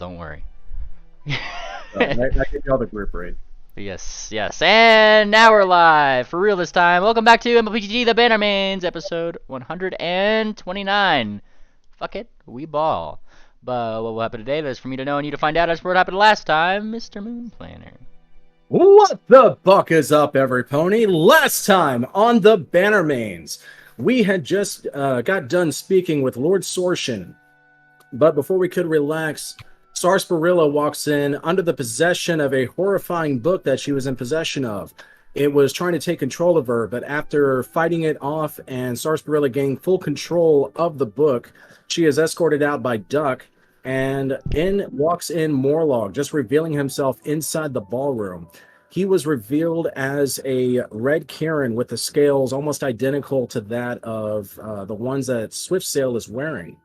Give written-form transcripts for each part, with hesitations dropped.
Don't worry. I give y'all the group rate. Yes, yes. And now we're live for real this time. Welcome back to mlptg the Bannermanes, episode 129. Fuck it, we ball. But what will happen today? That's for me to know and you to find out as for what happened last time, Mr. Moon Planner. What the buck is up, every pony? Last time on the Bannermanes, we had just got done speaking with Lord Sorshin, but before we could relax, Sarsaparilla walks in under the possession of a horrifying book that she was in possession of. It was trying to take control of her, but after fighting it off and Sarsaparilla gaining full control of the book, she is escorted out by Duck, and in walks in Morlog, just revealing himself inside the ballroom. He was revealed as a red Kieran with the scales almost identical to that of the ones that Swiftsail is wearing.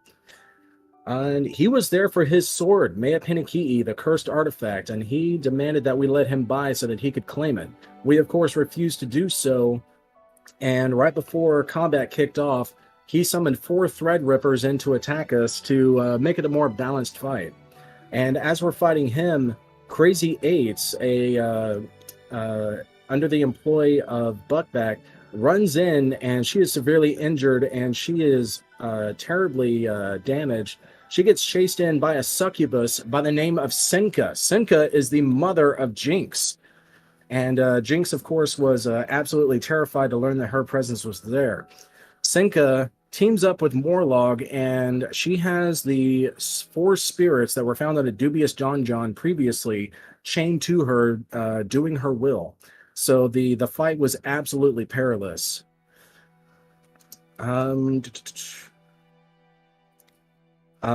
And he was there for his sword, Mea Pinikii, the cursed artifact, and he demanded that we let him by so that he could claim it. We, of course, refused to do so, and right before combat kicked off, he summoned 4 Threadrippers in to attack us to make it a more balanced fight. And as we're fighting him, Crazy Eights, under the employ of Buckback, runs in, and she is severely injured, and she is terribly damaged. She gets chased in by a succubus by the name of Senka. Senka is the mother of Jinx. And Jinx, of course, was absolutely terrified to learn that her presence was there. Senka teams up with Morlog, and she has the 4 spirits that were found on a dubious John previously chained to her, doing her will. So the fight was absolutely perilous.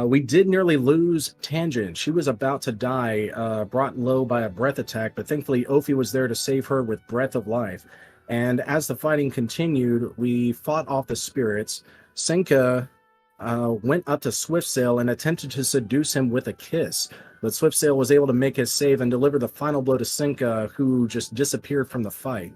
We did nearly lose Tangent. She was about to die, brought low by a breath attack, but thankfully Ophi was there to save her with Breath of Life. And as the fighting continued, we fought off the spirits. Senka went up to Swiftsail and attempted to seduce him with a kiss, but Swiftsail was able to make his save and deliver the final blow to Senka, who just disappeared from the fight.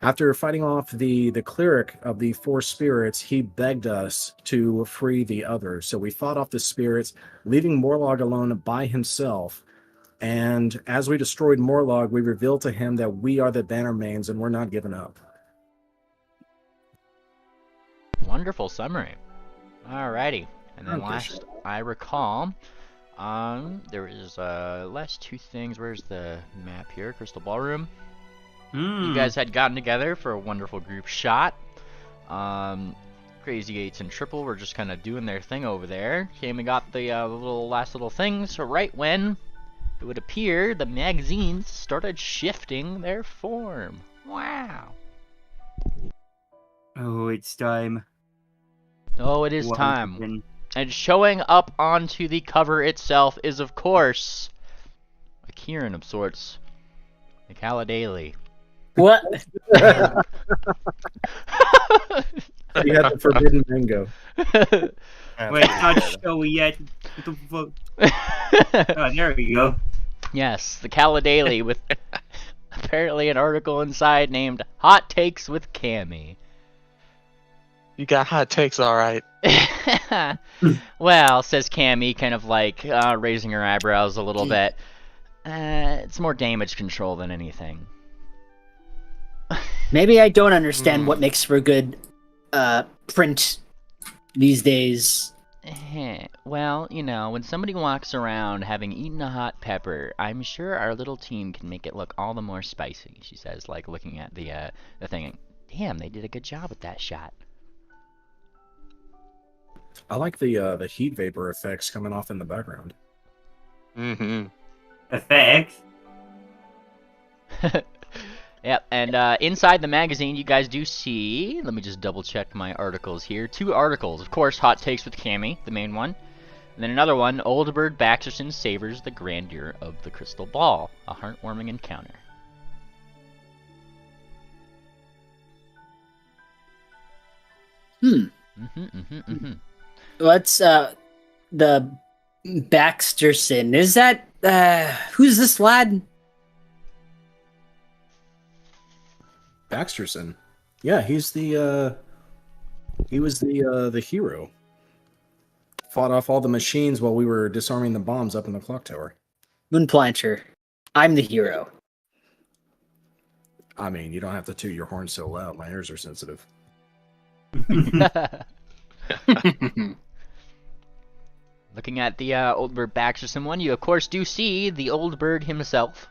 After fighting off the cleric of the 4 spirits, he begged us to free the others. So we fought off the spirits, leaving Morlog alone by himself. And as we destroyed Morlog, we revealed to him that we are the Bannermanes and we're not giving up. Wonderful summary. Alrighty. And then last I recall, there is last 2 things. Where's the map here? Crystal Ballroom. You guys had gotten together for a wonderful group shot. Crazy Eights and Triple were just kind of doing their thing over there. Came and got the last little things. So right when it would appear, the magazines started shifting their form. Wow. Oh, it's time. Oh, it is time. And showing up onto the cover itself is, of course, a Kieran of sorts. The Caladali. What? You had the forbidden mango. Wait, it's not showy yet. What the fuck? Oh, there we go. Yes, the Caladali with apparently an article inside named Hot Takes with Cammy. You got hot takes, alright. Well, says Cammy, kind of like raising her eyebrows a little bit. It's more damage control than anything. Maybe I don't understand what makes for good print these days. Well, you know, when somebody walks around having eaten a hot pepper, I'm sure our little team can make it look all the more spicy, she says, like looking at the thing. Damn, they did a good job with that shot. I like the heat vapor effects coming off in the background. Mm-hmm. Effects? Yep, and inside the magazine, you guys do see, let me just double check my articles here, 2 articles. Of course, Hot Takes with Cammy, the main one. And then another one, Old Bird Baxterson savors the grandeur of the crystal ball, a heartwarming encounter. What's the Baxterson? Is that who's this lad? Baxterson. Yeah, he was the hero. fought off all the machines while we were disarming the bombs up in the clock tower. Moonplancher, I'm the hero. I mean, you don't have to toot your horn so loud. My ears are sensitive. Looking at the Old Bird Baxterson one, you of course do see the Old Bird himself.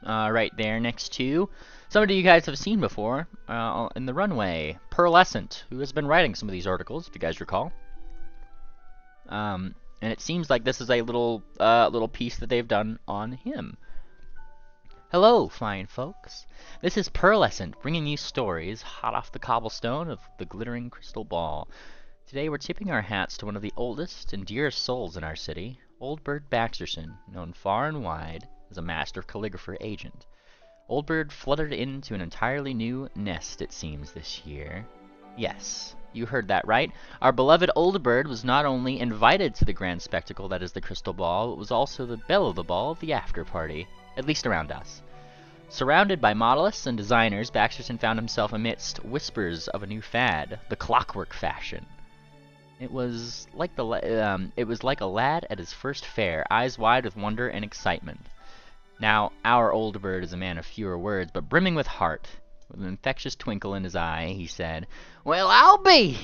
Right there next to somebody you guys have seen before in the runway, Pearlescent, who has been writing some of these articles, if you guys recall. And it seems like this is a little piece that they've done on him. Hello, fine folks. This is Pearlescent, bringing you stories hot off the cobblestone of the glittering crystal ball. Today we're tipping our hats to one of the oldest and dearest souls in our city, Old Bird Baxterson, known far and wide as a master calligrapher agent. Old Bird fluttered into an entirely new nest, it seems, this year. Yes, you heard that right. Our beloved Old Bird was not only invited to the grand spectacle that is the crystal ball, but was also the belle of the ball of the after party, at least around us. Surrounded by modelists and designers, Baxterson found himself amidst whispers of a new fad, the clockwork fashion. It was like a lad at his first fair, eyes wide with wonder and excitement. Now, our Old Bird is a man of fewer words, but brimming with heart. With an infectious twinkle in his eye, he said, "Well, I'll be!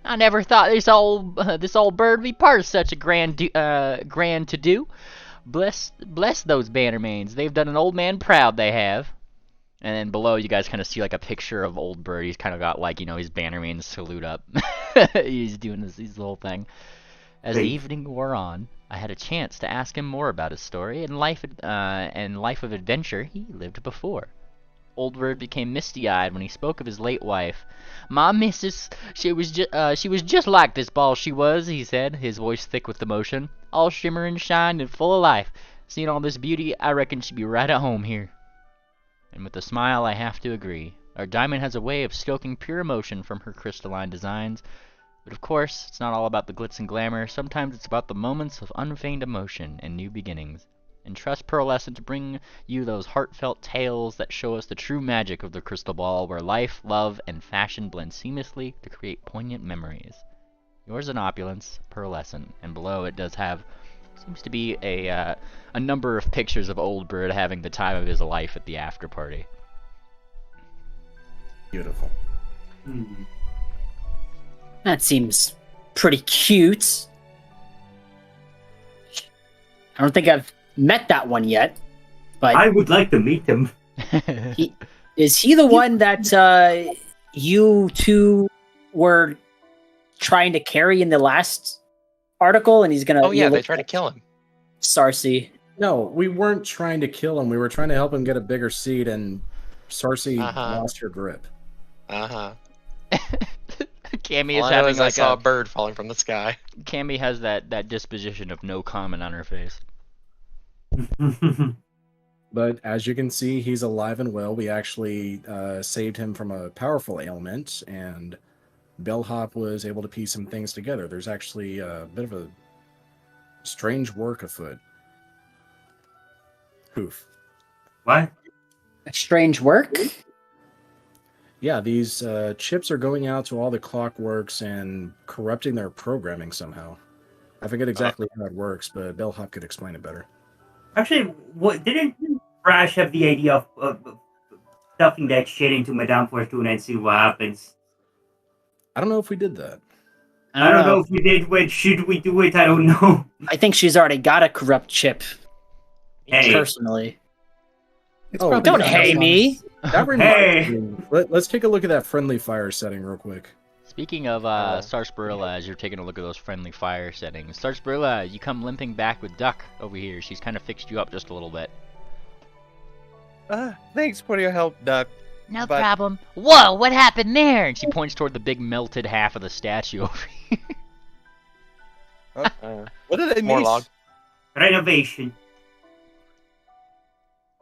I never thought this old bird would be part of such a grand to-do. Bless those Bannermanes. They've done an old man proud, they have." And then below, you guys kind of see like a picture of Old Bird. He's kind of got like, his Bannerman salute up. He's doing this little thing. As the evening wore on, I had a chance to ask him more about his story and life of adventure he lived before. Old Bird became misty-eyed when he spoke of his late wife. "My missus, she was just like this ball, she was," he said, his voice thick with emotion. "All shimmer and shine and full of life. Seeing all this beauty, I reckon she'd be right at home here." And with a smile, I have to agree. Our diamond has a way of stoking pure emotion from her crystalline designs. But of course, it's not all about the glitz and glamour. Sometimes it's about the moments of unfeigned emotion and new beginnings. And trust Pearlescent to bring you those heartfelt tales that show us the true magic of the crystal ball, where life, love, and fashion blend seamlessly to create poignant memories. Yours in opulence, Pearlescent. And below it does have, seems to be a number of pictures of Old Bird having the time of his life at the after party. Beautiful. That seems pretty cute. I don't think I've met that one yet, but I would like to meet him. is he the one that you two were trying to carry in the last article, and he's gonna? Oh yeah, they tried to kill him. Sarcy. No, we weren't trying to kill him. We were trying to help him get a bigger seat, and Sarcy lost her grip. Cammy All is I know having is I like saw a bird falling from the sky. Cammy has that disposition of no comment on her face. But as you can see, he's alive and well. We actually saved him from a powerful ailment, and Bellhop was able to piece some things together. There's actually a bit of a strange work afoot. Hoof. What? Strange work? Yeah, these chips are going out to all the clockworks and corrupting their programming somehow. I forget exactly how it works, but Bellhop could explain it better. Actually, what didn't Rash have the idea of stuffing that shit into Madame Fortuna and see what happens? I don't know if we did that. I don't know if we did, but should we do it? I don't know. I think she's already got a corrupt chip. Hey. Personally. Oh, Don't hate me. That reminds me. Let's take a look at that friendly fire setting real quick. Speaking of Sarsaparilla, as you're taking a look at those friendly fire settings, Sarsaparilla, you come limping back with Duck over here. She's kind of fixed you up just a little bit. Thanks for your help, Duck. No problem. Whoa, what happened there? And she points toward the big melted half of the statue over here. What did I More miss? log. Renovation.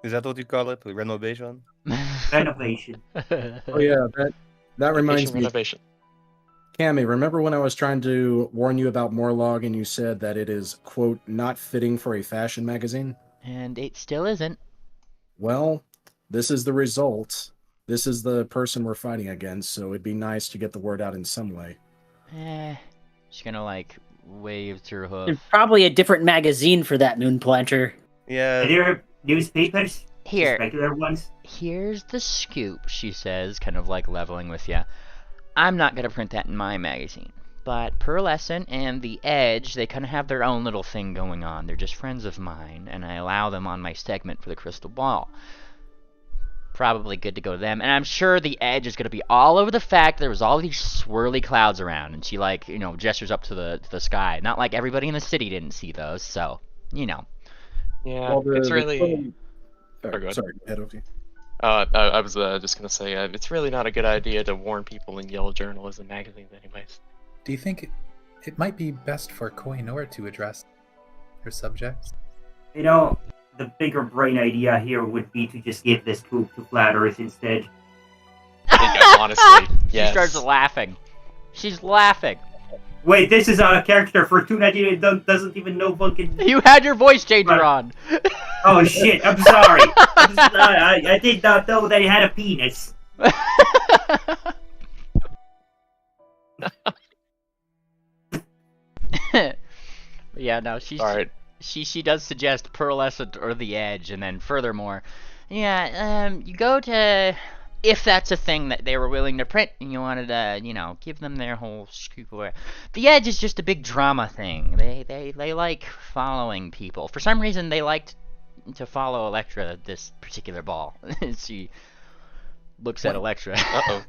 Is that what you call it? Renovation? Renovation. Oh yeah, that reminds me. Renovation. Cammy, remember when I was trying to warn you about Morlog and you said that it is, quote, not fitting for a fashion magazine? And it still isn't. Well, this is the result. This is the person we're fighting against, so it'd be nice to get the word out in some way. She's gonna like waves her hoof. There's probably a different magazine for that moon planter. Are Yeah. there newspapers? Here, Just regular ones? here's the scoop, she says, kind of like leveling with you. I'm not gonna print that in my magazine. But Pearlescent and The Edge, they kind of have their own little thing going on. They're just friends of mine, and I allow them on my segment for the Crystal Ball. Probably good to go to them. And I'm sure The Edge is going to be all over the fact there was all these swirly clouds around. And she, like, you know, gestures up to the sky. Not like everybody in the city didn't see those, so, you know. Yeah, Well, it's really. Oh, go ahead. sorry, go ahead, Oki. I was just gonna say it's really not a good idea to warn people in yellow journalism magazines, anyways. Do you think it might be best for Koinor to address her subjects? You know, the bigger brain idea here would be to just give this to Flat Earth instead. Honestly, yes. She starts laughing. She's laughing. Wait, this is a character for 2.99 doesn't even know fucking... You had your voice changer on. Oh shit, I'm sorry. I did not know that he had a penis. Yeah, no, she's... Alright. She does suggest Pearlescent or The Edge, and then furthermore, yeah, you go to, if that's a thing that they were willing to print, and you wanted to, you know, give them their whole scoop away. The Edge is just a big drama thing. They like following people. For some reason, they liked to follow Electra this particular ball. She looks at Electra. Uh-oh.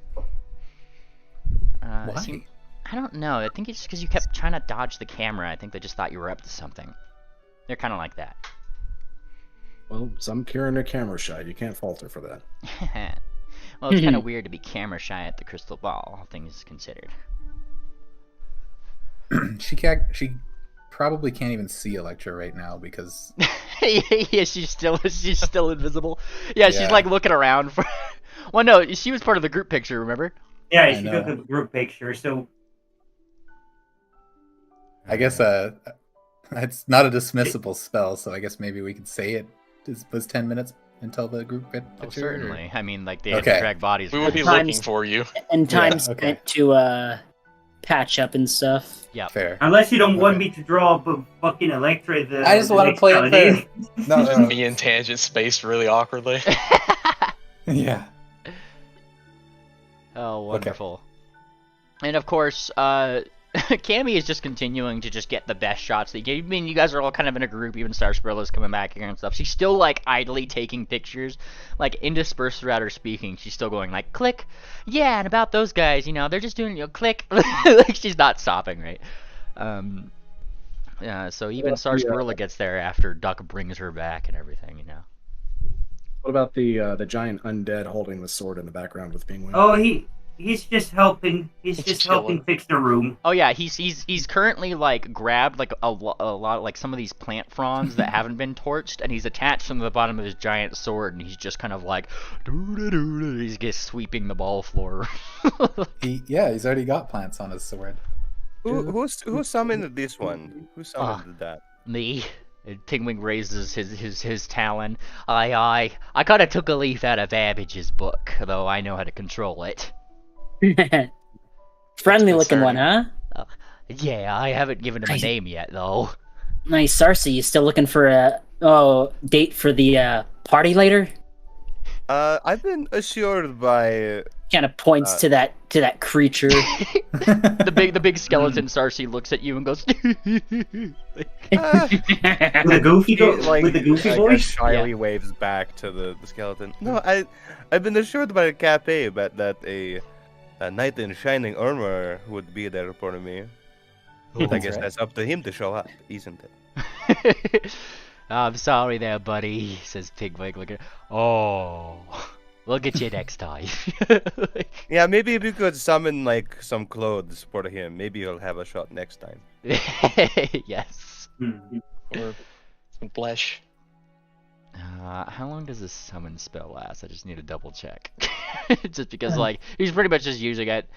Why? I don't know. I think it's just because you kept trying to dodge the camera. I think they just thought you were up to something. They're kind of like that. Well, some Kieran are camera shy. You can't fault her for that. Well, it's kind of weird to be camera shy at the Crystal Ball, all things considered. She probably can't even see Electra right now because Yeah, she's still invisible. Yeah, she's Yeah. like looking around for. Well, no, she was part of the group picture. Remember? Yeah, I she know. took a group picture, so... I guess it's not a dismissible spell, so I guess maybe we could say it was 10 minutes until the group picture. Oh, or- certainly. I mean, like they had to Okay. drag bodies. We will be Times- looking for you. And time Yeah, spent okay. to patch up and stuff. Yeah. Fair. Unless you don't want Okay. me to draw fucking Electra the... I just the want to next play it holiday. fair. No, Me and Tangent spaced really awkwardly. yeah. Oh, wonderful. And of course, Cammy is just continuing to just get the best shots that you get. I mean, you guys are all kind of in a group, even Star Sprilla's coming back here and stuff. She's still, like, idly taking pictures, like, interspersed throughout her speaking. She's still going, like, click, yeah, and about those guys, you know, they're just doing, you know, click. Like, she's not stopping, right? Yeah, so even Star Sprilla gets there after Duck brings her back and everything, you know. What about the giant undead holding the sword in the background with Penguin? Oh, he's just helping. He's just helping chilling. fix the room. Oh yeah, he's currently like grabbed like a lot like some of these plant fronds that haven't been torched, and he's attached them to the bottom of his giant sword, and he's just kind of like he's just sweeping the ball floor. He's already got plants on his sword. Who summoned this one? Who summoned that? Me. And Tingwing raises his talon. I kind of took a leaf out of Babbage's book, though I know how to control it. Friendly looking one, concerning. huh? Yeah, I haven't given him a name yet, though. Nice, Sarcy. You still looking for a date for the party later? I've been assured by Kind of points to that creature. The big skeleton Sarcy looks at you and goes. With the goofy with the goofy voice. shyly waves back to the skeleton. No, I've been assured by the cafe that a knight in shining armor would be there for me. But I guess that's up to him to show up, isn't it? I'm sorry there, buddy, says Pigwig. Oh, we'll get you next time. Yeah, maybe if you could summon like some clothes for him, maybe he'll have a shot next time. Yes. Or some flesh. How long does this summon spell last? I just need to double check. Just because, like, he's pretty much just using it.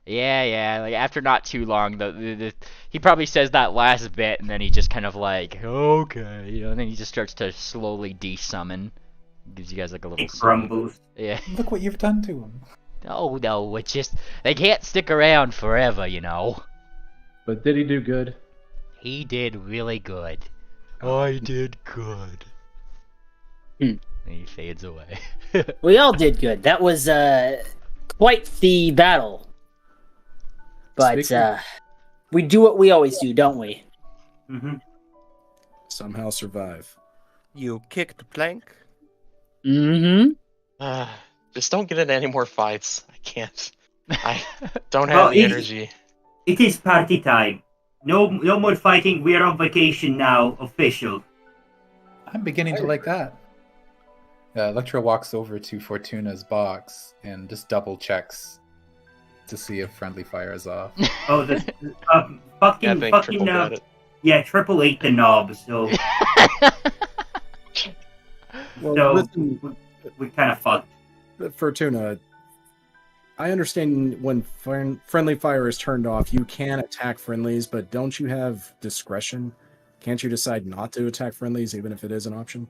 Yeah, like, after not too long, he probably says that last bit, and then he just kind of like, okay, you know, and then he just starts to slowly de-summon. Gives you guys, like, a little... It grumbles. Yeah. Look what you've done to him. Oh, no, it's just... They can't stick around forever, you know. But did he do good? He did really good. I did good. Hmm. And he fades away. We all did good. That was quite the battle. But we do what we always do, don't we? Mm-hmm. Somehow survive. You kicked the plank. Mm-hmm. Just don't get into any more fights. I can't. I don't Well, have the energy. It is party time. No more fighting. We are on vacation now. Official. I'm beginning to like that. Electra walks over to Fortuna's box and just double checks to see if friendly fire is off. Oh, the Yeah, I think fucking Triple got it. yeah, Triple ate the knob. So Well, so listen, we kind of fucked. Fortuna, I understand when friendly fire is turned off, you can attack friendlies, but don't you have discretion? Can't you decide not to attack friendlies even if it is an option?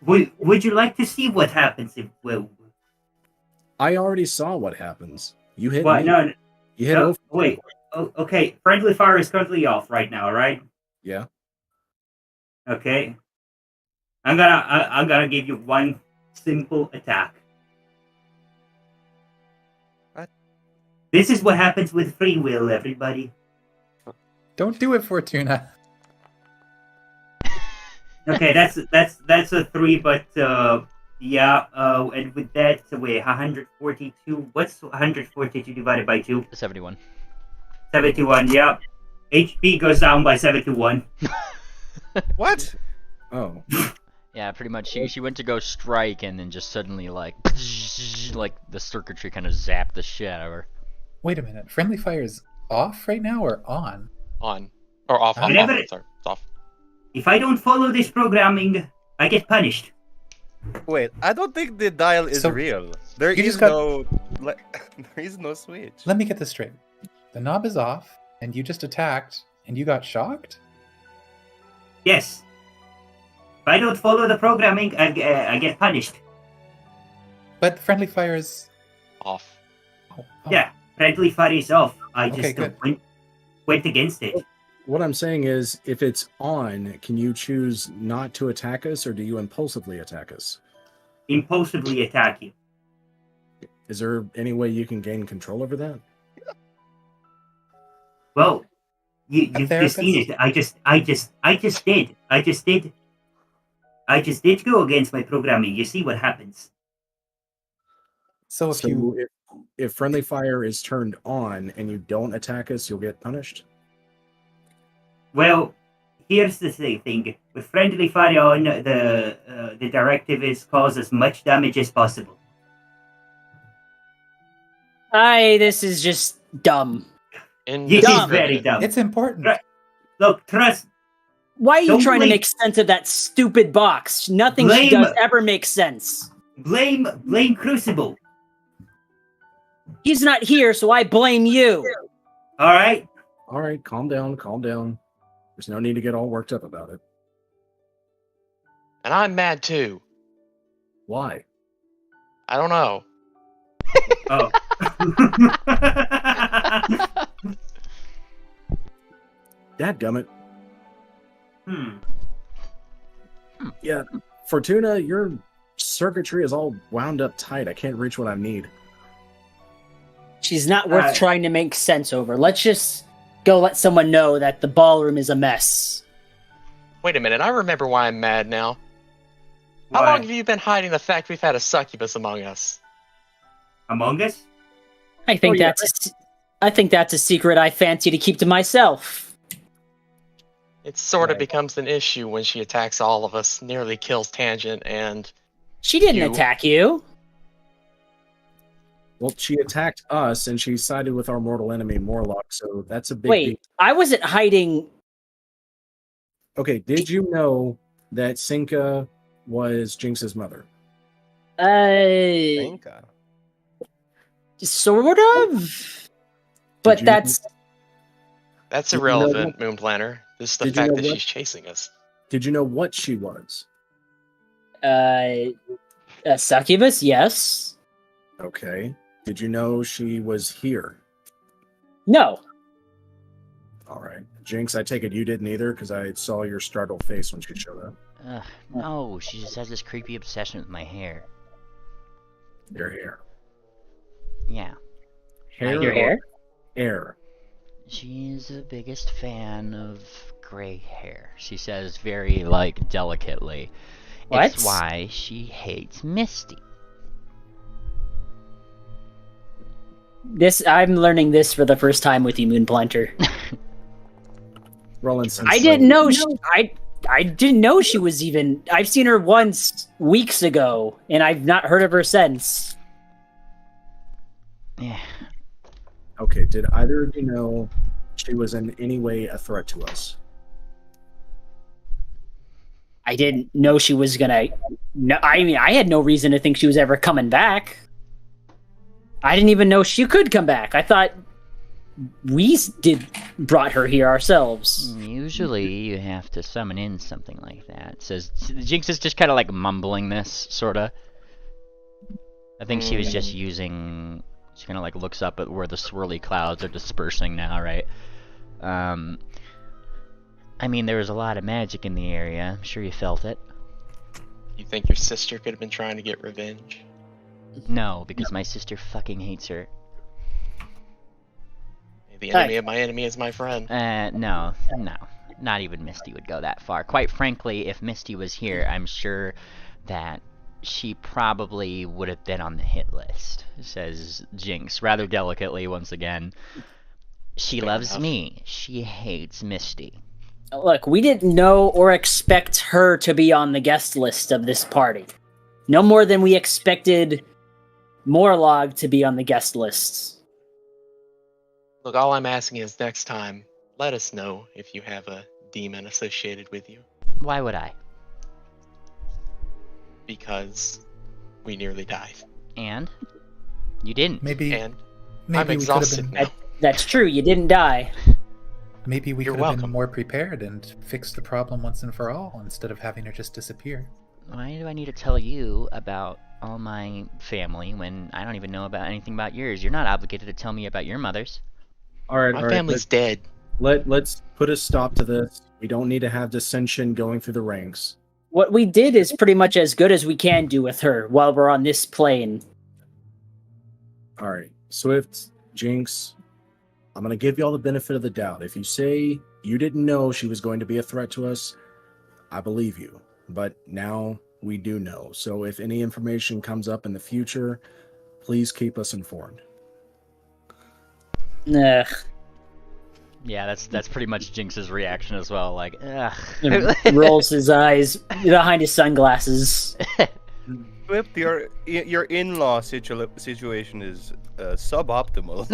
Would you like to see what happens if I already saw what happens. You hit what? me. No, You hit no, over. wait. Oh, okay, friendly fire is currently off right now, right? Yeah. Okay. I'm gonna give you one simple attack. What? This is what happens with free will, everybody. Don't do it, Fortuna. Okay, that's a 3, but yeah, and with that, wait, 142. What's 142 divided by 2? 71. 71. Yeah, HP goes down by 71. What? Oh. Yeah, pretty much. She went to go strike and then just suddenly like the circuitry kind of zapped the shit out of her. Wait a minute. Friendly fire is off right now or on? On. Or off. Off. Whenever- Sorry. It's off. If I don't follow this programming, I get punished. Wait, I don't think the dial is So, real. There you is just got- no there is no switch. Let me get this straight. The knob is off, and you just attacked, and you got shocked? Yes. If I don't follow the programming, I get punished. But friendly fire is... Off. Oh. Yeah, friendly fire is off. I Okay, just good. went against it. What I'm saying is, if it's on, can you choose not to attack us, or do you impulsively attack us? Impulsively attack you. Is there any way you can gain control over that? Well, you've just seen it. I just did go against my programming. You see what happens. So if you... if friendly fire is turned on and you don't attack us, you'll get punished? Well, here's the thing. With friendly fire on, the directive is cause as much damage as possible. This is just dumb. It is very dumb. It's important. Look, trust. Why are you Don't trying to blame- make sense of that stupid box? Nothing she Blame- does ever makes sense. Blame Crucible. He's not here, so I blame you. All right. All right, calm down. There's no need to get all worked up about it. And I'm mad too. Why? I don't know. Oh. Dadgummit. Hmm. Yeah, Fortuna, your circuitry is all wound up tight. I can't reach what I need. She's not worth Uh, trying to make sense over. Let's just go let someone know that the ballroom is a mess. Wait a minute. I remember why I'm mad now. How Why? long have you been hiding the fact we've had a succubus among us? Among Us? I think Oh, yeah. I think that's a secret I fancy to keep to myself. It sort of Right. becomes an issue when she attacks all of us, nearly kills Tangent, and She didn't You- attack you. Well, she attacked us, and she sided with our mortal enemy, Morlock, so that's a big Wait, deal. I wasn't hiding. Okay, did you know that Sinka was Jinx's mother? Inca. Sort of. But you- that's that's Did you know irrelevant, Moon Planner. This is the Did you fact know that what- she's chasing us. Did you know what she was? a succubus. Yes. Okay. Did you know she was here? No. All right. Jinx, I take it you didn't either, because I saw your startled face when she showed up. No, she just has this creepy obsession with my hair. Your hair. Yeah. Hair Your or hair? hair? She's the biggest fan of gray hair. She says very, like, delicately. What? It's why she hates Misty. I'm learning this for the first time with you, Moonplanter. Rolling some I didn't know I didn't know she was even. I've seen her once weeks ago, and I've not heard of her since. Yeah. Okay, did either of you know she was in any way a threat to us? I didn't know she was gonna. No, I mean, I had no reason to think she was ever coming back. I didn't even know she could come back. I thought we brought her here ourselves. Usually you have to summon in something like that. It says Jinx is just kind of like mumbling this, sorta. I think she was just using. She kind of like looks up at where the swirly clouds are dispersing now, right? I mean, there was a lot of magic in the area. I'm sure you felt it. You think your sister could have been trying to get revenge? No, because my sister fucking hates her. The enemy of my enemy is my friend. No. Not even Misty would go that far. Quite frankly, if Misty was here, I'm sure that she probably would have been on the hit list, says Jinx, rather delicately once again. She loves me. She hates Misty. Look, we didn't know or expect her to be on the guest list of this party. No more than we expected Morlog to be on the guest list. Look, all I'm asking is next time, let us know if you have a demon associated with you. Why would I? Because we nearly died. And? You didn't. Maybe And maybe I'm we could have exhausted been now. That's true, you didn't die. maybe we You're could have been welcome. more prepared and fixed the problem once and for all instead of having her just disappear. Why do I need to tell you about all my family when I don't even know about anything about yours? You're not obligated to tell me about your mother's. All right, My family's dead. Let's put a stop to this. We don't need to have dissension going through the ranks. What we did is pretty much as good as we can do with her while we're on this plane. All right, Swift, Jinx, I'm going to give you all the benefit of the doubt. If you say you didn't know she was going to be a threat to us, I believe you. But now we do know. So if any information comes up in the future, please keep us informed. Ugh. Yeah, that's pretty much Jinx's reaction as well. Like, ugh. Rolls his eyes behind his sunglasses. Swift, your in-law situation is suboptimal.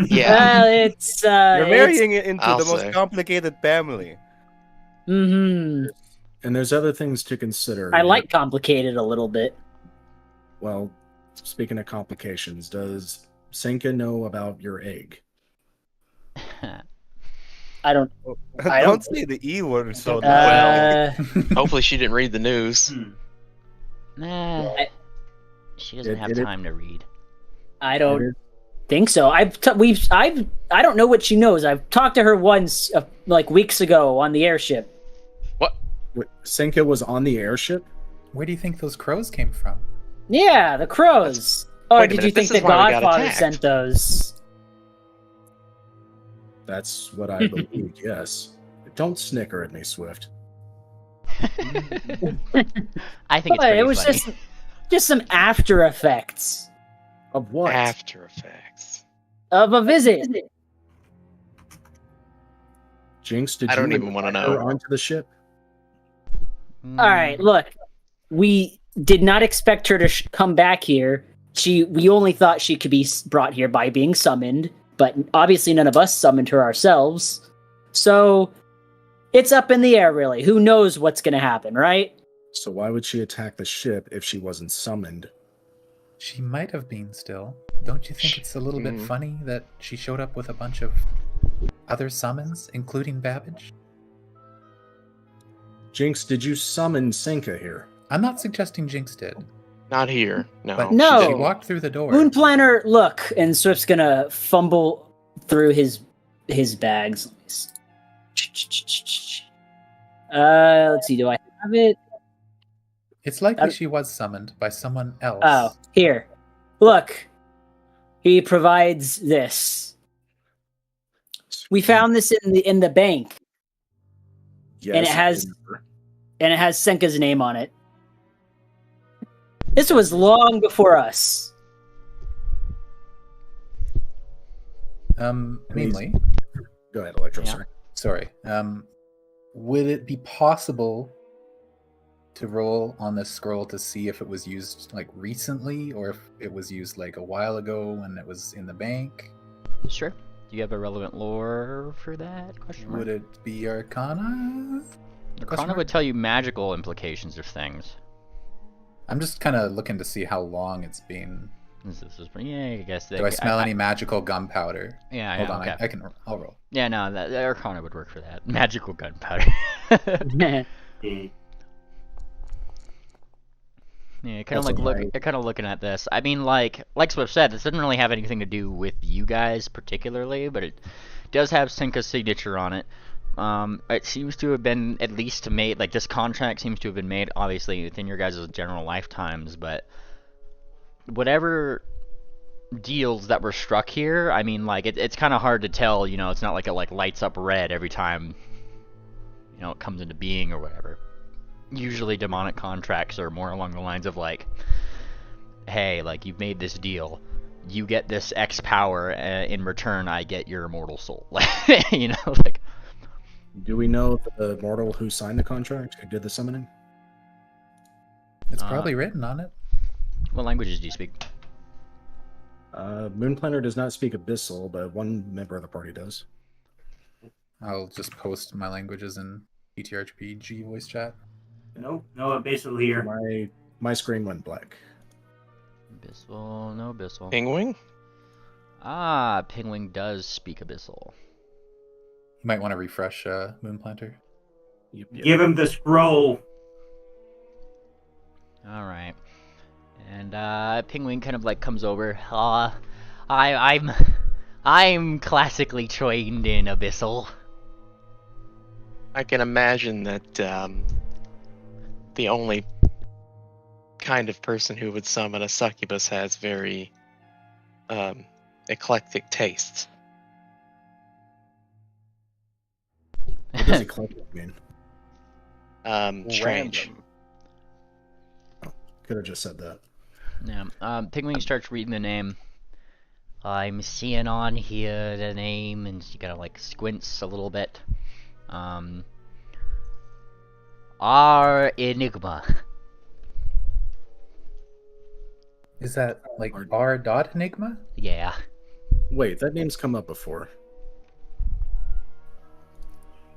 Yeah. Well, it's You're marrying it into I'll the most say. complicated family. Mm-hmm. And there's other things to consider. I like complicated a little bit. Well, speaking of complications, does Senka know about your egg? I don't. I don't don't- say the E word so loud. Hopefully she didn't read the news. Nah, she doesn't have time to read. I don't think so. I don't know what she knows. I've talked to her once, like weeks ago, on the airship. Wait, Senka was on the airship? Where do you think those crows came from? Yeah, the crows. Or Wait a did minute, you think this the is why we got Godfather attacked. sent those? That's what I believe, yes. Don't snicker at me, Swift. I think it's But pretty it was funny. just some after effects Of what? After Effects. of a visit. Jinx, did I don't you even wanna invite know. her onto the ship? All right, look, we did not expect her to come back here. We only thought she could be brought here by being summoned, but obviously none of us summoned her ourselves. So it's up in the air, really. Who knows what's going to happen, right? So why would she attack the ship if she wasn't summoned? She might have been still. Don't you think it's a little bit funny that she showed up with a bunch of other summons, including Babbage? Jinx, did you summon Senka here? I'm not suggesting Jinx did, Not here. No. but No. she walked through the door. Moon Planner, look, and Swift's going to fumble through his his bags. Let's see. Do I have it? It's likely she was summoned by someone else. Oh, here. Look. He provides this. We found this in the bank. Yes, And it has Senka's name on it. This was long before us. Mainly. Go ahead, Electro. Yeah. Sorry. Would it be possible to roll on this scroll to see if it was used like recently, or if it was used like a while ago when it was in the bank? Sure. Do you have a relevant lore for that? Question mark? Would it be Arcana? Arcana would tell you magical implications of things. I'm just kind of looking to see how long it's been. Yeah, I guess. Do I smell any magical gunpowder? Yeah, Hold yeah, on, okay. I'll roll. Yeah, no, that Arcana would work for that. Magical gunpowder. Yeah, kind of looking at this. I mean, like Swift said, this doesn't really have anything to do with you guys particularly, but it does have Senka's signature on it. It seems to have been at least made, like this contract seems to have been made, obviously within your guys' general lifetimes, but whatever deals that were struck here, I mean, like it's kind of hard to tell. You know, it's not like it like lights up red every time, you know, it comes into being or whatever. Usually demonic contracts are more along the lines of like, hey, like you've made this deal, you get this X power, in return I get your immortal soul. You know, like. Do we know the mortal who signed the contract, who did the summoning? It's probably written on it. What languages do you speak? Moonplanner does not speak Abyssal, but one member of the party does. I'll just post my languages in PTRPG voice chat. No Abyssal here. My screen went black. Abyssal, no Abyssal. Pingwing? Ah, Pingwing does speak Abyssal. You might want to refresh Moonplanter. Yep. Give him the scroll. Alright. And Pingwing kind of like comes over. I'm classically trained in Abyssal. I can imagine that the only kind of person who would summon a succubus has very eclectic tastes. What does eclectic mean? Strange. Could have just said that. Yeah. Pingwing starts reading the name. I'm seeing on here the name, and she kind of like squints a little bit. R Enigma. Is that like R. Enigma? Yeah. Wait, that name's come up before.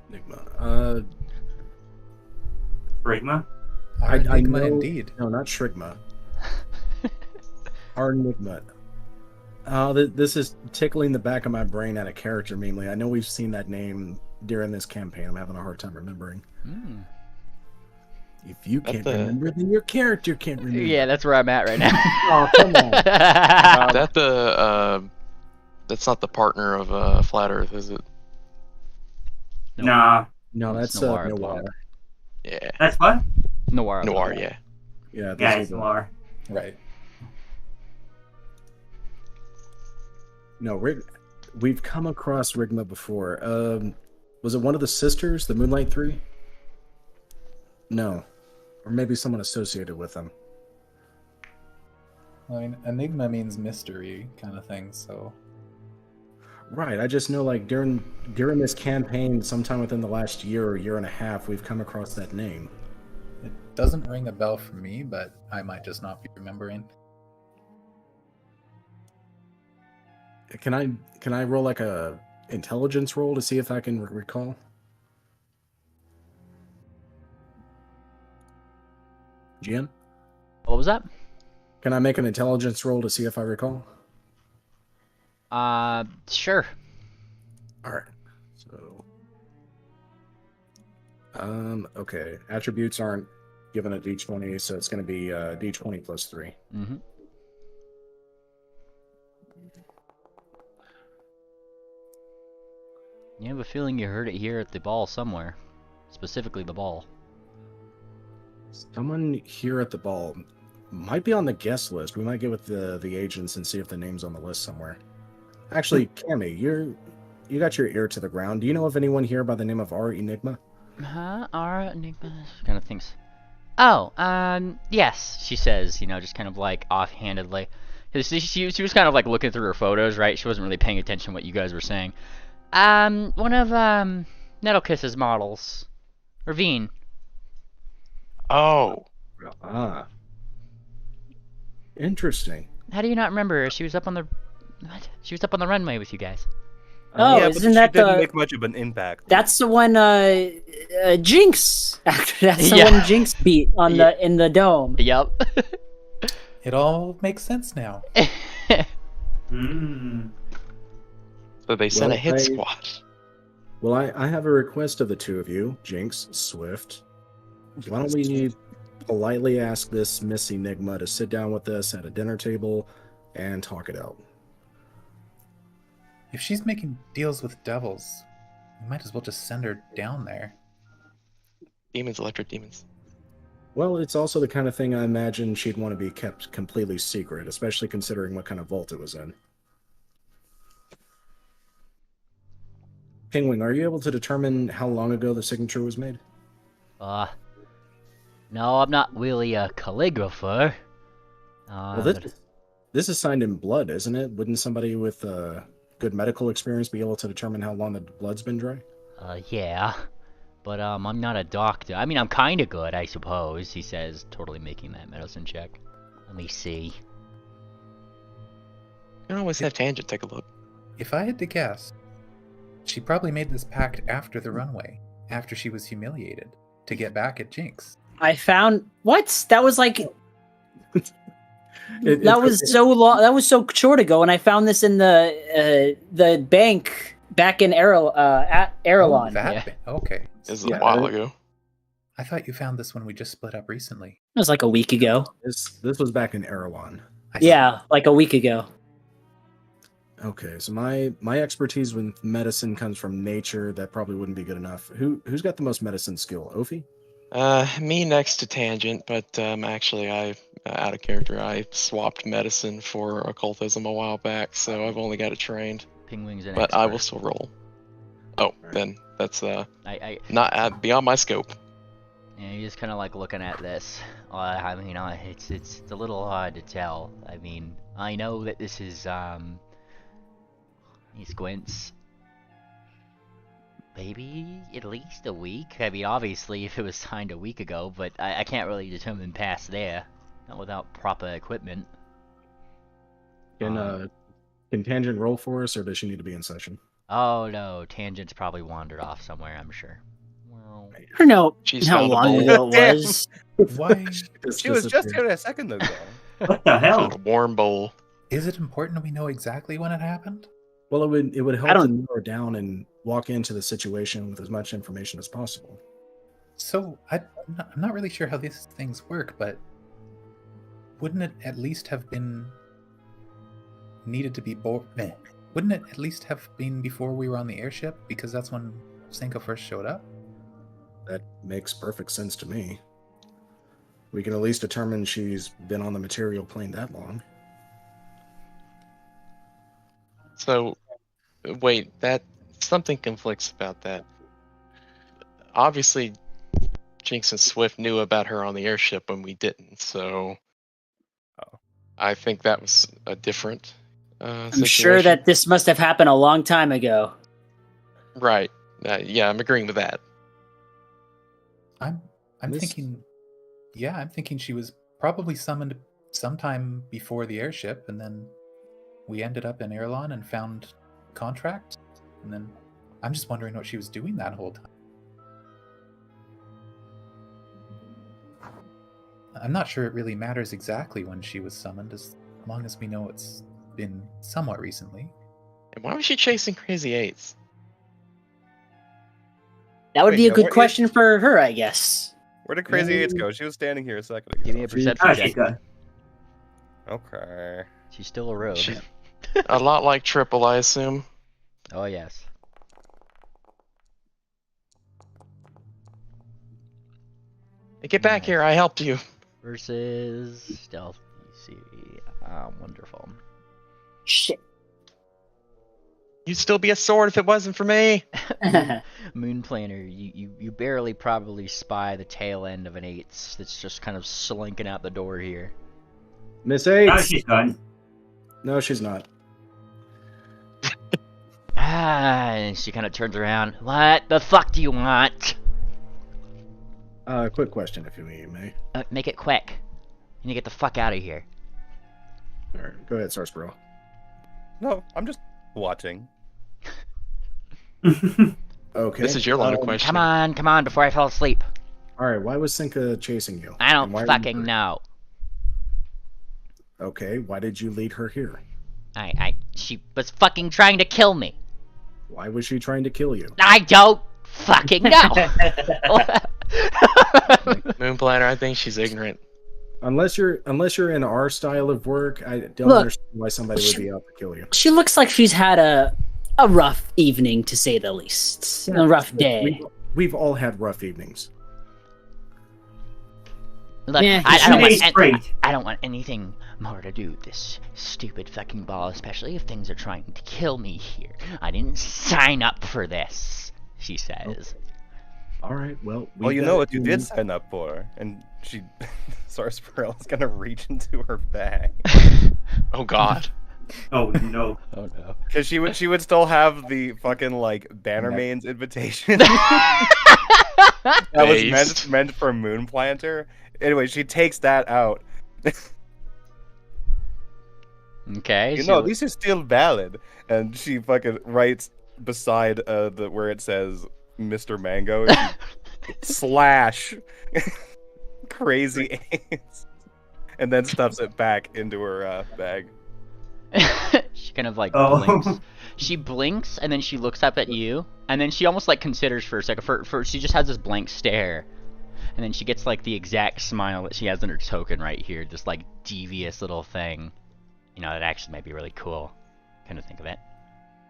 Enigma. Enigma? Enigma know, indeed. No, not Shrigma. Enigma. Oh, this is tickling the back of my brain at a character mainly. I know we've seen that name during this campaign. I'm having a hard time remembering. If you can't remember, then your character can't remember. Yeah, that's where I'm at right now. Oh, come on. That's not the partner of Flat Earth, is it? Nah. No, that's Noir. Noir. Yeah. That's what? Noir. Noir, yeah. Yeah, It's Noir. Right. No, we've come across Rigma before. Was it one of the sisters, the Moonlight Three? No. Or maybe someone associated with them. I mean, Enigma means mystery kind of thing, so... Right, I just know like during this campaign, sometime within the last year or year and a half, we've come across that name. It doesn't ring a bell for me, but I might just not be remembering. Can I roll like a intelligence roll to see if I can recall? Gian? What was that? Can I make an intelligence roll to see if I recall? Sure. All right. So, okay. Attributes aren't given a d20, so it's going to be d20 plus 3. Mm-hmm. You have a feeling you heard it here at the ball somewhere. Specifically the ball. Someone here at the ball might be on the guest list. We might get with the agents and see if the name's on the list somewhere. Actually, Cammy, you got your ear to the ground. Do you know of anyone here by the name of R Enigma? Huh? Ara Enigma? Kind of thinks. Oh, yes, she says, you know, just kind of like offhandedly. She was kind of like looking through her photos, right? She wasn't really paying attention to what you guys were saying. One of, Nettlekiss's models. Ravine. Oh, Ah. Interesting. How do you not remember her? She was up on the... What? She was up on the runway with you guys. Oh, yeah, isn't but that she didn't the- make much of an impact. That's the one Jinx. That's the Yeah. one Jinx beat on the in the dome. Yep. It all makes sense now. Mm. so they sent a Well, hit squad. Well, I have a request of the two of you, Jinx, Swift. Why don't we politely ask this Miss Enigma to sit down with us at a dinner table and talk it out? If she's making deals with devils, we might as well just send her down there. Demons, electric demons. Well, it's also the kind of thing I imagine she'd want to be kept completely secret, especially considering what kind of vault it was in. Penguin, are you able to determine how long ago the signature was made? No, I'm not really a calligrapher. Well, this is signed in blood, isn't it? Wouldn't somebody with good medical experience be able to determine how long the blood's been dry? Yeah. But, I'm not a doctor. I mean, I'm kinda good, I suppose, he says, totally making that medicine check. Let me see. You can always have Tangent take a look. If I had to guess, she probably made this pact after the runway, after she was humiliated, to get back at Jinx. I found what? That was like It- that was so long. That was so short ago, and I found this in the bank back in at Oh, Erelon. Okay. This is Yeah, a while ago. I thought you found this when we just split up recently. It was like a week ago. This was back in Erewhon. I see. Yeah, like a week ago. Okay, so my expertise with medicine comes from nature. That probably wouldn't be good enough. Who's got the most medicine skill? Ophi? Me next to Tangent, but actually out of character, I swapped medicine for occultism a while back, so I've only got it trained. Pingwing's an But I expert. will still roll. Oh, then that's I not beyond my scope. Yeah, you're just kind of like looking at this. I mean, it's a little hard to tell. I mean, I know that this is he squints. Maybe at least a week. I mean, obviously, if it was signed a week ago, but I can't really determine past there, not without proper equipment. Can Tangent roll for us, or does she need to be in session? Oh no, Tangent's probably wandered off somewhere, I'm sure. Well, I don't know She's how found a long bowl. ago it was. Why She was just here a second ago. What the hell? Found a warm bowl. is it important we know exactly when it happened? Well, it would help I to don't- narrow down and walk into the situation with as much information as possible. So I'm not really sure how these things work, but wouldn't it at least have been needed to be wouldn't it at least have been before we were on the airship? Because that's when Senko first showed up. That makes perfect sense to me. We can at least determine she's been on the material plane that long. So, wait, that something conflicts about that. Obviously, Jinx and Swift knew about her on the airship when we didn't, so Oh. I think that was a different. I'm sure that this must have happened a long time ago. Right. Yeah, I'm agreeing with that. I'm This- thinking, yeah, I'm thinking she was probably summoned sometime before the airship, and then we ended up in Erelon and found contract, and then I'm just wondering what she was doing that whole time. I'm not sure it really matters exactly when she was summoned, as long as we know it's been somewhat recently. And why was she chasing Crazy Eights? That would Wait, be a yeah, good what is- question for her, I guess. Where did Crazy Eights go? She was standing here a second ago. give me a perception Oh, check. she's good. Okay. She's still a rogue. She- A lot like Triple, I assume. Oh yes. Get back here, I helped you. Versus stealth DC. Wonderful. Shit. You'd still be a sword if it wasn't for me. Moon Planner, you barely probably spy the tail end of an 8 that's just kind of slinking out the door here. Miss Eight. Now she's gone. No, she's not. And she kind of turns around. What the fuck do you want? Quick question, if you may. Make it quick. You need to get the fuck out of here. All right, go ahead, Sarsaparilla. No, I'm just watching. Okay. This is your line of question. Come on, before I fall asleep. All right, why was Cinca chasing you? I don't And why are fucking you... know. Okay, why did you lead her here? She was fucking trying to kill me. Why was she trying to kill you? I don't fucking know. Moon Planner, I think she's ignorant. Unless you're in our style of work, I don't Look, understand why somebody would be out to kill you. She looks like she's had a rough evening, to say the least. A rough day. We've all had rough evenings. Look, Yeah, I don't want anything more to do with this stupid fucking ball, especially if things are trying to kill me here. I didn't sign up for this, she says. All right, well... Well, you know what you did sign up for. And she... Sarsaparil's gonna reach into her bag. Oh god. Oh no. Oh no. Because she would still have the fucking, like, Bannermanes invitation. That was meant for Moon Planter. Anyway, she takes that out. Okay. You know, these are still valid. And she fucking writes beside where it says Mr. Mango, slash crazy AIDS, and then stuffs it back into her bag. She kind of like blinks. She blinks and then she looks up at you, and then she almost like considers for a second. For she just has this blank stare, and then she gets like the exact smile that she has in her token right here, this like devious little thing. You know, that actually might be really cool. Kind of think of it.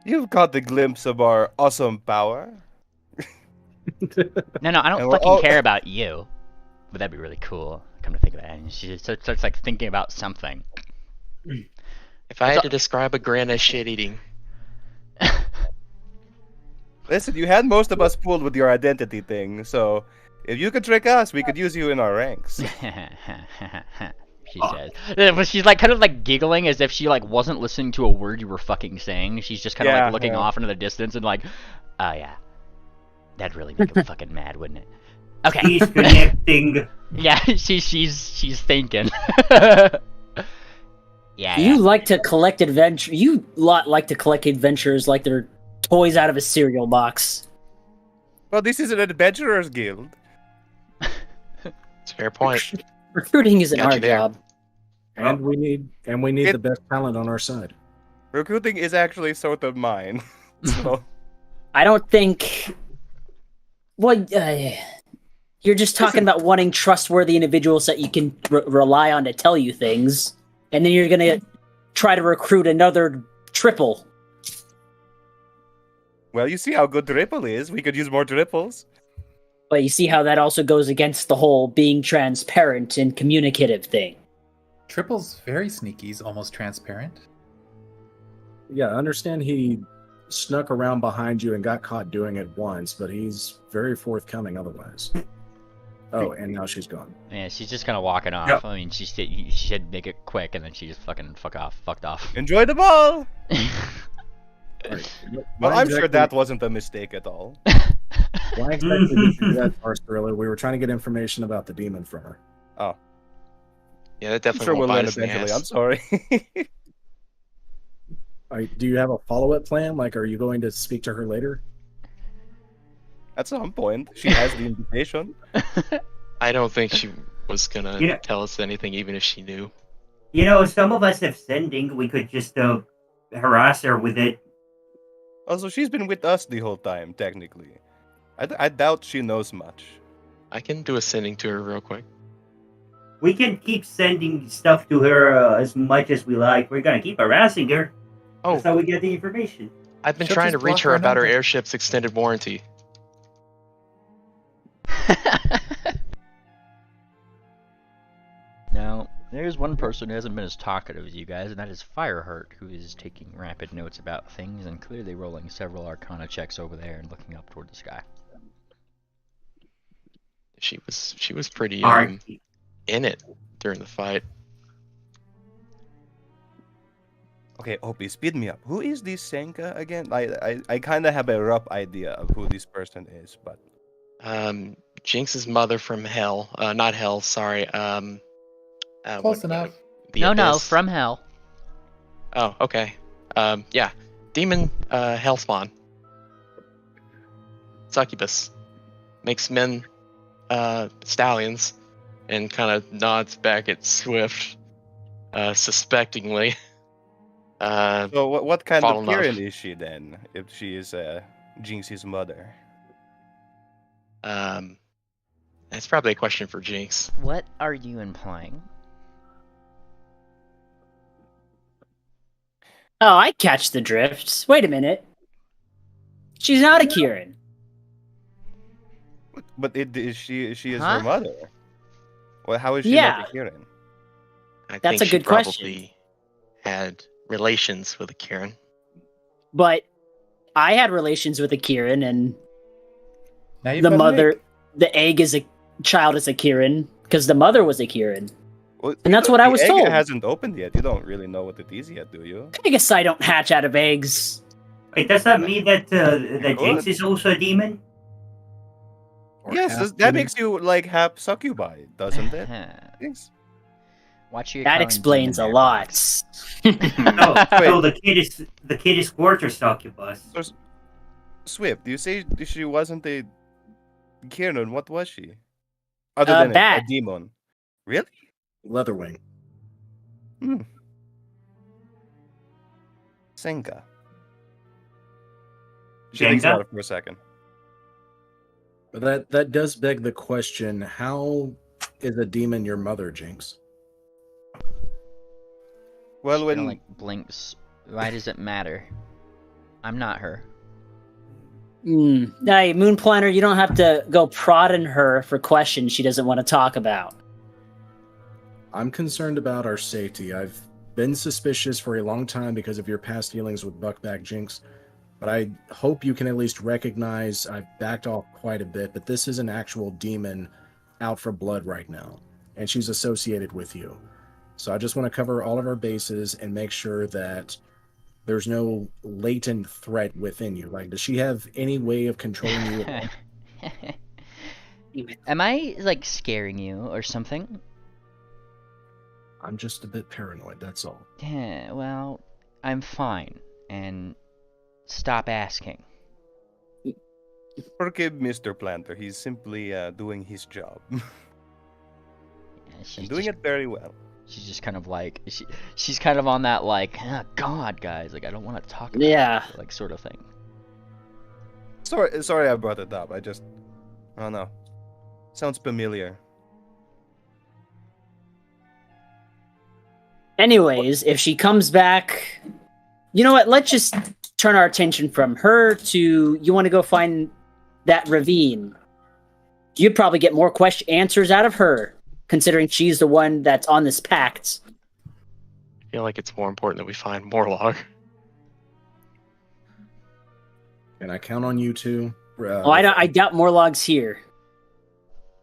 You've got the glimpse of our awesome power. No, I don't fucking care about you. But that'd be really cool. Come to think of it, and she just starts like thinking about something. If I had to describe a grin as shit eating. Listen, you had most of us fooled with your identity thing, so if you could trick us, we could use you in our ranks. She says. But she's like kind of like giggling as if she like wasn't listening to a word you were fucking saying. She's just kind of like looking off into the distance and like, oh yeah, that'd really make him fucking mad, wouldn't it? Okay. He's connecting. Yeah, she's thinking. Yeah. You like to collect adventure. You lot like to collect adventures like they're toys out of a cereal box. Well, this is an adventurers guild. It's a fair point. Recruiting isn't Got our you there. job. And we need the best talent on our side. Recruiting is actually sort of mine. So I don't think. Well, you're just talking about wanting trustworthy individuals that you can rely on to tell you things, and then you're gonna try to recruit another triple. well, you see how good Triple is. We could use more triples. But you see how that also goes against the whole being transparent and communicative thing. Triple's very sneaky. He's almost transparent. Yeah, I understand he snuck around behind you and got caught doing it once, but he's very forthcoming otherwise. Oh, and now she's gone. Yeah, she's just kind of walking off. Yep. I mean, she said make it quick, and then she just fucking fucked off. Enjoy the ball! Right. Well, Why I'm sure exactly- that wasn't a mistake at all. Why exactly did you do that for us earlier? We were trying to get information about the demon from her. Yeah, that I'm definitely sure won't we'll bite learn us in the eventually. ass. I'm sorry. Do you have a follow-up plan? Like, are you going to speak to her later? At some point, she has the invitation. I don't think she was gonna Yeah. tell us anything, even if she knew. You know, some of us have sending. We could just harass her with it. Also, she's been with us the whole time, technically. I doubt she knows much. I can do a sending to her real quick. We can keep sending stuff to her as much as we like. We're gonna keep harassing her. Oh, That's how we get the information. I've been She'll trying to just reach block her our about her number. airship's extended warranty. There's one person who hasn't been as talkative as you guys, and that is Fireheart, who is taking rapid notes about things and clearly rolling several Arcana checks over there and looking up toward the sky. She was pretty Art. in it during the fight. Okay, Opie, speed me up. Who is this Senka again? I kind of have a rough idea of who this person is, but Jinx's mother from hell. Not hell, sorry. Close enough. The No, Abyss. from hell. Oh, okay. Yeah. Demon Hellspawn. Succubus. Makes men stallions and kind of nods back at Swift suspectingly. so what kind fall of in love. Kieran is she then? If she is Jinx's mother. That's probably a question for Jinx. What are you implying? Oh, I catch the drift. Wait a minute. She's not a Kieran. But she is Huh? her mother. Well, how is she Yeah. not a Kieran? I That's think a she good probably question. had relations with a Kieran. But I had relations with a Kieran, and Now you've the got an mother, egg. the egg is a child is a Kieran because the mother was a Kieran. Well, And that's what I was the egg told. hasn't opened yet. You don't really know what it is yet, do you? I guess I don't hatch out of eggs. Wait, does that mean that that Jinx Good. is also a demon? Or Yes, half that demon. makes you like half succubi, doesn't it? Yes. Watch your That tone, explains a demon lot. Airbox. So the kid is quarter succubus. So, Swift, you say she wasn't a Kieran. What was she? Other than a bat. demon. Really? Leatherwing. Senka. She thinks Jenga? about it for a second. But that does beg the question: how is a demon your mother, Jinx? Well, Kinda when like blinks. Why does it matter? I'm not her. Hey, Moon Planner, you don't have to go prodding her for questions she doesn't want to talk about. I'm concerned about our safety. I've been suspicious for a long time because of your past dealings with Buckback Jinx, but I hope you can at least recognize I've backed off quite a bit, but this is an actual demon out for blood right now, and she's associated with you. So I just want to cover all of our bases and make sure that there's no latent threat within you. Like, does she have any way of controlling you at all? Am I like scaring you or something? I'm just a bit paranoid, that's all. Yeah, well, I'm fine. And stop asking. forgive Mr. Planter, he's simply doing his job. Yeah, and doing it very well. She's just kind of like she's kind of on that like, oh, God, guys, like I don't want to talk about Yeah. it, like sort of thing. Sorry I brought it up. I don't know. Sounds familiar. Anyways, if she comes back, you know what? Let's just turn our attention from her to you want to go find that ravine. You'd probably get more answers out of her, considering she's the one that's on this pact. I feel like it's more important that we find Morlog. Can I count on you two? I doubt Morlog's here.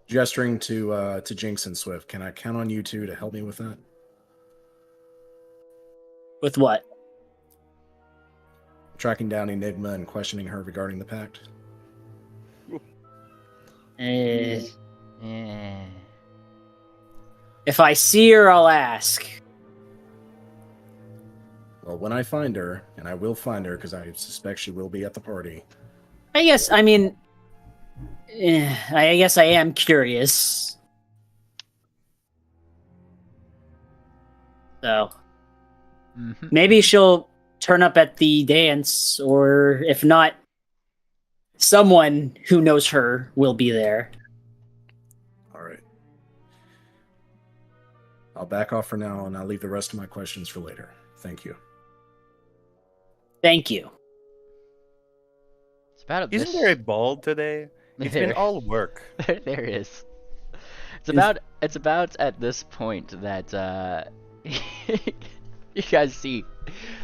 Gesturing to Jinx and Swift. Can I count on you two to help me with that? With what? Tracking down Enigma and questioning her regarding the pact. Yeah. If I see her, I'll ask. Well, when I find her, and I will find her because I suspect she will be at the party. I guess I am curious. So Mhm. maybe she'll turn up at the dance, or if not, someone who knows her will be there. All right. I'll back off for now, and I'll leave the rest of my questions for later. Thank you. Thank you. It's about Isn't there a ball today? It's been all work. There is. It's about at this point that you guys see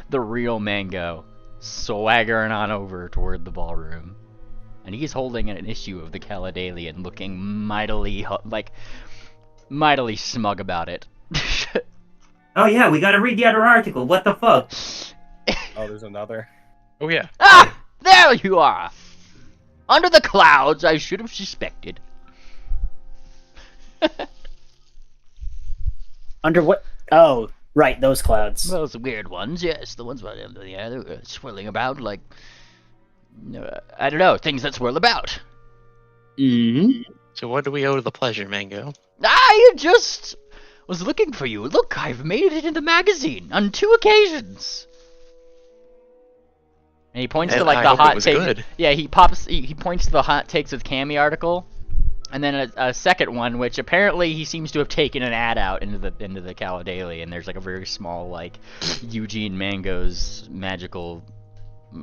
the real Mango swaggering on over toward the ballroom, and he's holding an issue of the Caledalian, looking mightily smug about it. Oh yeah, we gotta read the other article. What the fuck? Oh, there's another. Oh yeah. Ah! There you are! Under the clouds, I should have suspected. Under what? Oh, right, those clouds. Those weird ones, yes. The ones in the air, they were swirling about like... I don't know, things that swirl about. Mm-hmm. So what do we owe to the pleasure, Mango? I just was looking for you. Look, I've made it in the magazine on 2 occasions. And he points to And like I the hope it hot was take. good. Yeah, he points to the hot takes with Cammy article, and then a second one, which apparently he seems to have taken an ad out into the Caledalian, and there's like a very small like Eugene Mango's magical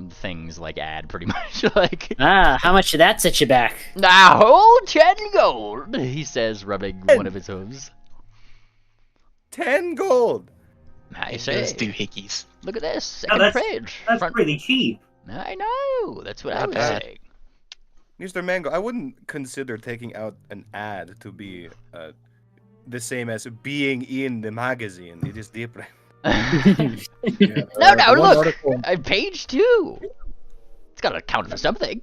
things like ad, pretty much like. How much did that set you back? Now 10 gold, he says, rubbing one of his hooves. 10 gold. I Those say, doohickeys. look at this Oh, second page. That's Front- pretty cheap. I know. That's what I Not was bad. saying. Mr. Mango, I wouldn't consider taking out an ad to be the same as being in the magazine. It is different. No, the one look. article- Page 2. It's got to count for something.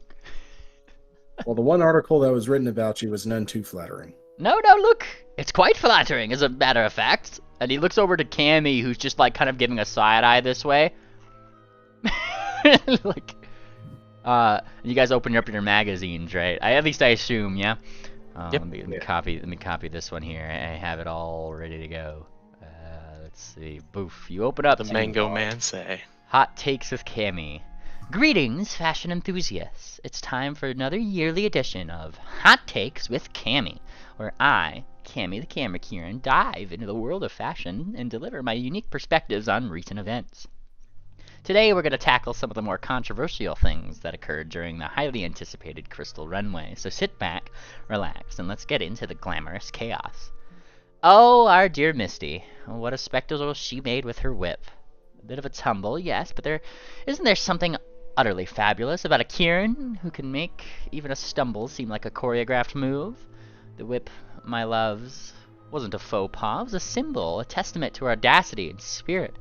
Well, the one article that was written about you was none too flattering. No, look. It's quite flattering, as a matter of fact. And he looks over to Cammy, who's just like kind of giving a side eye this way. Like, you guys open up your magazines, right? At least I assume, yeah. Yep. Let me copy this one here. I have it all ready to go. Let's see. Boof. You open up The to Mango Man say. Hot Takes with Cammy. Greetings, fashion enthusiasts. It's time for another yearly edition of Hot Takes with Cammy, where I, Cammy the Camera Kieran, dive into the world of fashion and deliver my unique perspectives on recent events. Today we're going to tackle some of the more controversial things that occurred during the highly anticipated Crystal Runway, so sit back, relax, and let's get into the glamorous chaos. Oh, our dear Misty. What a spectacle she made with her whip. A bit of a tumble, yes, but isn't there something utterly fabulous about a Kieran who can make even a stumble seem like a choreographed move? The whip, my loves, wasn't a faux pas, it was a symbol, a testament to her audacity and spirit.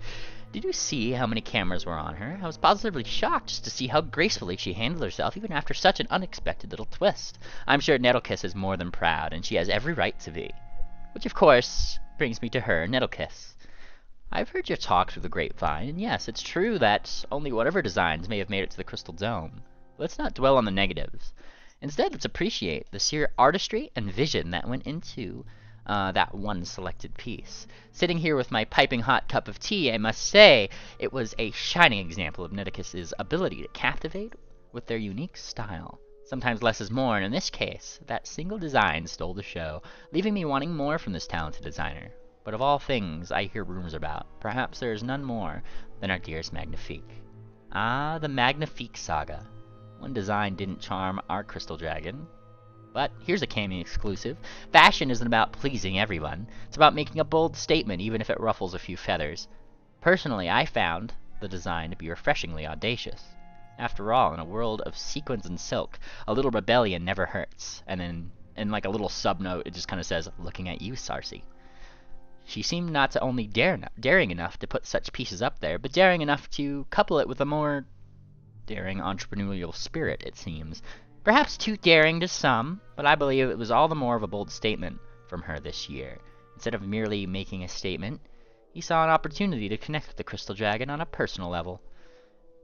Did you see how many cameras were on her? I was positively shocked just to see how gracefully she handled herself even after such an unexpected little twist. I'm sure Nettlekiss is more than proud, and she has every right to be. Which, of course, brings me to her, Nettlekiss. I've heard your talk through the grapevine, and yes, it's true that only whatever designs may have made it to the Crystal Dome. Let's not dwell on the negatives. Instead, let's appreciate the sheer artistry and vision that went into that one selected piece. Sitting here with my piping hot cup of tea, I must say it was a shining example of Nettekiss's ability to captivate with their unique style. Sometimes less is more, and in this case, that single design stole the show, leaving me wanting more from this talented designer. But of all things I hear rumors about, perhaps there is none more than our dearest Magnifique. Ah, the Magnifique saga. One design didn't charm our Crystal Dragon. But here's a Cammy exclusive. Fashion isn't about pleasing everyone. It's about making a bold statement, even if it ruffles a few feathers. Personally, I found the design to be refreshingly audacious. After all, in a world of sequins and silk, a little rebellion never hurts. And then, in like a little sub-note, it just kind of says, "Looking at you, Sarcy." She seemed not to only daring enough to put such pieces up there, but daring enough to couple it with a more daring entrepreneurial spirit, it seems. Perhaps too daring to some, but I believe it was all the more of a bold statement from her this year. Instead of merely making a statement, he saw an opportunity to connect with the Crystal Dragon on a personal level.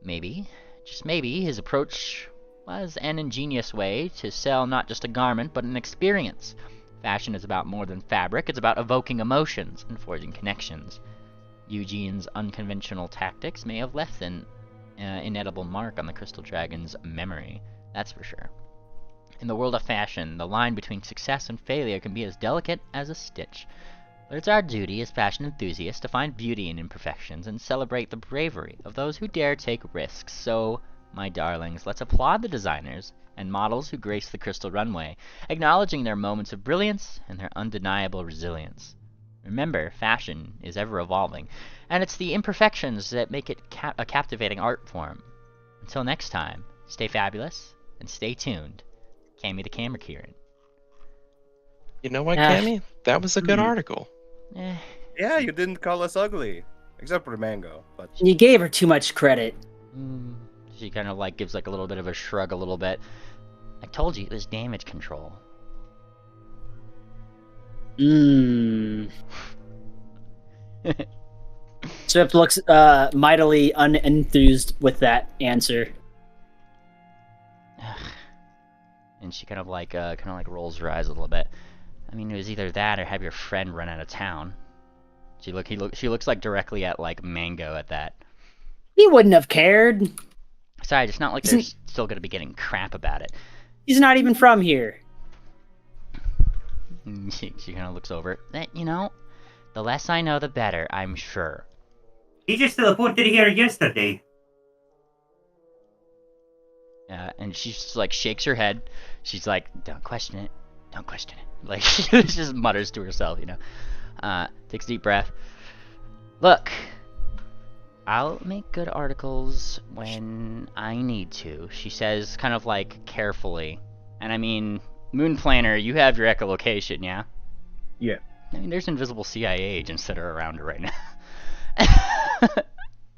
Maybe, just maybe, his approach was an ingenious way to sell not just a garment, but an experience. Fashion is about more than fabric, it's about evoking emotions and forging connections. Eugene's unconventional tactics may have left an inedible mark on the Crystal Dragon's memory. That's for sure. In the world of fashion, the line between success and failure can be as delicate as a stitch. But it's our duty as fashion enthusiasts to find beauty in imperfections and celebrate the bravery of those who dare take risks. So, my darlings, let's applaud the designers and models who grace the crystal runway, acknowledging their moments of brilliance and their undeniable resilience. Remember, fashion is ever evolving, and it's the imperfections that make it a captivating art form. Until next time, stay fabulous and stay tuned. Cammy the Camera Kieran. You know what, Cammy? That was a good article. Yeah, you didn't call us ugly. Except for Mango. But You gave her too much credit. She kind of like gives like a little bit of a shrug a little bit. I told you it was damage control. Swift looks mightily unenthused with that answer. And she kind of like rolls her eyes a little bit. I mean, it was either that or have your friend run out of town. She looks like directly at like Mango at that. He wouldn't have cared. Besides, it's not like they're still gonna be getting crap about it. He's not even from here. She kind of looks over. You know, the less I know, the better, I'm sure. He just teleported here yesterday. And she just like shakes her head. She's like, "Don't question it. Don't question it." Like she just mutters to herself, you know. Takes a deep breath. Look, I'll make good articles when I need to, she says, kind of like carefully. And I mean, Moon Planner, you have your echolocation, yeah? Yeah. I mean, there's invisible CIA agents that are around her right now.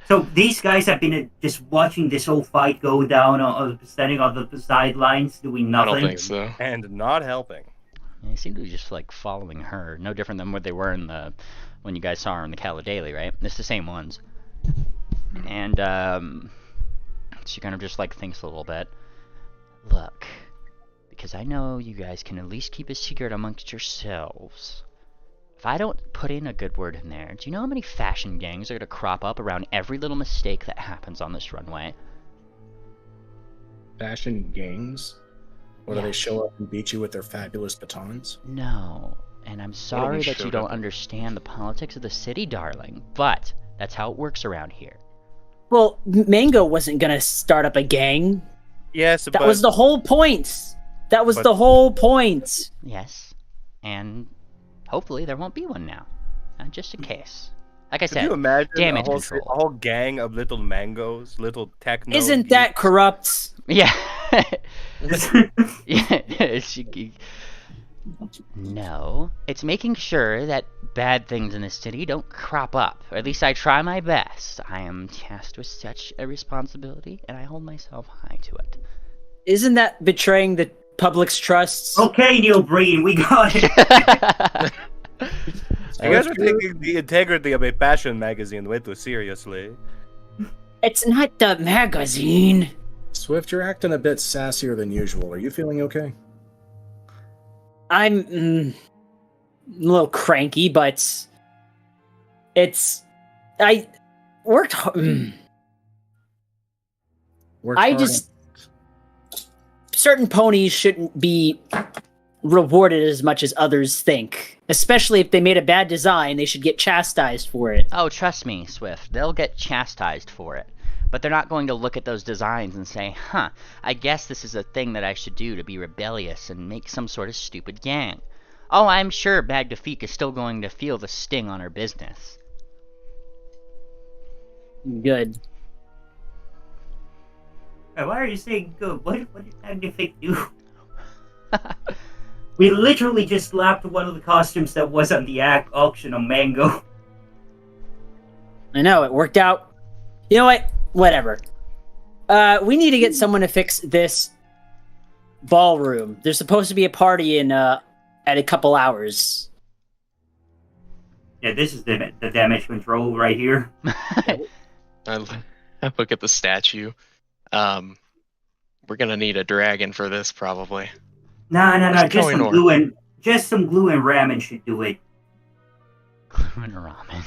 So these guys have been just watching this whole fight go down, standing on the sidelines, doing nothing. I don't think so. And not helping. They seem to be just like following her, no different than what they were in when you guys saw her in the Cala Daily, right? It's the same ones. And she kind of just like thinks a little bit. Look, because I know you guys can at least keep a secret amongst yourselves. If I don't put in a good word in there, do you know how many fashion gangs are going to crop up around every little mistake that happens on this runway? Fashion gangs? Or do they Yes. show up and beat you with their fabulous batons? No. And I'm sorry that you don't understand the politics of the city, darling, but that's how it works around here. Well, Mango wasn't gonna start up a gang. Yes, That was the whole point. That was the whole point. Yes. And hopefully there won't be one now. Just in case. Like I Could said, you imagine damage a control. whole gang of little mangoes, little techno? Isn't that corrupt? Yeah. Yeah. No. It's making sure that bad things in the city don't crop up. Or at least I try my best. I am tasked with such a responsibility, and I hold myself high to it. Isn't that betraying the public's trust? Okay, Neil Breen, we got it. You guys are taking the integrity of a fashion magazine way too seriously. It's not the magazine. Swift, you're acting a bit sassier than usual. Are you feeling okay? I'm a little cranky, but I worked hard. Certain ponies shouldn't be rewarded as much as others think. Especially if they made a bad design, they should get chastised for it. Oh, trust me, Swift. They'll get chastised for it. But they're not going to look at those designs and say, huh, I guess this is a thing that I should do to be rebellious and make some sort of stupid gang. Oh, I'm sure Bag Defeat is still going to feel the sting on her business. Good. Why are you saying good? What did Magnific do? We literally just slapped one of the costumes that was on the auction on Mango. I know, it worked out. You know what? Whatever. We need to get someone to fix this ballroom. There's supposed to be a party in at a couple hours. Yeah, this is the damage control right here. I look at the statue. We're gonna need a dragon for this, probably. No. What's Just some going on? glue just some glue and ramen should do it. Glue and ramen.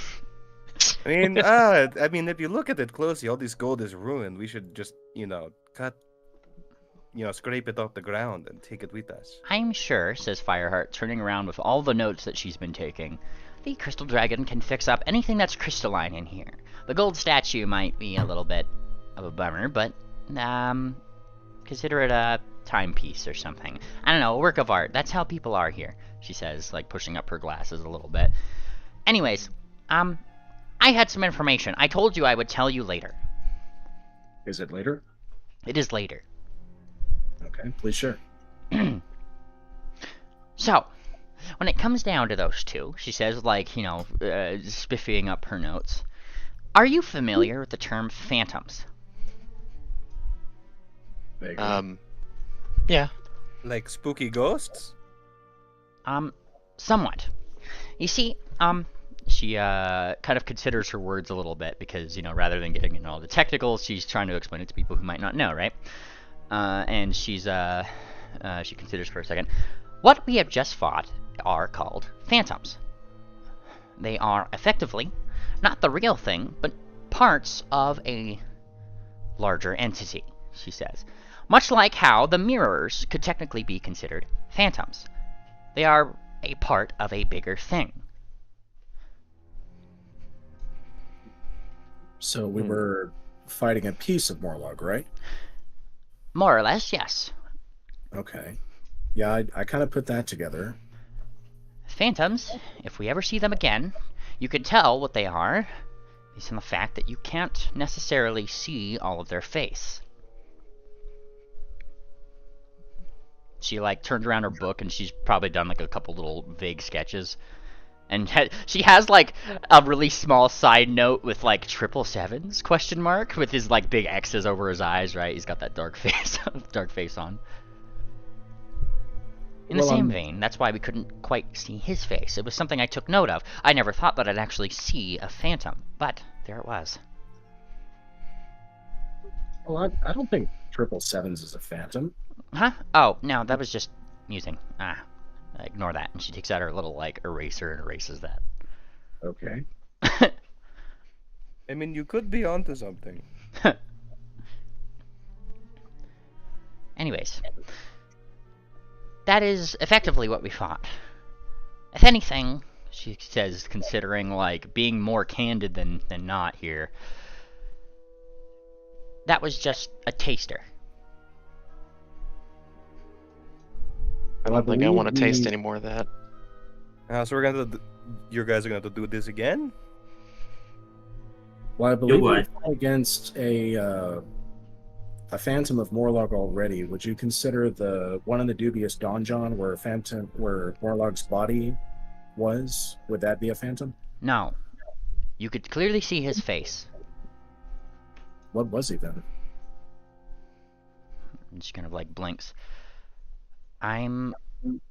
I mean, if you look at it closely, all this gold is ruined. We should just, scrape it off the ground and take it with us. I'm sure, says Fireheart, turning around with all the notes that she's been taking, the Crystal Dragon can fix up anything that's crystalline in here. The gold statue might be a little bit of a bummer, but, consider it a timepiece or something. I don't know, a work of art. That's how people are here, she says, like pushing up her glasses a little bit. Anyways, I had some information. I told you I would tell you later. Is it later? It is later. Okay, please share. So, when it comes down to those two, she says, like, you know, spiffying up her notes, are you familiar with the term phantoms? Yeah. Like spooky ghosts? Somewhat. You see, she kind of considers her words a little bit because, you know, rather than getting into all the technicals, she's trying to explain it to people who might not know, right? And she considers for a second. What we have just fought are called phantoms. They are effectively not the real thing, but parts of a larger entity, she says. Much like how the mirrors could technically be considered phantoms. They are a part of a bigger thing. So we were fighting a piece of Morlog, right? More or less, yes. Okay. Yeah, I kind of put that together. Phantoms, if we ever see them again, you can tell what they are based on the fact that you can't necessarily see all of their face. She, like, turned around her book, and she's probably done, like, a couple little vague sketches. And she has, like, a really small side note with, like, 777s, question mark, with his, like, big X's over his eyes, right? He's got that dark face on. In the same vein, that's why we couldn't quite see his face. It was something I took note of. I never thought that I'd actually see a phantom, but there it was. Well, I don't think 777s is a phantom. Huh? Oh, no, that was just musing. Ignore that. And she takes out her little, like, eraser and erases that. Okay. I mean, you could be onto something. Anyways. That is effectively what we fought. If anything, she says, considering, like, being more candid than not here, that was just a taster. I don't think I want to taste any more of that. So we're gonna, you guys are gonna do this again? Well, I believe we fought against a Phantom of Morlog already. Would you consider the one in the dubious donjon where Morlog's body was? Would that be a phantom? No. You could clearly see his face. What was he then? And she kind of, like, blinks. I'm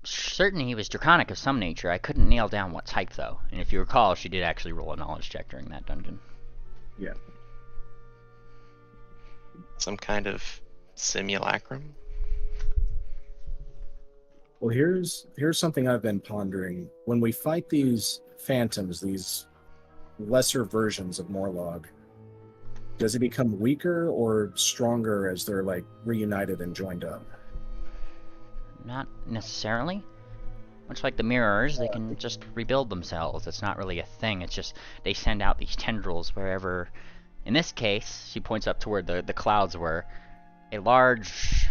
certain he was draconic of some nature. I couldn't nail down what type, though. And if you recall, she did actually roll a knowledge check during that dungeon. Yeah. Some kind of simulacrum? Well, here's something I've been pondering. When we fight these phantoms, these lesser versions of Morlog, does it become weaker or stronger as they're, like, reunited and joined up? Not necessarily. Much like the mirrors, they can just rebuild themselves. It's not really a thing. It's just they send out these tendrils wherever. In this case, she points up to where the clouds were. A large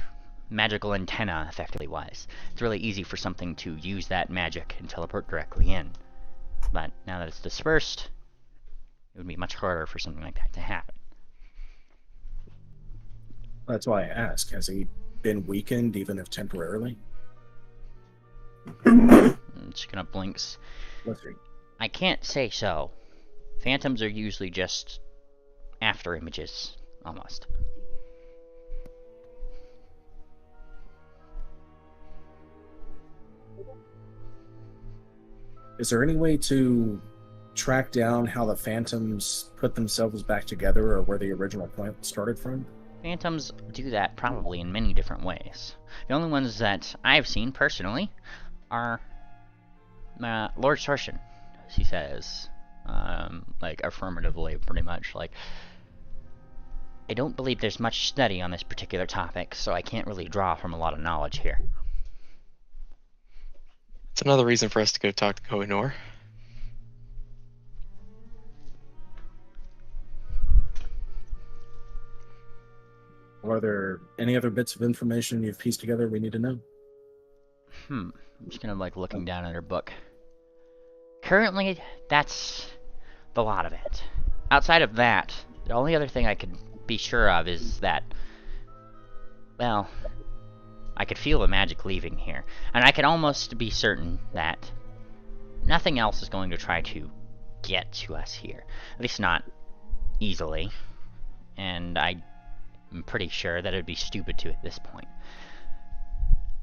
magical antenna, effectively wise. It's really easy for something to use that magic and teleport directly in. But now that it's dispersed, it would be much harder for something like that to happen. That's why I ask. Has he been weakened, even if temporarily? And she kind of blinks. Let's see. I can't say so. Phantoms are usually just after images, almost. Is there any way to track down how the phantoms put themselves back together or where the original point started from? Phantoms do that probably in many different ways. The only ones that I've seen personally are Lord Sorshin, she says, like affirmatively, pretty much. Like, I don't believe there's much study on this particular topic, so I can't really draw from a lot of knowledge here. It's another reason for us to go talk to Kohinoor. Are there any other bits of information you've pieced together we need to know? I'm just kind of like looking down at her book. Currently, that's the lot of it. Outside of that, the only other thing I could be sure of is that, well, I could feel the magic leaving here. And I can almost be certain that nothing else is going to try to get to us here. At least not easily. And I'm pretty sure that it would be stupid to at this point.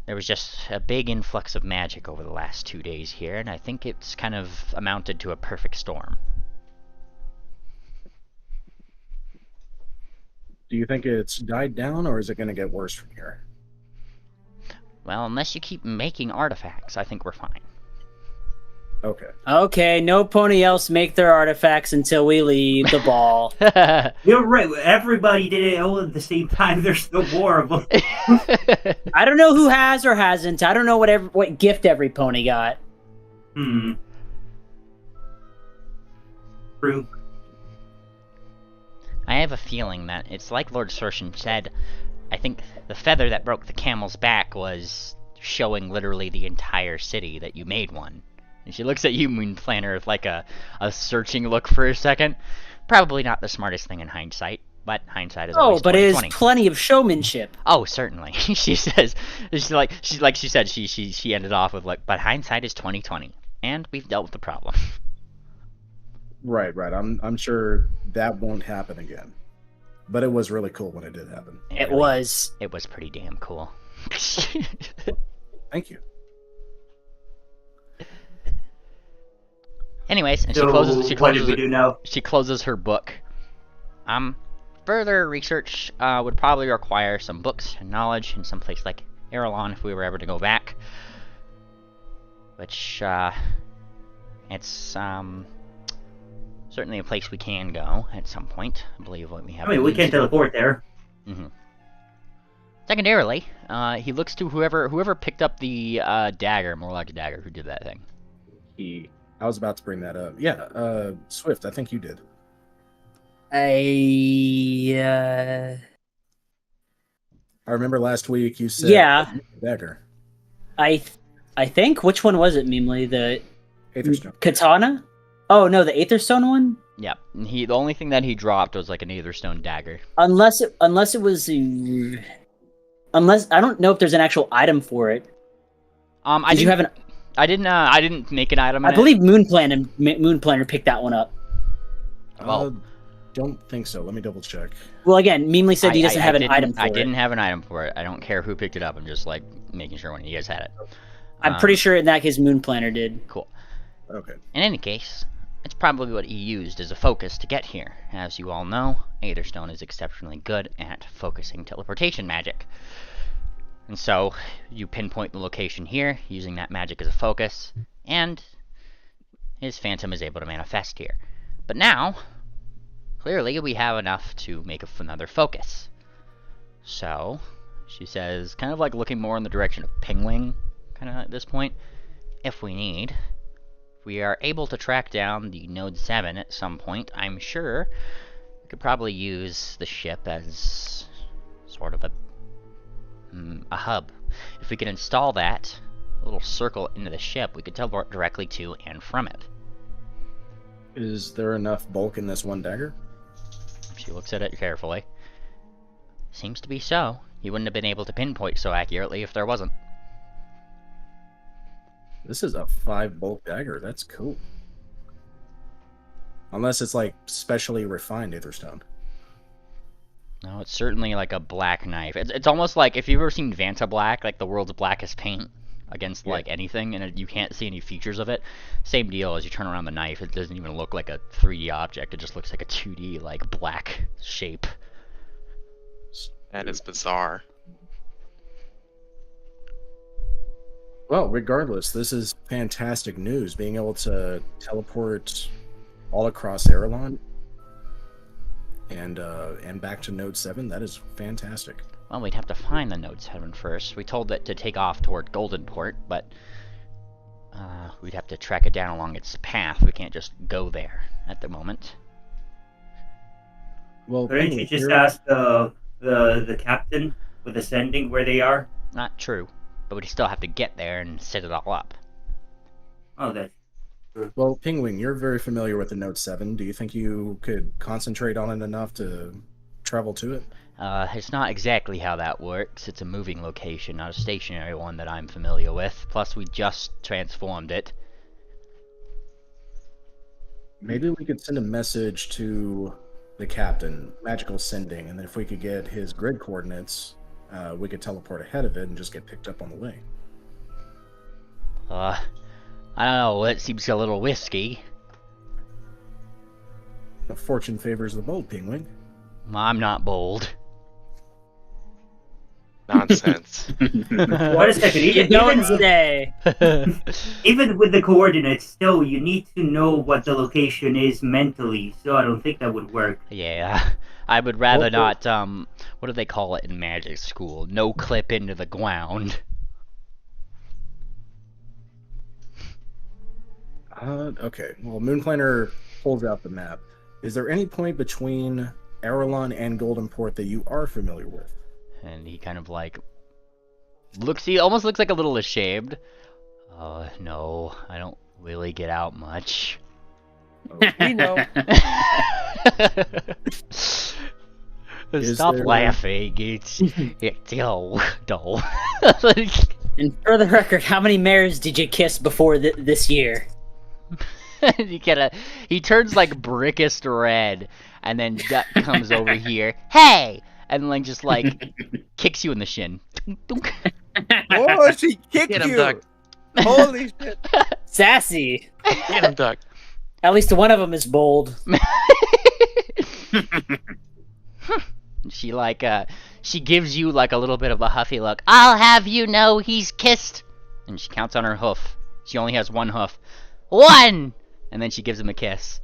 There was just a big influx of magic over the last 2 days here, and I think it's kind of amounted to a perfect storm. Do you think it's died down, or is it going to get worse from here? Well, unless you keep making artifacts, I think we're fine. Okay. Okay, no pony else make their artifacts until we leave the ball. You're right. Everybody did it all at the same time. There's still more of them. I don't know who has or hasn't. I don't know what gift every pony got. True. I have a feeling that it's like Lord Sorshin said. I think the feather that broke the camel's back was showing literally the entire city that you made one. And she looks at you, Moon Planner, with like a searching look for a second. Probably not the smartest thing in hindsight, but hindsight is always 20/20. But it is plenty of showmanship. Oh, certainly. She says, she ended off with like, but hindsight is 20/20, and we've dealt with the problem. Right. I'm sure that won't happen again. But it was really cool when it did happen. It was pretty damn cool. Thank you. Anyways, and So, what did we do now? she closes her book. Further research would probably require some books and knowledge in some place like Erelon if we were ever to go back. Which, it's, certainly a place we can go at some point. I believe what we have. I mean, we can teleport there. Secondarily, he looks to whoever picked up the dagger, Morlock's dagger, who did that thing. I was about to bring that up. Yeah, Swift, I think you did. I remember last week you said dagger. I think, which one was it, Memely? The Aetherstone. Katana? Oh no, the Aetherstone one? Yep. The only thing that he dropped was like an Aetherstone dagger. Unless it was I don't know if there's an actual item for it. I didn't make an item. I believe Moon Planner picked that one up. Well, don't think so. Let me double check. Well, again, Memely said he doesn't have an item for it. I didn't have an item for it. I don't care who picked it up. I'm just like making sure one of you guys had it. I'm pretty sure in that case Moon Planner did. Cool. Okay. In any case, it's probably what he used as a focus to get here. As you all know, Aetherstone is exceptionally good at focusing teleportation magic. And so, you pinpoint the location here, using that magic as a focus, and his phantom is able to manifest here. But now, clearly we have enough to make another focus. So, she says, kind of like looking more in the direction of Pingwing, kind of at this point, if we are able to track down the Node 7 at some point, I'm sure we could probably use the ship as sort of a hub. If we could install that little circle into the ship, we could teleport directly to and from it. Is there enough bulk in this one dagger? She looks at it carefully. Seems to be so. You wouldn't have been able to pinpoint so accurately if there wasn't. This is a 5 bulk dagger. That's cool. Unless it's like specially refined Aetherstone. No, it's certainly like a black knife. It's almost like, if you've ever seen Vanta Black, like the world's blackest paint against like anything, and you can't see any features of it. Same deal, as you turn around the knife, it doesn't even look like a 3D object. It just looks like a 2D, like, black shape. That is bizarre. Well, regardless, this is fantastic news. Being able to teleport all across Erelon and back to Node 7, that is fantastic. Well, we'd have to find the Node 7 first. We told it to take off toward Goldenport, but we'd have to track it down along its path. We can't just go there at the moment. Well, Couldn't you just ask the captain with the sending where they are? Not true, but we still have to get there and set it all up. Oh, that's Well, Penguin, you're very familiar with the Note 7. Do you think you could concentrate on it enough to travel to it? It's not exactly how that works. It's a moving location, not a stationary one that I'm familiar with. Plus, we just transformed it. Maybe we could send a message to the captain, magical sending, and then if we could get his grid coordinates, we could teleport ahead of it and just get picked up on the way. I don't know, it seems a little risky. Fortune favors the bold, Penguin. I'm not bold. Nonsense. What a second. You don't say. Even with the coordinates, still, you need to know what the location is mentally, so I don't think that would work. Yeah, I would rather not, what do they call it in magic school? No clip into the ground. Okay, well, Moonplaner pulls out the map. Is there any point between Aralon and Goldenport that you are familiar with? And he kind of like he almost looks like a little ashamed. No, I don't really get out much. We know. Stop there- laughing. It's dull. And for the record, how many mares did you kiss before this year? He turns like brickest red, and then Duck comes over here. Hey! And like just like kicks you in the shin. Oh, she kicked Get him, you! Doug. Holy shit! Sassy. Get him, Doug. At least one of them is bold. She like she gives you like a little bit of a huffy look. I'll have you know he's kissed. And she counts on her hoof. She only has one hoof. 1! And then she gives him a kiss.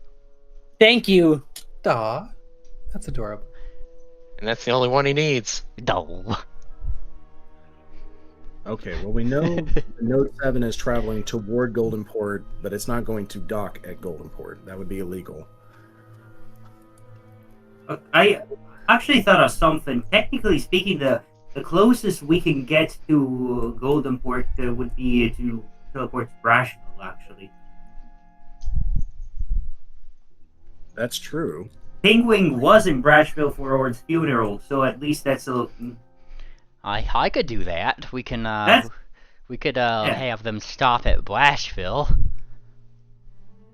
Thank you. Aw, that's adorable. And that's the only one he needs. Dull. Okay, well, we know the Note 7 is traveling toward Goldenport, but it's not going to dock at Goldenport. That would be illegal. I actually thought of something. Technically speaking, the closest we can get to Goldenport would be to teleport to Brashville, actually. That's true. Penguin was in Brashville for Ord's funeral, so at least that's a... I could do that. We can That's- have them stop at Blashville.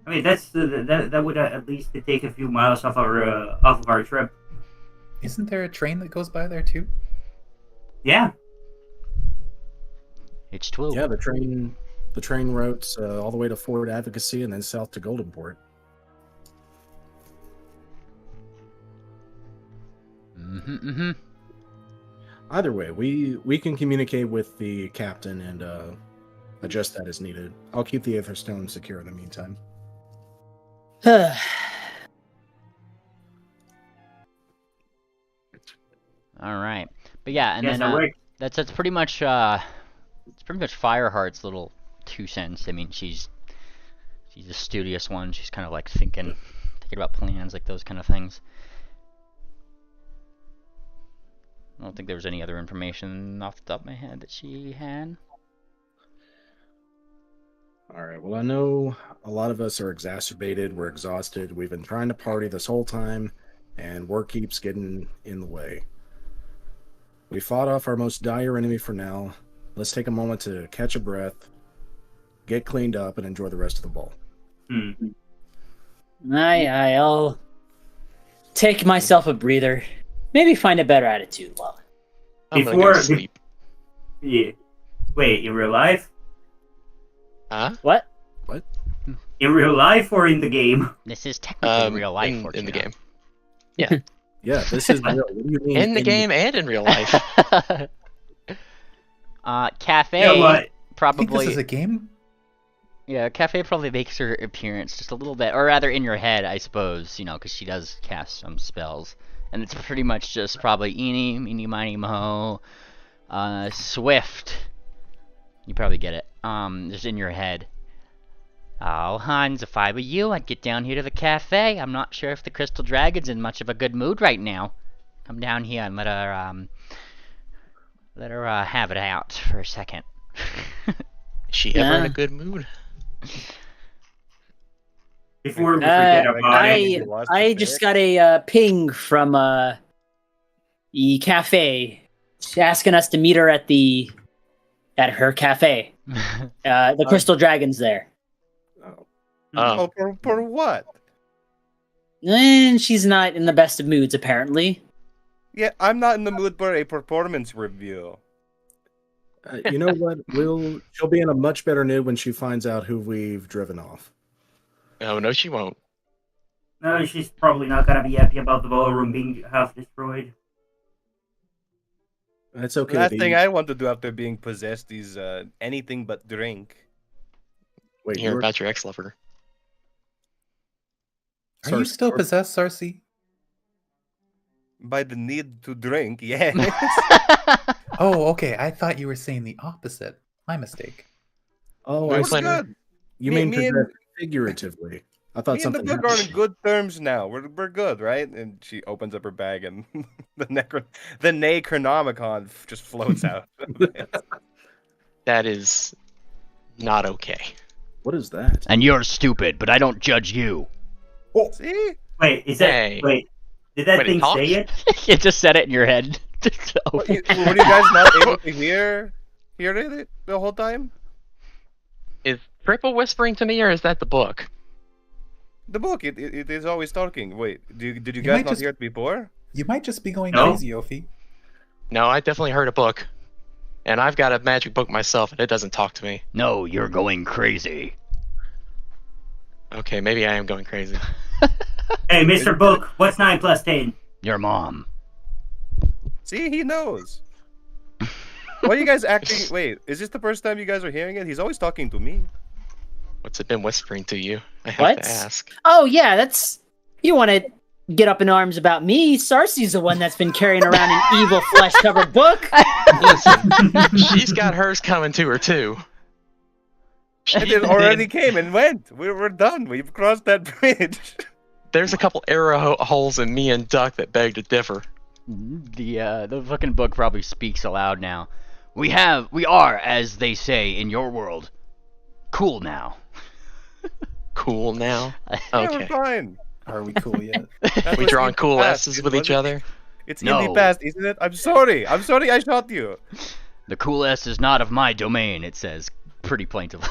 I mean, that would at least take a few miles off of our trip. Isn't there a train that goes by there too? Yeah. It's true. Yeah, the train routes all the way to Fort Advocacy and then south to Goldenport. Either way, we can communicate with the captain and adjust that as needed. I'll keep the Aether Stone secure in the meantime. All right, but yeah, and Yes, then that worked. that's pretty much Fireheart's little 2 cents. I mean, she's a studious one. She's kind of like thinking about plans, like those kind of things. I don't think there was any other information off the top of my head that she had. All right. Well, I know a lot of us are exacerbated. We're exhausted. We've been trying to party this whole time, and work keeps getting in the way. We fought off our most dire enemy for now. Let's take a moment to catch a breath, get cleaned up, and enjoy the rest of the ball. Aye, I'll take myself a breather. Maybe find a better attitude while. I'm gonna go Before- to sleep. Yeah. Wait, in real life? Huh? What? In real life or in the game? This is technically real life, in the Fortuna. game. Yeah. Yeah, this is real. What do you mean In the game and in real life. Cafe You know what? I think probably. this is a game. Yeah, Cafe probably makes her appearance just a little bit, or rather in your head, I suppose, you know, because she does cast some spells. And it's pretty much just probably Eeny, Meeny, Miny, Mo, Swift. You probably get it. Just in your head. Oh, Hans, if I were you, I'd get down here to the cafe. I'm not sure if the Crystal Dragon's in much of a good mood right now. Come down here and let her have it out for a second. Is she ever in Yeah. a good mood? Before we forget about I- it, I just got a ping from the cafe. She's asking us to meet her at her cafe. The Crystal Dragon's there. Oh, For what? And she's not in the best of moods, apparently. Yeah, I'm not in the mood for a performance review. You know what? She'll be in a much better mood when she finds out who we've driven off. oh no, she won't. no, she's probably not gonna be happy about the ballroom being half destroyed. That's The okay. last the- thing I want to do after being possessed is anything but drink. Wait, Hear you're- about your ex-lover. Are you still Sarsi- possessed, Sarsi? By the need to drink, yes. Oh, okay. I thought you were saying the opposite. My mistake. Oh, We're I It's see. playing- good. You Me- mean me and- possessed figuratively? I thought Me and the something. book are happened. on good terms now. We're good, right? And she opens up her bag, and the Necronomicon just floats out. That is not okay. What is that? And you're stupid, but I don't judge you. See? Wait, is that Hey. wait? Did that Wait, it thing talks? say it? You just said it in your head. Were you guys not able to hear it the whole time? Is Triple whispering to me, or is that the book? The book, it is always talking. Wait, did you You guys might not just- hear it before? You might just be going No. crazy, Ophi. No, I definitely heard a book. And I've got a magic book myself, and it doesn't talk to me. No, you're going crazy. Okay, maybe I am going crazy. Hey, Mr. Book, what's 9 plus 10? Your mom. See, he knows. Why are you guys acting? Wait, is this the first time you guys are hearing it? He's always talking to me. What's it been whispering to you? I have What? to ask. Oh yeah, that's you want to get up in arms about me. Sarsi's the one that's been carrying around an evil flesh-covered book. Listen, she's got hers coming to her too. And it already came and went. We're done. We've crossed that bridge. There's a couple arrow holes in me and Duck that beg to differ. The fucking book probably speaks aloud now. We are, as they say in your world, cool now. Cool now. Yeah, we're Okay. Are fine. we cool yet? That We was drawing in the cool past, S's it with each wasn't- other. It's No. in the past, isn't it? I'm sorry. I shot you. The cool S is not of my domain, it says pretty plaintively.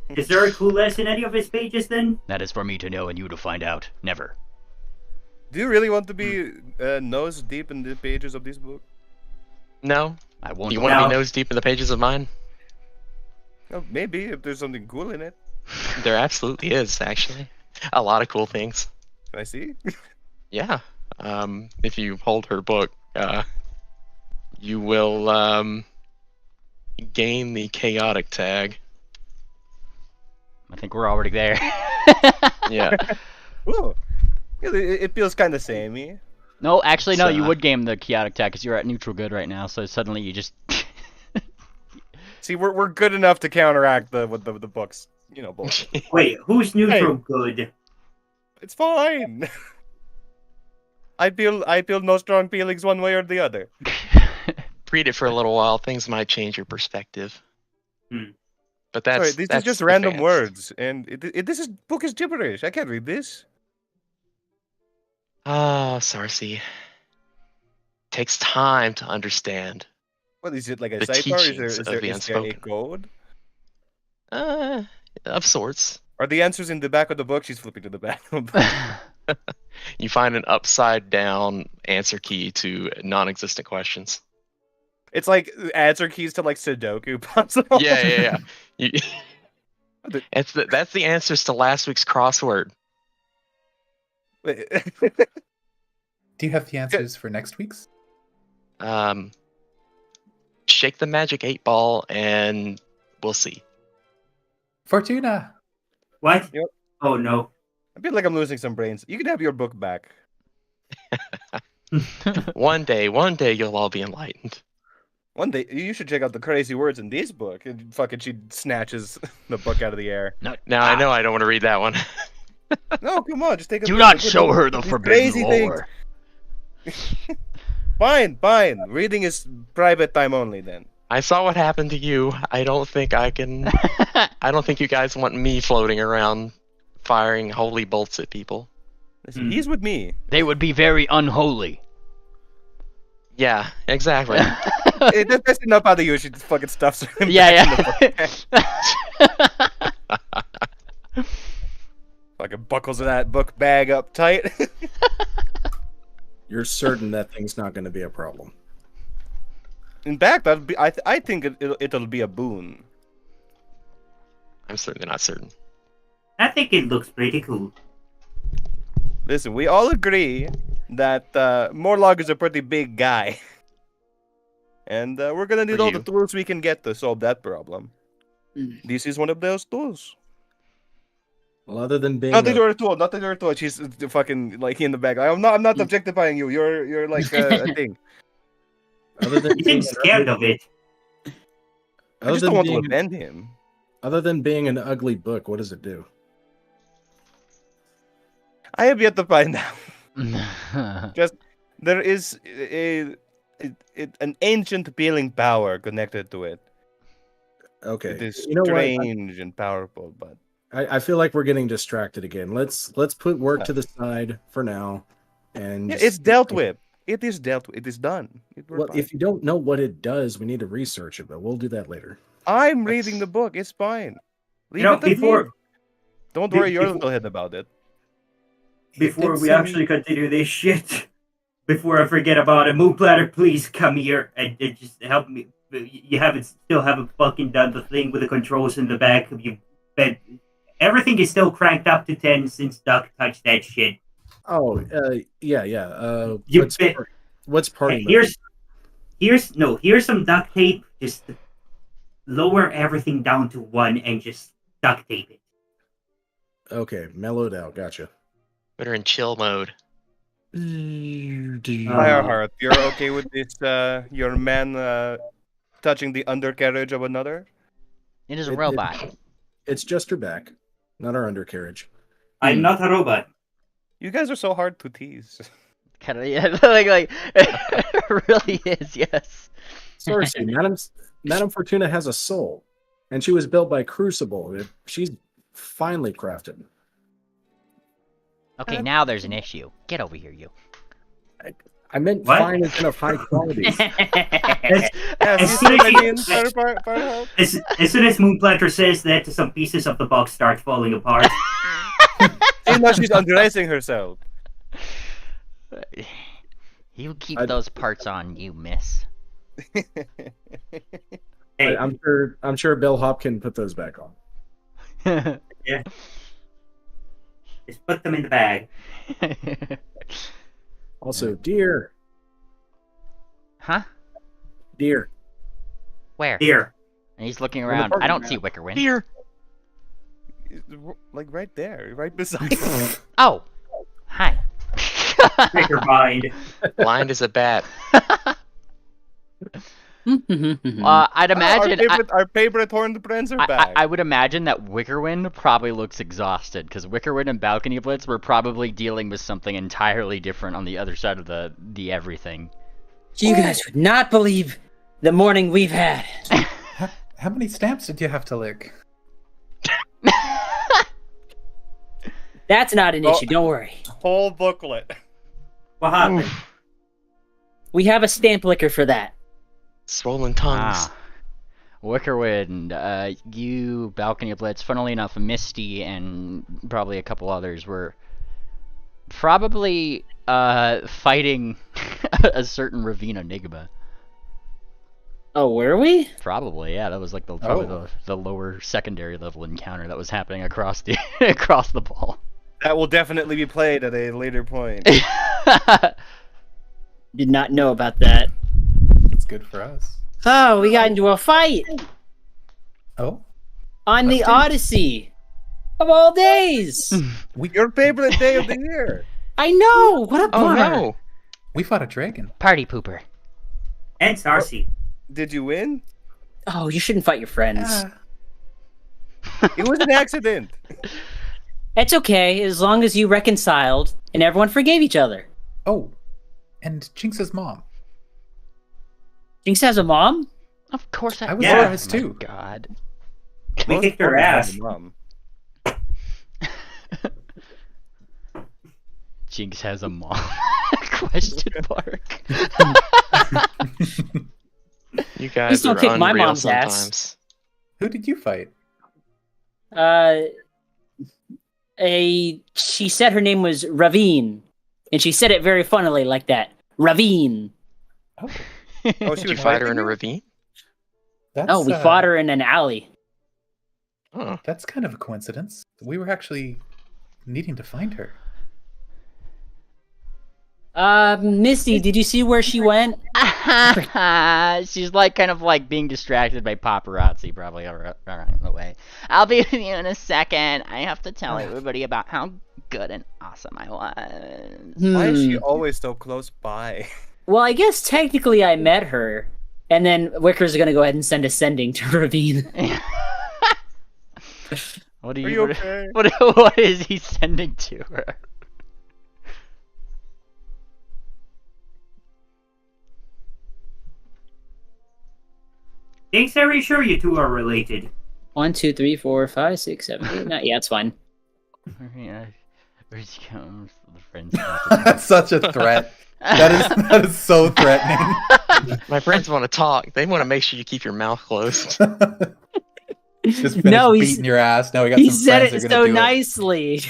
Is there a cool S in any of his pages then? That is for me to know and you to find out. Never. Do you really want to be nose deep in the pages of this book? No? I won't. You want to No. be nose deep in the pages of mine? Oh, maybe if there's something cool in it. There absolutely is, actually. A lot of cool things. Can I see? Yeah. If you hold her book, you will gain the chaotic tag. I think we're already there. Yeah. Ooh. Yeah, it feels kind of samey. No, actually, no. You So- would game the chaotic tag because you're at neutral good right now. So suddenly you just. See, we're good enough to counteract the books. You know, bullshit. Wait, who's neutral good? It's fine. I feel no strong feelings one way or the other. Read it for a little while. Things might change your perspective. Hmm. But that's Sorry, this that's is just the random fans. words, and this book is gibberish. I can't read this. Ah, Sarsi. Takes time to understand. What is it, like a The sidebar? teachings of the Is there a unspoken. code? Of sorts. Are the answers in the back of the book? She's flipping to the back. You find an upside down answer key to non-existent questions. It's like answer keys to like Sudoku puzzle. Yeah. You, that's the answers to last week's crossword. Do you have the answers for next week's? Shake the magic 8-ball and we'll see. Fortuna! What? Yep. Oh no. I feel like I'm losing some brains. You can have your book back. One day you'll all be enlightened. One day you should check out the crazy words in this book. And fucking she snatches the book out of the air. No, Now I know I don't want to read that one. No, come on, just take a Do look. not Look at show the- her the these forbidden crazy things. lore. Fine. Reading is private time only then. I saw what happened to you. I don't think I can. I don't think you guys want me floating around firing holy bolts at people. Listen, he's with me. They would be very unholy. Yeah, exactly. That's enough out of you. She just fucking stuffs him. Yeah. Fucking buckles that book bag up tight. You're certain that thing's not going to be a problem. In fact, I think it'll be a boon. I'm certainly not certain. I think it looks pretty cool. Listen, we all agree that Morlog is a pretty big guy. And we're gonna need For all you. the tools we can get to solve that problem. This is one of those tools. Well, other than being Not that you're a tool, not that you're a tool. She's fucking like in the back. I'm not objectifying you. You're like a thing. other than You being seem scared of it. I just don't want to offend him. Other than being an ugly book, what does it do? I have yet to find out. Just there is an ancient healing power connected to it. Okay, It is you know what? strange and powerful, but I feel like we're getting distracted again. Let's put work to the side for now, and yeah, it's dealt with. It is dealt with. It is done. Well, if you don't know what it does, we need to research it, but we'll do that later. I'm reading the book, it's fine. Leave You know, it to me. before Don't worry your before- little head about it. before It we seemed- actually continue this shit, before I forget about it, Moon Platter, please come here and just help me. You still haven't fucking done the thing with the controls in the back. Everything is still cranked up to 10 since Duck touched that shit. Oh, yeah. You What's bet. what's party Hey, mode? here's some duct tape. Just lower everything down to 1 and just duct tape it. Okay, mellowed out. Gotcha. Better in chill mode. Fireheart, you're okay with this? Your man touching the undercarriage of another? It is a It- robot. It's just her back, not our undercarriage. I'm not a robot. You guys are so hard to tease. Kind of, yeah, like it really is, yes. Sorcery, Madame Fortuna has a soul, and she was built by Crucible. She's finely crafted. Okay, now there's an issue. Get over here, you. I meant What? fine is of high quality. Yeah, As see soon what I as mean? you- Fireheart? As soon as Moon Planter says that, some pieces of the box start falling apart. See, now she's undressing herself. You keep I- those parts on, you miss. Hey, I'm sure Bill Hop can put those back on. just put them in the bag. Also, deer. Huh? Deer. Where? Here. And he's looking the around. parking I don't lot. see Wickerwind. Here. Like right there, right beside you. Oh, hi. Never mind. Blind as a bat. I'd imagine. Our favorite horned friends are back. I would imagine that Wickerwind probably looks exhausted because Wickerwind and Balcony Blitz were probably dealing with something entirely different on the other side of the everything. You guys would not believe the morning we've had. How many stamps did you have to lick? That's not an issue, don't worry. Whole booklet. What happened? We have a stamp licker for that. Swollen tongues. Ah. Wickerwind, you, Balcony Blitz, funnily enough, Misty, and probably a couple others were probably fighting a certain Ravine Enigma. Oh, were we? Probably, yeah. That was like the lower secondary level encounter that was happening across the across the ball. That will definitely be played at a later point. Did not know about that. It's good for us. Oh, we got into a fight Oh, on the Let's do it. Odyssey of all days. Your favorite day of the year. I know. What a Oh bummer. no! we fought a dragon. Party pooper. And Sarcy. Did you win? Oh, you shouldn't fight your friends. It was an accident. It's okay as long as you reconciled and everyone forgave each other. Oh, And Jinx's mom. Jinx has a mom? Of course I was Yeah. surprised Oh my too. God. We Most kicked her women have ass. a mom. Jinx has a mom. Question mark. You guys don't are kick my unreal mom's ass. sometimes. Who did you fight? She said her name was Ravine, and she said it very funnily like that. Ravine. Oh, Oh, she Did you was fight her fighting in a you? ravine? that's Oh, we fought her in an alley. Oh. That's kind of a coincidence. We were actually needing to find her. Misty, did you see where she went? She's like kind of like being distracted by paparazzi probably around the way. I'll be with you in a second. I have to tell everybody about how good and awesome I was. Why is she always so close by? Well, I guess technically I met her, and then Wicker's gonna go ahead and send a sending to Ravine. What do Are you? you okay? What is he sending to her? Jinx, are you sure you two are related? 1, 2, 3, 4, 5, 6, 7, 8, 9. Yeah, it's fine. Yeah, where she comes, the friends. That's such a threat. That is so threatening. My friends want to talk. They want to make sure you keep your mouth closed. Just finished No, beating your ass. Now we got He some said friends it that are so gonna do nicely.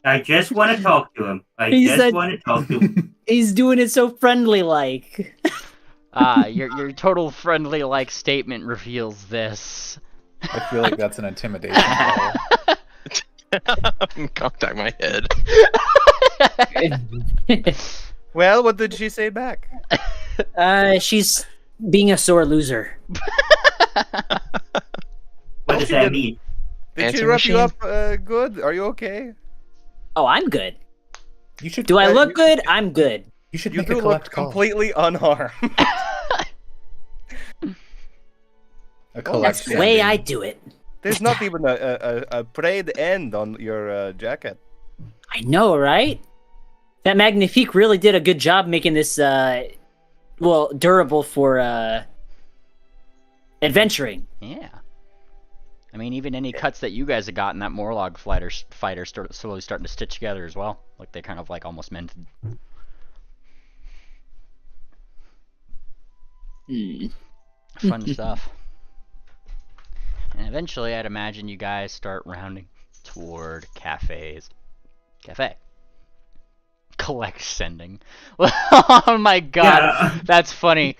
I just want to talk to him. I He just said- want to talk to him. He's doing it so friendly like. Your total friendly like statement reveals this. I feel like that's an intimidation. roll. Contact my head. Well, what did she say back? She's being a sore loser. What does that mean? Did she Answer rough you machine? up good? Are you okay? Oh, I'm good. You should. Do I look you, good? I'm good. You should You make do a look collect call. completely unharmed. A collect. That's the way sending. I do it. There's not even a frayed end on your jacket. I know, right? That Magnifique really did a good job making this, durable for, adventuring. Yeah. I mean, even any cuts that you guys have gotten, that Morlog fighter slowly starting to stitch together as well. Like they kind of like almost mended. Fun stuff. And eventually, I'd imagine you guys start rounding toward cafes. Cafe. Collect sending. Oh my god, Yeah. that's funny.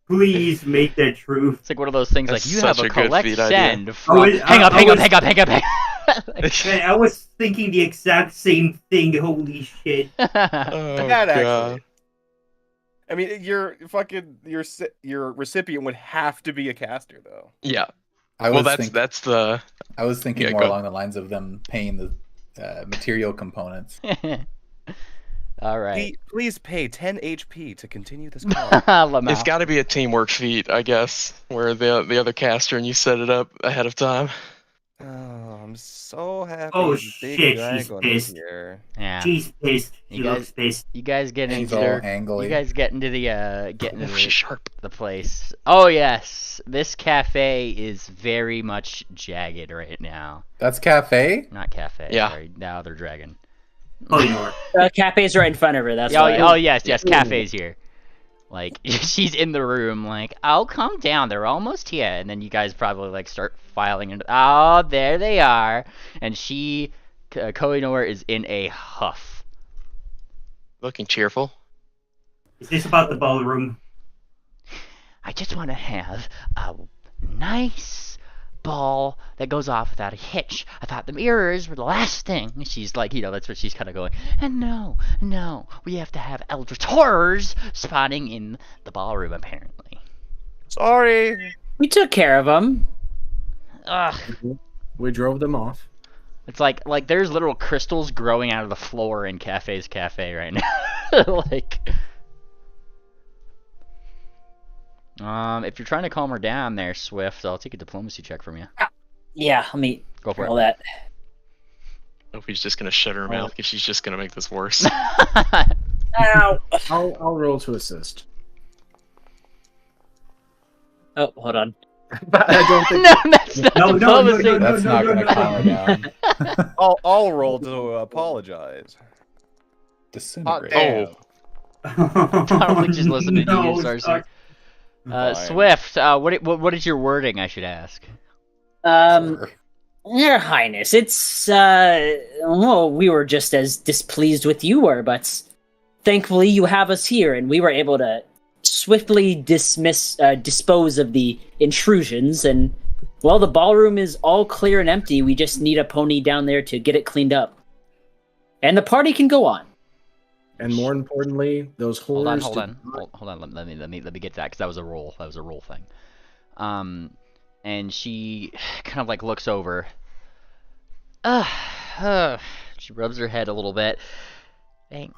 Please make that true. It's like one of those things That's like, you have such a a good collect feed idea. send from... I was- hang up. Man, I was thinking the exact same thing. Holy shit. Oh, That God. actually. I mean, your recipient would have to be a caster, though. Yeah. I Well, was that's the. I was thinking Yeah, more go. along the lines of them paying the material components. Alright. Please pay 10 HP to continue this call. It's got to be a teamwork feat, I guess, where the other caster and you set it up ahead of time. Oh, I'm so happy. Oh, Big shit, she's Dragon is pissed. here. Yeah. She's pissed. She You looks pissed. You guys get He's into all the... angly. You guys get into the Oh, she's sharp. the place. Oh yes, this cafe is very much jagged right now. That's cafe. Not cafe. Yeah. Sorry, now they're dragon. Oh, you know Cafe's right in front of her. That's Oh, why. oh yes, cafe's here. Like she's in the room. Like, oh, calm down. They're almost here. And then you guys probably like start filing into. Oh, there they are. And she, Kohinoor, is in a huff. Looking cheerful. Is this about the ballroom? I just want to have a nice ball that goes off without a hitch. I thought the mirrors were the last thing. She's like, that's what she's kind of going. And no, we have to have eldritch horrors spawning in the ballroom, apparently. Sorry. We took care of them. Ugh. We drove them off. It's like there's literal crystals growing out of the floor in Cafe's cafe right now. Like... if you're trying to calm her down there, Swift, I'll take a diplomacy check from you. Yeah, let me Go for roll it. that. Opie's just gonna shut her mouth because she's just gonna make this worse. Ow! I'll roll to assist. Oh, hold on. But I don't think No, that's not diplomacy. That's not going to calm her down. I'll roll to apologize. Disintegrate. Oh. I don't think she's listening to you, No, Sarcy. Fine. Swift, what is your wording, I should ask? Sure. Your Highness, it's, well, we were just as displeased with you were, but thankfully you have us here, and we were able to swiftly dispose of the intrusions, and, well, the ballroom is all clear and empty. We just need a pony down there to get it cleaned up. And the party can go on. And more importantly, those Hold on, whores. hold on. Let me get to that because that was a roll. That was a roll thing. And she kind of like looks over. She rubs her head a little bit. Thank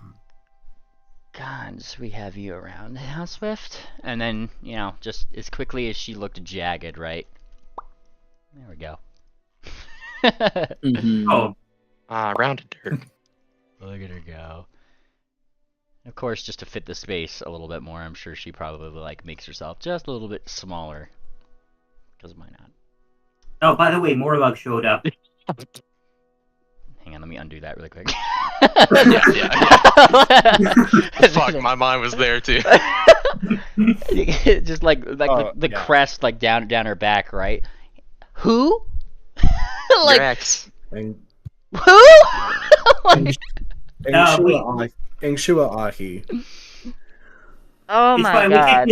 gods we have you around now, Swift. And then, you know, just as quickly as she looked jagged, right? There we go. Mm-hmm. Oh, Rounded dirt. Look at her go. Of course, just to fit the space a little bit more, I'm sure she probably like makes herself just a little bit smaller. Because why not? oh, by the way, Morlock showed up. Hang on, let me undo that really quick. yeah. Fuck, my mind was there too. Just like the crest like down her back, right? Who? Like Your ex. And who? Like, Engshua Ahi. oh It's my fine. god.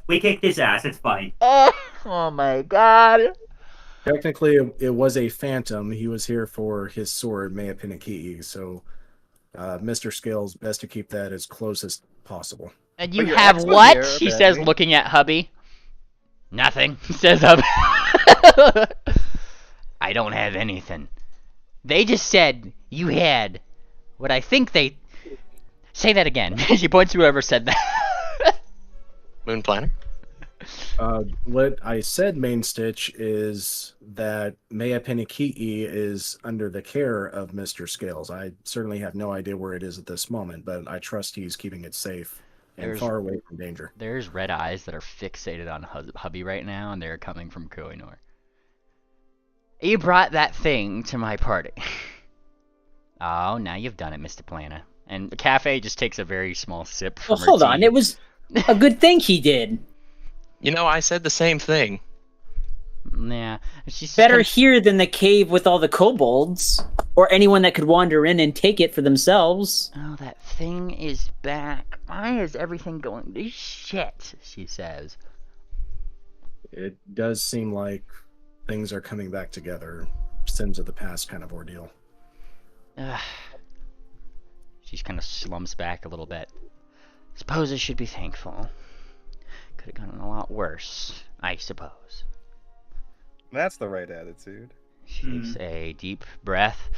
We kicked his ass. It's fine. Oh my god. Technically, it was a phantom. He was here for his sword, Mea Pinakii, so Mr. Scales, best to keep that as close as possible. And you your have ex was what? here, She says, apparently. looking at hubby. Nothing, says hubby. I don't have anything. They just said you had what I think they... Say that again. She points to whoever said that. Moon Planner. What I said, Main Stitch, is that Mea Pinakii is under the care of Mr. Scales. I certainly have no idea where it is at this moment, but I trust he's keeping it safe and There's- far away from danger. There's red eyes that are fixated on hubby right now, and they're coming from Kohinoor. You brought that thing to my party. Oh, now you've done it, Mr. Planner. And the cafe just takes a very small sip from Well, her hold tea. on. It was a good thing he did. You know, I said the same thing. Yeah. She's Better kinda- here than the cave with all the kobolds. Or anyone that could wander in and take it for themselves. Oh, that thing is back. Why is everything going to shit? She says. It does seem like things are coming back together. Sins of the past kind of ordeal. Ugh. She kind of slumps back a little bit. Suppose I should be thankful. Could have gone a lot worse, I suppose. That's the right attitude. She takes a deep breath.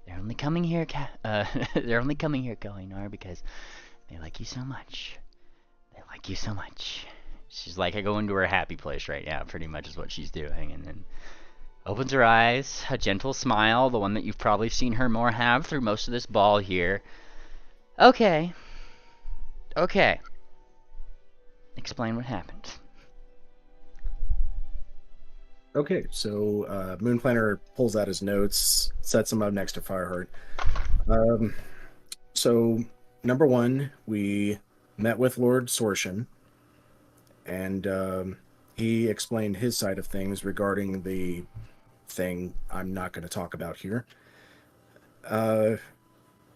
They're only coming here, they're only coming here, Kohinoor, because they like you so much. They like you so much. She's like, I go into her happy place right now, pretty much is what she's doing, and then opens her eyes, a gentle smile, the one that you've probably seen her more have through most of this ball here. Okay. Okay. Explain what happened. Okay, so Moon Planner pulls out his notes, sets them up next to Fireheart. So, number one, we met with Lord Sorshin, and he explained his side of things regarding the thing I'm not going to talk about here.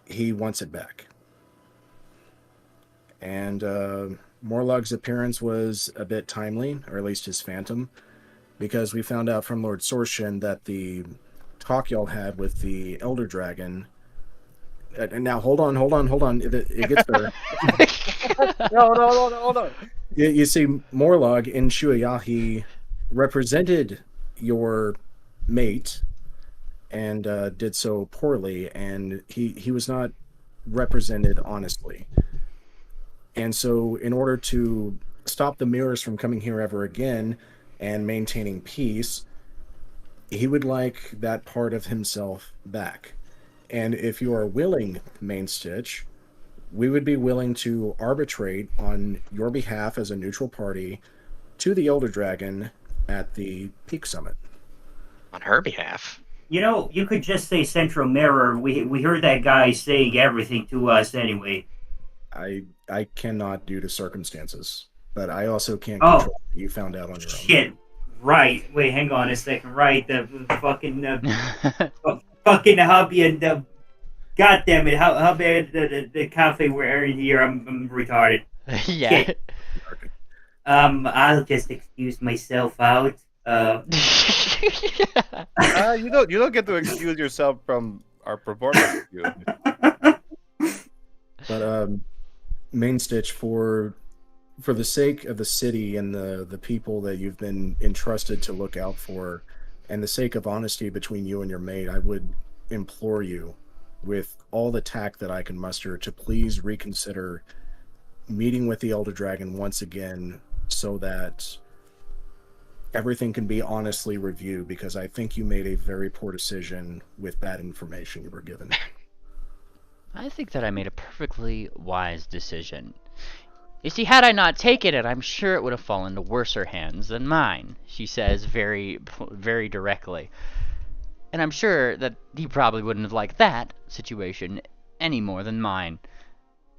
He wants it back. And Morlog's appearance was a bit timely, or at least his phantom, because we found out from Lord Sorshin that the talk y'all had with the Elder Dragon... And now, hold on. It gets better. No, hold on. You see, Morlog in Shuayahi represented your mate and did so poorly, and he was not represented honestly. And so, in order to stop the mirrors from coming here ever again and maintaining peace, he would like that part of himself back. And if you are willing, Main Stitch, we would be willing to arbitrate on your behalf as a neutral party to the Elder Dragon at the Peak Summit. On her behalf. You know, you could just say Central Mirror. We heard that guy saying everything to us anyway. I cannot due to circumstances, but I also can't control what you found out on your own. Shit. Right. Wait, hang on a second. Right. The fucking fucking hubby and the God damn it, how bad the cafe we're in here. I'm retarded. Yeah. Shit. I'll just excuse myself out. You don't get to excuse yourself from our performance review. But Main Stitch, for the sake of the city and the people that you've been entrusted to look out for, and the sake of honesty between you and your mate, I would implore you, with all the tact that I can muster, to please reconsider meeting with the Elder Dragon once again, so that everything can be honestly reviewed, because I think you made a very poor decision with bad information you were given. I think that I made a perfectly wise decision. You see, had I not taken it, I'm sure it would have fallen to worser hands than mine, she says very, very directly. And I'm sure that he probably wouldn't have liked that situation any more than mine.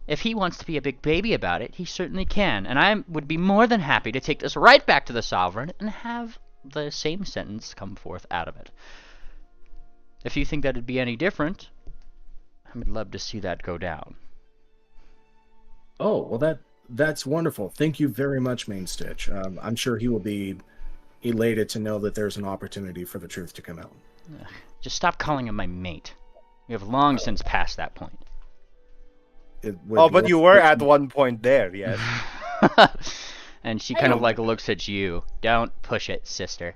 If he wants to be a big baby about it, he certainly can, and I would be more than happy to take this right back to the Sovereign and have the same sentence come forth out of it. If you think that would be any different, I would love to see that go down. Oh, well, that's wonderful. Thank you very much, Main Stitch. I'm sure he will be elated to know that there's an opportunity for the truth to come out. Just stop calling him my mate. We have long since passed that point. But you were at one point there, yes. And she kind of like looks at you. Don't push it, sister.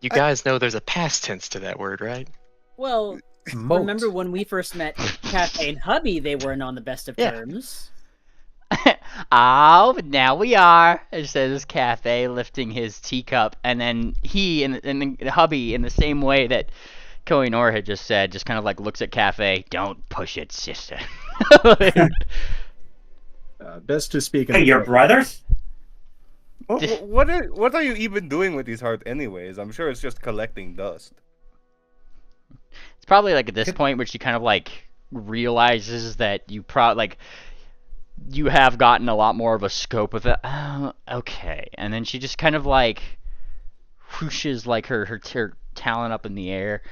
You guys know there's a past tense to that word, right? Well, remember when we first met Cafe and Hubby, they weren't on the best of terms. Oh, but now we are, says Cafe, lifting his teacup, and then he and Hubby, in the same way that Koinor had just said, just kind of like looks at Cafe. Don't push it, sister. Best to speak. Hey, your brothers? What are you even doing with these hearts anyways? I'm sure it's just collecting dust. It's probably like at this point where she kind of like realizes that you have gotten a lot more of a scope of it. Oh, okay. And then she just kind of like whooshes like her talent up in the air.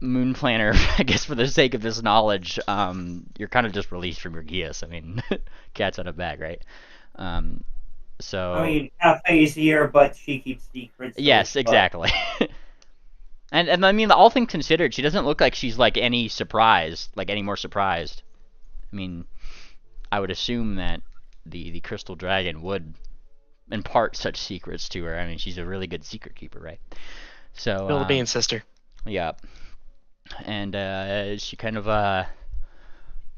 Moon Planner, I guess for the sake of this knowledge, you're kind of just released from your Gias. I mean, cat's out of bag, right? So I mean, Cafe's here, but she keeps secrets. Yes, exactly. and I mean, all things considered, she doesn't look like she's like any more surprised. I mean, I would assume that the Crystal Dragon would impart such secrets to her. I mean, she's a really good secret keeper, right? So Bill Bean, sister. Yeah. And she kind of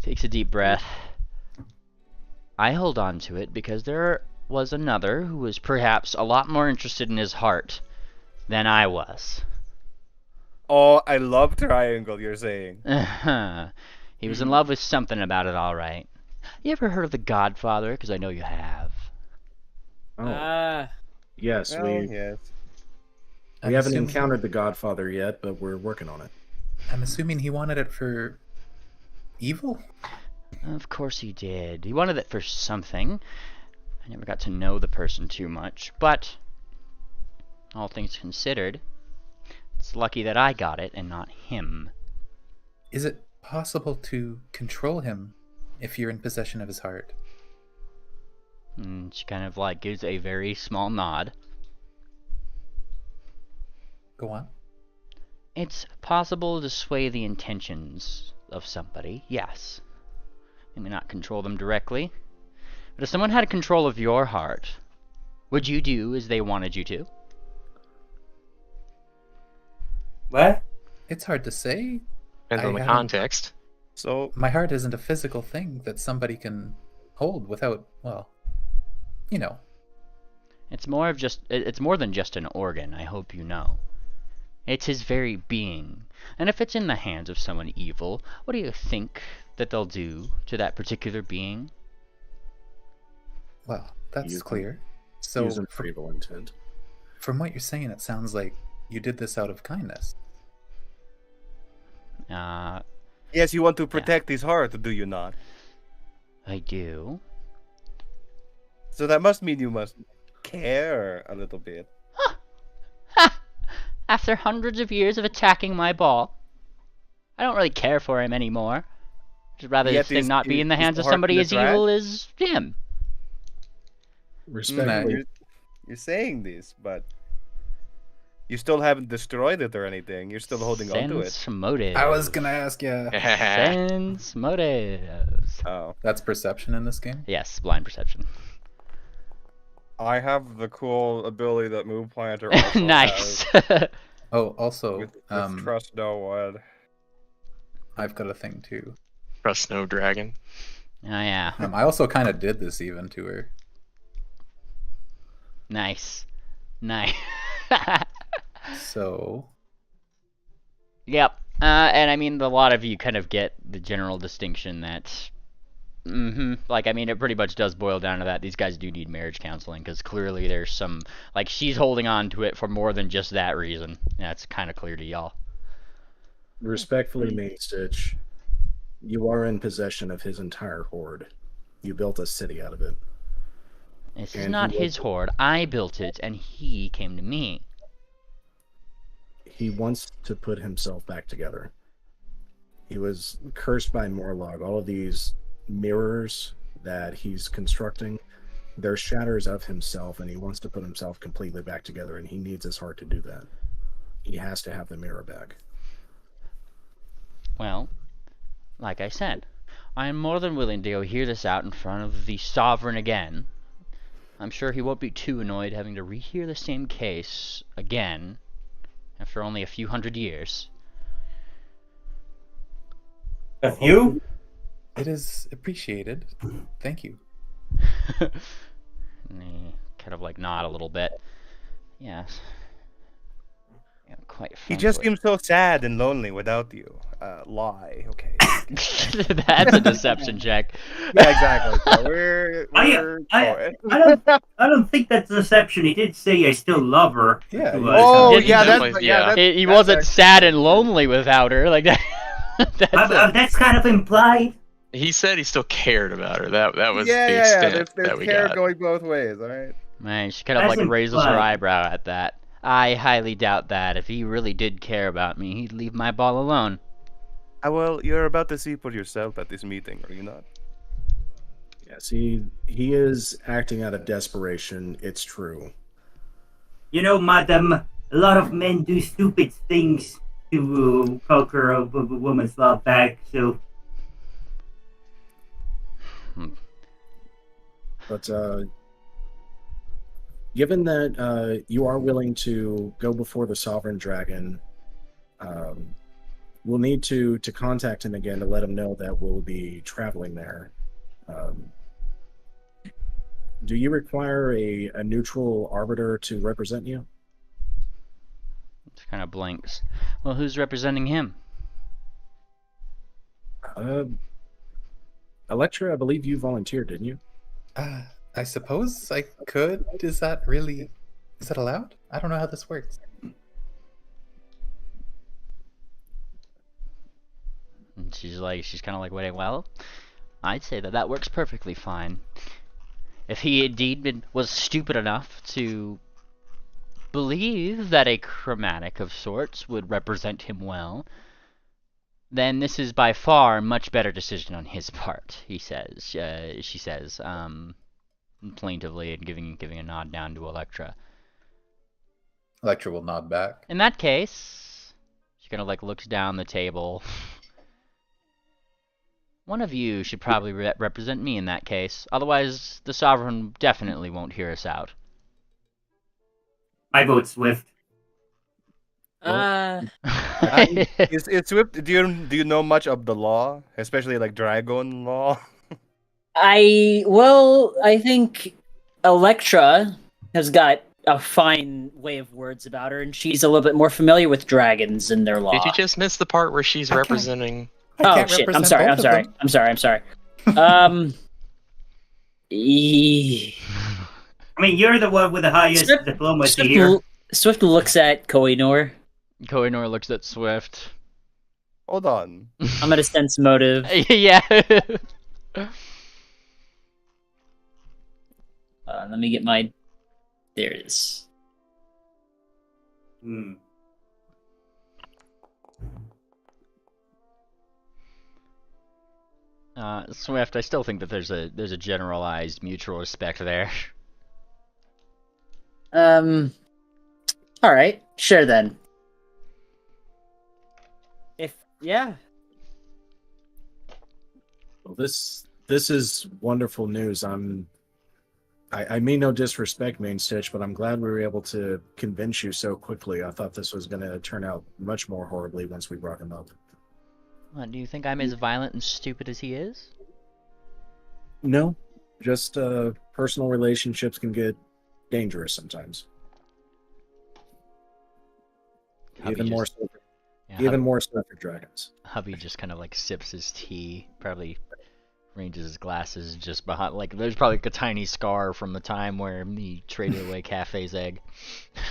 takes a deep breath. I hold on to it because there was another who was perhaps a lot more interested in his heart than I was. Oh, I love triangle, you're saying. He was in love with something about it, all right. You ever heard of the Godfather? Because I know you have. Oh. Yes, yes. We haven't encountered the Godfather yet, but we're working on it. I'm assuming he wanted it for evil? Of course he did. He wanted it for something. I never got to know the person too much, but all things considered, it's lucky that I got it and not him. Is it possible to control him if you're in possession of his heart? And she kind of like gives a very small nod. Go on. It's possible to sway the intentions of somebody, yes. You may not control them directly, but if someone had control of your heart, would you do as they wanted you to? What? It's hard to say. Depends on the context. So my heart isn't a physical thing that somebody can hold without, well, you know. It's more than just an organ, I hope you know. It's his very being. And if it's in the hands of someone evil, what do you think that they'll do to that particular being? Well, that's Use clear. Use So, them for evil intent. from what you're saying, it sounds like you did this out of kindness. Yes, you want to protect his heart, do you not? I do. So that must mean you must care a little bit. Ha! After hundreds of years of attacking my ball, I don't really care for him anymore. Just rather Yet this thing not be in the is hands the of heart somebody in the as trash? evil as him. Respectfully, You're saying this, but you still haven't destroyed it or anything. You're still holding on to it. Sense motives. I was gonna ask you. Sense motives. Oh. That's perception in this game? Yes, blind perception. I have the cool ability that Move Planter also Nice. has Oh, also, with Trust No One. I've got a thing too. Trust no dragon. Oh yeah. I also kind of did this even to her. Nice. Nice. So, Yep. And I mean, a lot of you kind of get the general distinction that, like, I mean, it pretty much does boil down to that. These guys do need marriage counseling, because clearly there's some, like, she's holding on to it for more than just that reason. That's kind of clear to y'all. respectfully, Main Stitch, you are in possession of his entire hoard. You built a city out of it. This is And not he his hoard. I built it, and he came to me. He wants to put himself back together. He was cursed by Morlog. All of these mirrors that he's constructing, they're shatters of himself, and he wants to put himself completely back together, and he needs his heart to do that. He has to have the mirror back. Well, like I said, I am more than willing to go hear this out in front of the Sovereign again. I'm sure he won't be too annoyed having to rehear the same case again after only a few hundred years. A few? it is appreciated. Thank you. And he kind of like nod a little bit. Yes. Yeah, quite He just frankly. seems so sad and lonely without you. Lie, okay. That's a deception check. Yeah, exactly. So we're I don't think that's deception. He did say I still love her. Yeah, To, you- Oh, Didn't yeah, definitely- that's yeah. that's- He that's wasn't actually- sad and lonely without her. Like that. that's kind of implied. He said he still cared about her. That was Yeah, the yeah, extent there's that we care got. going both ways, all right? Man, she kind of That's like raises her implied. eyebrow at that. I highly doubt that. If he really did care about me, he'd leave my ball alone. Well, you're about to see for yourself at this meeting, are you not? Yes, he is acting out of desperation. It's true. You know, madam, a lot of men do stupid things to conquer a woman's love back, so... But given that you are willing to go before the Sovereign Dragon, we'll need to contact him again to let him know that we'll be traveling there. Do you require a neutral arbiter to represent you? Just kind of blinks. Well, who's representing him? Electra, I believe you volunteered, didn't you? I suppose I could. Is that allowed? I don't know how this works. And she's kind of like waiting. Well, I'd say that works perfectly fine. If he indeed was stupid enough to believe that a chromatic of sorts would represent him well, then this is by far a much better decision on his part, she says, plaintively, and giving a nod down to Electra. Electra will nod back. In that case, she kind of like looks down the table. One of you should probably represent me in that case. Otherwise, the Sovereign definitely won't hear us out. I vote Swift. Is Swift? Do you know much of the law, especially like dragon law? I think Electra has got a fine way of words about her, and she's a little bit more familiar with dragons and their law. Did you just miss the part where she's I can't- representing? I Oh can't shit! I'm represent sorry. both I'm of sorry. them. I'm sorry. I mean, you're the one with the highest diplomacy here. Swift looks at Koinor. Koinor looks at Swift. Hold on. I'm gonna sense motive. Yeah. Let me get my. There it is. Hmm. Swift, I still think that there's a generalized mutual respect there. All right, sure then. Yeah. Well, this is wonderful news. I mean no disrespect, Main Stitch, but I'm glad we were able to convince you so quickly. I thought this was going to turn out much more horribly once we brought him up. What, do you think I'm as violent and stupid as he is? No, just personal relationships can get dangerous sometimes. Even more so for dragons. Hubby just kind of like sips his tea, probably ranges his glasses just behind. Like there's probably like a tiny scar from the time where he traded away Cafe's egg.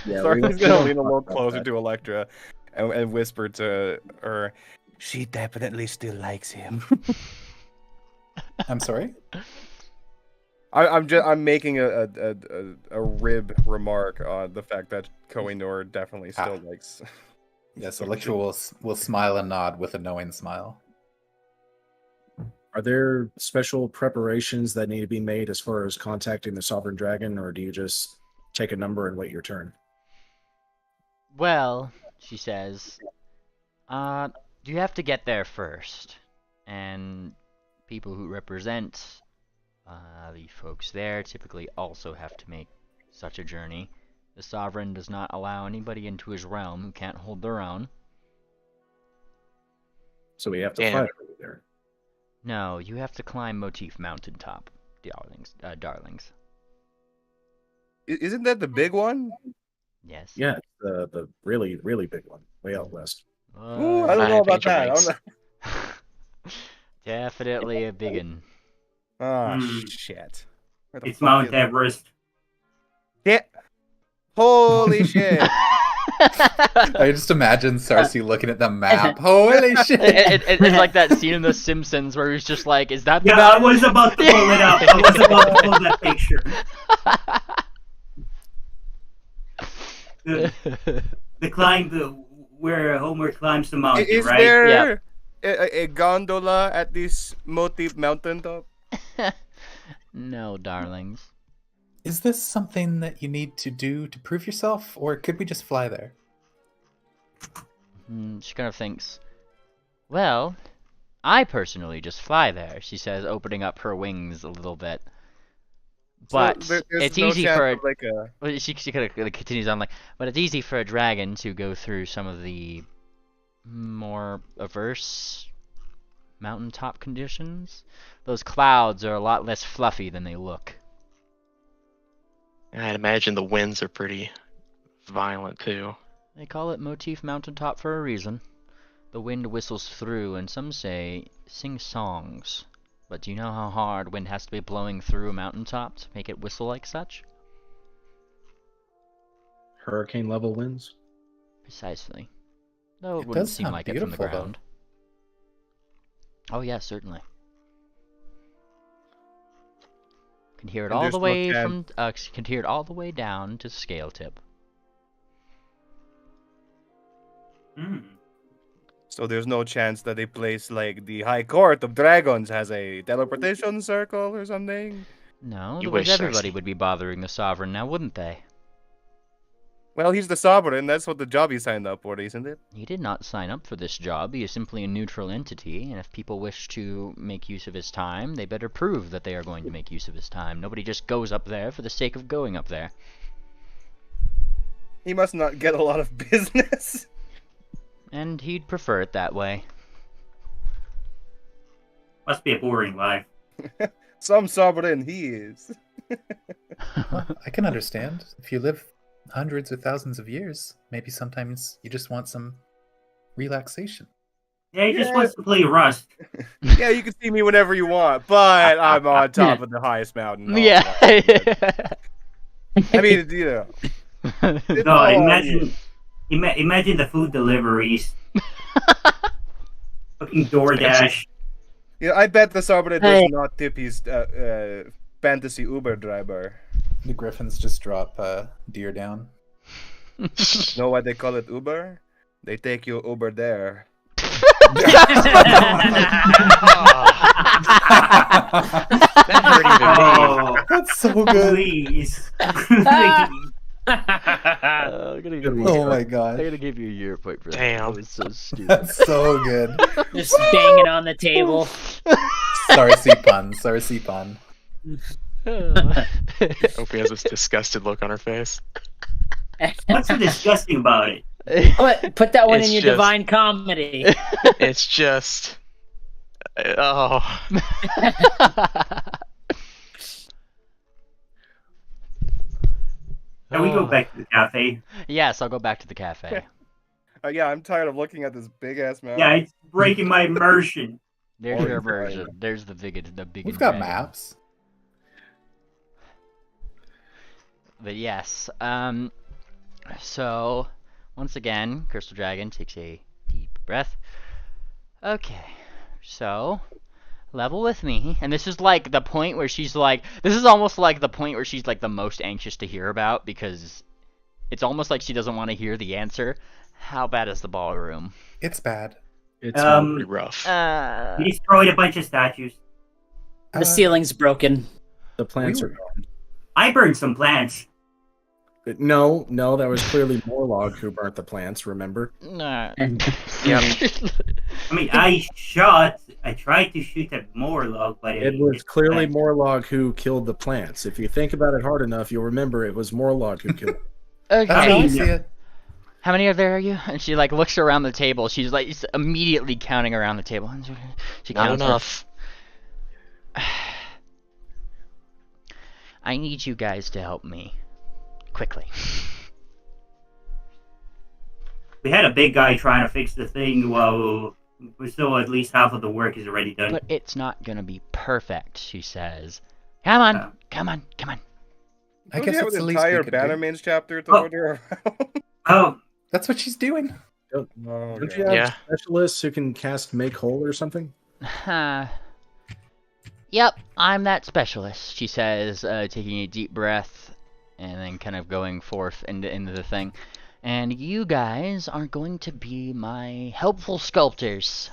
Yeah, Sorry's gonna lean a little closer to Electra and whisper to her, "She definitely still likes him." I'm sorry. I'm making a rib remark on the fact that Koinor definitely still likes. Yes, Electra will smile and nod with a knowing smile. Are there special preparations that need to be made as far as contacting the Sovereign Dragon, or do you just take a number and wait your turn? Well, she says, you have to get there first, and people who represent the folks there typically also have to make such a journey. The Sovereign does not allow anybody into his realm who can't hold their own. So we have to Damn. fight over there. No, you have to climb Motif Mountaintop, darlings. Isn't that the big one? Yes. Yeah, the really, really big one, way out west. Ooh, I don't know about that. I don't know. Definitely a biggin. Oh, Hmm. shit. Where the It's fuck Mount is- Everest. Yeah. Holy shit. I just imagine Cersei looking at the map. Holy shit! It's like that scene in The Simpsons where he's just like, "Is that the Yeah, I mountain?" was about to pull it up. I was about to pull that picture. The climb, where Homer climbs the mountain, Is right? there a gondola at this Motif Mountaintop? No, darlings. Is this something that you need to do to prove yourself, or could we just fly there? She kind of thinks, well, I personally just fly there, she says, opening up her wings a little bit. But So there's it's no easy chance for of, like a... well, she kind of continues on like, but it's easy for a dragon to go through some of the more averse mountaintop conditions. Those clouds are a lot less fluffy than they look. I'd imagine the winds are pretty violent too. They call it Motif Mountaintop for a reason. The wind whistles through, and some say sing songs. But do you know how hard wind has to be blowing through a mountaintop to make it whistle like such? Hurricane level winds. Precisely. Though it It wouldn't does seem sound like it from the beautiful, though. ground. Oh yeah, certainly. Can hear it And all there's the no way chance- from can hear it all the way down to Scale Tip. Hmm. So there's no chance that a place like the High Court of Dragons has a teleportation circle or something? No, You otherwise wish, everybody Cersei. would be bothering the Sovereign now, wouldn't they? Well, he's the sovereign. That's what the job he signed up for, isn't it? He did not sign up for this job. He is simply a neutral entity, and if people wish to make use of his time, they better prove that they are going to make use of his time. Nobody just goes up there for the sake of going up there. He must not get a lot of business. And he'd prefer it that way. Must be a boring life. Some sovereign he is. Well, I can understand. If you live hundreds or thousands of years. Maybe sometimes you just want some relaxation. Yeah, he just wants to play Rust. Yeah, you can see me whenever you want, but I'm on top of the highest mountain. all Yeah. the time. I mean, you know. It's No, all on you. imagine the food deliveries. Fucking DoorDash. Yeah, I bet the Sabra does Hey. not tip his fantasy Uber driver. The griffins just drop deer down. Know why they call it Uber? They take you Uber there. That hurt even me. Oh, That's so good. please. I'm gonna give you, Oh my I'm gosh. gonna give you a year point for that. Damn. That was so stupid. That's so good. Just banging on the table. Sarsi pun. Sarsi pun. Hope he has this disgusted look on her face. What's so disgusting about it? Put that one It's in your just- divine comedy. It's just. Oh. Can we go back to the cafe? Yes, I'll go back to the cafe. Yeah, I'm tired of looking at this big ass mountain. Yeah, it's breaking my immersion. There's Oh, your it's right. immersion. There's the big We've got dragon. maps. But yes, so once again, Crystal Dragon takes a deep breath. Okay, so level with me, and this is like the point where she's like, this is almost like the point where she's like the most anxious to hear about, because it's almost like she doesn't want to hear the answer. How bad is the ballroom? It's bad. It's Pretty rough. We destroyed a bunch of statues. The ceiling's broken. the plants we are were- gone. I burned some plants. No, that was clearly Morlog who burnt the plants, remember? Nah. Yep. I mean, I tried to shoot at Morlog, but It was just- clearly Morlog who killed the plants. If you think about it hard enough, you'll remember it was Morlog who killed them. That's Okay. how I mean, see it. How many of there are you? And she like looks around the table. She's like immediately counting around the table. She Not counts enough. I need you guys to help me quickly. We had a big guy trying to fix the thing while we're still at least half of the work is already done. But it's not gonna be perfect, she says. Come on, Oh. come on, come on. I Don't guess you have it's an the least we entire could do. Bannermanes chapter to Oh. order around? Oh, That's what she's doing. Don't Oh, you God. have Yeah. specialists who can cast Make Whole or something? Yep, I'm that specialist, she says, taking a deep breath and then kind of going forth into the thing. And you guys are going to be my helpful sculptors,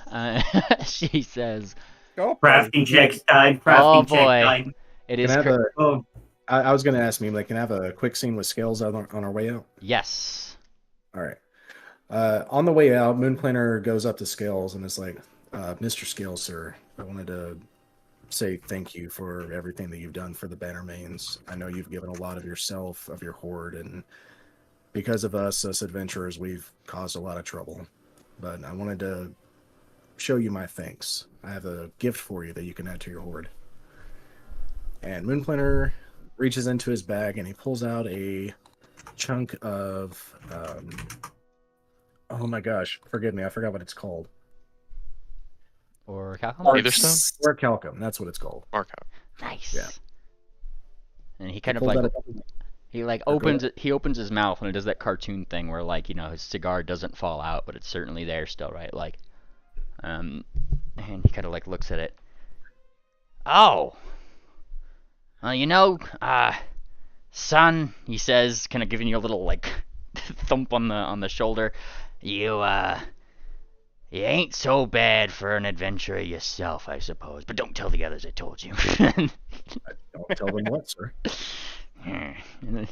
she says. Go, crafting checks time. Oh, Crafting boy. check time. It Can is I have a? Oh, I was going to ask me, like, can I have a quick scene with Scales on our way out? yes. All right. On the way out, Moonplaner goes up to Scales and is like, Mr. Scales, sir, I wanted to say thank you for everything that you've done for the Bannermanes. I know you've given a lot of yourself, of your horde, and because of us adventurers, we've caused a lot of trouble. But I wanted to show you my thanks. I have a gift for you that you can add to your horde. And Moonplaner reaches into his bag and he pulls out a chunk of oh my gosh, forgive me, I forgot what it's called. Or Calcum? Witherstone? Or calcum, that's what it's called. Markout. Nice. Yeah. And he kind of Pulls like out a- he like go opens it. He opens his mouth and it does that cartoon thing where like his cigar doesn't fall out, but it's certainly there still, right? Like, and he kind of like looks at it. Oh, well, son, he says, kind of giving you a little like thump on the shoulder. You ain't so bad for an adventurer yourself, I suppose. But don't tell the others I told you. Don't tell them what, sir. And then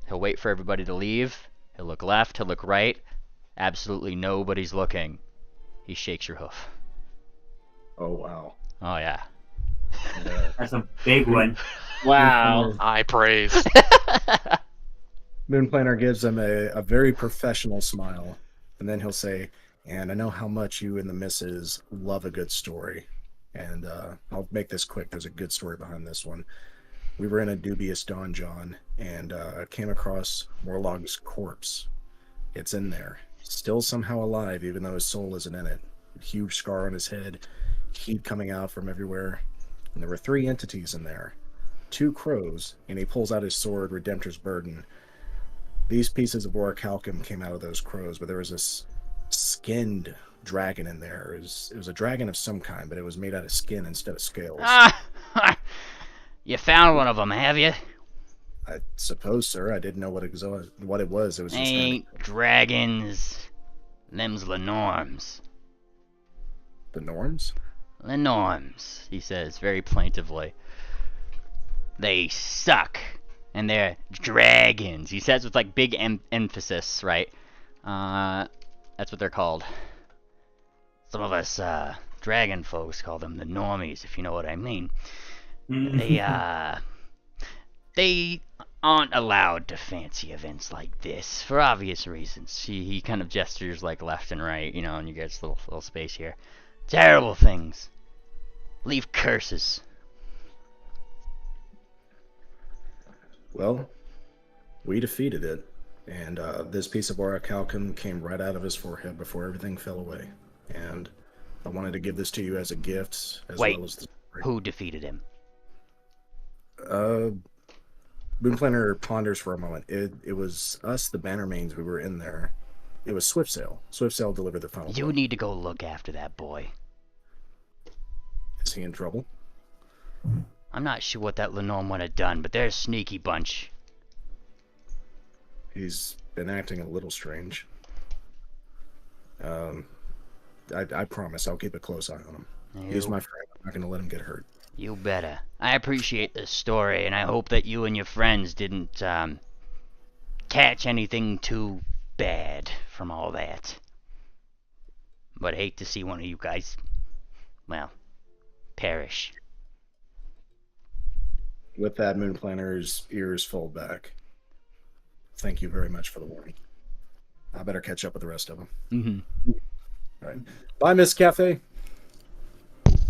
he'll wait for everybody to leave. He'll look left. He'll look right. Absolutely nobody's looking. He shakes your hoof. Oh wow. Oh yeah. that's a big one. Wow. High praise. Moonplaner gives him a very professional smile, and then he'll say, and I know how much you and the missus love a good story. And I'll make this quick. There's a good story behind this one. we were in a dubious donjon and came across Morlog's corpse. It's in there, still somehow alive, even though his soul isn't in it. A huge scar on his head, heat coming out from everywhere. And there were 3 entities in there. 2 crows, and he pulls out his sword, Redemptor's Burden. These pieces of orichalcum came out of those crows, but there was this skinned dragon in there. It was a dragon of some kind, but it was made out of skin instead of scales. You found one of them, have you? I suppose, sir. I didn't know what it was. It was just Ain't dragons. Them's the norms. the norms. The norms, he says very plaintively. They suck. And they're dragons. He says with like big emphasis, right? That's what they're called. Some of us dragon folks call them the normies, if you know what I mean. They aren't allowed to fancy events like this for obvious reasons. He kind of gestures like left and right, you know, and you get this little space here. Terrible things. Leave curses. Well, we defeated it, and this piece of orichalcum came right out of his forehead before everything fell away. And I wanted to give this to you as a gift, as Wait, well as the who defeated him? Moonplanner ponders for a moment. It was us, the Bannermanes. We were in there. It was Swiftsail. Swiftsail delivered the final. You need to go look after that boy. Is he in trouble? I'm not sure what that Lenorm would have done, but they're a sneaky bunch. He's been acting a little strange. I promise I'll keep a close eye on him. He's my friend. I'm not going to let him get hurt. You better. I appreciate this story, and I hope that you and your friends didn't catch anything too bad from all that. But I hate to see one of you guys, well, perish. With that, Moonplanner's ears fold back. Thank you very much for the warning. I better catch up with the rest of them. Mm-hmm. All right. Bye, Miss Cafe.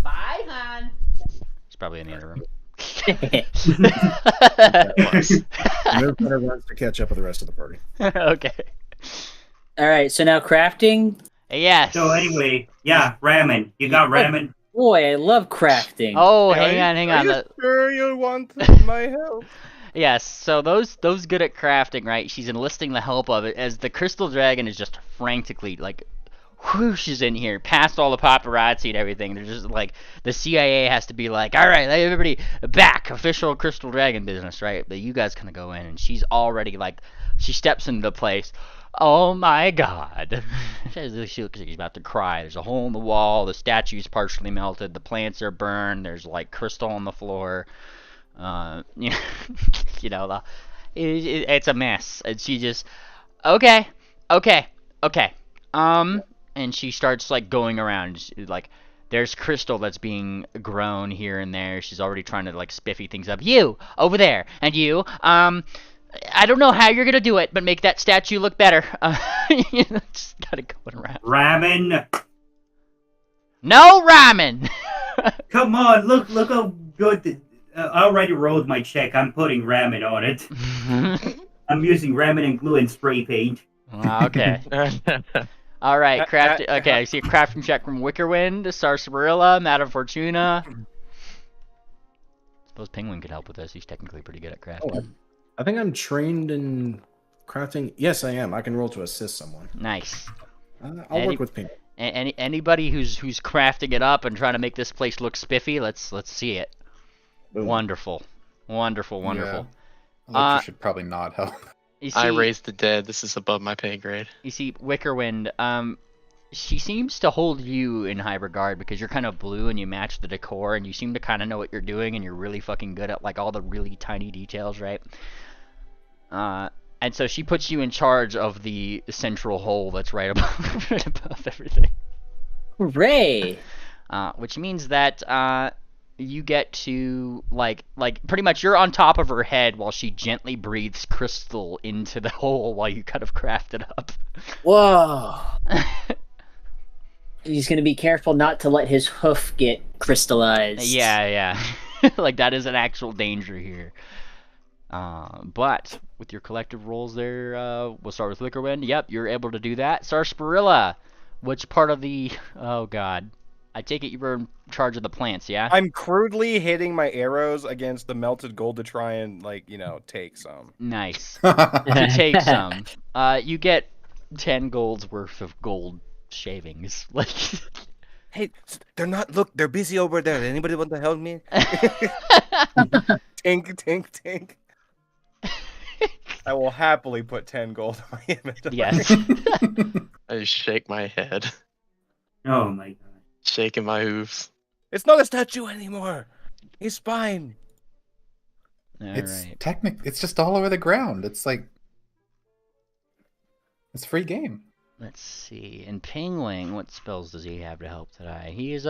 Bye, hon. It's probably in the other room. Moonplanner wants to catch up with the rest of the party. Okay. All right, so now crafting. Yes. So anyway, yeah, ramen. You got ramen? Boy, I love crafting. Oh, hang on. Are you sure you want my help? Yes, so those good at crafting, right? She's enlisting the help of it as the crystal dragon is just frantically like whooshes in here, past all the paparazzi and everything. They're just like the CIA has to be like, all right, everybody back, official crystal dragon business, right? But you guys kind of go in, and she's already like, she steps into the place. Oh my God! She looks like she's about to cry. There's a hole in the wall. The statue's partially melted. The plants are burned. There's like crystal on the floor. It's a mess. And she just, okay. And she starts like going around, like there's crystal that's being grown here and there. She's already trying to like spiffy things up. You over there, and you, I don't know how you're gonna do it, but make that statue look better. Just gotta go around. Ramen. No ramen. Come on, look how good. I already rolled my check. I'm putting ramen on it. I'm using ramen and glue and spray paint. Okay. All right, craft. Okay, I see a crafting check from Wickerwind, Sarsaparilla, Madame Fortuna. Suppose Penguin could help with this. He's technically pretty good at crafting. Oh, I think I'm trained in crafting. Yes, I am. I can roll to assist someone. Nice. I'll work with Pink. Anybody who's crafting it up and trying to make this place look spiffy, let's see it. Boom. Wonderful. Yeah. Electra should probably not help. You see, I raised the dead. This is above my pay grade. You see, Wickerwind, she seems to hold you in high regard because you're kind of blue and you match the decor and you seem to kind of know what you're doing and you're really fucking good at like all the really tiny details, right? And so she puts you in charge of the central hole that's right above everything. Hooray! Which means that you get to like pretty much you're on top of her head while she gently breathes crystal into the hole while you kind of craft it up. Whoa! He's gonna be careful not to let his hoof get crystallized. Yeah. Like, that is an actual danger here. But with your collective rolls there, we'll start with Wickerwind. Yep, you're able to do that. Sarsaparilla, which part of the... Oh, God. I take it you were in charge of the plants, yeah? I'm crudely hitting my arrows against the melted gold to try and, like, take some. Nice. To take some. You get 10 gold's worth of gold shavings. Like... Hey, they're not. Look, they're busy over there. Anybody want to help me? Tink, tink, tink. I will happily put 10 gold on my inventory. Yes. I shake my head, Oh my god. shaking my hooves. It's not a statue anymore. He's fine. It's Alright. It's just all over the ground. It's like it's free game. Let's see. In Pingling, what spells does he have to help today? He's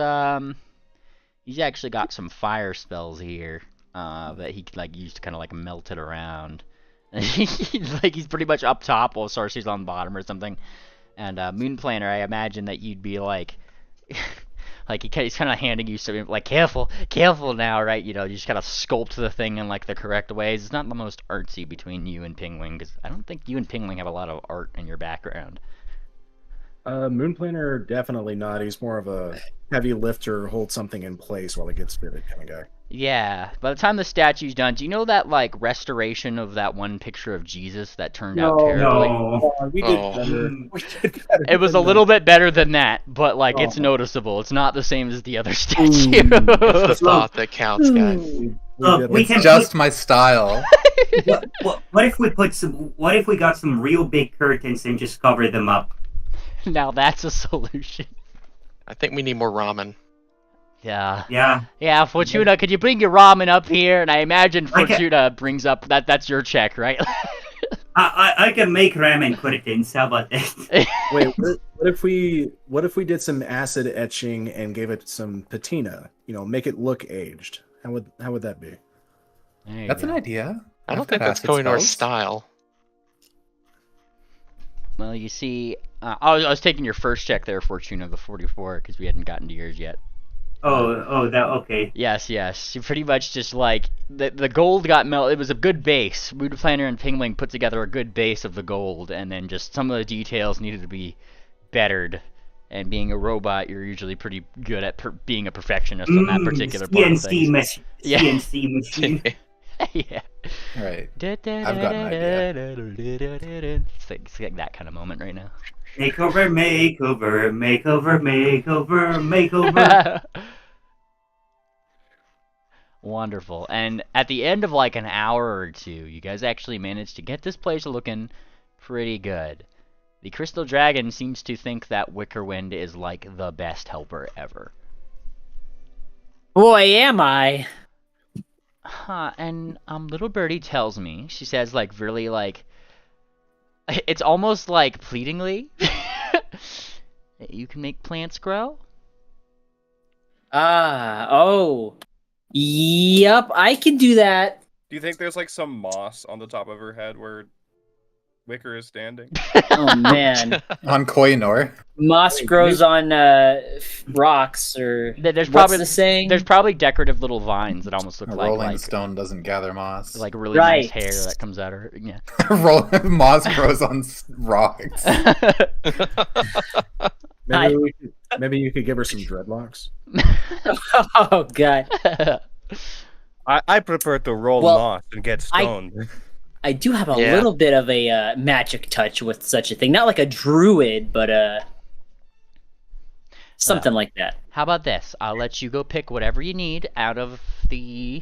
actually got some fire spells here that he could use to kind of melt it around. He's pretty much up top while Sarcy's on the bottom or something. And Moon Planner, I imagine that you'd be he's kind of handing you something careful now, right? You just kind of sculpt the thing in the correct ways. It's not the most artsy between you and Pingling, because I don't think you and Pingling have a lot of art in your background. Moon Planner, definitely not. He's more of a heavy lifter, hold something in place while it gets fitted kind of guy. Yeah. By the time the statue's done, do you know that restoration of that one picture of Jesus that turned out terribly? No. We did better. We did better It was a than little bit better than that, but it's noticeable. It's not the same as the other statue. It's the thought that counts, guys. Look, we It's can just my style. what if we put some? What if we got some real big curtains and just cover them up? Now that's a solution. I think we need more ramen. Yeah. Yeah. Fortuna, could you bring your ramen up here? And I imagine I can- Fortuna brings up that's your check, right? I can make ramen curtains. How about that? Wait, what if we did some acid etching and gave it some patina? Make it look aged. How would that be? There you That's go. an idea. I don't I've think got that's acid going to our spells. style. Well, you see, I was taking your first check there, Fortuna, the 44, because we hadn't gotten to yours yet. Okay. Yes. You pretty much just the gold got melted. It was a good base. Moon Planner and Pingling put together a good base of the gold, and then just some of the details needed to be bettered. And being a robot, you're usually pretty good at being a perfectionist on that particular part of CNC things. Yeah. CNC machine. Yeah. All right. I've got an idea. It's like that kind of moment right now. Makeover. Wonderful. And at the end of an hour or two, you guys actually managed to get this place looking pretty good. The Crystal Dragon seems to think that Wickerwind is the best helper ever. Boy, am I. Huh, and little birdie tells me, she says really it's almost pleadingly, you can make plants grow? Oh. Yep, I can do that. Do you think there's some moss on the top of her head where Wicker is standing? Oh man. On Koinor. Moss grows on rocks, or There's what's probably the saying? There's probably decorative little vines that almost look A like rolling stone doesn't gather moss. really Right. nice hair that comes out of her. Yeah. Moss grows on rocks. Maybe you could give her some dreadlocks. Oh god. I prefer to roll Well, moss and get stoned. I do have a Yeah. little bit of a magic touch with such a thing. Not like a druid, but something like that. How about this? I'll let you go pick whatever you need out of the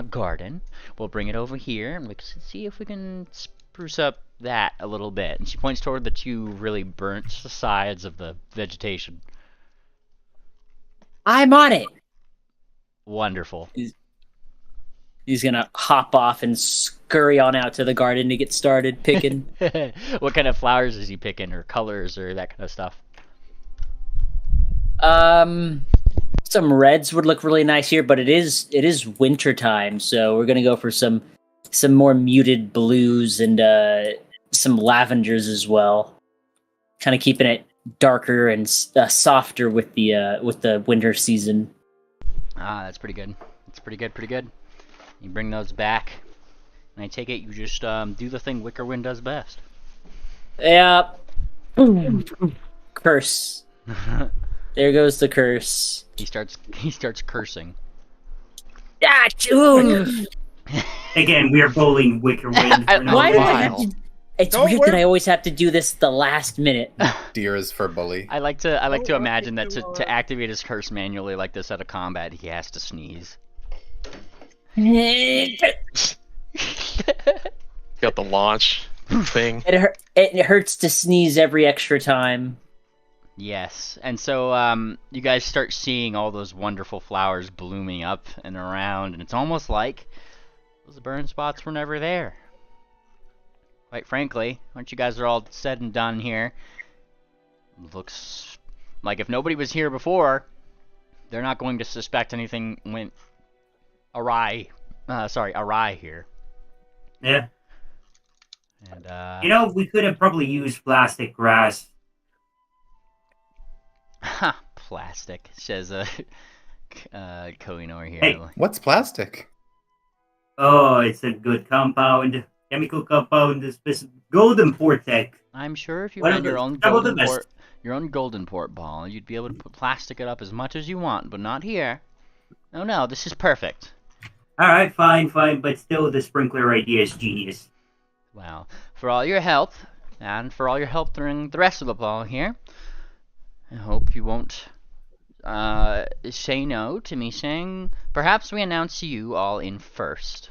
garden. We'll bring it over here and we can see if we can spruce up that a little bit. And she points toward the two really burnt sides of the vegetation. I'm on it. Wonderful. He's gonna hop off and scurry on out to the garden to get started picking. What kind of flowers is he picking, or colors, or that kind of stuff? Some reds would look really nice here, but it is winter time, so we're gonna go for some more muted blues and some lavenders as well. Kind of keeping it darker and softer with the winter season. Ah, that's pretty good. It's pretty good, pretty good. You bring those back, and I take it you just do the thing Wickerwind does best. Yeah. Curse. There goes the curse. He starts cursing. Ah, Again, we are bowling Wickerwind for no Why do I reason. have to? It's Don't weird worry. that I always have to do this at the last minute. Deer is for bully. I like to Oh, imagine that okay, to activate his curse manually like this at a combat, he has to sneeze. Got the launch thing. It hurts to sneeze every extra time. Yes, and so you guys start seeing all those wonderful flowers blooming up and around, and it's almost like those burn spots were never there. Quite frankly, once you guys are all said and done here, looks like if nobody was here before, they're not going to suspect anything went awry. Awry here. Yeah. And You know, we could have probably used plastic grass. ha, plastic, says Koinor here. Hey. What's plastic? Oh, it's a good compound. Chemical compound. This golden vortex. I'm sure if you One had of your the- own double the golden best. port, your own golden port ball, you'd be able to plastic it up as much as you want, but not here. Oh no, this is perfect. Alright, fine, but still the sprinkler idea is genius. Well, for all your help, and for all your help during the rest of the ball here, I hope you won't say no to me saying, perhaps we announce you all in first.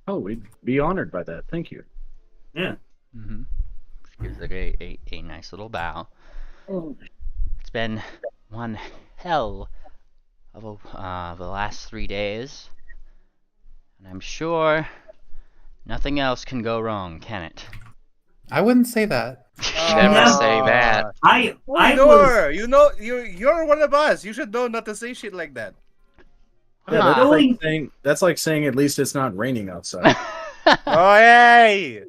Oh, we'd be honored by that. Thank you. Yeah. Mm-hmm. Gives it a nice little bow. It's been one hell of the last 3 days, and I'm sure nothing else can go wrong, can it? I wouldn't say that. Never No. say that. I was... You know, you're one of us. You should know not to say shit like that. Yeah, Huh. that's like saying at least it's not raining outside. Oh, hey!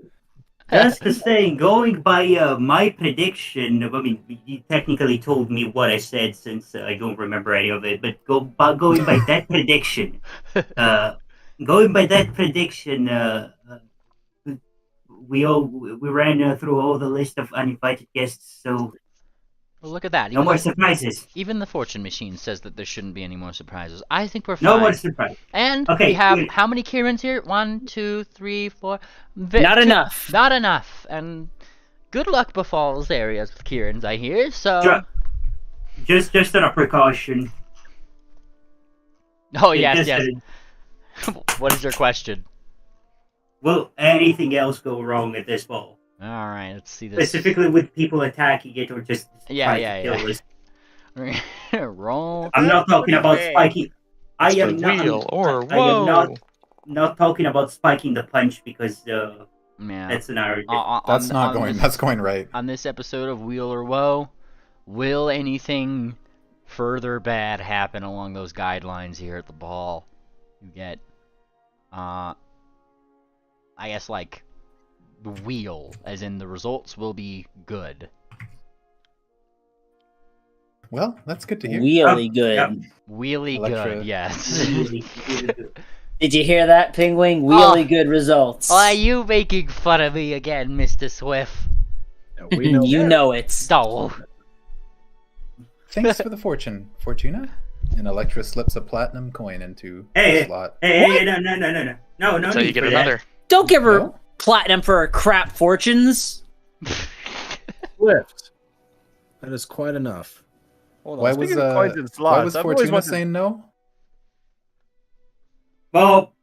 Just the saying, going by my prediction, I mean, you technically told me what I said since I don't remember any of it, but going by that prediction, we ran through all the list of uninvited guests, so Well, look at that. no more surprises. Even the fortune machine says that there shouldn't be any more surprises. I think we're fine. No more surprises. And Okay, we have good. how many Kirans here? 1, 2, 3, 4. Not enough. Not enough. And good luck befalls areas with Kirans, I hear. So. Ju- Just on a precaution. Oh yes, Just, yes. What is your question? Will anything else go wrong at this ball? All right, let's see this. Specifically with people attacking it or just Yeah, trying to kill us. Roll. I'm not talking about Hey. spiking. I It's am the not. wheel or I am whoa. not talking about spiking the punch because Yeah. that's an hour. That's not going. This, That's going right. on this episode of Wheel or Woe, will anything further bad happen along those guidelines here at the ball? You get, I guess like the wheel, as in the results will be good. Well, that's good to hear. Really good. Yep. Really Electra. good, yes. Really, really good. Did you hear that, Pingwing? Really Oh. good results. Are you making fun of me again, Mr. Swift? We know you know it. No. Thanks for the fortune, Fortuna. And Electra slips a platinum coin into Hey, the slot. Hey, no, So you need get for that. another. Don't give her No? platinum for her crap fortunes. Swift. That is quite enough. Hold on. Why was Speaking of coins and slots, why was I've always Fortuna wanted- saying no? Well,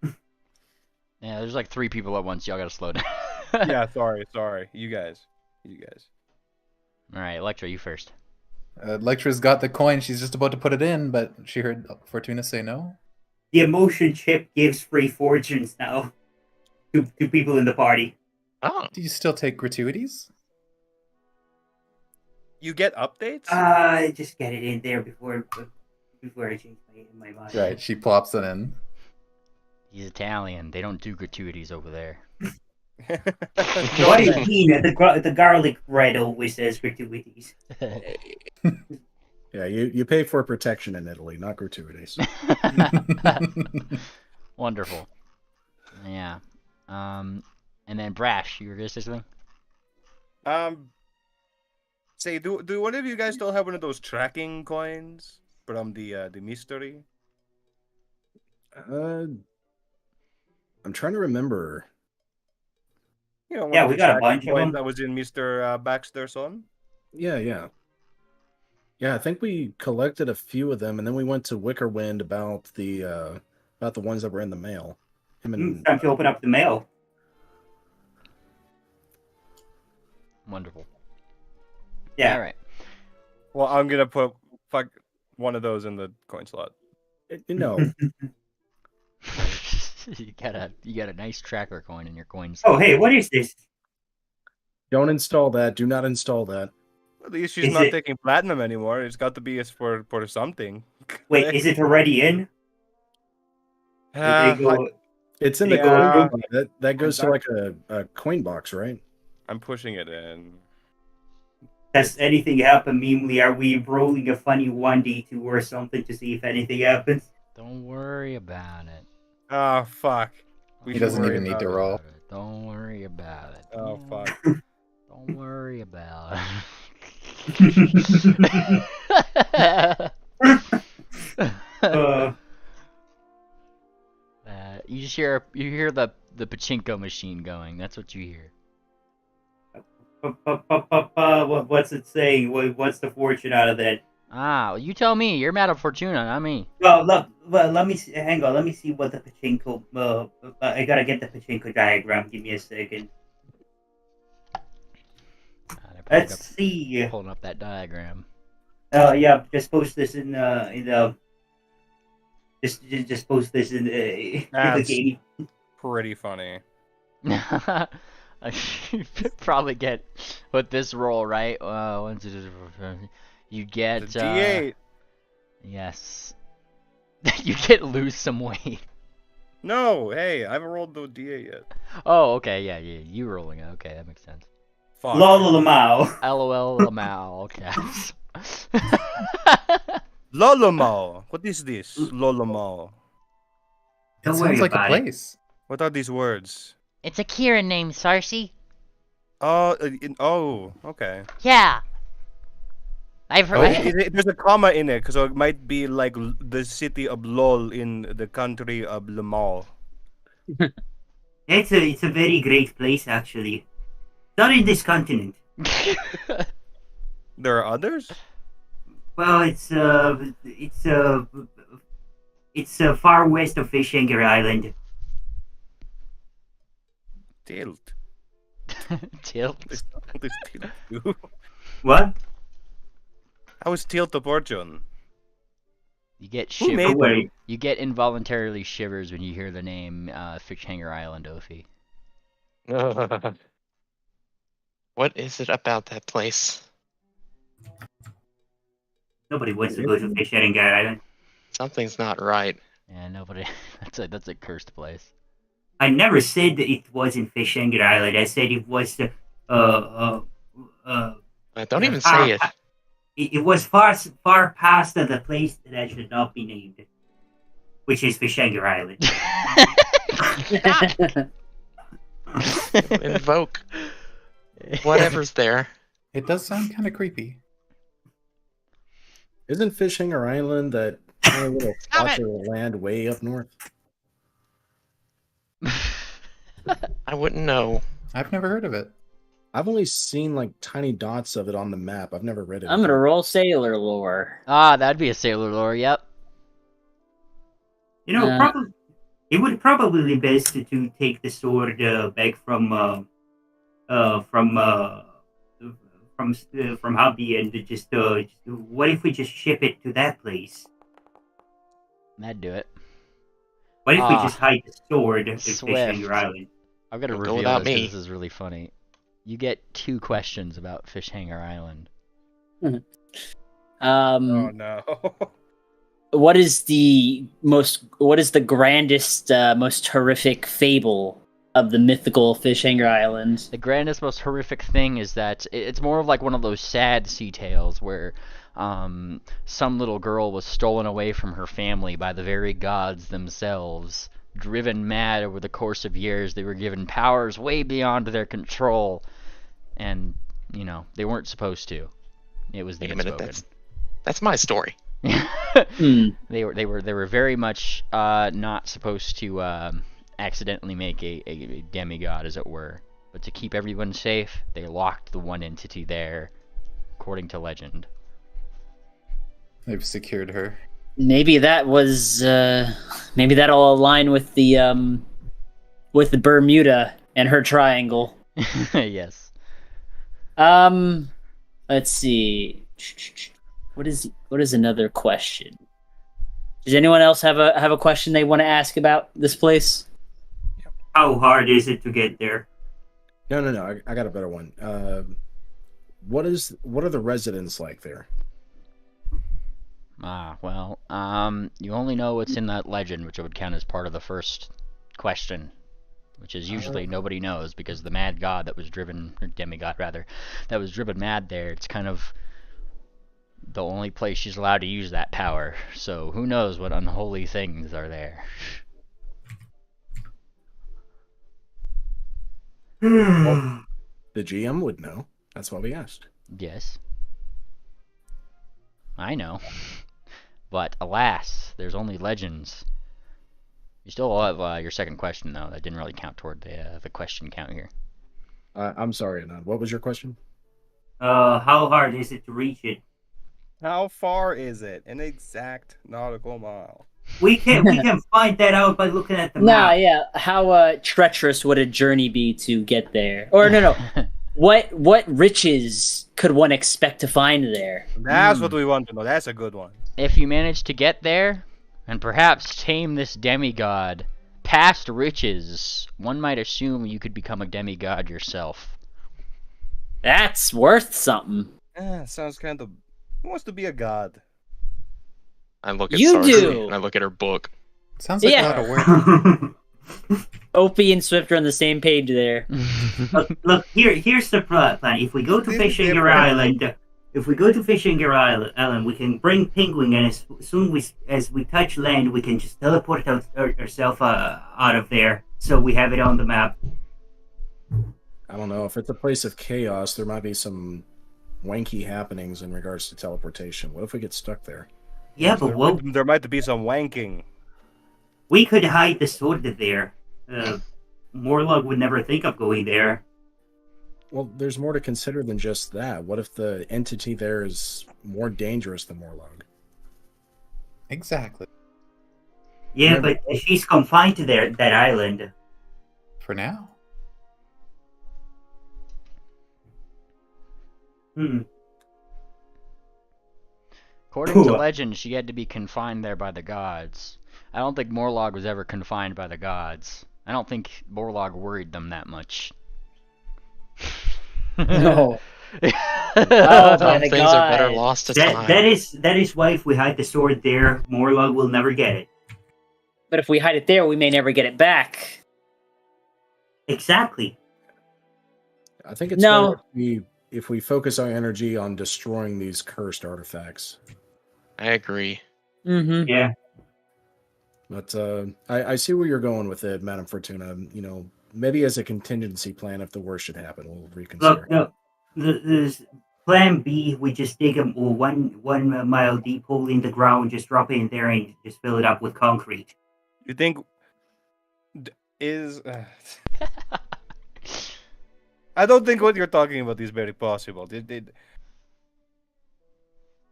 Yeah, there's like 3 people at once. Y'all gotta slow down. Yeah, sorry. You guys. All right, Electra, you first. Electra's got the coin. She's just about to put it in, but she heard Fortuna say no. the emotion chip gives free fortunes now to people in the party. Oh, Do you still take gratuities? You get updates? Just get it in there before I change my mind. Right. She plops it in. He's Italian. They don't do gratuities over there. What do you mean? The garlic bread always says gratuities. Yeah, you pay for protection in Italy, not gratuities. Wonderful. Yeah. And then Brash, you were gonna say something? Say, do one of you guys still have one of those tracking coins from the mystery? I'm trying to remember. You know, one Yeah, of we the got a tracking bunch of coins them. that was in Mr. Baxter's son. Yeah. I think we collected a few of them, and then we went to Wickerwind about the ones that were in the mail. Time to open up the mail. Wonderful. Yeah. All right. Well, I'm gonna put one of those in the coin slot. No. you got a nice tracker coin in your coins. Oh, hey, what is this? Don't install that. Do not install that. At least she's Is not it- taking platinum anymore. It's got to be for something. Wait, is it already in? Did they go? It's in Did the they go yeah. coin. That goes to like a coin box, right? I'm pushing it in. Has anything happened, Memely? Are we rolling a funny 1d2 or something to see if anything happens? Don't worry about it. Oh fuck. He doesn't worry even need about to it. roll. Don't worry about it. Oh fuck. Don't worry about Uh, it. You just hear the pachinko machine going. That's what you hear. what's it saying? What's the fortune out of that? Ah, well, you tell me. You're Madame Fortuna, not me. Well, let me see, hang on. Let me see what the pachinko. I gotta get the pachinko diagram. Give me a second. Let's see. Pulling up that diagram. Yeah, just post this in the. Just post this in the That's game. pretty funny. I should probably get with this roll right. 1, 2, 3, 4, 5. You get The D8. Yes. You get lose some weight. No, hey, I haven't rolled the D8 yet. Oh, okay, yeah, you rolling it. Okay, that makes sense. Fuck. Lol, LOL Lamau. Okay. Lolomao. What is this? Lolomao. It Don't worry sounds like a about it. place. What are these words? It's a Kieran name, Sarsi. Oh, okay. Yeah. I've Oh, heard. there's a comma in it, so it might be like the city of Lol in the country of Lamal. It's a very great place actually. Not in this continent. There are others? Well, it's far west of Fishanger Island. Tilt. Tilt. What is tilt do? What? How is tilt a fortune? You get Who made shivers. Wait, You get involuntarily shivers when you hear the name Fishhanger Island, Ophi. What is it about that place? nobody wants to go to Fishanger Island. Something's not right. Yeah, nobody. That's a cursed place. I never said that it was in Fishanger Island. I said it was Don't even far say it. It was far past the place that should not be named, which is Fishanger Island. Invoke whatever's there. It does sound kind of creepy. Isn't Fishhanger Island that tiny little spot of land way up north? I wouldn't know. I've never heard of it. I've only seen like tiny dots of it on the map. I've never read it. I'm gonna roll sailor lore. Ah, that'd be a sailor lore. Yep. You know, Yeah. probably it would probably be best to take the sword back from Hobby and just what if we just ship it to that place? That'd do it. What if we Ah. just hide the sword at Swift. Fishanger Island? I've got to Don't go reveal without this 'cause me. this is really funny. You get 2 questions about Fishhanger Island. Oh no. What is the grandest, most horrific fable of the mythical Fishhanger Island? The grandest, most horrific thing is that it's more of like one of those sad sea tales where Some little girl was stolen away from her family by the very gods themselves. Driven mad over the course of years, they were given powers way beyond their control, and they weren't supposed to. It was the unspoken. That's my story. They were very much not supposed to accidentally make a demigod, as it were. But to keep everyone safe, they locked the one entity there, according to legend. They've secured her. Maybe that was maybe that'll align with the Bermuda and her triangle. Yes. Let's see. What is another question? Does anyone else have a question they want to ask about this place? How hard is it to get there? No. I got a better one. What are the residents like there? Well, you only know what's in that legend, which would count as part of the first question, which is usually nobody knows, because the mad god that was driven, or demigod rather, that was driven mad there, it's kind of the only place she's allowed to use that power, so who knows what unholy things are there. Well, the GM would know. That's why we asked. Yes. I know. But alas, there's only legends. You still have your second question, though. That didn't really count toward the question count here. I'm sorry, Anand. What was your question? How hard is it to reach it? How far is it? An exact nautical mile. We can find that out by looking at the map. Nah, yeah. How treacherous would a journey be to get there? Or no. What riches could one expect to find there? That's what we want to know. That's a good one. If you manage to get there, and perhaps tame this demigod, past riches, one might assume you could become a demigod yourself. That's worth something. Sounds kind of... Who wants to be a god? I look at You Sarsi, do. and I look at her book. Sounds like Yeah. a lot of work. Opie and Swift are on the same page there. Look, here's the plan. If we go to Fishinger Island, we can bring Penguin, and as soon as we touch land, we can just teleport ourselves out of there, so we have it on the map. I don't know. If it's a place of chaos, there might be some wanky happenings in regards to teleportation. What if we get stuck there? Yeah, but There might be some wanking. we could hide the sword there. Morlog would never think of going there. Well, there's more to consider than just that. What if the entity there is more dangerous than Morlog? Exactly. Yeah, but she's confined to that island. For now. According to legend, she had to be confined there by the gods. I don't think Morlog was ever confined by the gods. I don't think Morlog worried them that much. No. Some things are better lost to time. That is why if we hide the sword there, Morlog will never get it. But if we hide it there, we may never get it back. Exactly. I think it's better if we focus our energy on destroying these cursed artifacts. I agree. Mm-hmm. Yeah. But I see where you're going with it, Madame Fortuna. Maybe as a contingency plan, if the worst should happen, we'll reconsider. Look, there's plan B. We just dig a 1 mile deep hole in the ground, just drop it in there, and just fill it up with concrete. You think is? I don't think what you're talking about is very possible.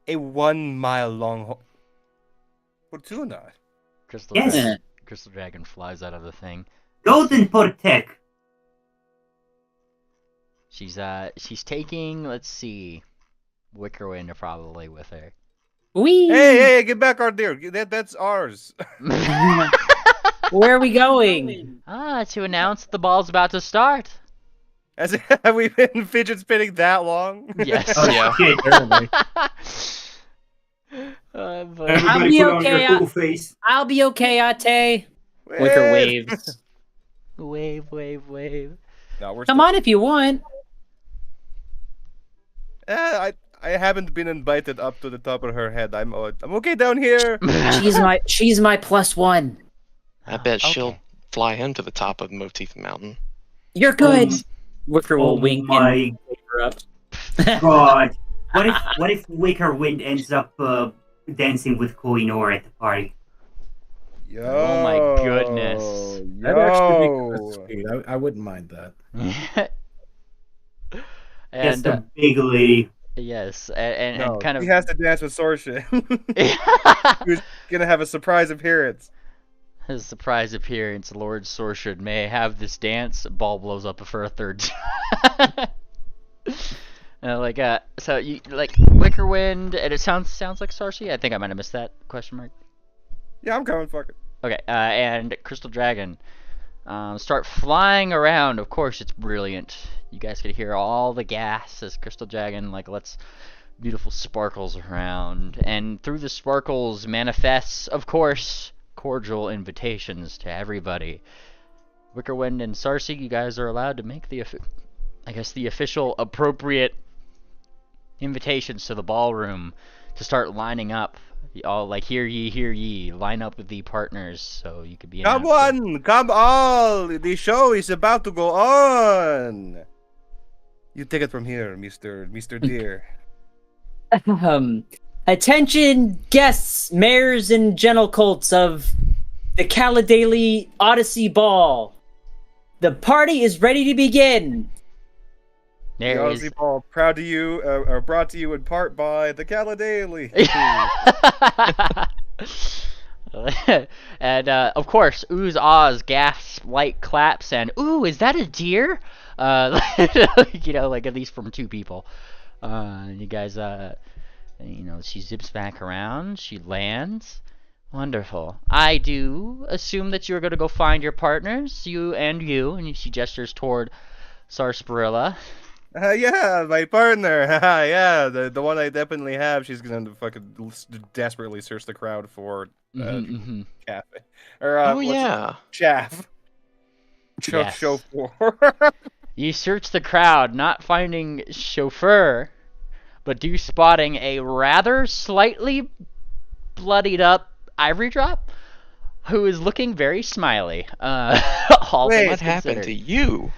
A 1 mile long Fortuna. Crystal Dragon flies out of the thing. Golden Portek. She's taking, let's see, Wickerwind probably with her. Wee! Hey, get back out there. That's ours. Where are we going? To announce the ball's about to start. Have we been fidget spinning that long? Yes. Yeah. Okay, But I'll be put on okay. your cool face. I'll be okay, Ate. Wicker waves. wave. No, we're Come on if you want. I I haven't been invited up to the top of her head. I'm okay down here. She's my +1. I bet she'll okay. fly him to the top of Motif Mountain. You're good. Um, Wicker will Oh wink my and wave her up. god! What if Wickerwind ends up dancing with Koinor at the party? Yo. Oh my goodness. That'd actually be Yo. kind of sweet. I wouldn't mind that. Just and a big lady. yes, No, and kind of he has to dance with Sorshin. Who's gonna have a surprise appearance? his surprise appearance, Lord Sorshin may have this dance. Ball blows up for a third time. So you like Wickerwind, and it sounds like Sarsi. I think I might have missed that question mark. Yeah, I'm coming. Fuck it. Okay, and Crystal Dragon start flying around. Of course, it's brilliant. You guys could hear all the gas as Crystal Dragon lets beautiful sparkles around, and through the sparkles manifests, of course, cordial invitations to everybody. Wickerwind and Sarsi, you guys are allowed to make the official appropriate invitations to the ballroom to start lining up. All hear ye, line up with the partners so you could be Come announced. on, come all. The show is about to go on. You take it from here, Mister Deer. Attention guests, mayors, and gentlecolts of the Caladali Odyssey Ball. The party is ready to begin. The There is Odyssey Ball, proud to you, are brought to you in part by the Caladali. And of course, oohs, ahs, gasps, light claps, and ooh, is that a deer? At least from two people. You guys, she zips back around, she lands. Wonderful. I do assume that you're going to go find your partners, and she gestures toward Sarsaparilla. Yeah, my partner. Yeah, the one I definitely have. She's gonna fucking desperately search the crowd for cafe. Or, Yeah. Chaff. Yes. Chauffeur. You search the crowd, not finding chauffeur, but spotting a rather slightly bloodied up ivory drop who is looking very smiley. Wait, what happened to you?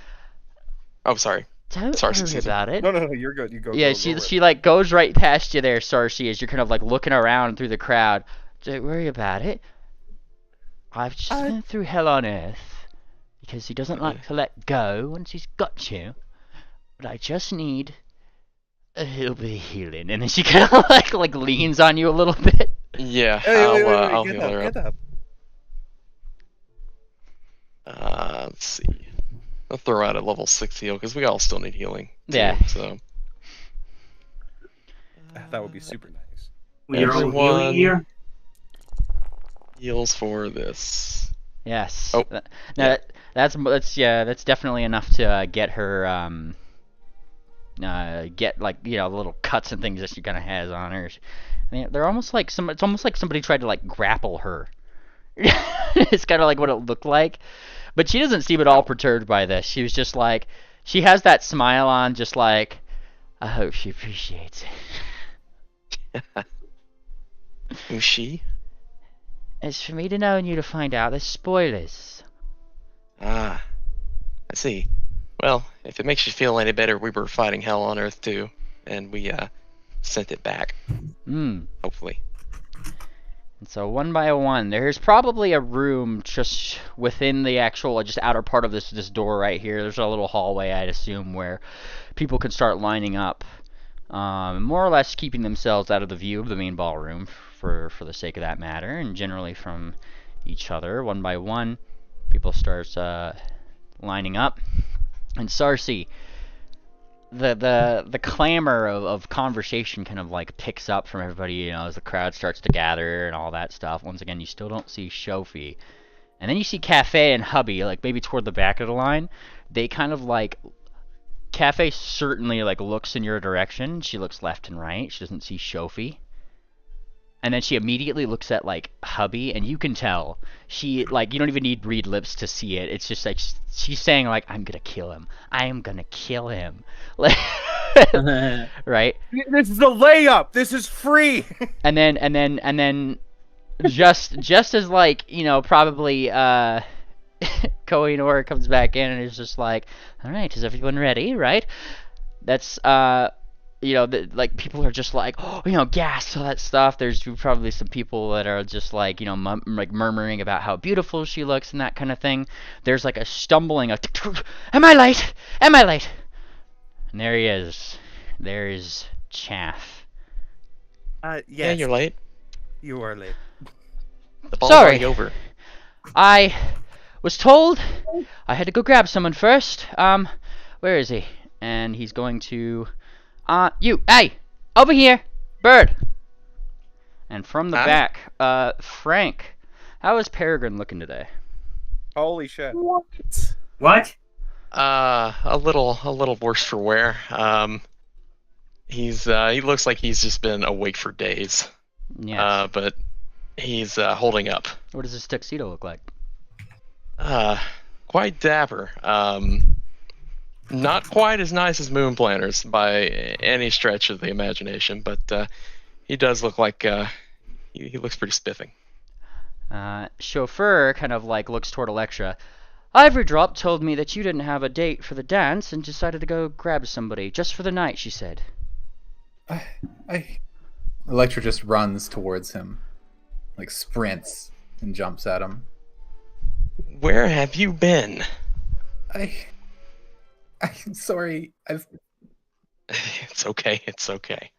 Oh, sorry. Don't Sarsi worry says it. about it. No, you're good. You go. Yeah, go, she go she goes right past you there, Sarsi, as you're kind of looking around through the crowd. Don't worry about it. I've just been through hell on earth because he doesn't like to let go once he's got you. But I just need a little bit of healing, and then she kind of leans on you a little bit. Yeah, Hey, I'll get heal up, her get up. up. Let's see. I'll throw out a level 6 heal because we all still need healing. Too, Yeah. So That would be super nice. We're all Everyone- healing here. heals for this. Yes. Oh. That's definitely enough to get her get little cuts and things that she kind of has on her. I mean, they're almost like it's almost like somebody tried to grapple her. It's kind of what it looked like, but she doesn't seem at all perturbed by this. She was just she has that smile on, just I hope she appreciates it. Who's she? It's for me to know and you to find out. There's spoilers. Ah, I see. Well, if it makes you feel any better, we were fighting hell on Earth too, and we sent it back. Hopefully. And so one by one, there's probably a room just within the actual just outer part of this door right here. There's a little hallway, I'd assume, where people can start lining up, more or less keeping themselves out of the view of the main ballroom for the sake of that matter, and generally from each other. One by one, people start lining up. And Sarsi, the clamor of conversation kind of picks up from everybody, as the crowd starts to gather and all that stuff. Once again, you still don't see Shofi. And then you see Cafe and Hubby, maybe toward the back of the line. They kind of Cafe certainly looks in your direction. She looks left and right. She doesn't see Shofi. And then she immediately looks at Hubby, and you can tell she you don't even need read lips to see it. It's just she's saying I'm gonna kill him. I am gonna kill him. Right? This is a layup. This is free. And then just as like, probably Kohinoor comes back in and is just like, all right, is everyone ready? Right? That's like people are just like, oh, gas, all that stuff. There's probably some people that are just like, like murmuring about how beautiful she looks and that kind of thing. There's like a stumbling, am I late? Am I late? And there he is. There's Chaff. Yes. Yeah, you're late. You are late. The ball's Sorry. already over. I was told I had to go grab someone first. Where is he? And he's going to, hey, over here, Bird. And from the Hi. back, Frank, how is Peregrine looking today? Holy shit. What? A little worse for wear. He looks like he's just been awake for days. Yeah. But he's holding up. What does his tuxedo look like? Quite dapper. Not quite as nice as Moon Planners by any stretch of the imagination, but he does look like he looks pretty spiffing. Chauffeur kind of like looks toward Electra. Ivory Drop told me that you didn't have a date for the dance and decided to go grab somebody just for the night, she said. Electra just runs towards him, like sprints and jumps at him. Where have you been? I'm sorry. It's okay. It's okay.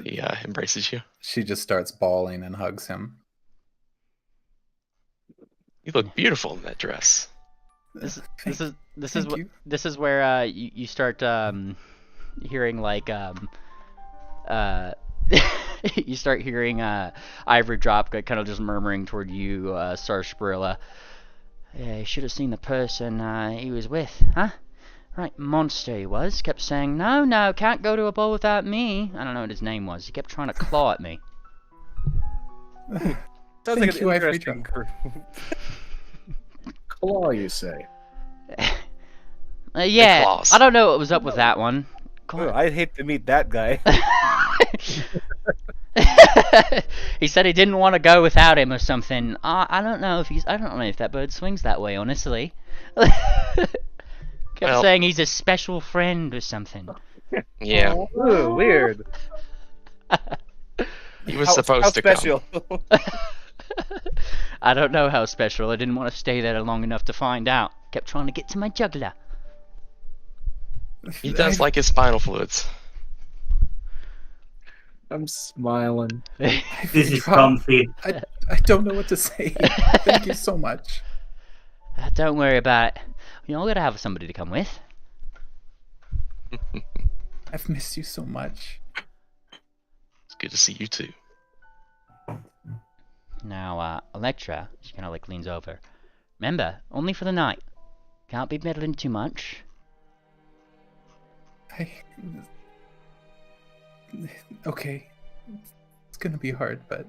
He embraces you. She just starts bawling and hugs him. You look beautiful in that dress. This Thank you. is where you start hearing like you start hearing Ivory Drop kind of just murmuring toward you, Sarsaparilla. Yeah, you should have seen the person he was with, huh? Right, monster he was. Kept saying, no, can't go to a ball without me. I don't know what his name was. He kept trying to claw at me. Sounds Thank like an you, Ivory interesting Drop. group. Claw, you say? Yeah, claws. I don't know what was up with that one. Oh, I'd hate to meet that guy. He said he didn't want to go without him or something. I don't know if that bird swings that way, honestly. Kept saying he's a special friend or something. Yeah, Ooh, weird. he was supposed to special. come. I don't know how special. I didn't want to stay there long enough to find out. Kept trying to get to my jugular. He does like his spinal fluids. I'm smiling. This is comfy. I don't know what to say. Thank you so much. Don't worry about it. You all gotta have somebody to come with. I've missed you so much. It's good to see you too. Now, Electra, she kind of like leans over. Remember, only for the night. Can't be meddling too much. Okay. It's gonna be hard, but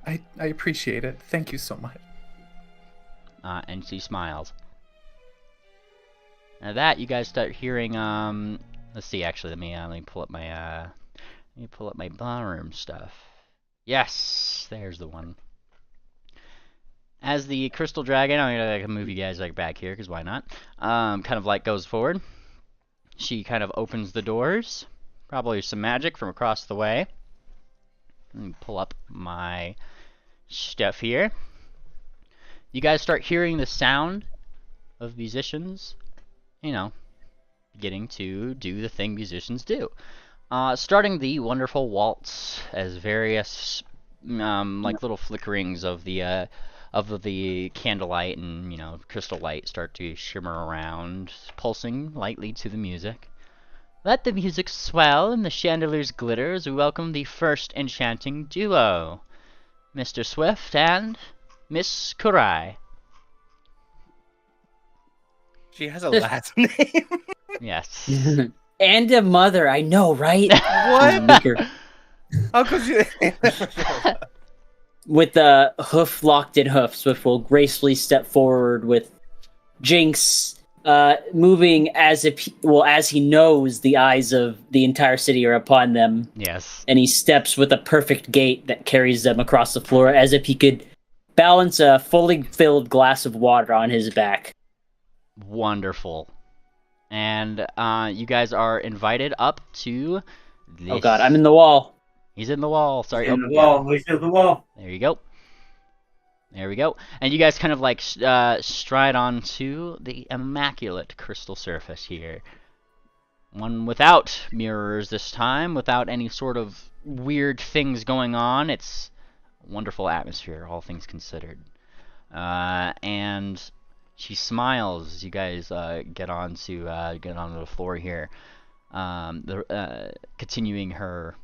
I appreciate it. Thank you so much. And she smiles. Now that you guys start hearing, let's see. Actually, let me pull up my barroom stuff. Yes, there's the one. As the crystal dragon, I'm gonna move you guys like back here, cause why not? Kind of like goes forward. She kind of opens the doors. Probably some magic from across the way. Let me pull up my stuff here. You guys start hearing the sound of musicians, beginning to do the thing musicians do. Starting the wonderful waltz as various like little flickerings of the candlelight and crystal light start to shimmer around, pulsing lightly to the music. Let the music swell and the chandeliers glitter as we welcome the first enchanting duo, Mr. Swift and Miss Kurai. She has a last name. Yes. And a mother, I know, right? What? How could you? With the hoof locked in hoof, Swift will gracefully step forward with Jinx moving as if as he knows the eyes of the entire city are upon them. Yes. And he steps with a perfect gait that carries them across the floor as if he could balance a fully filled glass of water on his back. Wonderful. And you guys are invited up to this. Oh god, I'm in the wall. He's in the wall. Sorry. He's in the wall. He's in the wall. There you go. There we go. And you guys kind of like stride onto the immaculate crystal surface here. One without mirrors this time, without any sort of weird things going on. It's a wonderful atmosphere, all things considered. And she smiles as you guys get onto the floor here. Continuing her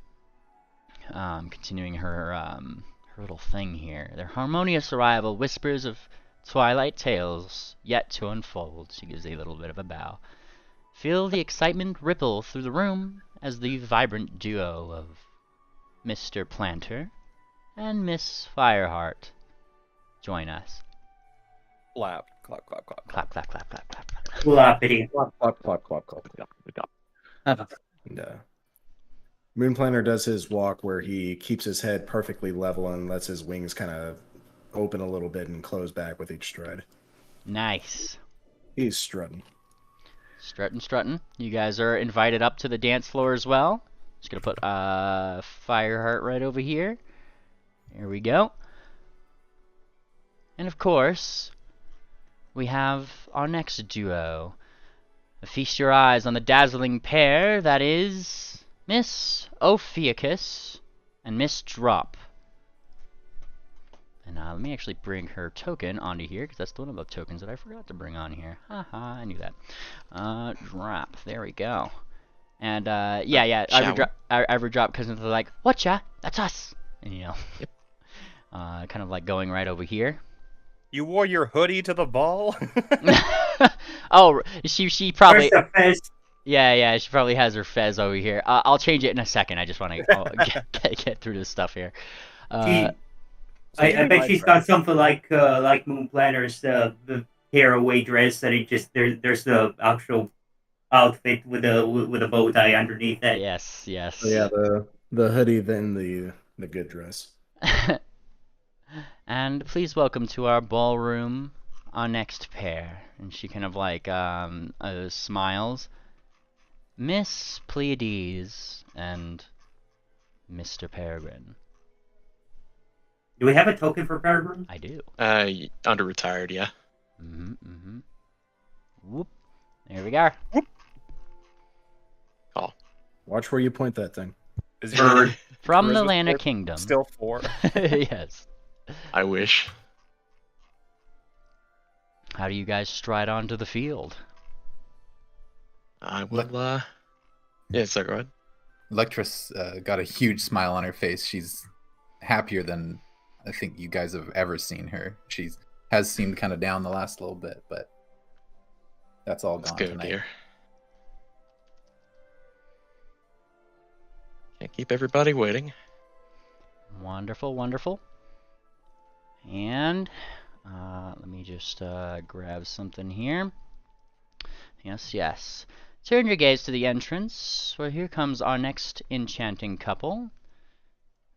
her little thing here. Their harmonious arrival whispers of twilight tales yet to unfold. She gives a little bit of a bow. Feel the excitement ripple through the room as the vibrant duo of Mr. Planter and Miss Fireheart join us. Clap, clap, clap, clap. Clap, clap, clap, clap, clap, clap. Clappity. Clap, clap, clap, clap, clap. And, Moon Planner does his walk where he keeps his head perfectly level and lets his wings kind of open a little bit and close back with each stride. Nice. He's strutting. Strutting. You guys are invited up to the dance floor as well. Just gonna put Fireheart right over here. Here we go. And of course, we have our next duo. Feast your eyes on the dazzling pair that is Miss Ophiuchus and Miss Drop. And let me actually bring her token onto here, because that's one of the tokens that I forgot to bring on here. Haha, I knew that. Drop. There we go. And, yeah, Ivory Drop, because they're like, whatcha? That's us! And, you know, yep. Kind of like going right over here. You wore your hoodie to the ball? Oh, she probably... Where's the fez? Yeah, she probably has her fez over here. I'll change it in a second. I just want to get through this stuff here. I bet she's got something like Moon Planner's the tearaway dress that it just there's the actual outfit with a bow tie underneath it. Yes. So yeah, the hoodie, then the good dress. And please welcome to our ballroom our next pair. And she kind of like smiles. Miss Pleiades and Mr. Peregrine. Do we have a token for Peregrine? I do. Under retired, yeah. Whoop. There we go. Whoop. Oh. Watch where you point that thing. Is From the charisma Land of score Kingdom. Still 4. Yes. I wish. How do you guys stride onto the field? I will, yeah, so go ahead. Lectress got a huge smile on her face. She's happier than I think you guys have ever seen her. She has seemed kind of down the last little bit, but that's all gone tonight. Dear. Can't keep everybody waiting. Wonderful. And let me just grab something here. Yes. Turn your gaze to the entrance, where here comes our next enchanting couple.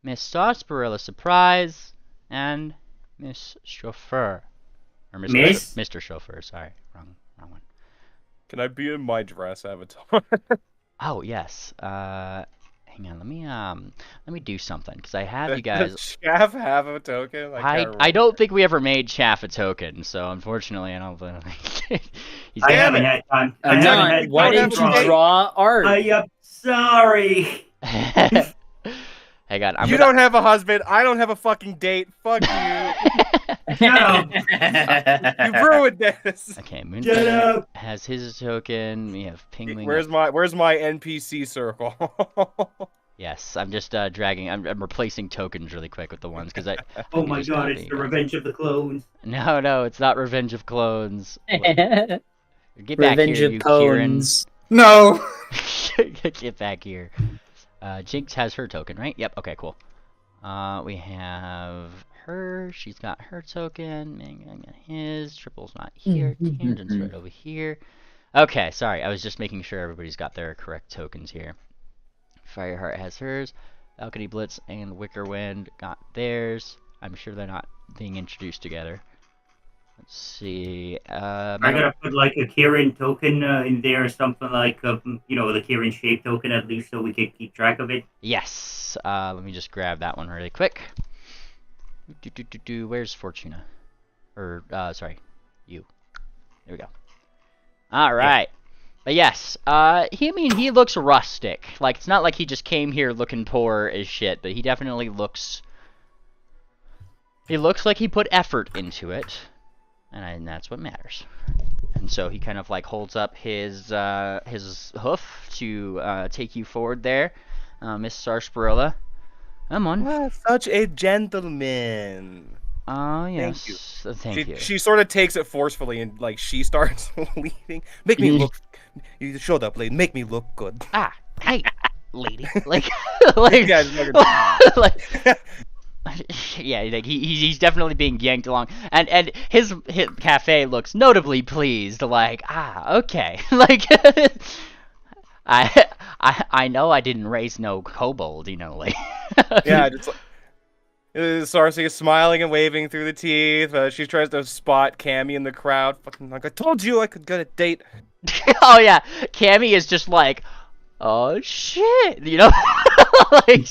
Miss Sarsaparilla Surprise and Miss Chauffeur. Or Mr. Chauffeur, sorry. Wrong one. Can I be in my dress, Avatar? Oh, yes. Hang on, let me do something, because I have you guys... Does Chaff have a token? I don't think we ever made Chaff a token, so unfortunately I don't think... I haven't had time. Why didn't you draw art? I am sorry. Hang on, You don't have a husband, I don't have a fucking date, fuck you. Shut up. You ruined this. Okay, Moonfire has his token. We have Pingling. Where's my NPC circle? Yes, I'm just dragging. I'm replacing tokens really quick with the ones because I. Oh my god, it's the Revenge of the Clones. No, it's not Revenge of Clones. Get back Revenge here, of you Clones. No. Get back here. Jinx has her token, right? Yep. Okay, cool. We have her. She's got her token. Mang got his. Triple's not here. Tangent's right over here. Okay, sorry. I was just making sure everybody's got their correct tokens here. Fireheart has hers. Balcony Blitz and Wicker Wind got theirs. I'm sure they're not being introduced together. Let's see. I gotta put like a Kirin token in there or something like, the Kirin shape token at least so we can keep track of it. Yes. Let me just grab that one really quick. Where's Fortuna? Or, sorry, you. There we go. All right. Yeah. But yes, he looks rustic. Like, it's not like he just came here looking poor as shit, but he definitely looks... He looks like he put effort into it, and that's what matters. And so he kind of, like, holds up his hoof to take you forward there, Miss Sarsaparilla. Come on. Ah, such a gentleman. Oh, yes. Thank you. She sort of takes it forcefully and, like, she starts leading. Make me look... You showed up late. Make me look good. Ah, hey, lady. Like, yeah, he's definitely being yanked along. And his cafe looks notably pleased. Like, okay. Like, I know I didn't raise no kobold, like. Yeah, just like... Sarsi is smiling and waving through the teeth. She tries to spot Cammy in the crowd. Fucking like, I told you I could get a date. Oh yeah, Cammy is just like, oh shit, like.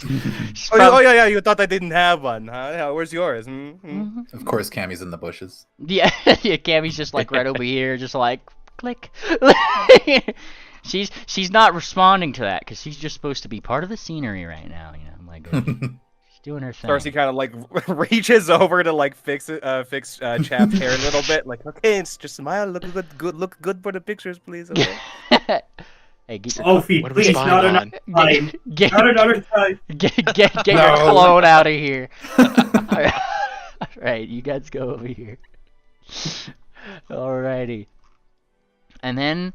Oh yeah, you thought I didn't have one, huh? Yeah, where's yours? Mm-hmm. Of course, Cammy's in the bushes. Yeah, Cammy's just like right over here, just like click. She's not responding to that because she's just supposed to be part of the scenery right now. Like. Doing her thing. Darcy kind of like reaches over to like fix Chap's hair a little bit. Like, okay, it's just smile, look good for the pictures, please. Okay. Hey, get your please, not another time. Not another time. Get your clone out of here. All right, you guys go over here. Alrighty. And then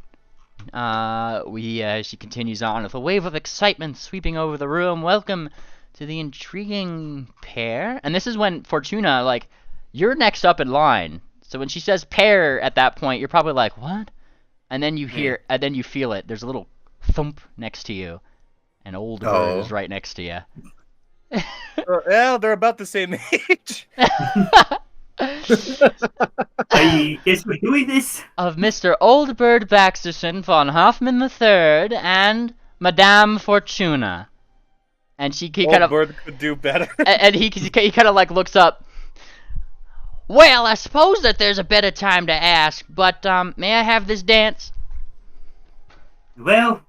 she continues on with a wave of excitement sweeping over the room. Welcome to the intriguing pair. And this is when Fortuna, like, you're next up in line. So when she says pair at that point, you're probably like, what? And then you hear, and then you feel it. There's a little thump next to you. And Old Bird is right next to you. Well, they're about the same age. I guess we're doing this. Of Mr. Oldbird Baxterson von Hoffman III and Madame Fortuna. And he kind of could do better. And he kind of like looks up. Well, I suppose that there's a better time to ask, but may I have this dance? Well,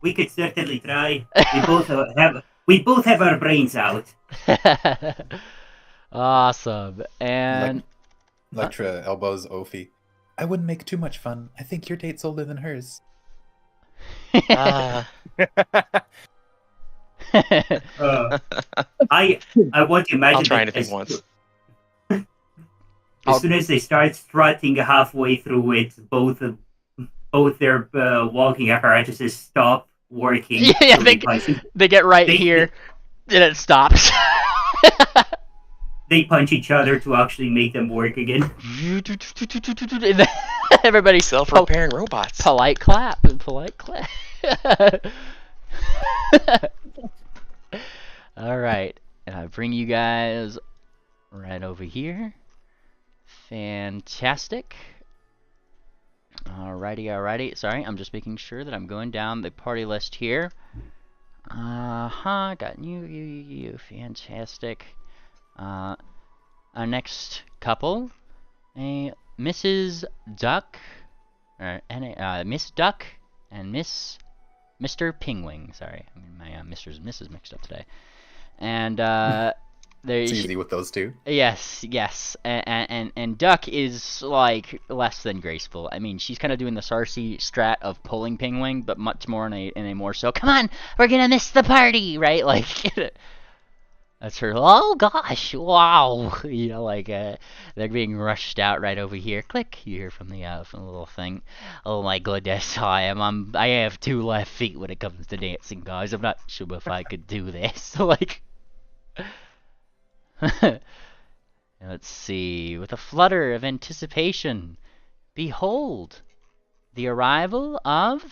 we could certainly try. We both have our brains out. Awesome. And Electra elbows Ophi. I wouldn't make too much fun. I think your date's older than hers. I want to imagine. I'll try anything once. As soon as they start strutting halfway through it, both their walking apparatuses stop working. Yeah, they get right here, and it stops. They punch each other to actually make them work again. Everybody self-repairing robots. Polite clap. All right, and I bring you guys right over here. Fantastic. Alrighty. Sorry, I'm just making sure that I'm going down the party list here. Got you. Fantastic. Our next couple, a Mrs. Duck, Miss Duck and Mr. Pingwing. Sorry, I mean my Mr. and Mrs. mixed up today. And it's easy with those two. Yes. And Duck is like less than graceful. I mean, she's kind of doing the Sarsi strat of pulling Pingwing, but much more in a more so. Come on, we're gonna miss the party, right? Like. That's her. Oh gosh! Wow! They're being rushed out right over here. Click! You hear from the little thing. Oh my goodness! I have 2 left feet when it comes to dancing, guys. I'm not sure if I could do this. Let's see. With a flutter of anticipation, behold the arrival of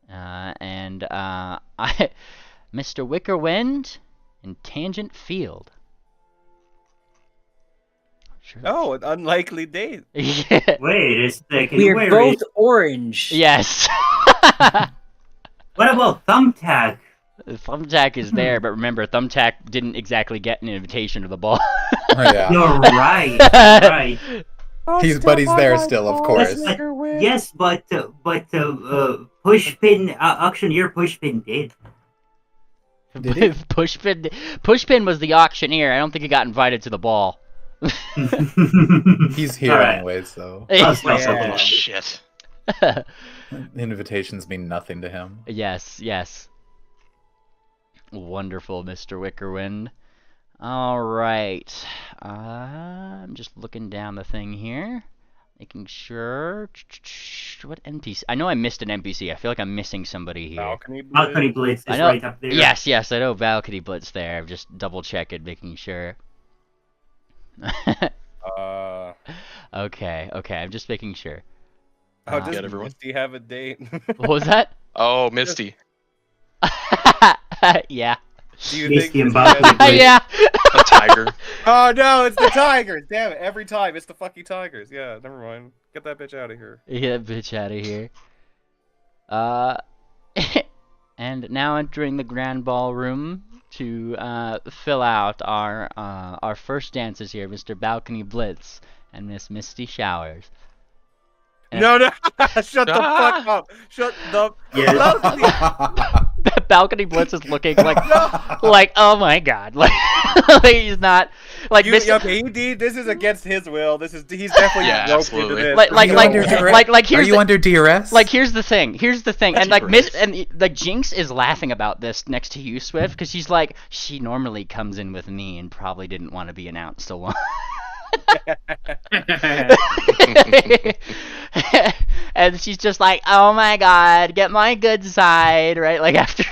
Mr. Wickerwind and Tangent Field. Sure. Oh, an unlikely date. Yeah. Wait a second. We're where both is- orange. Yes. What about Thumbtack? Thumbtack is there, but remember, Thumbtack didn't exactly get an invitation to the ball. Oh, yeah. You're right. Right. He's there still, of course. Yes, but Pushpin auctioneer Pushpin did. Did he? Pushpin was the auctioneer. I don't think he got invited to the ball. He's here Alright. anyways, though. Oh, shit. Invitations mean nothing to him. Yes, yes. Wonderful, Mr. Wickerwind. Alright. I'm just looking down the thing here. Making sure... What NPC? I know I missed an NPC. I feel like I'm missing somebody here. Balcony Blitz is I know, right up there. Yes, I know Balcony Blitz there. I'm just double checking, making sure. Okay, I'm just making sure. How does Get everyone. Misty have a date? What was that? Oh, Misty. Yeah. Do you Misty think and Misty has Balcony a date? Yeah. A tiger. Oh no, it's the Tigers! Damn it, every time it's the fucking Tigers. Yeah, never mind. Get that bitch out of here. Get that bitch out of here. And now entering the grand ballroom to fill out our first dancers here, Mr. Balcony Blitz and Miss Misty Showers. And No, shut the fuck up. Shut the Yeah. Balcony Blitz is looking like oh my god, like he's not like this. Okay, this is against his will. He's definitely Yeah, roped into absolutely. this. Like Are you under DRS? Like here's the thing, and like Anti-British. like Jinx is laughing about this next to you, Swift, because she's like, she normally comes in with me and probably didn't want to be announced alone. And she's just like, oh my god, get my good side, right? Like after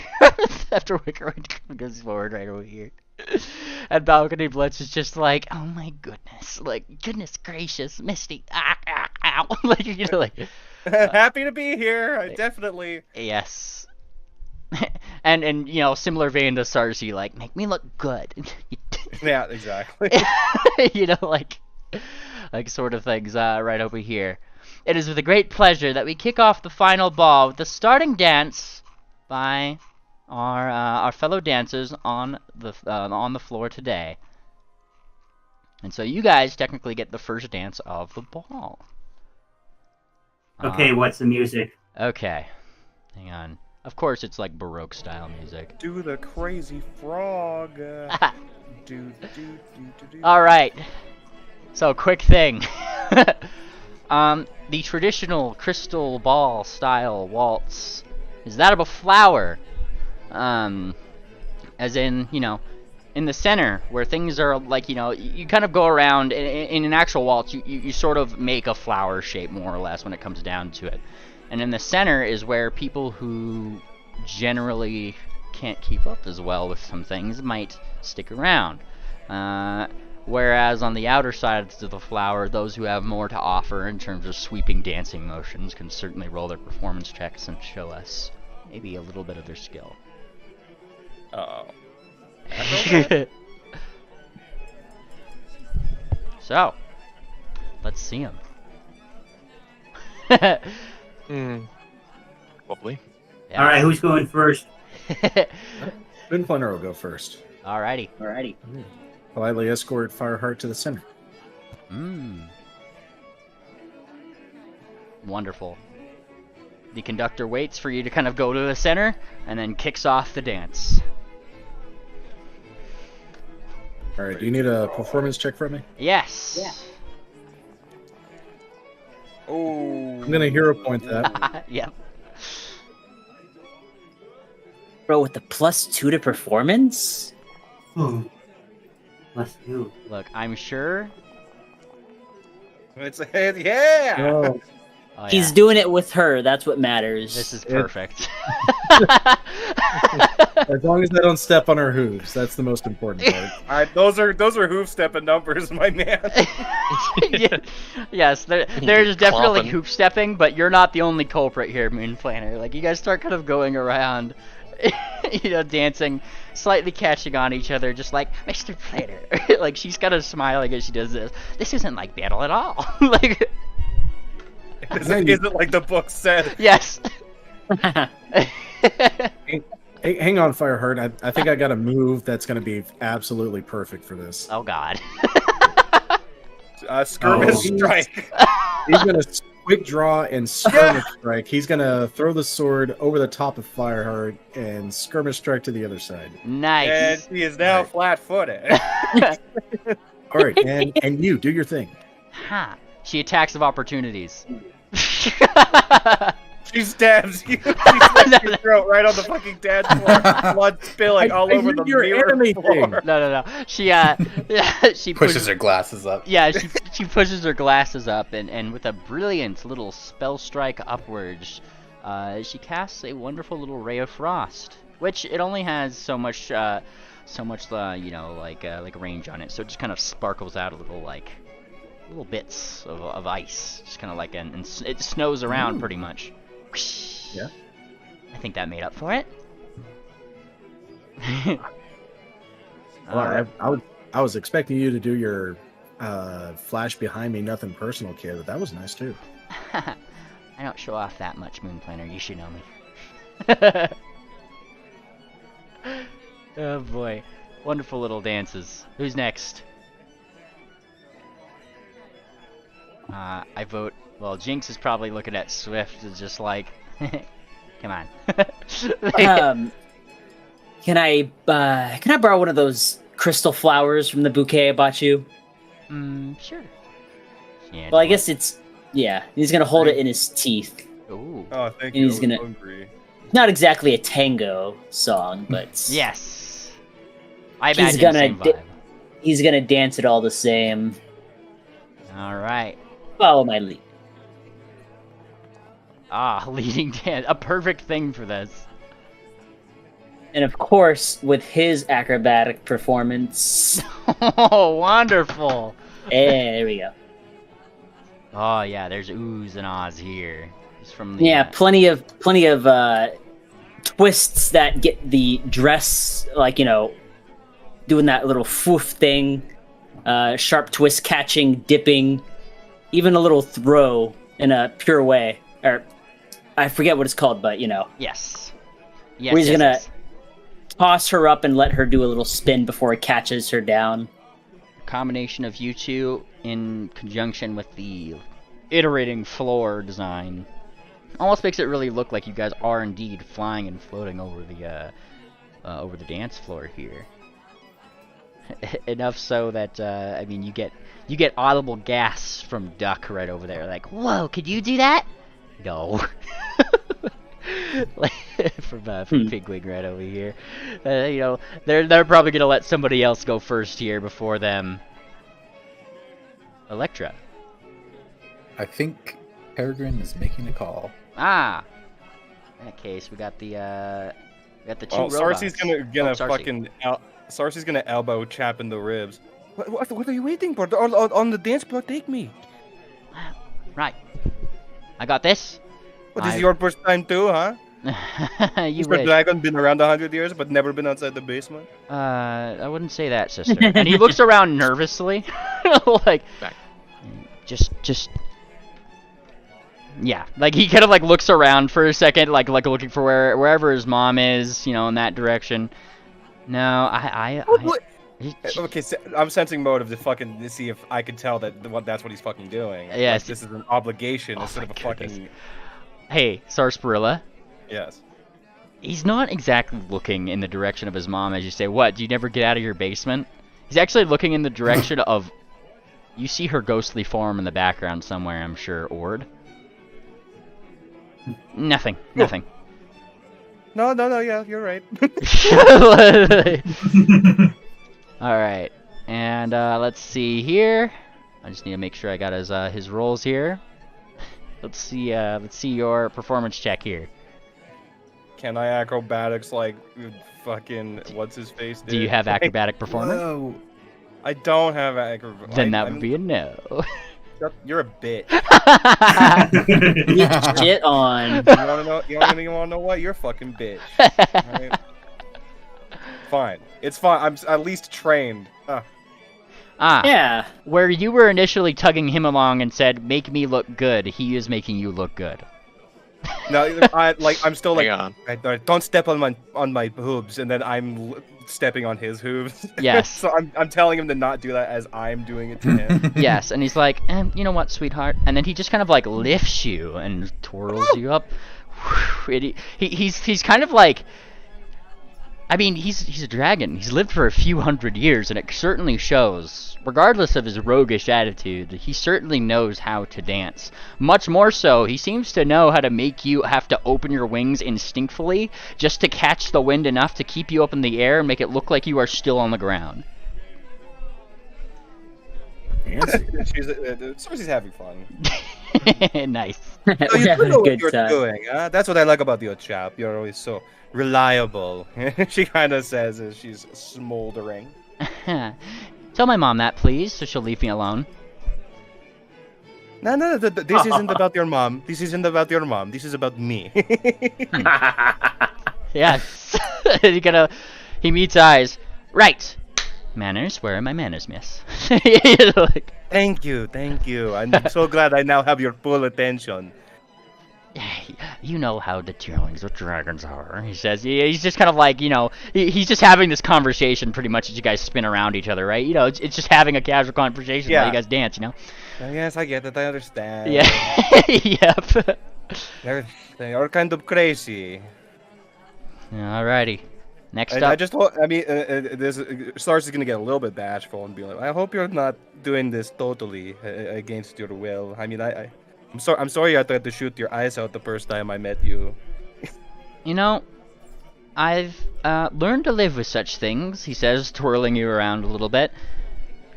Wickerwind goes forward right over here. And Balcony Blitz is just like, oh my goodness, like, goodness gracious, Misty, ow. Like, you know, like, happy to be here. I definitely. yes. and you know, similar vein to Cersei, like, make me look good. Yeah, exactly. You know, like sort of things right over here. It is with a great pleasure that we kick off the final ball with the starting dance by our fellow dancers on the floor today. And so you guys technically get the first dance of the ball. Okay, what's the music? Okay, hang on. Of course, it's like Baroque style music. Do the crazy frog. All right. So, quick thing. The traditional crystal ball style waltz is that of a flower. As in, you know, in the center where things are like, you know, you kind of go around in an actual waltz. You sort of make a flower shape more or less when it comes down to it. And in the center is where people who generally can't keep up as well with some things might stick around. Whereas on the outer sides of the flower, those who have more to offer in terms of sweeping dancing motions can certainly roll their performance checks and show us maybe a little bit of their skill. Uh-oh. So, let's see them. Probably. All right, who's going first? Moonplanner will go first. Alrighty. Politely escort Fireheart to the center. Wonderful. The conductor waits for you to kind of go to the center, and then kicks off the dance. All right, do you need a performance check from me? Yes. Yeah. Oh. I'm gonna hero point that. Yep. Bro, with the +2 to performance? Let's do. Look, I'm sure. Yeah. Oh, Oh, He's yeah. doing it with her. That's what matters. This is perfect. As long as I don't step on her hooves, that's the most important part. Those are hoof stepping numbers, my man. Yeah. Yes, there's definitely hoop stepping, but you're not the only culprit here, Moon Planner. Like, you guys start kind of going around, dancing, slightly catching on each other, just like, Mr. Planner. Like, she's kind of smiling as she does this. This isn't like battle at all. Like, isn't like the book said. yes. Hey, hang on, Fireheart. I think I got a move that's going to be absolutely perfect for this. Oh, God. Skirmish strike. He's going to quick draw and skirmish strike. He's going to throw the sword over the top of Fireheart and skirmish strike to the other side. Nice. And he is now flat-footed. All right, and you, do your thing. Ha. She attacks of opportunities. She stabs you. She slits your throat right on the fucking dance floor. Blood spilling all over the mirror floor. No. She she Pushes her glasses up. Yeah, she pushes her glasses up, and with a brilliant little spell strike upwards, she casts a wonderful little ray of frost, which it only has so much like range on it, so it just kind of sparkles out a little bits of ice, just kind of like and it snows around pretty much. Yeah. I think that made up for it. Well, I was expecting you to do your flash behind me, nothing personal, kid, but that was nice too. I don't show off that much, Moon Planner. You should know me. Oh boy, wonderful little dances. Who's next? I vote. Well, Jinx is probably looking at Swift as just like, come on. Can I borrow one of those crystal flowers from the bouquet I bought you? Sure. Yeah, well, I guess it's he's gonna hold it in his teeth. Ooh. Oh, thank And you. he's gonna. Hungry. Not exactly a tango song, but yes. I he's imagine gonna the same vibe. he's gonna dance it all the same. All right. Follow my lead. Leading dance. A perfect thing for this. And of course, with his acrobatic performance. Oh, wonderful. There we go. Oh, yeah, there's oohs and ahs here. Just from the, plenty of twists that get the dress, doing that little foof thing. Sharp twist catching, dipping, even a little throw in a pure way. Or, I forget what it's called, but Yes. Where he's gonna toss her up and let her do a little spin before he catches her down. A combination of you two in conjunction with the iterating floor design almost makes it really look like you guys are indeed flying and floating over the dance floor here. Enough so that you get audible gasps from Duck right over there, like, "Whoa, could you do that?" No. from Pigwig right over here. They're probably gonna let somebody else go first here before them. Electra. I think Peregrine is making a call. In that case, we got the two robots. Sarcy's gonna Sarcy. fucking Sarcy's gonna elbow Chap in the ribs. What are you waiting for? On the dance floor, take me. Right. I got this. What, this is your first time too, huh? You Mr. wish. Dragon been around 100 years, but never been outside the basement. I wouldn't say that, sister. And he looks around nervously, like, just. Yeah, like he kind of like looks around for a second, like looking for wherever his mom is, in that direction. No, Okay, so I'm sensing motive to see if I can tell that's what he's fucking doing. Yes. Like, this is an obligation instead of a goodness. fucking. Hey, Sarsaparilla. Yes. He's not exactly looking in the direction of his mom as you say, "What, do you never get out of your basement?" He's actually looking in the direction of... You see her ghostly form in the background somewhere, I'm sure, Ord. Nothing. No, yeah, you're right. Alright, and let's see here. I just need to make sure I got his rolls here. Let's see your performance check here. Can I acrobatics like fucking what's his face? Do you have acrobatic performance? Whoa. I don't have acrobatics. Then that would be a no. You're a bitch. Get on. You wanna know? You wanna know what? You're a fucking bitch. Right? Fine. It's fine. I'm at least trained. Yeah. Where you were initially tugging him along and said, "Make me look good," he is making you look good. No, I'm still like, Hang on. don't step on my hooves, and then I'm stepping on his hooves. Yes. So I'm telling him to not do that as I'm doing it to him. Yes, and he's like, you know what, sweetheart? And then he just kind of like lifts you and twirls you up. He's kind of like, I mean, he's a dragon. He's lived for a few hundred years, and it certainly shows. Regardless of his roguish attitude, he certainly knows how to dance. Much more so, he seems to know how to make you have to open your wings instinctively just to catch the wind enough to keep you up in the air and make it look like you are still on the ground. Cersei's having fun. Nice. So you Yeah, do know what good you're time. doing. That's what I like about you, chap. You're always so reliable. She kind of says as she's smoldering. Tell my mom that, please, so she'll leave me alone. No, this isn't about your mom. This isn't about your mom. This is about me. Yes. He meets eyes. Right. Manners? Where are my manners, miss? Like, Thank you. I'm so glad I now have your full attention. you know how the dealings with dragons are, he says. He's just kind of like, he's just having this conversation pretty much as you guys spin around each other, right? It's just having a casual conversation while you guys dance, Yes, I get it. I understand. Yeah. Yep. They are kind of crazy. Alrighty. Next up. I just hope. I mean, this Stars is gonna get a little bit bashful and be like, "I hope you're not doing this totally against your will." I mean, I'm sorry I tried to shoot your eyes out the first time I met you. I've learned to live with such things, he says, twirling you around a little bit.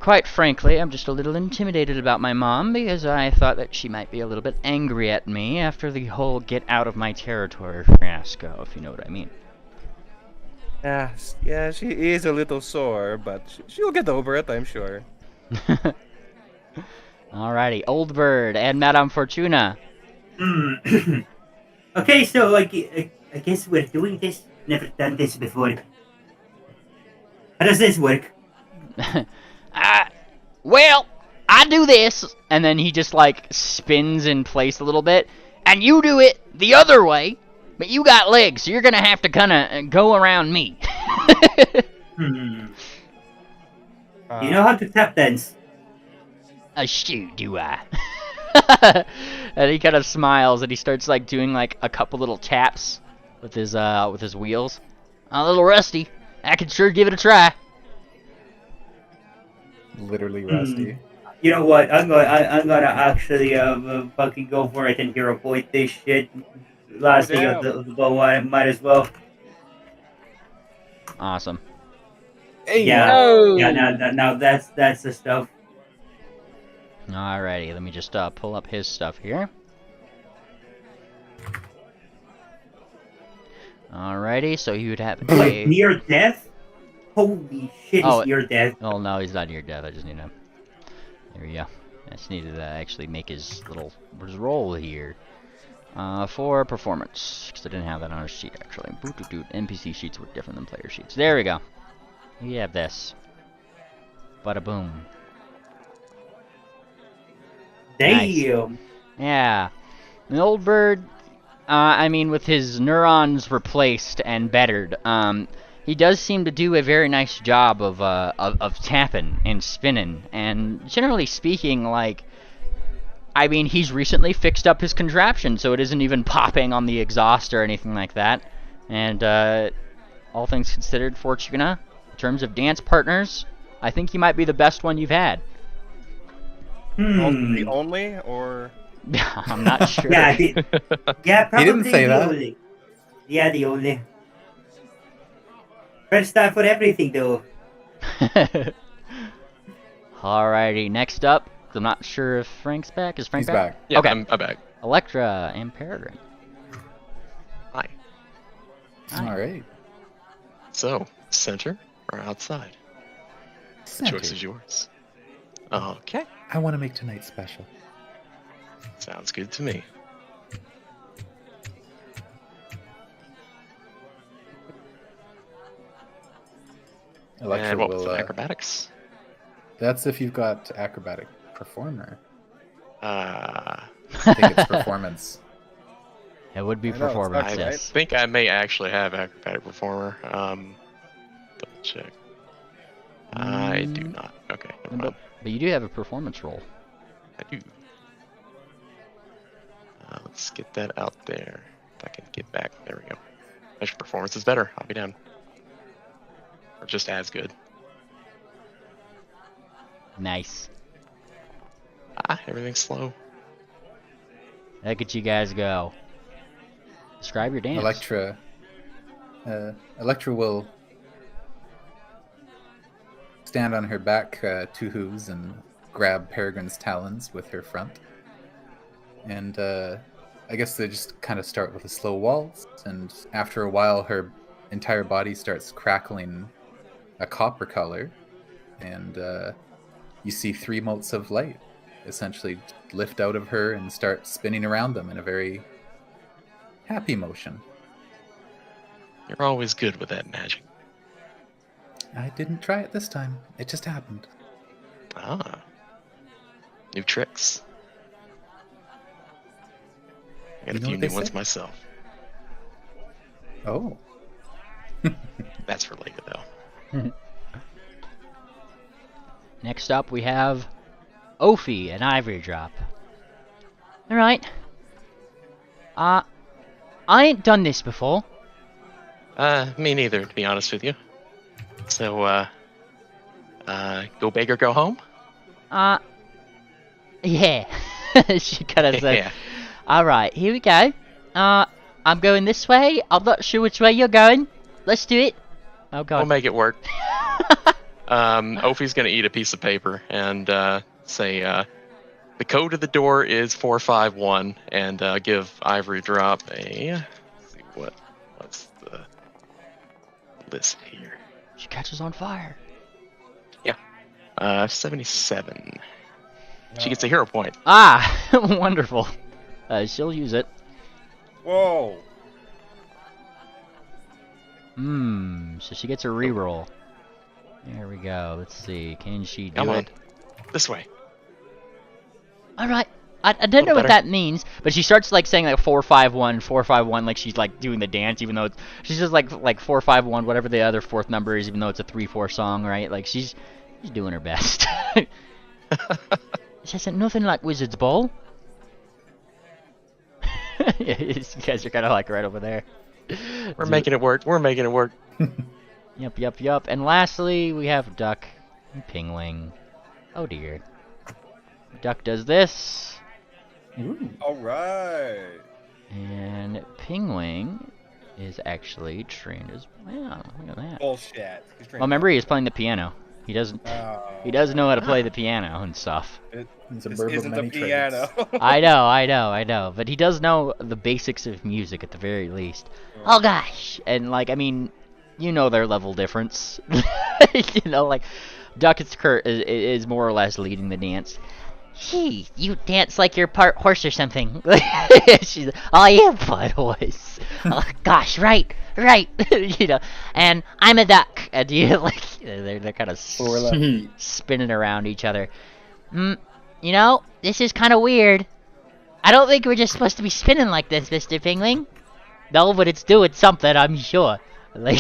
Quite frankly, I'm just a little intimidated about my mom because I thought that she might be a little bit angry at me after the whole get out of my territory fiasco, if you know what I mean. Yeah, she is a little sore, but she'll get over it, I'm sure. Alrighty, Old Bird and Madame Fortuna. Okay, so I guess we're doing this. Never done this before. How does this work? Well, I do this, and then he just like spins in place a little bit, and you do it the other way, but you got legs, so you're gonna have to kind of go around me. You know how to tap dance? Shoot, do I? And he kind of smiles, and he starts like doing like a couple little taps with his wheels. A little rusty. I could sure give it a try. Literally rusty. You know what? I'm gonna actually fucking go for it and hero point this shit. Last thing of the bow, I might as well. Awesome. Hey, Now that's the stuff. Alrighty, let me just pull up his stuff here. Alrighty, so he would have a... Near death? Holy shit, he's near death. Oh no, he's not near death, I just need to... There we go. I just needed to actually make his roll here. For performance, because I didn't have that on our sheet actually. NPC sheets were different than player sheets. There we go. We have this. Bada boom. Damn. Nice. Yeah. The Old Bird, I mean, with his neurons replaced and bettered, he does seem to do a very nice job of tapping and spinning. And generally speaking, like, I mean, he's recently fixed up his contraption, so it isn't even popping on the exhaust or anything like that. And all things considered, Fortuna, in terms of dance partners, I think he might be the best one you've had. The only, or I'm not sure. Yeah, probably He didn't say the that. only. Yeah, the only. First time for everything, though. Alrighty, next up, I'm not sure if Frank's back. Is Frank He's back. Yeah, Okay. I'm back. Electra and Peregrine. Hi. Hi. All right. So, center or outside? The Center. choice is yours. Okay. I want to make tonight special. Sounds good to me. Electra And what was will. the acrobatics? That's if you've got acrobatic performer. Uh, I think it's performance. It would be I know, it's performance, not I yes. think I may actually have acrobatic performer. Double check. I do not. Okay, never mind. But you do have a performance roll. I do. Let's get that out there. If I can get back. There we go. Measure performance is better. I'll be down. Or just as good. Nice. Everything's slow. Look at you guys go. Describe your dance. Electra will stand on her back 2 hooves and grab Peregrine's talons with her front. And I guess they just kind of start with a slow waltz, and after a while her entire body starts crackling a copper color, and you see 3 motes of light essentially lift out of her and start spinning around them in a very happy motion. You're always good with that magic. I didn't try it this time. It just happened. New tricks. I got You a know few what they new ones say? myself. Oh. That's for later, though. Next up, we have Ophi and Ivory Drop. Alright. I ain't done this before. Me neither, to be honest with you. So, go big or go home? Yeah. She kind of said, Yeah. alright, here we go. I'm going this way. I'm not sure which way you're going. Let's do it. Oh, We'll God. make it work. Ophi's gonna eat a piece of paper and say, the code to the door is 451, and give Ivory Drop a. Let's see what's the list here. She catches on fire. 77. She gets a hero point. Ah, wonderful. She'll use it. Whoa. So she gets a reroll. There we go. Let's see. Can she do Come on. it? This way. Alright. I don't know what that means, but she starts like saying like 451, 451, like she's like doing the dance, even though she's just like 451, whatever the other fourth number is, even though it's a 3/4 song, right? Like she's doing her best. She said nothing like Wizard's Ball. You guys are kind of like right over there. We're making it work. We're making it work. Yup. And lastly, we have Duck and Pingwing. Oh dear. Duck does this. All right. And Pingwing is actually trained as well. Look at that. Bullshit. Well, remember he is playing the piano. He doesn't. He does know how to play the piano and stuff. It's a This bird with isn't many a piano. trades. I know. But he does know the basics of music at the very least. Oh gosh! And like, I mean, you know their level difference. You know, like Duck is more or less leading the dance. Hey, you dance like you're part horse or something. She's like, oh, yeah, part horse. Oh, gosh, right. You know, and I'm a duck. And you like, they're kind of spinning around each other. You know, this is kind of weird. I don't think we're just supposed to be spinning like this, Mr. Pingling. No, but it's doing something, I'm sure. Like,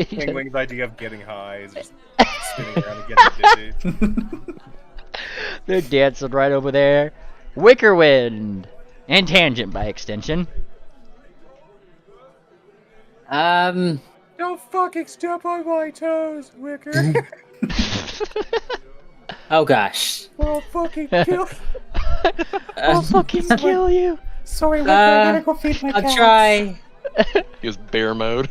Pingwing's idea of getting high is just spinning around and getting dizzy. They're dancing right over there. Wickerwind and Tangent by extension. Don't fucking step on my toes, Wicker. Oh gosh. I'll fucking kill. I'll fucking kill you. Sorry, Wicker. I gotta go feed my I'll cats. try. He was bear mode.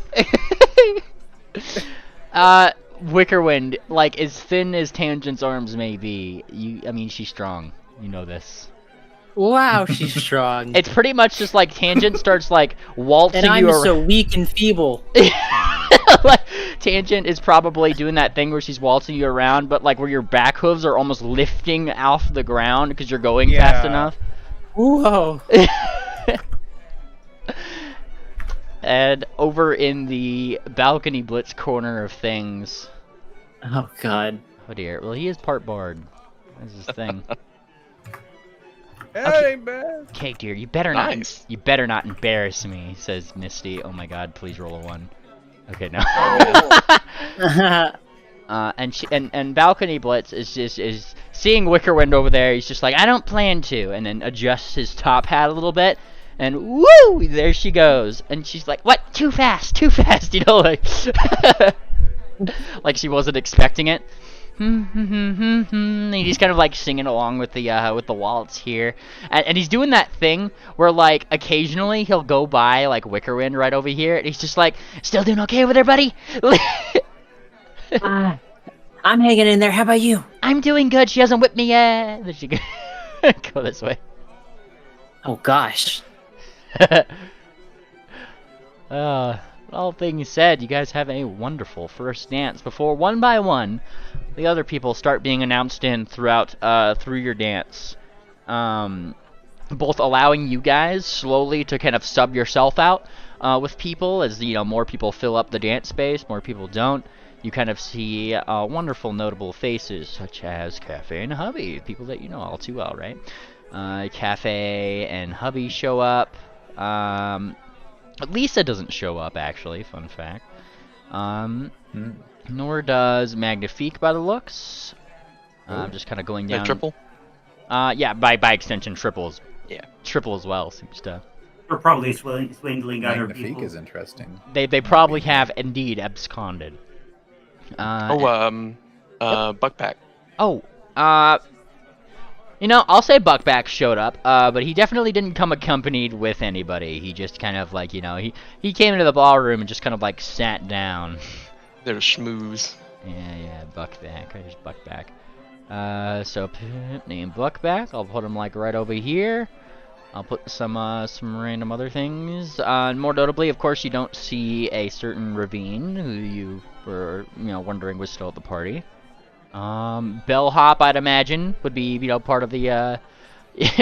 Wickerwind, like as thin as Tangent's arms may be, I mean, she's strong. You know this. Wow, she's strong. It's pretty much just like Tangent starts like waltzing and I'm you around. so weak and feeble. Like, Tangent is probably doing that thing where she's waltzing you around, but like where your back hooves are almost lifting off the ground because you're going fast enough. Whoa. And over in the balcony blitz corner of things. Oh god. Oh dear. Well, he is part bard. That's his thing. That ain't bad. Okay, dear, you better Nice. not. You better not embarrass me, says Misty. Oh my God, please roll a 1. Okay, no. And balcony blitz is seeing Wickerwind over there. He's just like, I don't plan to, and then adjusts his top hat a little bit, and woo, there she goes. And she's like, what? Too fast, you know, like, like she wasn't expecting it. And he's kind of like singing along with the waltz here, and he's doing that thing where like occasionally he'll go by like Wickerwind right over here, and he's just like, still doing okay over there, buddy? I'm hanging in there. How about you? I'm doing good. She hasn't whipped me yet. There she go. Go this way. Oh gosh. All things said, you guys have a wonderful first dance before one by one the other people start being announced in throughout through your dance, both allowing you guys slowly to kind of sub yourself out with people as more people fill up the dance space, more people don't. You kind of see wonderful notable faces such as Cafe and Hubby, people that you know all too well, right? Cafe and Hubby show up. Lisa doesn't show up, actually, fun fact. Nor does Magnifique by the looks. Just kind of going down. Triple? Yeah, by extension, triples. Yeah. Triple as well, seems to. We're probably swindling other Magnifique people. is interesting. They probably have indeed absconded. Buckpack. Oh, I'll say Buckback showed up, but he definitely didn't come accompanied with anybody. He just kind of like, he came into the ballroom and just kind of like sat down. There's schmooze. Yeah, Buckback. I just Buckback. So name Buckback. I'll put him like right over here. I'll put some random other things. More notably, of course, you don't see a certain Ravine who you were wondering was still at the party. Bellhop, I'd imagine, would be part of the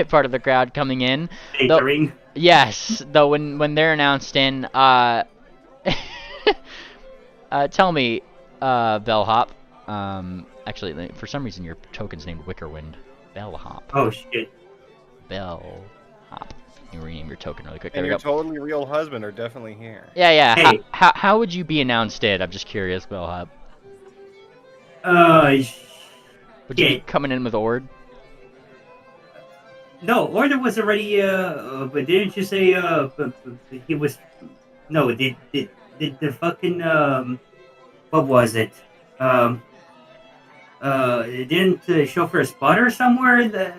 part of the crowd coming in. Though, yes, though when they're announced in, tell me, Bellhop. Actually, for some reason your token's named Wickerwind. Bellhop. Oh shit. Bellhop. You rename your token really quick. And there your we go. totally real husband are definitely here. Yeah. Hey. How would you be announced in? I'm just curious, Bellhop. Would you be coming in with Ord? No, Order was already. But didn't you say? He was. No, did the fucking what was it? Didn't chauffeur spot her somewhere in the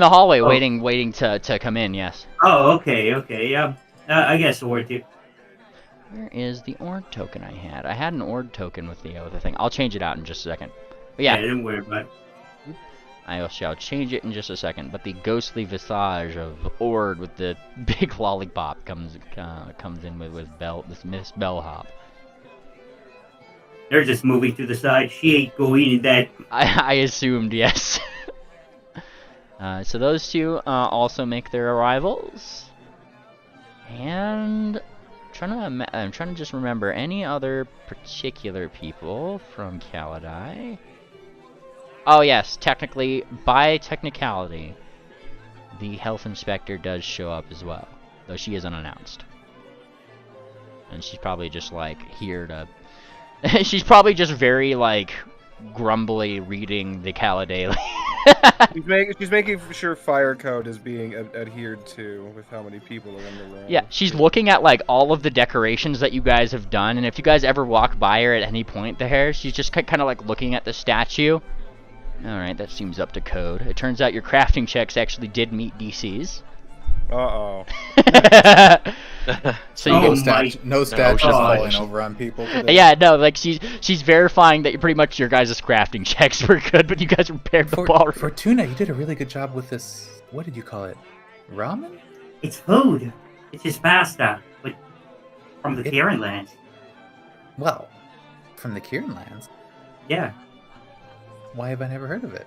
hallway, waiting to come in. Yes. Oh, okay. Yeah. I guess Ord too. Where is the Ord token I had? I had an Ord token with the thing. I'll change it out in just a second. But yeah, don't worry about it. I shall change it in just a second. But the ghostly visage of Ord with the big lollipop comes in with this Miss Bellhop. They're just moving to the side. She ain't going in that. I assumed, yes. So those two also make their arrivals. And I'm trying to just remember any other particular people from Kalidai. Oh yes, technically, by technicality, the health inspector does show up as well, though she is unannounced. And she's probably just like here to. She's probably just very like grumbly reading the Kalidai. She's making sure fire code is being adhered to with how many people are in the room. Yeah, she's looking at like all of the decorations that you guys have done, and if you guys ever walk by her at any point there, she's just kind of like looking at the statue. Alright, that seems up to code. It turns out your crafting checks actually did meet DCs. Uh-oh. So you Oh can, my No statues God. falling over on people today. yeah, no, like she's verifying that pretty much your guys' crafting checks were good, but you guys repaired the ballroom. Fortuna, you did a really good job with this. What did you call it? Ramen? It's food. It's just pasta, but from the It- Kieran lands. Well, from the Kieran lands. Yeah. Why have I never heard of it?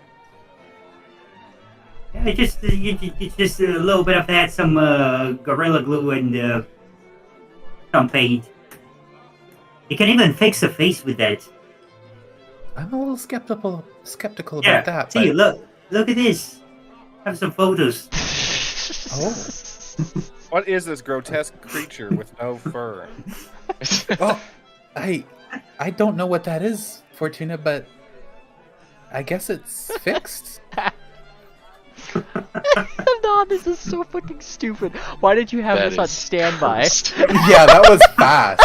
Yeah, it's just a little bit of that, some Gorilla Glue and some paint. You can even fix a face with that. I'm a little skeptical Yeah, about that. see, But... look at this. Have some photos. Oh. What is this grotesque creature with no fur? Oh, I don't know what that is, Fortuna, but I guess it's fixed. No, this is so fucking stupid. Why did you have That this on is standby? cursed. Yeah, that was fast.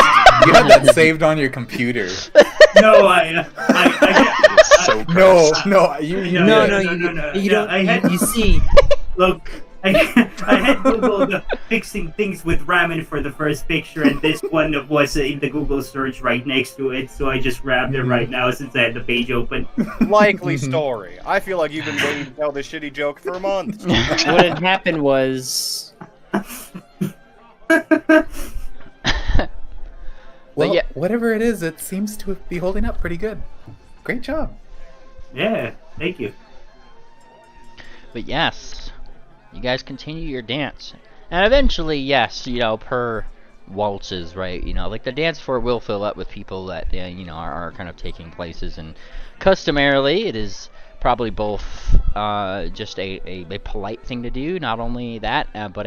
You had that saved on your computer. No, So No, cursed. no, you No, You don't. I had- You see, look. I had Googled fixing things with ramen for the first picture, and this one was in the Google search right next to it, so I just grabbed it right now since I had the page open. Likely story. I feel like you've been waiting to tell this shitty joke for a month. what had happened was Well, yeah. whatever it is, it seems to be holding up pretty good. Great job. Yeah, thank you. But yes, you guys continue your dance. And eventually, yes, per waltzes, right? Like the dance floor will fill up with people that, are kind of taking places. And customarily, it is probably both just a polite thing to do, not only that, but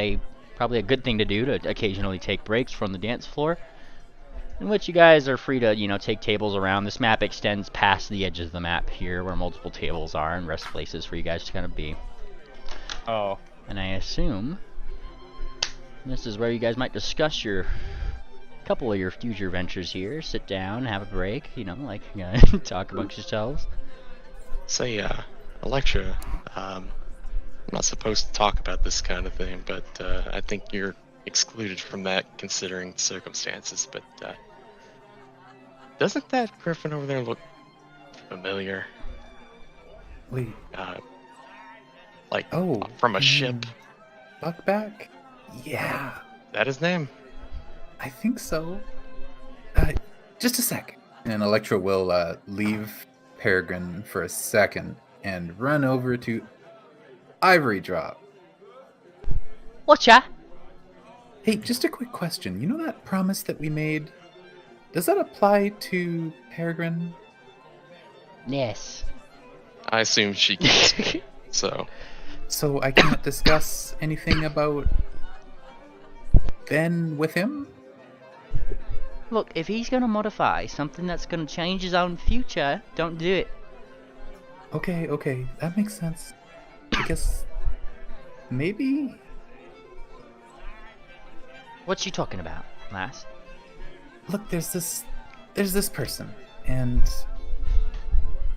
probably a good thing to do to occasionally take breaks from the dance floor. In which you guys are free to, take tables around. This map extends past the edges of the map here, where multiple tables are and rest places for you guys to kind of be. Oh. And I assume this is where you guys might discuss couple of your future ventures here. Sit down, have a break, talk amongst yourselves. Say, Electra, I'm not supposed to talk about this kind of thing, but I think you're excluded from that considering the circumstances, but doesn't that griffin over there look familiar? Wait, From a ship? Buckback? Yeah, That his name? I think so. Just a sec. And Electra will leave Peregrine for a second and run over to Ivory Drop. Whatcha? Hey, just a quick question. You know that promise that we made? Does that apply to Peregrine? Yes. I assume she can speak, so... So I can't discuss anything about Ben with him? Look, if he's gonna modify something that's gonna change his own future, don't do it. Okay, that makes sense. I guess maybe. What you talking about, lass? Look, there's this person, and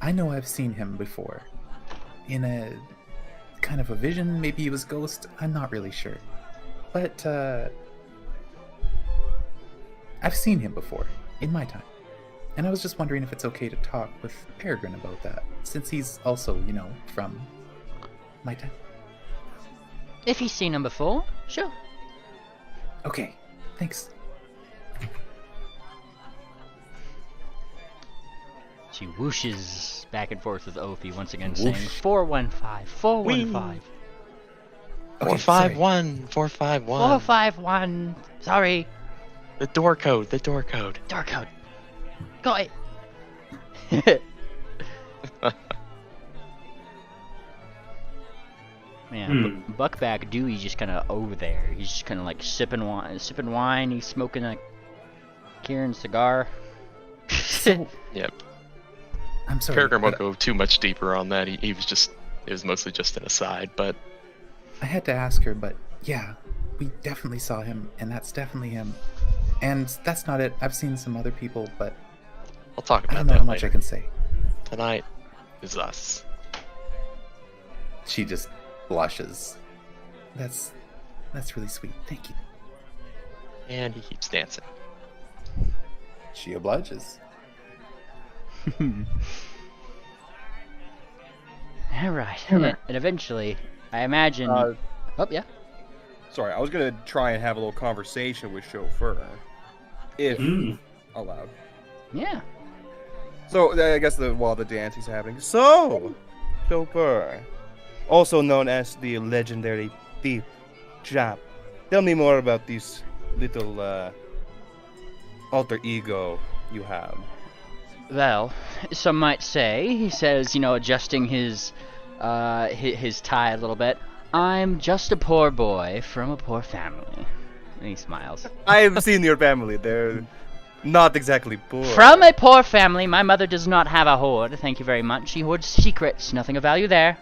I know I've seen him before in a kind of a vision. Maybe he was ghost. I'm not really sure, but I've seen him before in my time, and I was just wondering if it's okay to talk with Peregrine about that, since he's also, from my time. If he's seen him before, sure. Okay, thanks. She whooshes back and forth with Ophi once again, saying 415, 415. 451, 451. 451. Sorry. The door code. Door code. Got it. Man, Buckback Dewey's just kind of over there. He's just kind of like sipping wine. He's smoking a Kieran cigar. Yep. I'm sorry. Peregrine won't but go too much deeper on that. He was just... It was mostly just an aside, but... I had to ask her, but yeah, we definitely saw him, and that's definitely him. And that's not it. I've seen some other people, but I'll talk I about don't know that how much later. I can say. Tonight is us. She just blushes. That's really sweet. Thank you. And he keeps dancing. She obliges. All right. And eventually, I imagine. Oh yeah. Sorry, I was gonna try and have a little conversation with chauffeur, if allowed. Yeah. So I guess while the dance is happening. So, chauffeur, also known as the legendary thief Jap, tell me more about this little alter ego you have. Well, some might say, he says, adjusting his tie a little bit. I'm just a poor boy from a poor family. And he smiles. I've seen your family. They're not exactly poor. From a poor family, my mother does not have a hoard, thank you very much. She hoards secrets, nothing of value there.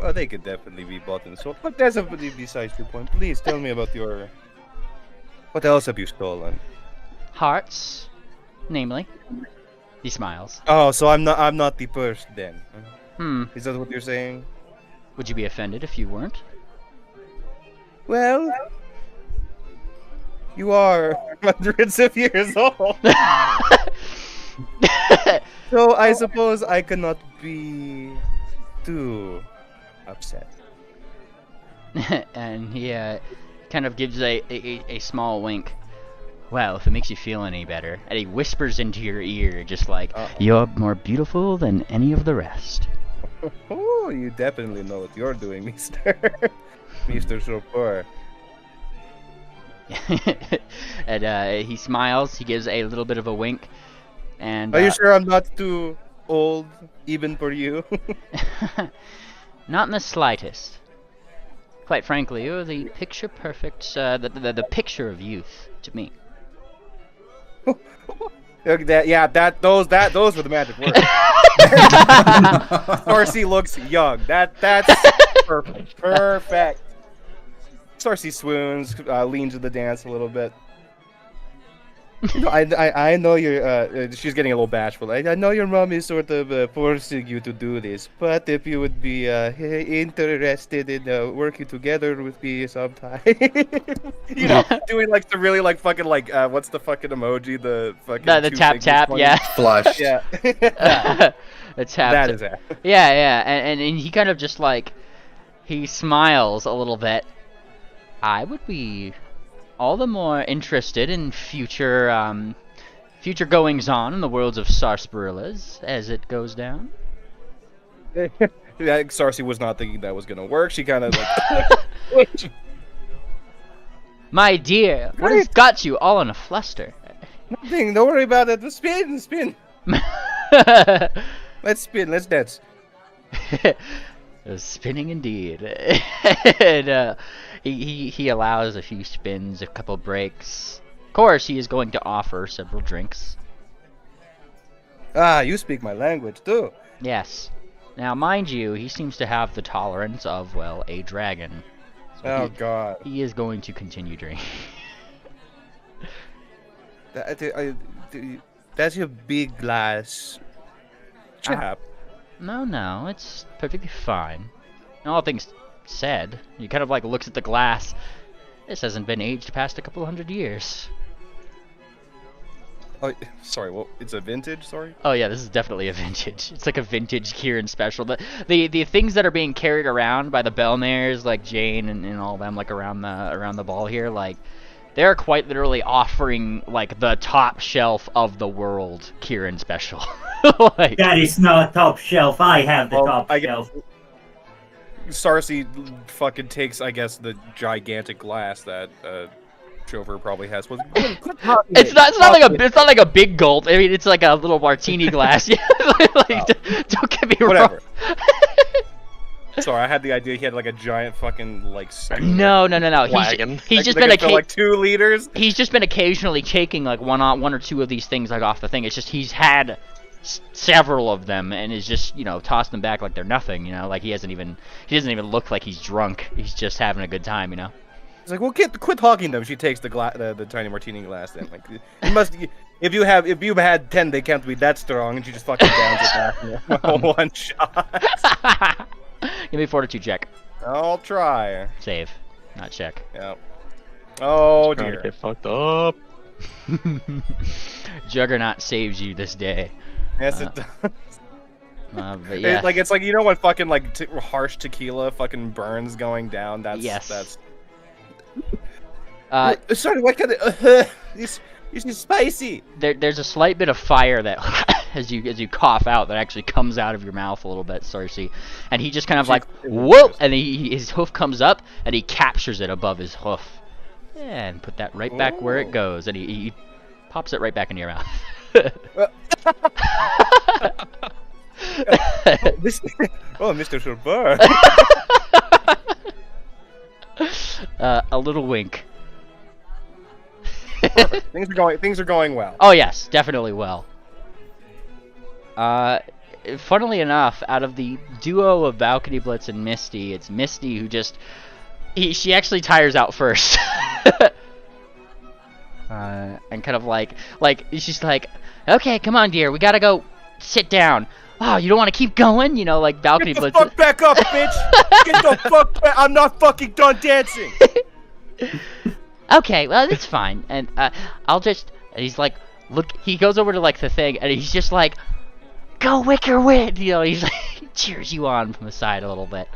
Well, they could definitely be bought and sold. But that's besides your point. Please tell me about your... What else have you stolen? Hearts, namely. He smiles. Oh, so I'm not the first then. Is that what you're saying? Would you be offended if you weren't? Well, you are hundreds of years old. So I suppose I cannot be too upset. And he kind of gives a small wink. Well, if it makes you feel any better. And he whispers into your ear, just like, you're more beautiful than any of the rest. Oh, you definitely know what you're doing, Mr. Chauffeur. And he smiles, he gives a little bit of a wink. And are you sure I'm not too old, even for you? Not in the slightest. Quite frankly, you're the picture perfect, the picture of youth to me. Those were the magic words. Starcy looks young. That's perfect. Perfect. Starcy swoons, leans to the dance a little bit. I know you're. She's getting a little bashful. I know your mom is sort of forcing you to do this, but if you would be interested in working together with me sometime, doing like the really like fucking like what's the fucking emoji? The fucking the tap, yeah. Flush. Yeah. The tap. That is it. Yeah, and he kind of just like he smiles a little bit. I would be all the more interested in future goings on in the worlds of sarsaparillas as it goes down. Sarcy was not thinking that was gonna work. She kind of like. My dear, what has got you all in a fluster? Nothing. Don't worry about it. Spin. Let's spin. Let's dance. Spinning indeed. And he allows a few spins, a couple breaks. Of course, he is going to offer several drinks. Ah, you speak my language too. Yes. Now, mind you, he seems to have the tolerance of, well, a dragon. So God. He is going to continue drinking. That's your big glass. Chap. No, it's perfectly fine. All things said, he kind of like looks at the glass. This hasn't been aged past a couple hundred years. Oh, sorry. Well, it's a vintage. Sorry. Oh yeah, this is definitely a vintage. It's like a vintage Kieran special. The things that are being carried around by the Bellmares, like Jane and all them, like around the ball here, like they're quite literally offering like the top shelf of the world Kieran special. Like, that is not top shelf. I have the top shelf. Sarcy fucking takes, I guess, the gigantic glass that chauffeur probably has. It's not like a big gulp. I mean, it's like a little martini glass. Yeah, don't get me wrong. Sorry, I had the idea he had like a giant fucking like. No. He's just been like 2 liters. He's just been occasionally taking like one or two of these things like off the thing. It's just he's had several of them and is just tossed them back like they're nothing. Like he doesn't even look like he's drunk. He's just having a good time. It's like, well, quit talking to him. She takes the tiny martini glass. Then, like, you must. If you've had 10, they can't be that strong. And she just fucking downs it back in one shot. Give me a fortitude check. I'll try. Save, not check. Yeah. Oh Trying to dear. get fucked up. Juggernaut saves you this day. Yes, it does. But yeah. It's like you know when fucking like harsh tequila fucking burns going down. That's Yes. That's. Sorry, what kind of? This is spicy. There's a slight bit of fire that as you cough out that actually comes out of your mouth a little bit, Cersei, and he just kind of like whoop, and his hoof comes up and he captures it above his hoof, and put that right back where it goes, and he pops it right back into your mouth. Mr. Chauffeur. A little wink. Perfect. Things are going well. Oh yes, definitely well. Funnily enough, out of the duo of Balcony Blitz and Misty, it's Misty who she actually tires out first. And kind of like she's like, okay, come on, dear, we gotta go sit down. Oh, you don't want to keep going? You know, like Balcony Get the Blitz. fuck back up, bitch! Get the fuck back! I'm not fucking done dancing. Okay, well, that's fine. And I'll just... And he's like, look, he goes over to, like, the thing, and he's just like, go Wicker Wind! You know, he's like, he cheers you on from the side a little bit.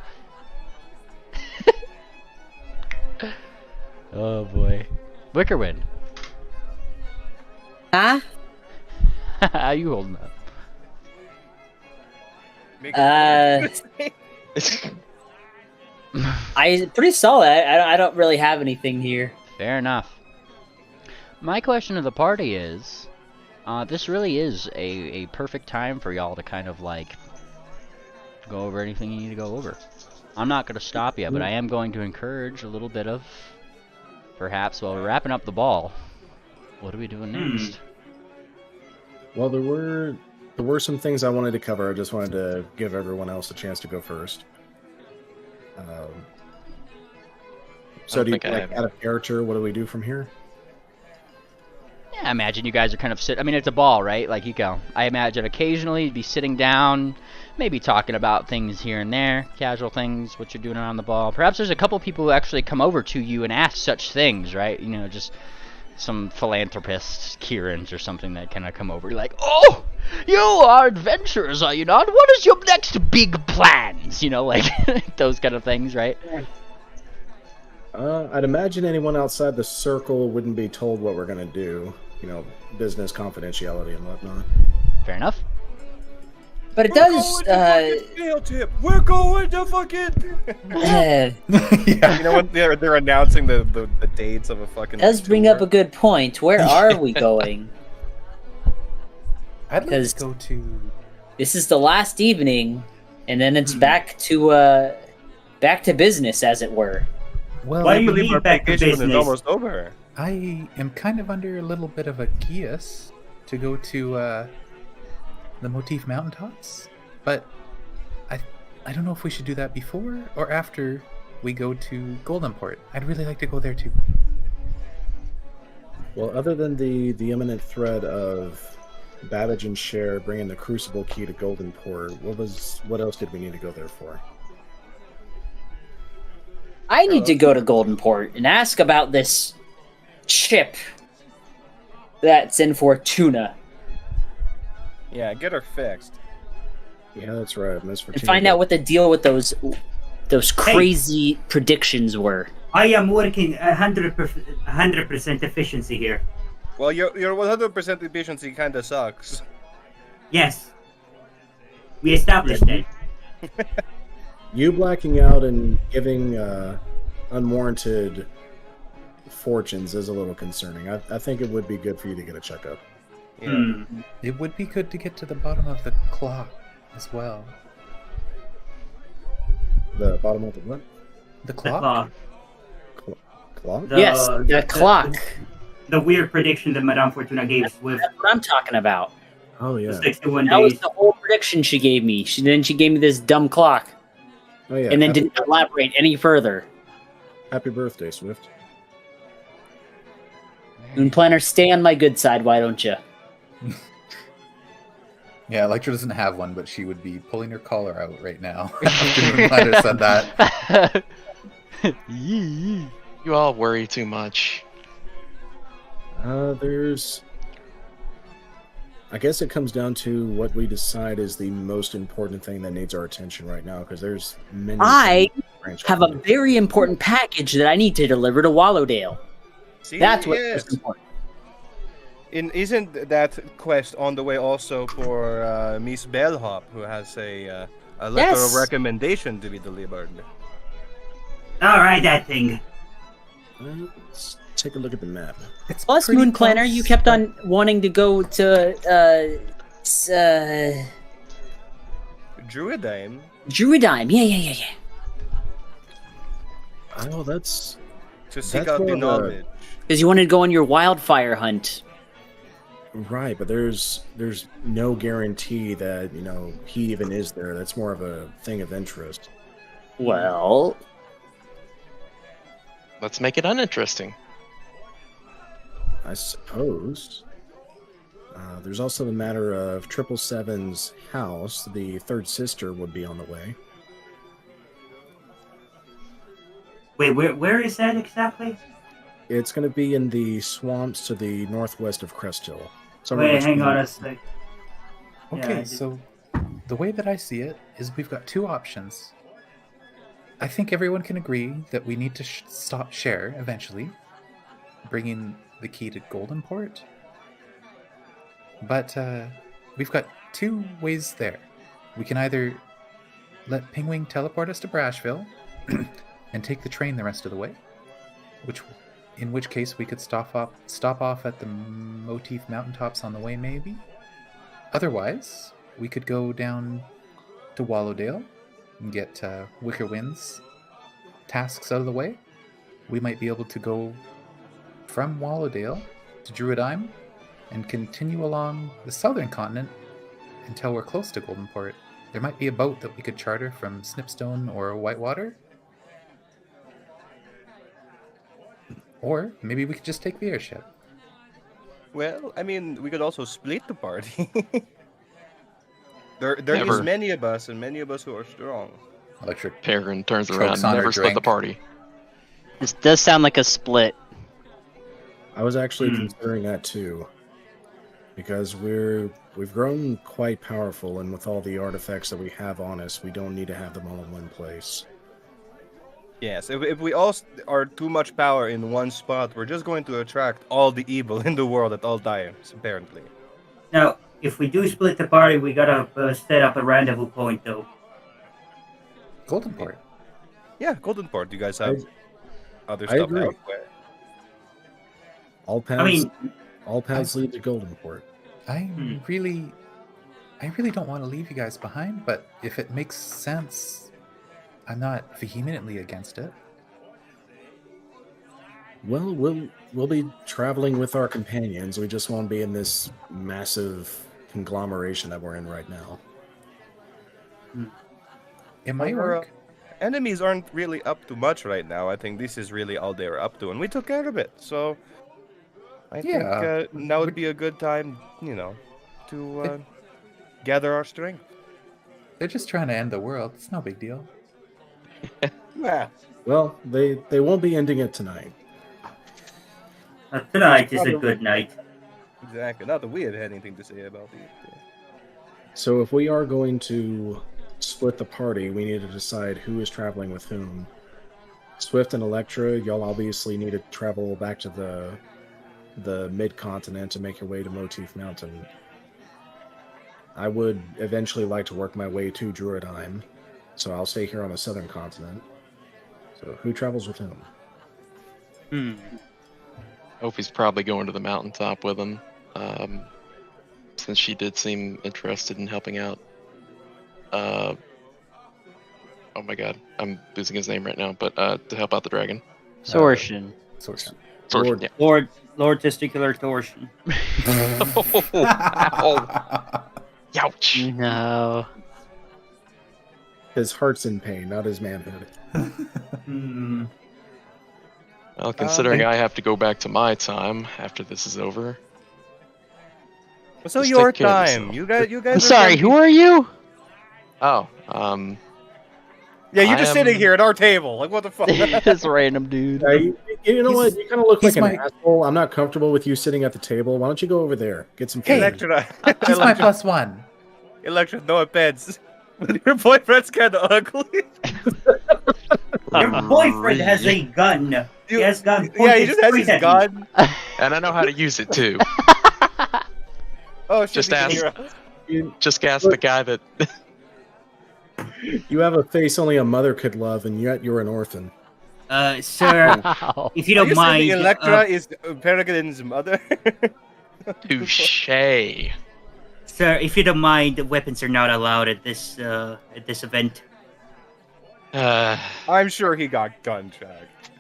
Oh, boy. Wicker Wind. Huh? How you holding up? I pretty solid. I don't really have anything here. Fair enough. My question to the party is, this really is a perfect time for y'all to kind of like go over anything you need to go over. I'm not going to stop you, but I am going to encourage a little bit of, perhaps while we're wrapping up the ball, what are we doing next? Well, there were some things I wanted to cover. I just wanted to give everyone else a chance to go first. So do you like out of character? What do we do from here? Yeah, I imagine you guys are kind of I mean, it's a ball, right? Like you go. I imagine occasionally you'd be sitting down, maybe talking about things here and there, casual things, what you're doing around the ball. Perhaps there's a couple people who actually come over to you and ask such things, right? You know, just some philanthropists, Kierans or something that kind of come over. You're like, oh, you are adventurers, are you not? What is your next big plans? You know, like those kind of things, right? I'd imagine anyone outside the circle wouldn't be told what we're going to do. You know, business confidentiality and whatnot. Fair enough. But it does. Field tip. We're going to fucking. Yeah. You know when they're announcing the dates of a fucking. Does bring up a good point. Where are we going? I'd like to go to. This is the last evening, and then it's back to business, as it were. Well, Why I do you believe leave back to vacation is business? almost over. I am kind of under a little bit of a geas to go to the Motif Mountaintops, but I don't know if we should do that before or after we go to Goldenport. I'd really like to go there too. Well, other than the imminent threat of Babbage and Cher bringing the Crucible key to Goldenport, what else did we need to go there for? I need to go to Goldenport and ask about this chip that's in Fortuna. Yeah, get her fixed. Yeah, that's right. Miss And find out what the deal with those crazy predictions were. I am working 100% efficiency here. Well, your 100% efficiency kind of sucks. Yes. We established that. You blacking out and giving unwarranted fortunes is a little concerning. I think it would be good for you to get a checkup. Yeah. It would be good to get to the bottom of the clock as well. The bottom of the what? The The clock? Clock? Yes, the clock. The weird prediction that Madame Fortuna gave us with That's what I'm talking about. Oh, yeah. 61 That was days. the whole prediction she gave me. Then she gave me this dumb clock, Oh, yeah. and then didn't elaborate any further. Happy birthday, Swift. Moon Planner, stay on my good side, why don't you? Yeah, Electra doesn't have one, but she would be pulling her collar out right now. After Moonlighter said that. You You all worry too much. I guess it comes down to what we decide is the most important thing that needs our attention right now, because there's many. I branch have a off. very important package that I need to deliver to Wallowdale. See, That's what's yes. most important. Isn't that quest on the way also for Miss Bellhop, who has a letter Yes. of recommendation to be delivered? All right, that thing. Let's take a look at the map. It's Plus, pretty Moon Planner, close, you kept but- on wanting to go to Druidime? Druidime. Yeah. Oh, that's To seek That's out the more of a- knowledge. Because you wanted to go on your wildfire hunt. right, but there's no guarantee that he even is there. That's more of a thing of interest. Well, Let's make it uninteresting. I suppose. There's also the matter of 777's house. The third sister would be on the way. Wait, where is that exactly? It's going to be in the swamps to the northwest of Crest Hill. Wait, hang on a sec. Okay, Yeah, so the way that I see it is we've got two options. I think everyone can agree that we need to stop Cher eventually, bringing the key to Goldenport. But we've got two ways there. We can either let Pingwing teleport us to Brashville and take the train the rest of the way, in which case we could stop off at the Motif Mountaintops on the way, maybe. Otherwise, we could go down to Wallowdale and get Wicker Wind's tasks out of the way. We might be able to go from Wallowdale to Druidime and continue along the southern continent until we're close to Goldenport. There might be a boat that we could charter from Snipstone or Whitewater. Or maybe we could just take the airship. Well, I mean, we could also split the party. there Never. is many of us, and many of us who are strong. Electric. Peregrine turns Chokes around, on her never split the drink. party. This does sound like a split. I was actually considering that too, because we've grown quite powerful, and with all the artifacts that we have on us, we don't need to have them all in one place. Yes, if we all are too much power in one spot, we're just going to attract all the evil in the world at all times, apparently. Now, if we do split the party, we gotta set up a rendezvous point, though. Goldenport. Yeah, Goldenport. You guys have other I stuff agree. elsewhere. All paths, I mean, all paths lead to Goldenport. I really don't want to leave you guys behind, but if it makes sense, I'm not vehemently against it. Well, we'll be traveling with our companions. We just won't be in this massive conglomeration that we're in right now. It might Our work. enemies aren't really up to much right now. I think this is really all they're up to, and we took care of it. So I Yeah. think now would be a good time, to gather our strength. They're just trying to end the world. It's no big deal. Yeah. Well, they won't be ending it tonight. Tonight is a good night. Exactly. Not that we have anything to say about it. So if we are going to split the party, we need to decide who is traveling with whom. Swift and Electra, y'all obviously need to travel back to the mid-continent to make your way to Motif Mountain. I would eventually like to work my way to Druidime, so I'll stay here on the southern continent. So who travels with whom? Opie's probably going to the mountaintop with him, since she did seem interested in helping out. Oh my god, I'm losing his name right now, but to help out the dragon. Sortion. Sorcerer. Sorcerer, yeah. Lord Testicular Torsion. Ow. Ouch. No. His heart's in pain, not his manhood. Well, considering I have to go back to my time after this is over. So Just your take care of time. yourself. You guys. I'm sorry, who are you? Oh, Yeah, you're I just am- sitting here at our table. Like what the fuck? This random dude. Yeah, You know what? You kind of look he's like an my- asshole. I'm not comfortable with you sitting at the table. Why don't you go over there? Get some food. Hey. Electra, He's my +1. Electra, no offense. But your boyfriend's kind of ugly. Your boyfriend has a gun. He has gun. Yeah, he just has pointed his straight at gun. And I know how to use it too. Oh, shit, Just he can ask. hear us. Just ask the guy that. You have a face only a mother could love, and yet you're an orphan. Sir, Wow. if you Are don't you saying mind, the Electra is Peregrine's mother? Touche. sir, if you don't mind, the weapons are not allowed at this event. I'm sure he got gun checked.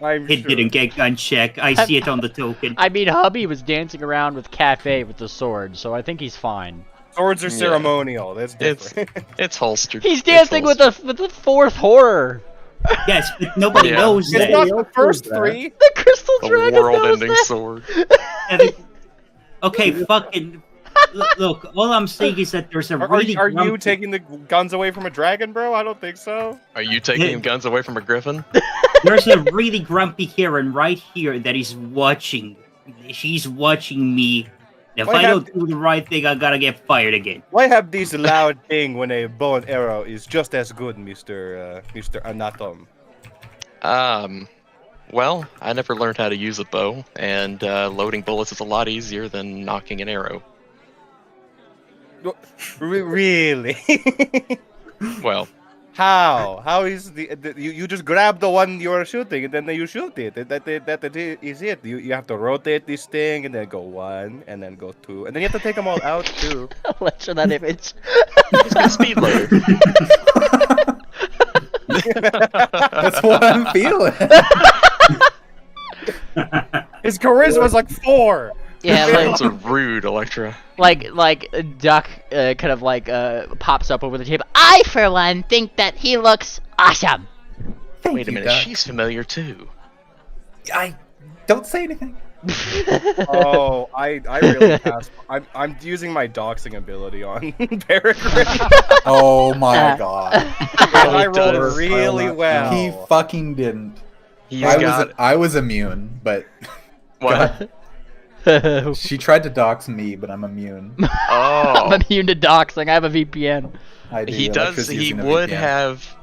I'm He sure. didn't get gun check. I see it on the token. I mean, hubby was dancing around with Cafe with the sword, so I think he's fine. Swords are Yeah. ceremonial. That's It's different. it's holstered. He's It's dancing with holstered. the fourth horror. Yes, but nobody Yeah. knows It's that. not else the first knows that. three. The crystal The dragon knows world-ending that. sword. Okay, fucking. Look, all I'm saying is that there's a Are really you grumpy- taking the guns away from a dragon, bro? I don't think so. Are you taking guns away from a griffin? There's a really grumpy Karen right here that is watching. She's watching me. If Why I have- don't do the right thing, I gotta get fired again. Why have this loud thing when a bow and arrow is just as good, Mr. Anatom? Well, I never learned how to use a bow, and loading bullets is a lot easier than knocking an arrow. Really? Well, How? How is you just grab the one you're shooting and then you shoot it. That is it. You have to rotate this thing and then go 1 and then go 2 and then you have to take them all out too. Let's show that image. just get a speed loader. That's what I'm feeling. His charisma's like 4. Yeah, That's a rude Electra. like Duck kind of like pops up over the table. I, for one, think that he looks awesome. Thank Wait a you, minute, Doc. she's familiar too. I don't say anything. Oh, I really passed. I'm using my doxing ability on Peregrine. Oh my god. I rolled does. really well. He fucking didn't. He's I got was I was immune, but what? she tried to dox me, but I'm immune. Oh, I'm immune to doxing. I have a VPN. I do. he does. Electra's He using a would VPN. have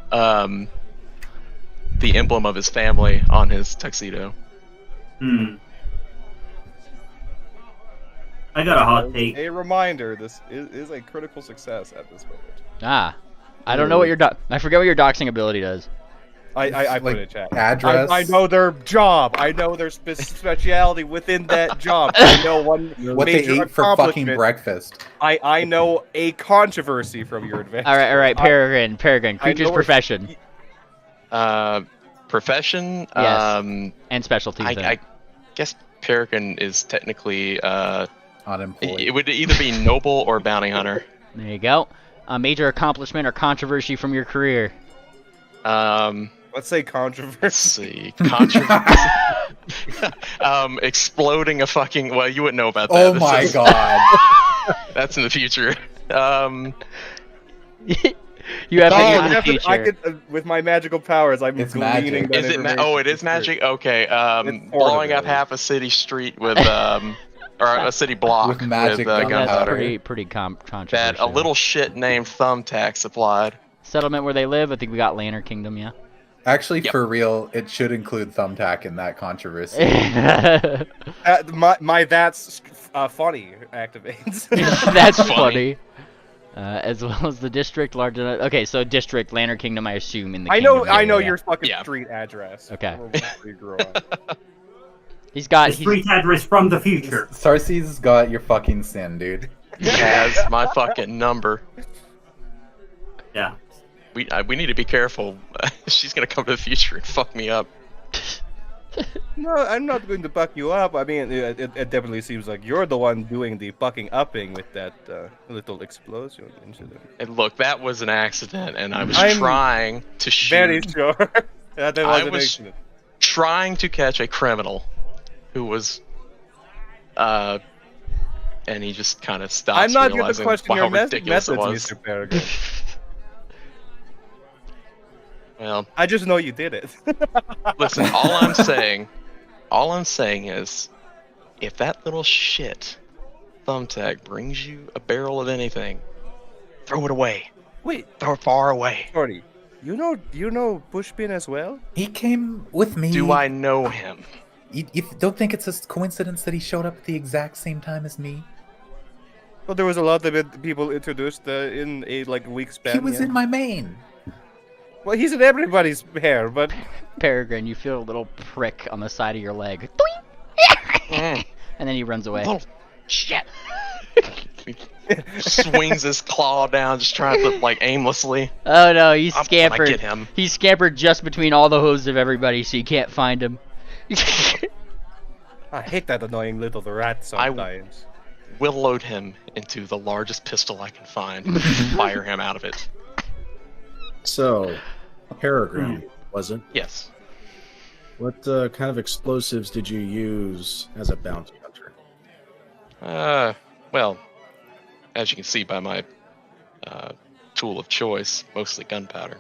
the emblem of his family on his tuxedo. I got a hot take. A reminder: this is a critical success at this moment. Ah, I don't know what your I forget what your doxing ability does. I put like it in chat. address. I know their job. I know their speciality within that job. I know one what they major ate for fucking accomplishment. breakfast. I know a controversy from your adventure. All right, Peregrine, I creature's know profession Profession. Yes. and specialties. then. I guess Peregrine is technically Unemployed. it would either be noble or bounty hunter. There you go. A major accomplishment or controversy from your career. Let's say Let's controversy. see. Controversy. Exploding a fucking. Well, you wouldn't know about that. Oh This my is- god. That's in the future. You have Oh, to in the definitely, future. I could, with my magical powers, I'm It's gleaning magic. that Is it? information. Oh, it is It's magic. Okay. It's part of Blowing it, up at half a city street with or a city block With magic Oh, that's gunpowder. pretty That controversial. a little shit named Thumbtack supplied. settlement where they live. I think we got Lantern Kingdom. Yeah. Actually, Yep. for real, it should include Thumbtack in that controversy. That's funny activates. That's Funny. funny. As well as the district large enough. Okay, so district Lantern Kingdom, I assume in the. I know kingdom area. your fucking Yeah. street address. Okay. Where you grew up. He's got. The street address from the future. Sarcy's got your fucking sin, dude. He has my fucking number. Yeah. We need to be careful. She's gonna come to the future and fuck me up. No, I'm not going to fuck you up. I mean, it definitely seems like you're the one doing the fucking upping with that little explosion incident. And look, that was an accident, and I was I'm trying to shoot. Very sure that was I an was- accident. Trying to catch a criminal, who was, and he just kind of stopped. I'm not going to realizing question how your ridiculous methods, it was. Mr. Peregrine. Well, I just know you did it. listen, all I'm saying is, if that little shit thumbtack brings you a barrel of anything, throw it away. Wait, Throw it far away. sorry. You know Pushpin as well? He came with me. Do I know him? You don't think it's a coincidence that he showed up at the exact same time as me? Well, there was a lot of people introduced in a week span. He was in my main. Well, he's in everybody's hair, but Peregrine, you feel a little prick on the side of your leg. Mm. And then he runs away. Little shit. Swings his claw down, just trying to aimlessly. Oh no, he's I scampered. get him. He's scampered just between all the hooves of everybody, so you can't find him. I hate that annoying little rat sometimes. Will load him into the largest pistol I can find and fire him out of it. So, Peregrine, was it? Yes. What kind of explosives did you use as a bounty hunter? Well, as you can see by my tool of choice, mostly gunpowder,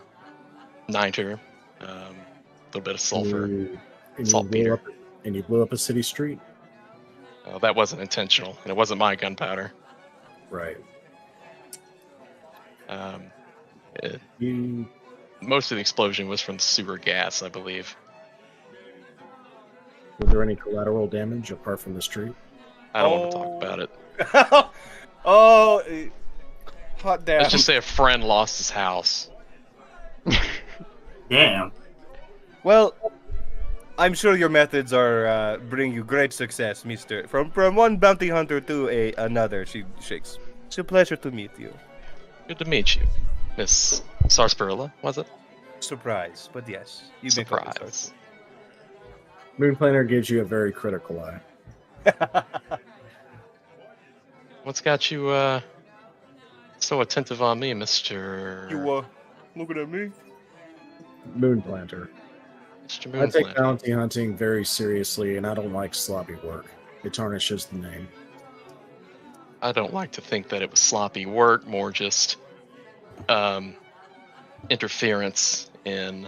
niter, a little bit of sulfur, saltpeter. And you blew up a city street? That wasn't intentional, and it wasn't my gunpowder. Right. Most of the explosion was from the sewer gas, I believe. Was there any collateral damage apart from the street? I don't want to talk about it. Hot damn. Let's just say a friend lost his house. Damn. Well, I'm sure your methods are bring you great success, Mister. From one bounty hunter to another, she shakes. It's a pleasure to meet you. Good to meet you, Miss Sarsaparilla, was it? Surprise, but yes, you Surprise. Moonplaner gives you a very critical eye. What's got you so attentive on me, Mister? You looking at me? Moonplanter. Mr. I take Moonplanter. bounty hunting very seriously, and I don't like sloppy work. It tarnishes the name. I don't like to think that it was sloppy work, more just interference in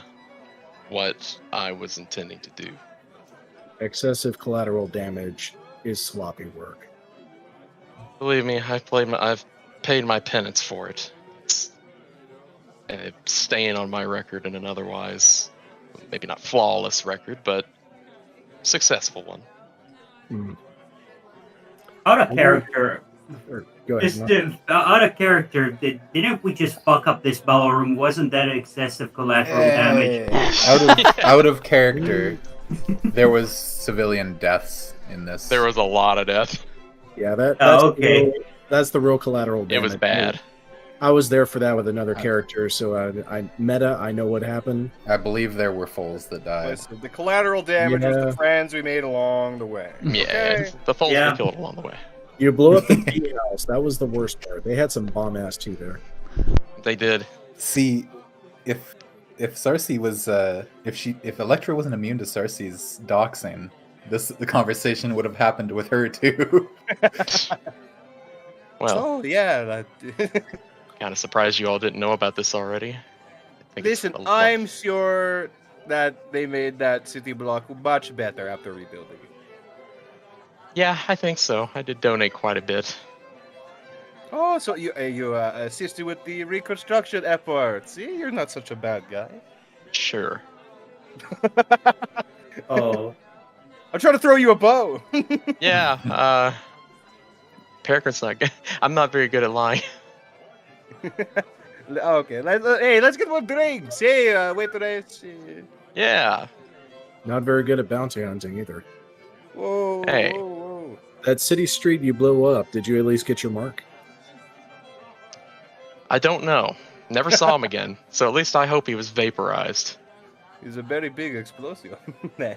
what I was intending to do. Excessive collateral damage is sloppy work. Believe me, I've paid my penance for it. It's a stain on my record and an otherwise, maybe not flawless record, but successful one. Out of character. Go ahead. Just out of character, didn't we just fuck up this ballroom? Wasn't that excessive collateral damage? Out of character, there was civilian deaths in this. There was a lot of death. Yeah, that's okay. That's the real collateral damage. It was bad. I was there for that with another character, so I know what happened. I believe there were foals that died. Listen, the collateral damage was the friends we made along the way. Yeah, Okay? the folks were killed along the way. You blew up the tea house. That was the worst part. They had some bomb ass tea there. They did. See, if Cersei was if Electra wasn't immune to Cersei's doxing, the conversation would have happened with her too. Well, Oh yeah. kind of surprised you all didn't know about this already. I think it's Listen, a lot- I'm sure that they made that city block much better after rebuilding. Yeah, I think so. I did donate quite a bit. Oh, so you assisted with the reconstruction effort. See, you're not such a bad guy. Sure. Oh. I'm trying to throw you a bow. Yeah, Peregrine's not good. I'm not very good at lying. Okay, let's get one drinks. Hey, wait today. Yeah. Not very good at bounty hunting either. Whoa, Hey. whoa, whoa. That city street you blew up, did you at least get your mark? I don't know. Never saw him again. So at least I hope he was vaporized. He's a very big explosion. Man.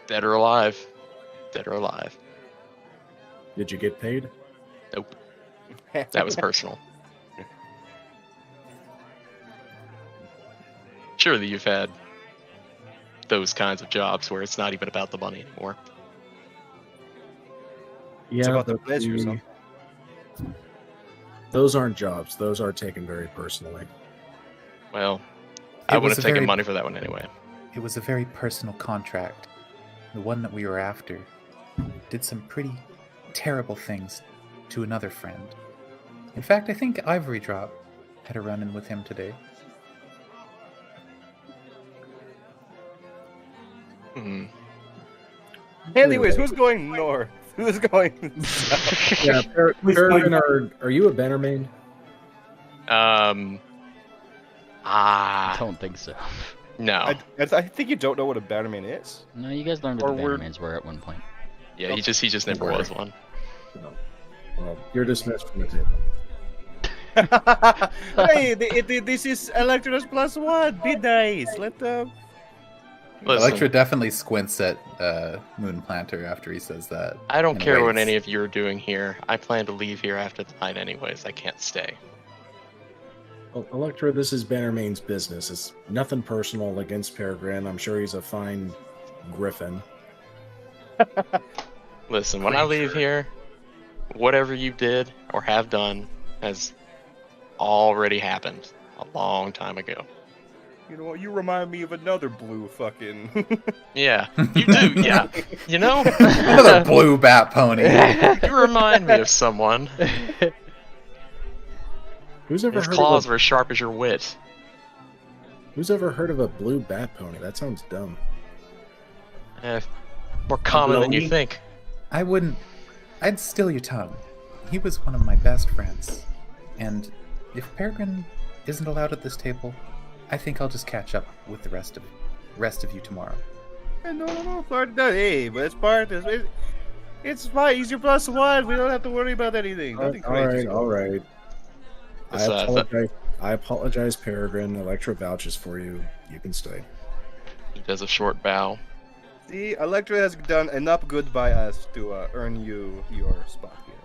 Dead or alive. Dead or alive. Did you get paid? Nope. That was personal. Surely you've had those kinds of jobs where it's not even about the money anymore. Yeah, It's about the but pleasure, son. those aren't jobs. Those are taken very personally. Well, I It would was have a taken very- money for that one anyway. It was a very personal contract. The one that we were after did some pretty terrible things to another friend. In fact, I think Ivory Drop had a run-in with him today. Hmm. Anyways, who's going north? Who's going south? Yeah, Peregrine, are you a Bannermane? I don't think so. No. I think you don't know what a Bannerman is. No, you guys learned Or what the we're- Bannermanes were at one point. Yeah, he just never Okay. was one. No. Well, you're dismissed from the table. Hey, this is Electros +1. Be nice. Let them. Listen, Electra definitely squints at Moon Planter after he says that. I don't and care what waits. any of you are doing here. I plan to leave here after the night anyways. I can't stay. Well, Electra, this is Bannermane's business. It's nothing personal against Peregrine. I'm sure he's a fine griffin. Listen, when I leave here, whatever you did or have done has already happened a long time ago. You know what? You remind me of another blue fucking. Yeah, you do, yeah. You know? Another blue bat pony. You remind me of someone. Who's ever His heard claws of were as sharp as your wit. Who's ever heard of a blue bat pony? That sounds dumb. More common than you Baloney? think. I wouldn't. I'd steal your tongue. He was one of my best friends. And if Peregrine isn't allowed at this table, I think I'll just catch up with the rest of you tomorrow. No, part of that. Hey, but it's part of it. It's fine. He's your +1. We don't have to worry about anything. Nothing crazy. All right. It's, I apologize, Peregrine. Electra vouches for you. You can stay. He does a short bow. See, Electra has done enough good by us to earn you your spot here.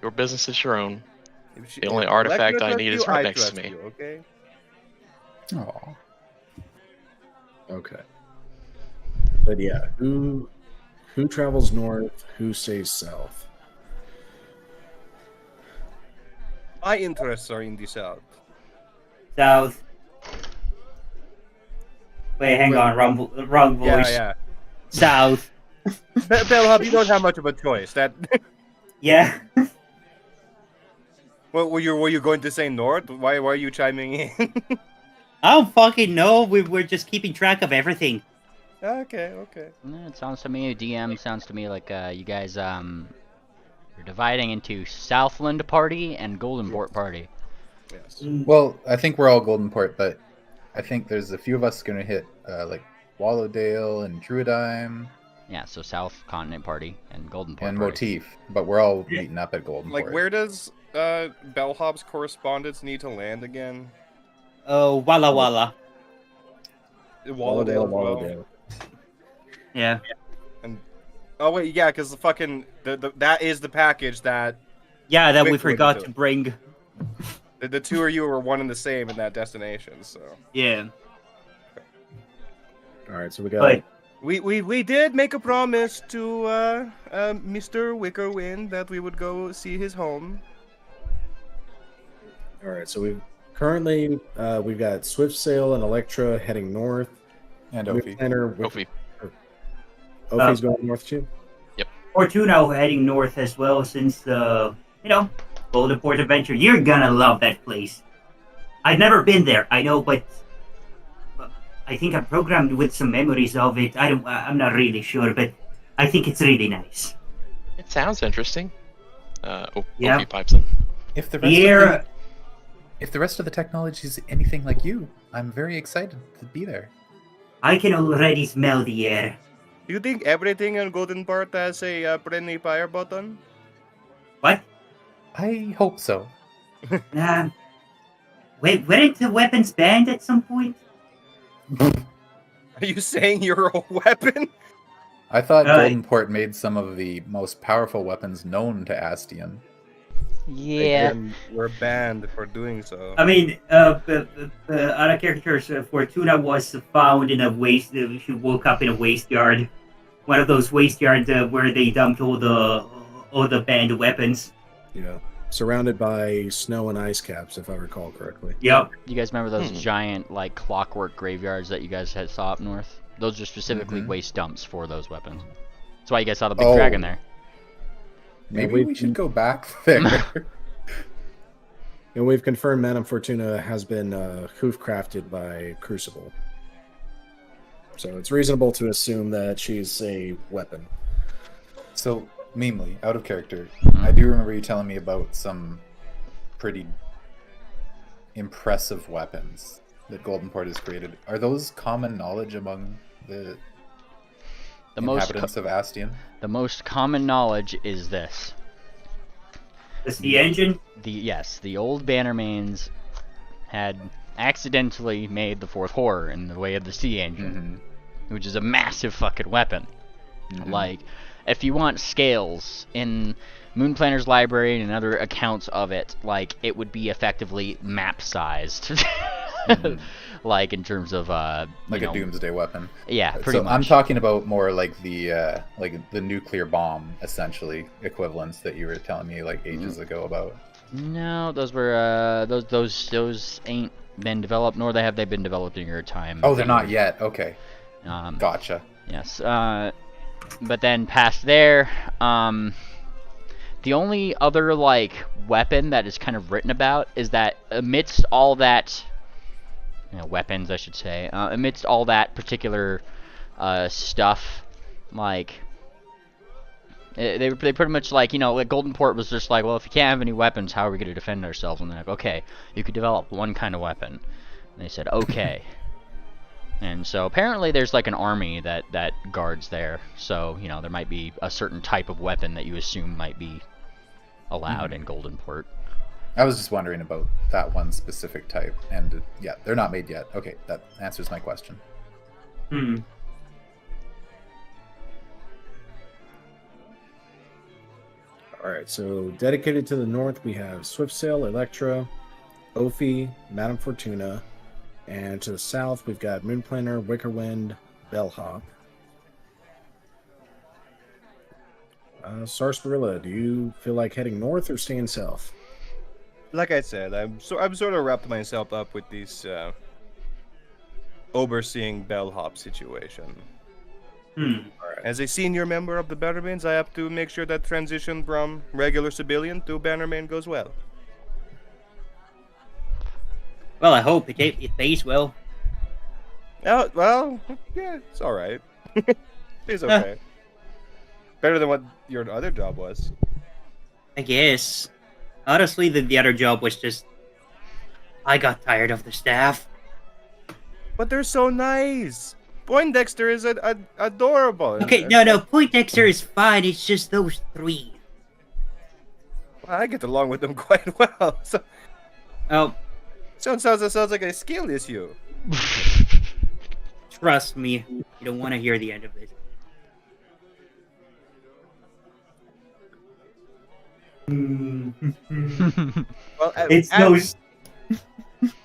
Your business is your own. If she- The only if artifact Electra I trusts need is you, right I next to trust me. you, okay? Aw. Okay. But yeah, who travels north? Who stays south? My interests are in the south. South. Wait, hang on. Wrong voice. Yeah. South. Bellhub, you don't have much of a choice. That. Yeah. Well, were you going to say north? Why are you chiming in? I don't fucking know. We're just keeping track of everything. Okay. It sounds to me, DM sounds to me like you guys you're dividing into Southland Party and Goldenport Party. Yes. Well, I think we're all Goldenport, but I think there's a few of us gonna hit like Wallowdale and Druidime Yeah, so South Continent Party and Goldenport and Party. Motif, but we're all meeting up at Goldenport. Like, where does Bellhop's correspondence need to land again? Oh, Walla Walla. Wallowdale as well? Yeah. Oh wait, yeah, because the fucking that is the package that Yeah, that we Vic wouldn't forgot do. to bring. the two of you were one and the same in that destination. So Yeah. All right, so we got. But we did make a promise to Mr. Wickerwind that we would go see his home. All right, so we've got Swift Sail and Electra heading north. and Moon Ophi. Planter, Ophi. Ophi's going north too. Fortuna heading north as well, since Golden Port Adventure. You're gonna love that place. I've never been there, I know, but I think I'm programmed with some memories of it. I'm not really sure, but I think it's really nice. It sounds interesting. Yeah. Ophi pipes in. If the rest Here, of if the rest of the technology is anything like you, I'm very excited to be there. I can already smell the air. Do you think everything in Golden Part has a friendly fire button? What? I hope so. Wait, weren't the weapons banned at some point? Are you saying you're a weapon? I thought Uh, Goldenport made some of the most powerful weapons known to Astian. Yeah. Again, we're banned for doing so. I mean, other characters, Fortuna was found in a waste. She woke up in a waste yard, one of those waste yards where they dumped all the banned weapons. Yeah. surrounded by snow and ice caps, if I recall correctly. Yep. You guys remember those giant, like, clockwork graveyards that you guys had saw up north? Those are specifically waste dumps for those weapons. That's why you guys saw the big dragon there. Maybe we should go back there. And we've confirmed Madame Fortuna has been hoof-crafted by Crucible. So it's reasonable to assume that she's a weapon. So, Memely, out of character, I do remember you telling me about some pretty impressive weapons that Golden Port has created. Are those common knowledge among the inhabitants of Astian? The most common knowledge is this. The sea engine? Yes, the old Bannermanes had accidentally made the fourth horror in the way of the sea engine, which is a massive fucking weapon. Like, if you want scales in Moonplanner's library and other accounts of it, like, it would be effectively map-sized. Like, in terms of, like a doomsday weapon. Yeah, pretty much. I'm talking about more like the nuclear bomb, essentially, equivalents that you were telling me, like, ages ago about. No, those were, those ain't been developed, nor have they been developed in your time. Oh, they're not yet. Okay. Gotcha. Yes. But then past there, the only other, like, weapon that is kind of written about is that amidst all that, weapons, I should say, amidst all that particular stuff, like, they pretty much, like, like Golden Port was just like, well, if you can't have any weapons, how are we going to defend ourselves? And they're like, okay, you could develop one kind of weapon. And they said, okay. And so apparently there's like an army that guards there. So, there might be a certain type of weapon that you assume might be allowed in Golden Port. I was just wondering about that one specific type. And yeah, they're not made yet. Okay, that answers my question. Alright, so dedicated to the north, we have Swiftsail, Electra, Ophi, Madame Fortuna. And to the south, we've got Moonplanner, Wickerwind, Bellhop. Sarsaparilla, do you feel like heading north or staying south? Like I said, I'm sort of wrapped myself up with this overseeing bellhop situation. As a senior member of the Bannermanes, I have to make sure that transition from regular civilian to Bannerman goes well. Well, I hope it pays well. Oh, well, yeah, it's all right. It's okay. Better than what your other job was. I guess. Honestly, the other job was just... I got tired of the staff. But they're so nice. Poindexter is adorable. Okay, no, Poindexter is fine. It's just those three. Well, I get along with them quite well. So... Oh... Sounds like a skill issue. Trust me, you don't want to hear the end of this. Well,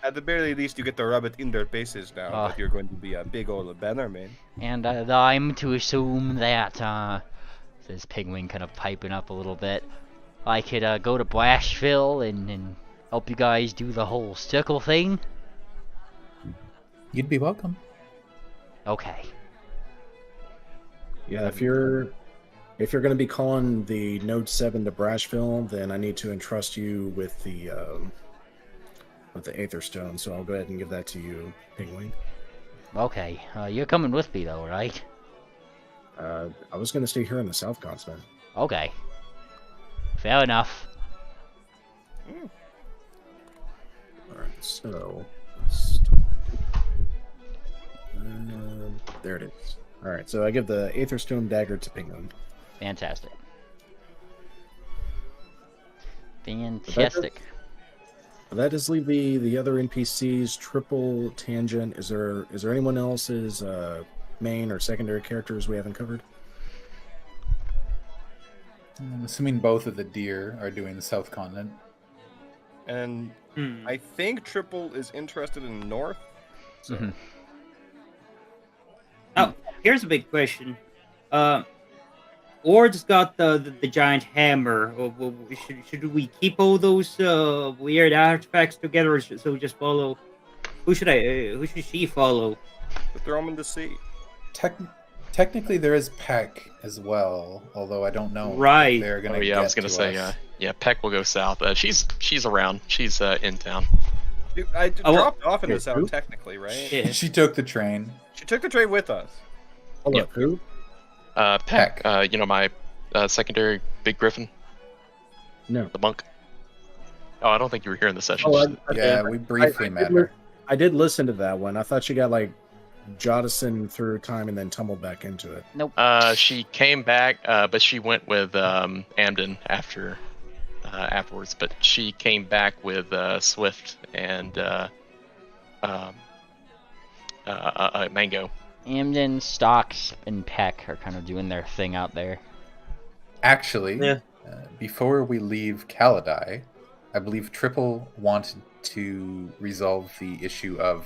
at the very least, you get to rub it in their faces now that you're going to be a big old Bannerman. And I'm to assume that, says Pigwing, kind of piping up a little bit, I could go to Blashville and help you guys do the whole sickle thing? You'd be welcome. Okay. Yeah, if you're going to be calling the Node 7 to Brashville, then I need to entrust you with the Aether Stone, so I'll go ahead and give that to you, Pigwing. Okay. You're coming with me, though, right? I was going to stay here in the South Continent. Okay. Fair enough. Alright, so... there it is. Alright, so I give the Aetherstone Dagger to Penguin. Fantastic. Fantastic. That does leave the other NPCs, Triple, Tangent. Is there anyone else's main or secondary characters we haven't covered? I'm assuming both of the deer are doing the South Continent. And I think Triple is interested in North. So. Oh, here's a big question. Ord's got the giant hammer. Should we keep all those weird artifacts together, or so just follow? Who should she follow? Throw them in the sea. Technically, there is Peck as well, although I don't know Right. if they're gonna. Oh yeah, I was get gonna to say us. yeah. Peck will go south. She's around. She's in town. I Oh, dropped off in the who? south, technically, right? Yeah. She took the train. She took the train with us. Hold Yep. up, who? Peck. You know my secondary big griffin, No. the monk. Oh, I don't think you were here in the session. Yeah, we briefly met her. I did listen to that one. I thought she got like jettisoned through time and then tumbled back into it. Nope. She came back, but she went with Amden afterwards. But she came back with Swift and Mango. Amden, Stocks, and Peck are kind of doing their thing out there. Actually, Yeah. before we leave Kaladai, I believe Triple wanted to resolve the issue of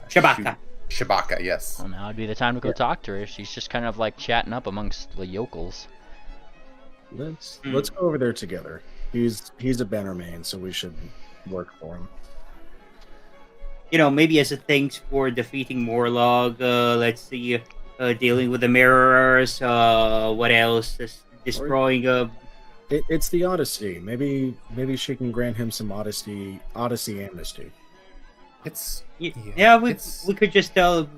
Shabaka. Shabaka, yes. Well, now would be the time to go talk to her. She's just kind of like chatting up amongst the yokels. Let's go over there together. He's a Bannermane, so we should work for him. You know, maybe as a thanks for defeating Morlog. Let's see, dealing with the mirrors. What else? Destroying It's the Odyssey. Maybe she can grant him some Odyssey amnesty. It's Yeah, we it's- could just tell.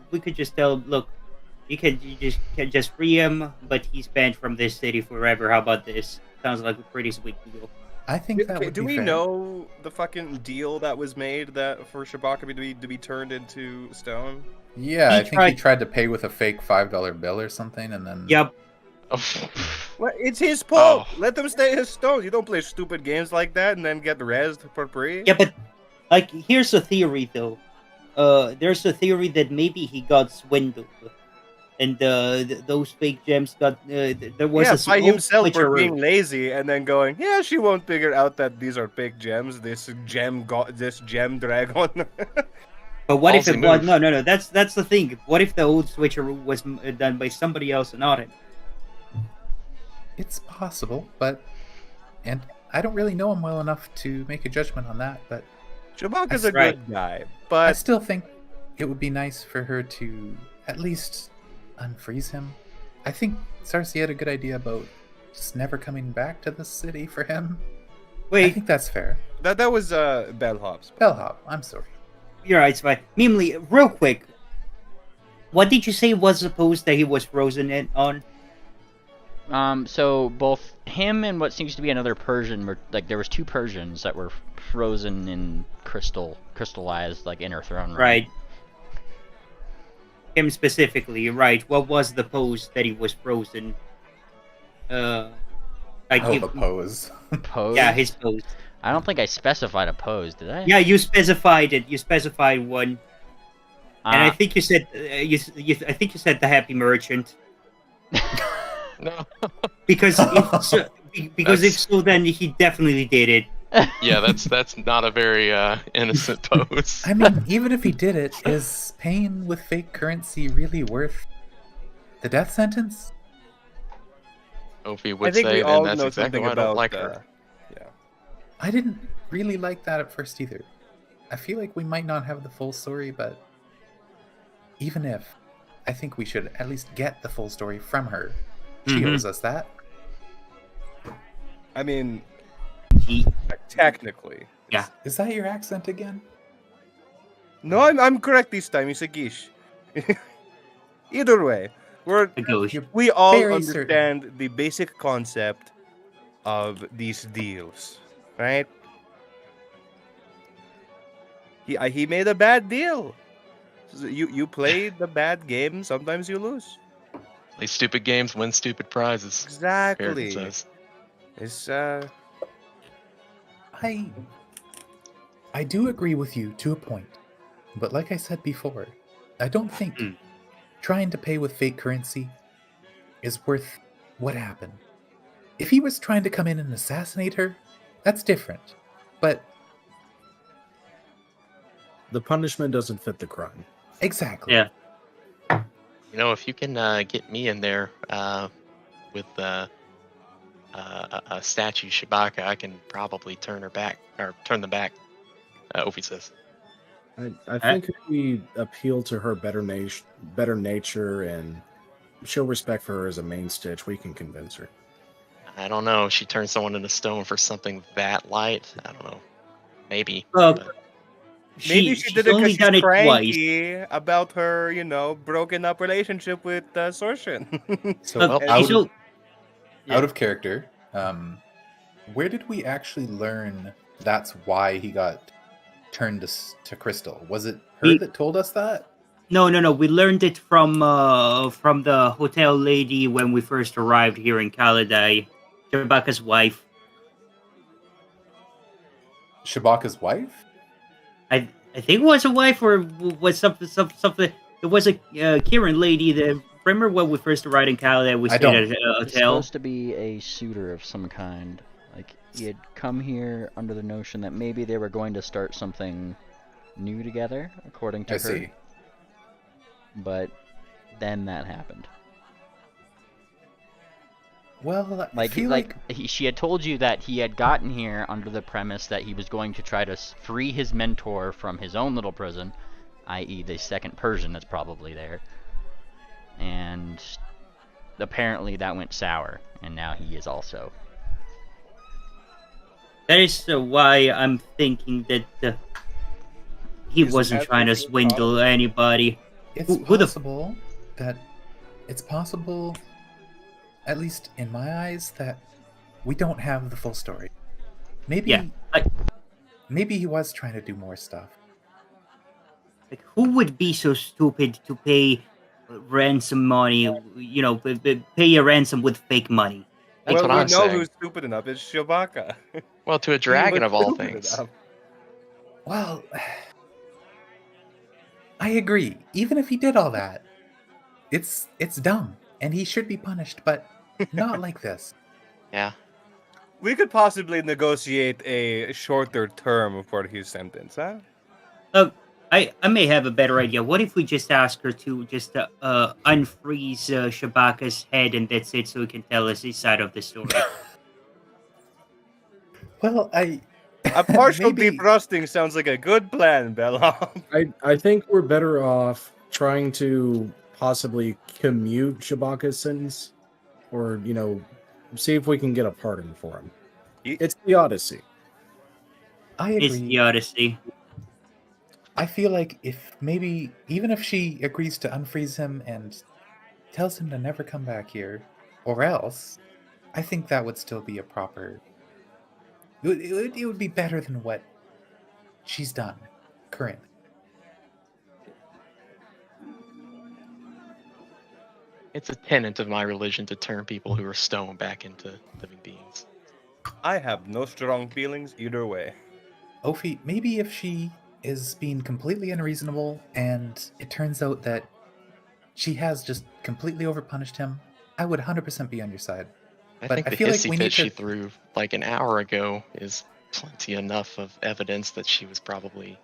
Look, you can just free him, but he's banned from this city forever. How about this? Sounds like a pretty sweet deal. I think that would Do be we fair. know the fucking deal that was made that for Shabaka to be turned into stone? Yeah, He I think he tried to pay with a fake $5 bill or something, and then Yep. What? It's his fault. Oh. Let them stay his stone. You don't play stupid games like that and then get rezzed for free. Yeah, but like, here's a theory though. There's a theory that maybe he got swindled, and those fake gems got. There was Yeah, a by old himself for switcheroo. being lazy and then going, yeah, she won't figure out that these are fake gems. This gem dragon. But what if Ballsy it was? move. No. That's the thing. What if the old switcheroo was done by somebody else and not him? it's possible, and I don't really know him well enough to make a judgment on that, but Shabaka's That's a right. good guy, I but still think it would be nice for her to at least unfreeze him. I think Cersei had a good idea about just never coming back to the city for him. I Wait, think that's fair. that was Bellhop's. Bellhop, I'm sorry. you're right, it's fine. Mimli, real quick. What did you say was supposed that he was frozen in on? So both him and what seems to be another Persian were like there was two Persians that were frozen in crystallized like inner throne room. Right. Him specifically, right? What was the pose that he was frozen? Like Oh, the pose. Pose. yeah, his pose. I don't think I specified a pose, did I? Yeah, you specified it. You specified one, and I think you said I think you said the happy merchant. No. Because if so, then he definitely did it. Yeah, that's not a very innocent pose. I mean, even if he did it, is paying with fake currency really worth the death sentence? Opie I would think say, we and all that's know exactly something why I about don't like her. Yeah. I didn't really like that at first either. I feel like we might not have the full story, but even if, I think we should at least get the full story from her. She Mhm. owes us that. I mean, He, technically. Yeah. Is that your accent again? No, I'm correct this time. It's a gish. Either way, goes. we all Very understand the basic concept of these deals, right? He made a bad deal. So you play the bad game. Sometimes you lose. Play stupid games, win stupid prizes. Exactly. Barrington says. It's I do agree with you to a point. But like I said before, I don't think Mm. trying to pay with fake currency is worth what happened. If he was trying to come in and assassinate her, that's different. But The punishment doesn't fit the crime. exactly. Yeah. if you can get me in there with a statue Shabaka, I can probably turn them back. Ophie says. I think if we appeal to her better nature and show respect for her as a main stitch, we can convince her. I don't know. She turned someone into stone for something that light. I don't know. Maybe. Maybe she did it because she's cranky about her, broken up relationship with Sorshin. So out of character, where did we actually learn that's why he got turned to crystal? Was it her that told us that? No. We learned it from the hotel lady when we first arrived here in Kaladay. Shabaka's wife. Shabaka's wife? I think it was a wife or was something. It was a Kieran lady. Remember when we first arrived in Kaladay? We stayed at a hotel. It's supposed to be a suitor of some kind. Like he had come here under the notion that maybe they were going to start something new together, according to her. I see. But then that happened. Well, she had told you that he had gotten here under the premise that he was going to try to free his mentor from his own little prison, i.e. the second Persian that's probably there. And apparently that went sour, and now he is also. That is why I'm thinking that he wasn't trying to swindle anybody. It's possible, at least in my eyes, that we don't have the full story. Maybe he was trying to do more stuff. Like, who would be so stupid to pay ransom money? Pay a ransom with fake money. That's what I'm saying. Who's stupid enough is Shabaka. Well, to a dragon of all things. Well, I agree. Even if he did all that, it's dumb, and he should be punished, but not like this. Yeah. We could possibly negotiate a shorter term for his sentence, huh? I may have a better idea. What if we just ask her to just unfreeze Shabaka's head, and that's it, so he can tell us his side of the story? Well, a partial defrosting sounds like a good plan, Bella. I think we're better off trying to possibly commute Shabaka's sentence, or see if we can get a pardon for him. It's the Odyssey. I agree. It's the Odyssey. I feel like even if she agrees to unfreeze him and tells him to never come back here, or else, I think that would still be a proper. It would be better than what she's done currently. It's a tenet of my religion to turn people who are stone back into living beings. I have no strong feelings either way. Ophi, maybe if she is being completely unreasonable and it turns out that she has just completely overpunished him, I would 100% be on your side. I think the hissy fit she threw like an hour ago is plenty enough of evidence that she was probably,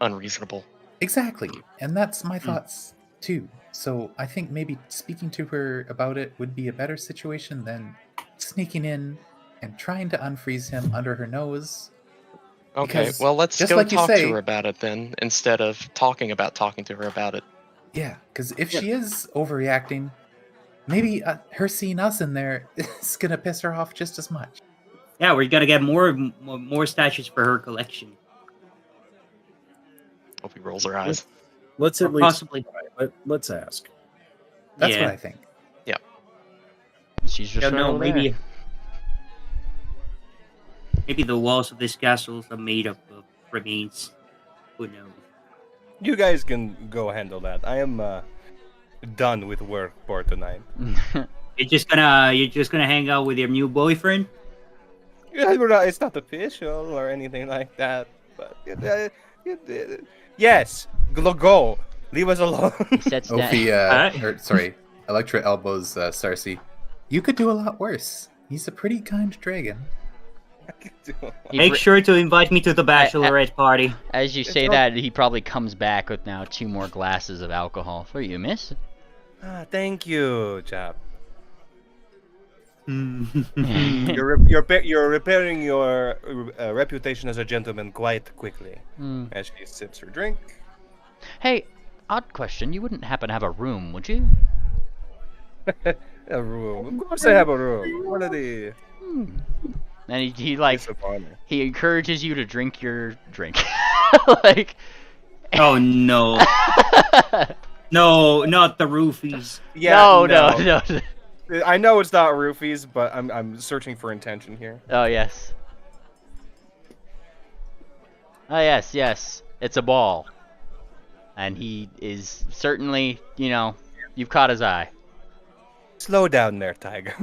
unreasonable. Exactly. And that's my thoughts too. So I think maybe speaking to her about it would be a better situation than sneaking in and trying to unfreeze him under her nose. Okay, well, let's go talk to her about it then, instead of talking to her about it. Yeah, because if she is overreacting, maybe her seeing us in there is going to piss her off just as much. Yeah, we're going to get more statues for her collection. Hope he rolls her eyes. Let's at least let's ask. That's what I think. Yeah. She's just maybe the walls of this castle are made up of remains. Who knows? You guys can go handle that. I am done with work for tonight. You're just gonna hang out with your new boyfriend? Yeah, it's not official or anything like that. But yes, go. Leave us alone. Ophi, Electra elbows Sarsi. You could do a lot worse. He's a pretty kind dragon. Make sure to invite me to the bachelorette party. As you say that, he probably comes back with now 2 more glasses of alcohol for you, miss. Thank you, chap. Mm. You're repairing your reputation as a gentleman quite quickly. As she sips her drink. Hey, odd question. You wouldn't happen to have a room, would you? A room. Of course I have a room. What are the... And he he encourages you to drink your drink. Like, oh no. No, not the roofies. Yeah, no. I know it's not roofies, but I'm searching for intention here. Oh yes. Oh yes. It's a ball. And he is certainly, you've caught his eye. Slow down there, Tiger.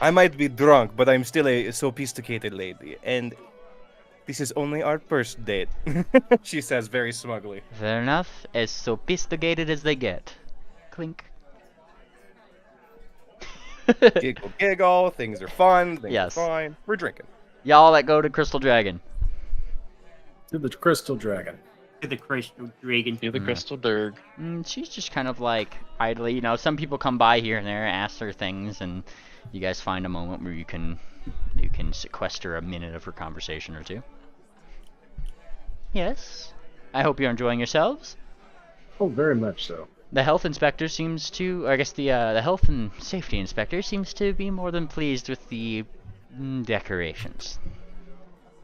I might be drunk, but I'm still a sophisticated lady, and this is only our first date, she says very smugly. Fair enough. As sophisticated as they get. Clink. Giggle, things are fun, things Yes. are fine. We're drinking. Y'all that go to Crystal Dragon. To the Crystal Dragon. To the Crystal Dragon. To the Crystal Durg. She's just kind of like idly, some people come by here and there, ask her things, and you guys find a moment where you can sequester a minute of her conversation or two. Yes. I hope you're enjoying yourselves. Oh, very much so. The health inspector seems to, or I guess the health and safety inspector seems to be more than pleased with the decorations.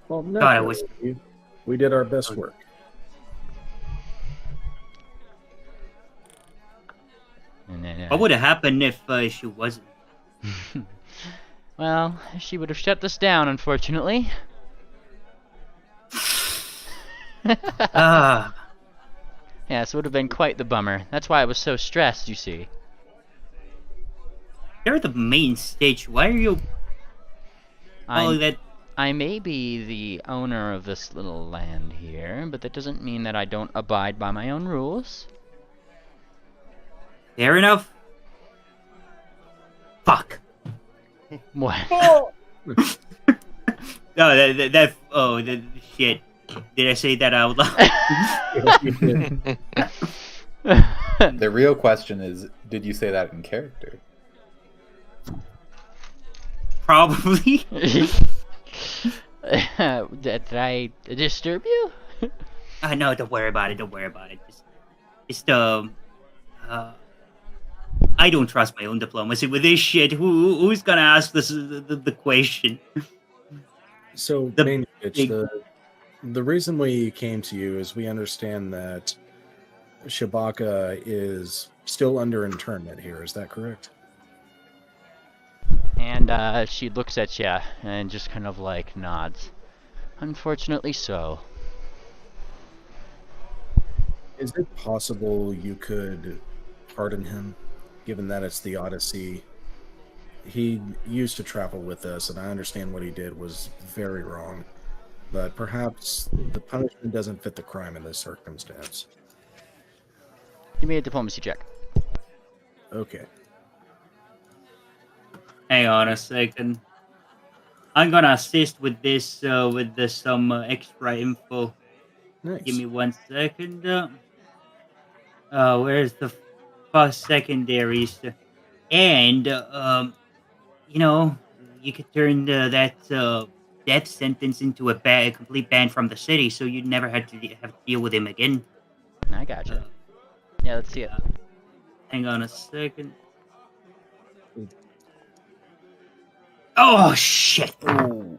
Well, no, God, I was... we did our best work. And then, What would have happened if she wasn't? Well, she would have shut this down, unfortunately. Yes, it would have been quite the bummer. That's why I was so stressed, you see. You're the main stage. Why are you... I may be the owner of this little land here, but that doesn't mean that I don't abide by my own rules. Fair enough. Fuck. What? No, shit. Did I say that out loud? The real question is, did you say that in character? Probably. Did I disturb you? No, don't worry about it. Just I don't trust my own diplomacy with this shit. Who's gonna ask this the question? So, the reason we came to you is we understand that Shabaka is still under internment here. Is that correct? And she looks at you and just kind of like nods. Unfortunately so. Is it possible you could pardon him, given that it's the Odyssey? He used to travel with us, and I understand what he did was very wrong. But perhaps the punishment doesn't fit the crime in this circumstance. Give me a diplomacy check. Okay. Hang on a second. I'm gonna assist with this some extra info. Nice. Give me 1 second. Where's the first secondaries? And you could turn that death sentence into a complete ban from the city, so you never had to have to deal with him again. I gotcha. Yeah, let's see it. Hang on a second. Oh shit! Oh.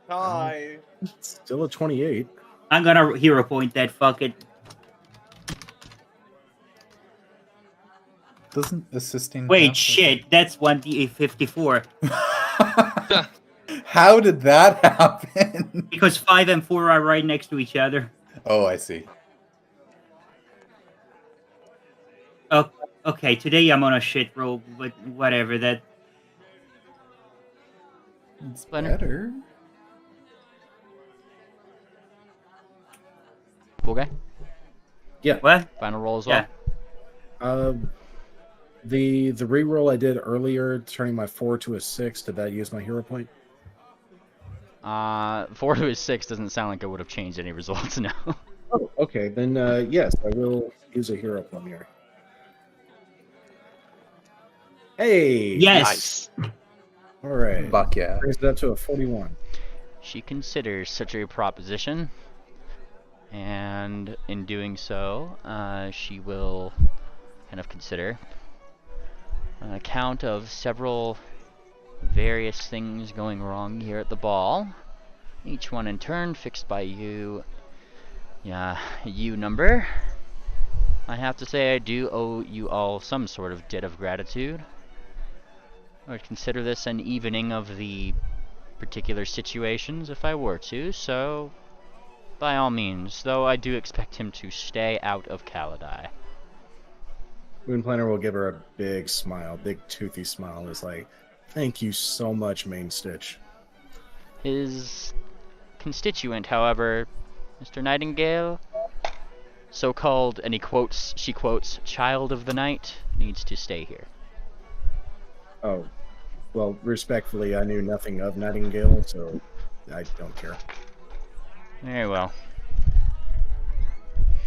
Hi. Still a 28. I'm gonna hero point that. Fuck it. Doesn't assisting... Wait, shit. That's 1d54. How did that happen? Because 5 and 4 are right next to each other. Oh, I see. Oh, okay, today I'm on a shit roll, but whatever. That... It's better. Cool guy? Yeah. What? Final roll as well? Yeah. The reroll I did earlier, turning my 4 to a 6, did that use my hero point? 4 to a 6 doesn't sound like it would have changed any results, no. Oh, okay. Then yes, I will use a hero point here. Hey! Yes. Nice. All right. Buck, yeah. Brings it up to a 41. She considers such a proposition, and in doing so, she will kind of consider an account of several various things going wrong here at the ball, each one in turn fixed by you. You number. I have to say I do owe you all some sort of debt of gratitude. I would consider this an evening of the particular situations if I were to, so by all means, though I do expect him to stay out of Kaladai. Moonplanner will give her a big smile, big toothy smile. It's like, thank you so much, Main Stitch. His constituent, however, Mr. Nightingale, so-called, and she quotes, child of the night, needs to stay here. Oh, well, respectfully, I knew nothing of Nightingale, so I don't care. Very well.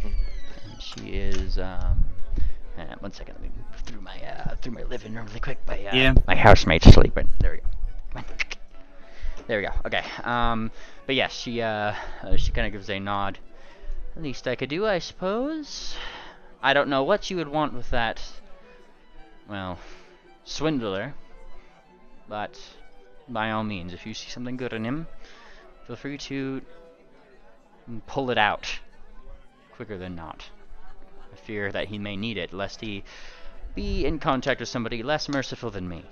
And she is, 1 second, let me move through my living room really quick. My housemate's sleeping. There we go. There we go. Okay. But yes, she kind of gives a nod. The least I could do, I suppose. I don't know what you would want with that, well, swindler. But by all means, if you see something good in him, feel free to pull it out quicker than not. I fear that he may need it, lest he be in contact with somebody less merciful than me.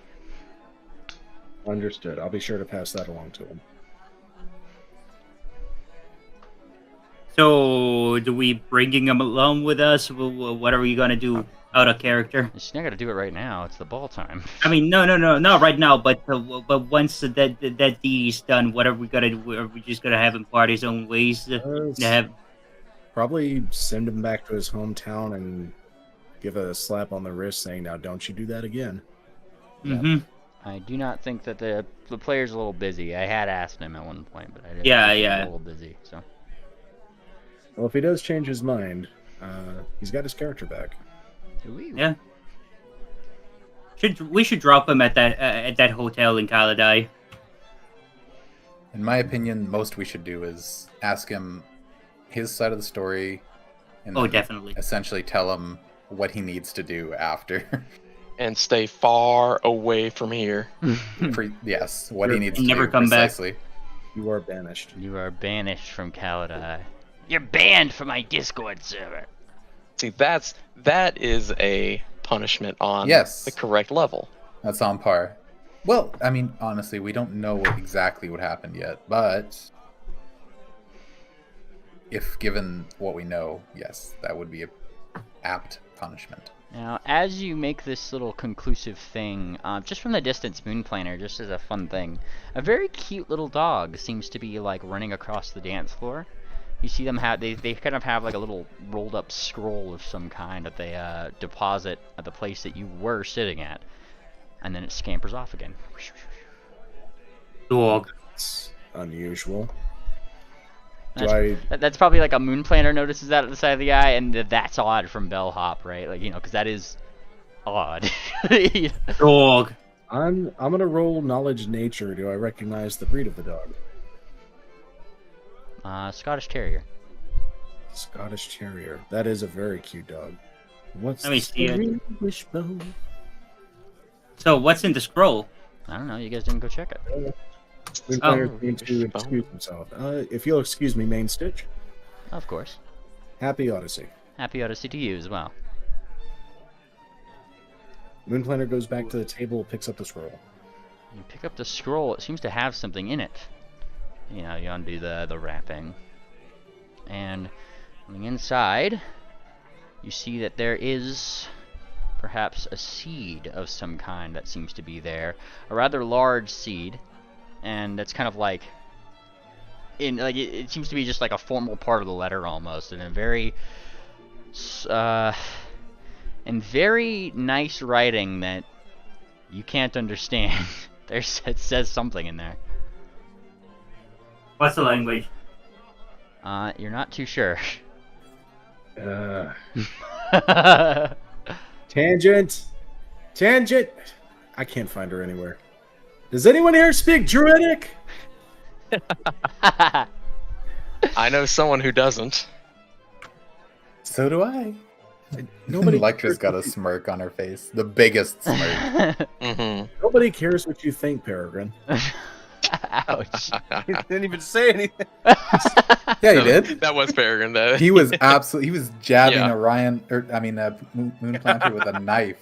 Understood. I'll be sure to pass that along to him. So, do we bringing him along with us? What are we gonna do out of character? She's not gonna do it right now. It's the ball time. I mean, no, not right now. But once that deed is done, what are we gonna do? Are we just gonna have him part his own ways? To have Probably send him back to his hometown and give a slap on the wrist, saying, "Now, don't you do that again." Mm-hmm. I do not think that the player's a little busy. I had asked him at one point, but I didn't. Yeah, think he was yeah. a little busy. So. Well, if he does change his mind, he's got his character back. Yeah. We should drop him at that hotel in Kaladai. In my opinion, most we should do is ask him his side of the story, and then Definitely. essentially tell him what he needs to do after. And stay far away from here. Yes, what he needs to never do come back. precisely. You are banished. You are banished from Kaladai. You're banned from my Discord server. See, that is a punishment on Yes. the correct level. That's on par. Well, I mean, honestly, we don't know exactly what happened yet, but if given what we know, yes, that would be a apt punishment. Now, as you make this little conclusive thing, just from the distance, Moonplaner, just as a fun thing, a very cute little dog seems to be like running across the dance floor. You see them have, they kind of have like a little rolled up scroll of some kind that they deposit at the place that you were sitting at, and then it scampers off again. Dog. It's unusual. That's probably like a Moonplaner notices that at the side of the eye, and that's odd from Bellhop, right? Like, you know, because that is odd. Dog. I'm gonna roll knowledge nature. Do I recognize the breed of the dog? Scottish Terrier. Scottish Terrier. That is a very cute dog. What's Let me see it. wishbone? So, what's in the scroll? I don't know. You guys didn't go check it. Moonplaner's going to excuse himself. If you'll excuse me, Main Stitch. Of course. Happy Odyssey. Happy Odyssey to you as well. Moonplaner goes back to the table, picks up the scroll. You pick up the scroll. It seems to have something in it. You know, you undo the wrapping. And on the inside, you see that there is perhaps a seed of some kind that seems to be there. A rather large seed. And that's kind of like, it seems to be just like a formal part of the letter almost, and a very and very nice writing that you can't understand. It says something in there. What's the language? You're not too sure. Tangent. I can't find her anywhere. Does anyone here speak Druidic? I know someone who doesn't. So do I. Nobody. Electra's got a smirk on her face. The biggest smirk. Nobody cares what you think, Peregrine. Ouch. He didn't even say anything. Yeah, he did. That was Peregrine. That He was jabbing Yeah. Moon Planter with a knife.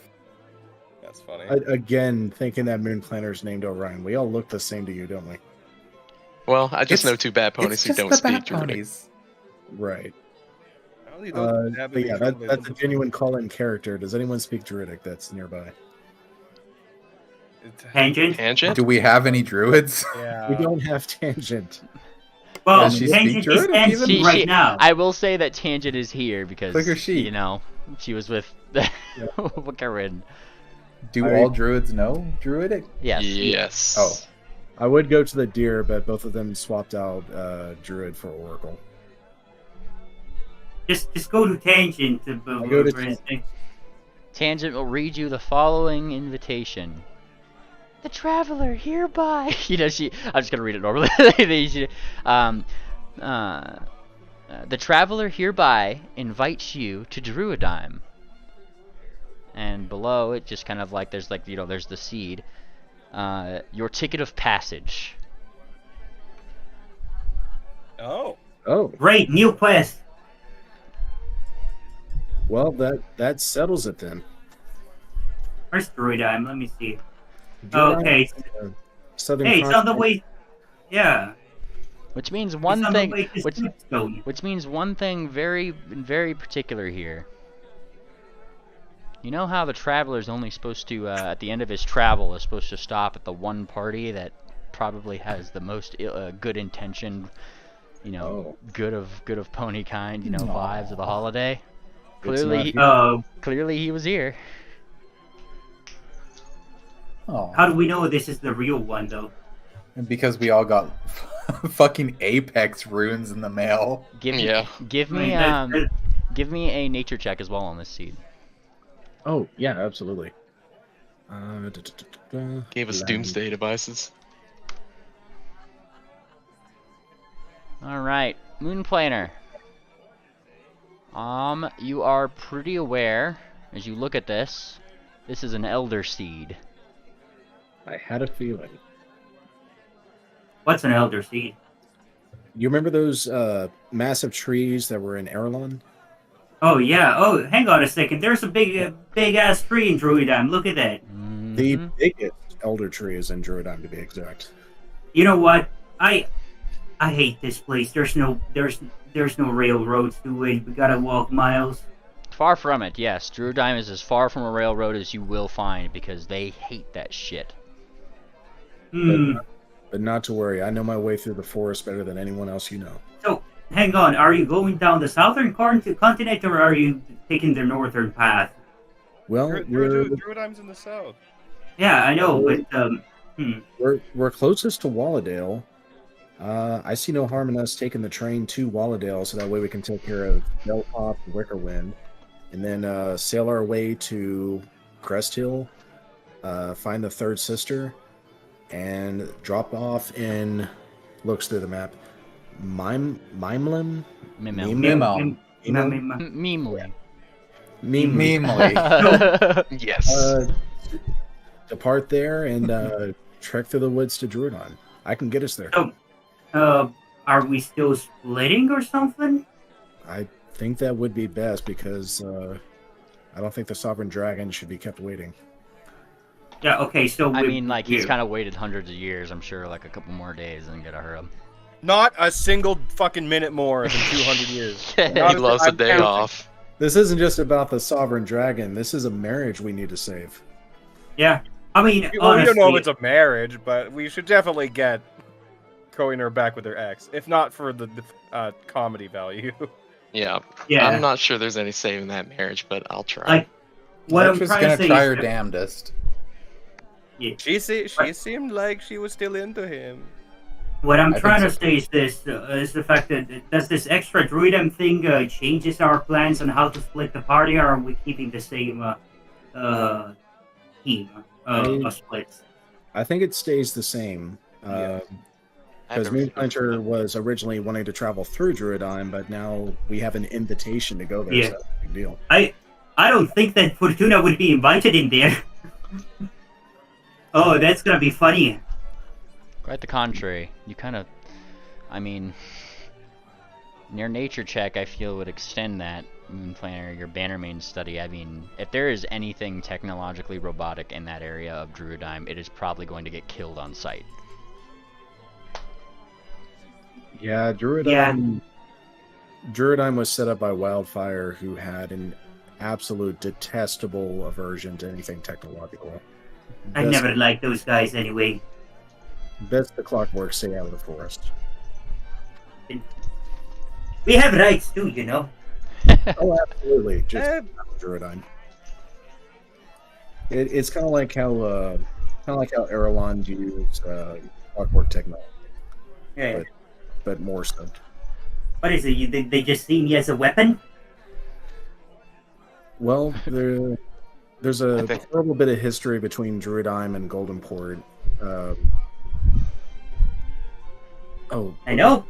That's funny. Again, thinking that Moon Planter's named Orion. We all look the same to you, don't we? Well, I just It's- know two bad ponies It's who just don't the speak bat Druidic. ponies. Right. Well, you don't have But any yeah, trouble that's a with genuine call-in character. Does anyone speak Druidic that's nearby? Tangent? Tangent? Do we have any druids? Yeah. We don't have Tangent. Well, Does she speak Tangent is Druidic dancing even? right now. I will say that Tangent is here because Look at she. you know she was with Wiccarin. Do I- all druids know druidic? Yes. Yes. Oh. I would go to the deer, but both of them swapped out Druid for Oracle. Just go to Tangent. I'll go to for instance. Tangent will read you the following invitation. The traveler hereby. You know, I'm just gonna read it normally. The traveler hereby invites you to Druidime. And below it, just kind of like there's there's the seed. Your ticket of passage. Oh. Oh, Great, new quest. well, that settles it then. Where's Druidime? Let me see. Druid Okay. Southern Hey, it's on the continent. way. Yeah. Which means It's one on thing. the way to Stone. Which means one thing very particular here. You know how the traveler's only supposed to, at the end of his travel, is supposed to stop at the one party that probably has the most good intention, you know, good of pony kind, you know, vibes of the holiday. Clearly he was here. Oh. How do we know this is the real one, though? Because we all got fucking apex runes in the mail. Give Yeah. give I mean, me that's- give me a nature check as well on this seed. Oh, yeah, absolutely. Gave us doomsday devices. All right, Moonplaner. You are pretty aware as you look at this. This is an elder seed. I had a feeling. What's an elder seed? You remember those massive trees that were in Erlon? Oh yeah. Oh, hang on a second. There's a big ass tree in Druidime. Look at that. The Mhm. biggest elder tree is in Druidime, to be exact. You know what? I hate this place. There's no railroads to it. We gotta walk miles. Far from it, yes. Druidime is as far from a railroad as you will find because they hate that shit. Hmm. But not to worry, I know my way through the forest better than anyone else you know. So, hang on. Are you going down the southern continent, or are you taking the northern path? Well, Druidime's in the south. Yeah, I know, but we're closest to Walladale. I see no harm in us taking the train to Walladale, so that way we can take care of Bellpop and Wickerwind, and then sail our way to Crest Hill, find the third sister, and drop off in. Looks through the map. Mimlim. Mimlim. Memely. Yes. Depart there and trek through the woods to Druidon. I can get us there. are we still splitting or something? I think that would be best because I don't think the Sovereign Dragon should be kept waiting. Yeah. Okay. So I mean, like, he's kind of waited hundreds of years. I'm sure, like, a couple more days and get a hurry. Not a single fucking minute more than 200 years. He loves a day off. This isn't just about the Sovereign Dragon. This is a marriage we need to save. Yeah. I mean, Well, we don't know if honestly, it's a marriage, but we should definitely get Kohinoor back with her ex, if not for the comedy value. Yeah. yeah. I'm not sure there's any saving that marriage, but I'll try. what I'm Electra's trying gonna to say try is her that- damnedest. yeah. She seemed like she was still into him. What I'm I trying to think so, say is this: is the fact that does this extra druidum thing changes our plans on how to split the party, or are we keeping the same team splits? I think it stays the same. Yeah. Because Moonhunter was originally wanting to travel through Druidine, but now we have an invitation to go there, Yeah. so that's a big deal. I don't think that Fortuna would be invited in there. Oh, that's gonna be funny. Quite the contrary. You kind of, I mean, your nature check, I feel, would extend that Moon Planner, your Bannermanes study. I mean, if there is anything technologically robotic in that area of Druidime, it is probably going to get killed on sight. Yeah, Druidine was set up by Wildfire, who had an absolute detestable aversion to anything technological. I never liked those guys anyway. Best the clockwork stay out of the forest. We have rights too, you know. Oh, absolutely. Just Druidine. It's kind of like how Erelon views clockwork technology, Yeah. but more so. What is it? They just see me as a weapon? Well, there's a terrible bit of history between Druidime and Goldenport. I know.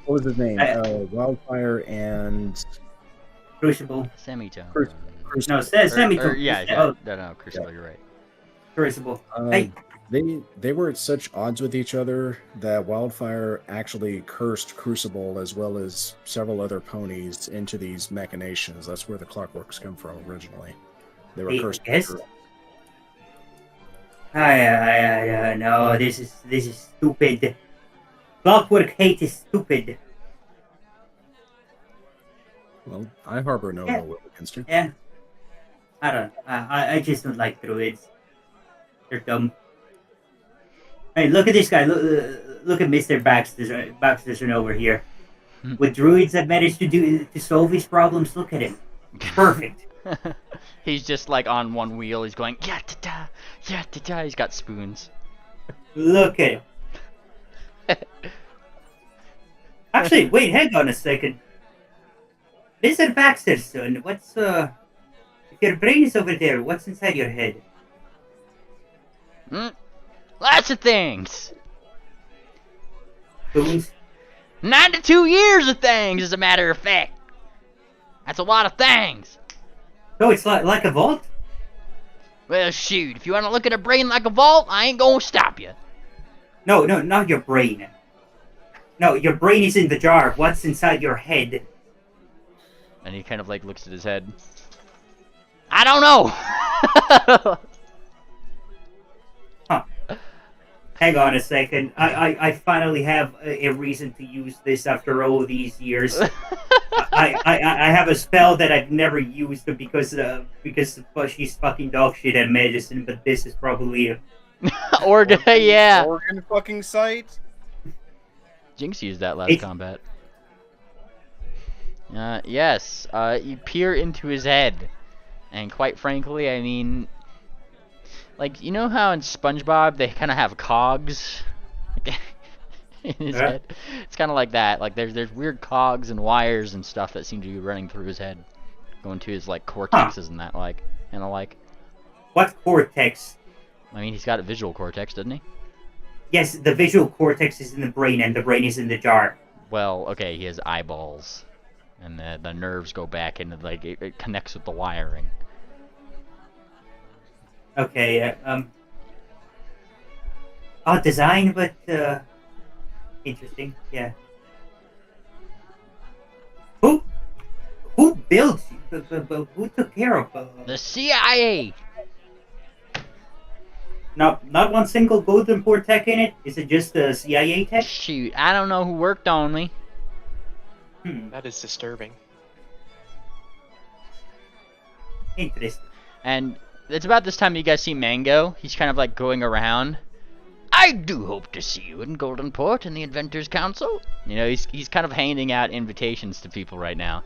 What was his name? Wildfire and Crucible. Semitone. No, Semitone. No, Crucible, you're right. Crucible. They were at such odds with each other that Wildfire actually cursed Crucible as well as several other ponies into these machinations. That's where the clockworks come from originally. They were cursed. Yes. No, this is stupid. Clockwork hate is stupid. Well, I harbor no ill will against you. Yeah. I don't. I just don't like druids. They're dumb. Hey, look at this guy. Look at Mr. Baxterson over here. With druids that managed to solve his problems, look at him. Perfect. He's just like on one wheel. He's going ya-da-da, ya-da-da. He's got spoons. Look at him. Actually, wait, hang on a second. Mr. Baxterson, what's if your brain is over there, what's inside your head? Lots of things. Spoons? 92 years of things, as a matter of fact. That's a lot of things. No, it's like a vault? Well, shoot, if you want to look at a brain like a vault, I ain't gonna stop you. No, not your brain. No, your brain is in the jar. What's inside your head? And he kind of like looks at his head. I don't know. Hang on a second. I finally have a reason to use this after all these years. I have a spell that I've never used because she's fucking dog shit at medicine, but this is probably Organ, yeah. Organ fucking sight. Jinx used that last combat. Yes, you peer into his head. And quite frankly, I mean, like, you know how in SpongeBob they kind of have cogs in his head? It's kind of like that. Like, there's weird cogs and wires and stuff that seem to be running through his head. Going to his, like, cortexes and that, like, and the like. What cortex? I mean, he's got a visual cortex, doesn't he? Yes, the visual cortex is in the brain, and the brain is in the jar. Well, okay, he has eyeballs. And the nerves go back into, like, it connects with the wiring. Okay, odd design, but, interesting, yeah. Who built, who took care of, The CIA! Not one single Goldenport tech in it? Is it just the CIA tech? Shoot, I don't know who worked on me. That is disturbing. Interesting. And it's about this time you guys see Mango. He's kind of like going around. I do hope to see you in Goldenport in the Inventors Council. You know, he's kind of handing out invitations to people right now.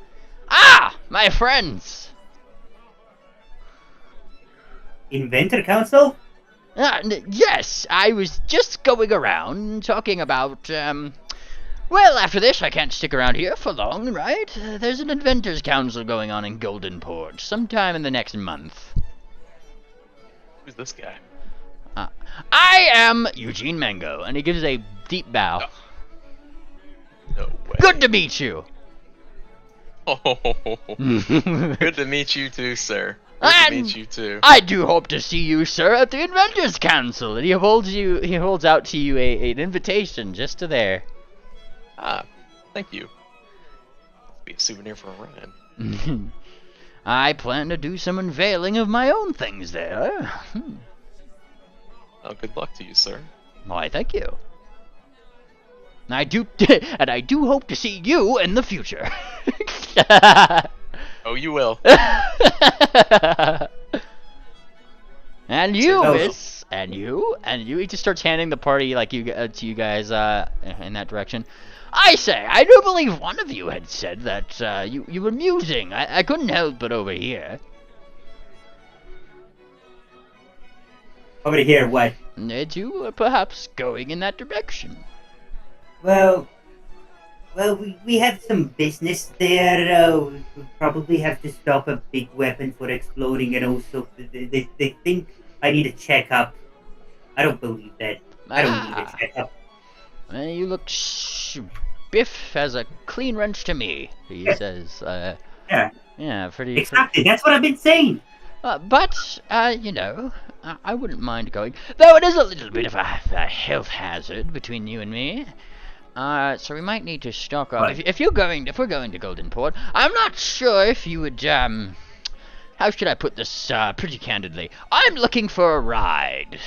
Ah, my friends! Inventor Council? Yes, I was just going around talking about, well, after this, I can't stick around here for long, right? There's an Inventors Council going on in Goldenport sometime in the next month. Who's this guy? I am Eugene Mango, and he gives a deep bow. No way. Good to meet you. Oh, good to meet you too, sir. Good to meet you too. I do hope to see you, sir, at the Inventors Council. And he holds out to you an invitation just to there. Ah, thank you. Be a souvenir for a run. I plan to do some unveiling of my own things there. Oh, good luck to you, sir. Why, thank you. And I do hope to see you in the future. Oh, you will. And you, miss, and you. He just starts handing the party like to you guys in that direction. I say, I do believe one of you had said that you were musing. I couldn't help but overhear. Over here, what? That you were perhaps going in that direction. Well, we have some business there. We probably have to stop a big weapon for exploding, and also they think I need a checkup. I don't believe that. I don't need a checkup. You look Biff has a clean wrench to me, he says. Yeah, pretty... Exactly, that's what I've been saying. But, you know, I wouldn't mind going. Though it is a little bit of a health hazard between you and me. So we might need to stock up. If we're going to Goldenport, I'm not sure if you would, how should I put this, pretty candidly? I'm looking for a ride.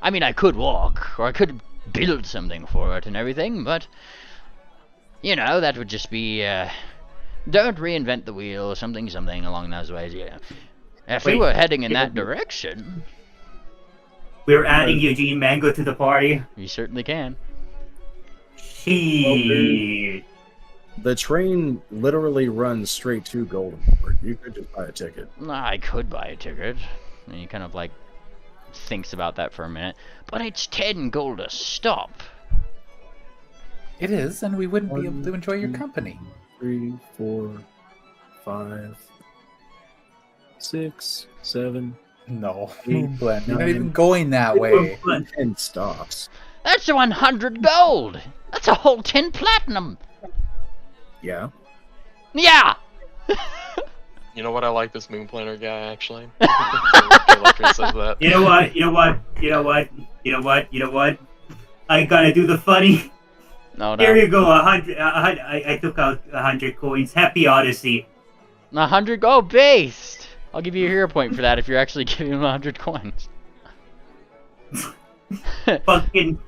I mean, I could walk, or I could build something for it and everything, but, you know, that would just be, don't reinvent the wheel, or something along those ways, yeah. If we were heading in that direction... We're adding Eugene Mango to the party. You certainly can. The train literally runs straight to Goldenport. You could just buy a ticket. I could buy a ticket. And he kind of, like, thinks about that for a minute. But it's 10 gold a stop. It is, and we wouldn't be able to enjoy your company. 3, 4, 5, 6, 7. No, 8, Glenn, you're not even going that way. 10 stops. That's 100 gold. That's a whole 10 platinum. Yeah. Yeah. You know what? I like this moon planner guy actually. Says that. You know what? I gotta do the funny. No. Here you go, 100. I took out 100 coins. Happy Odyssey. 100 gold based. I'll give you a hero point for that if you're actually giving him 100 coins. Fucking.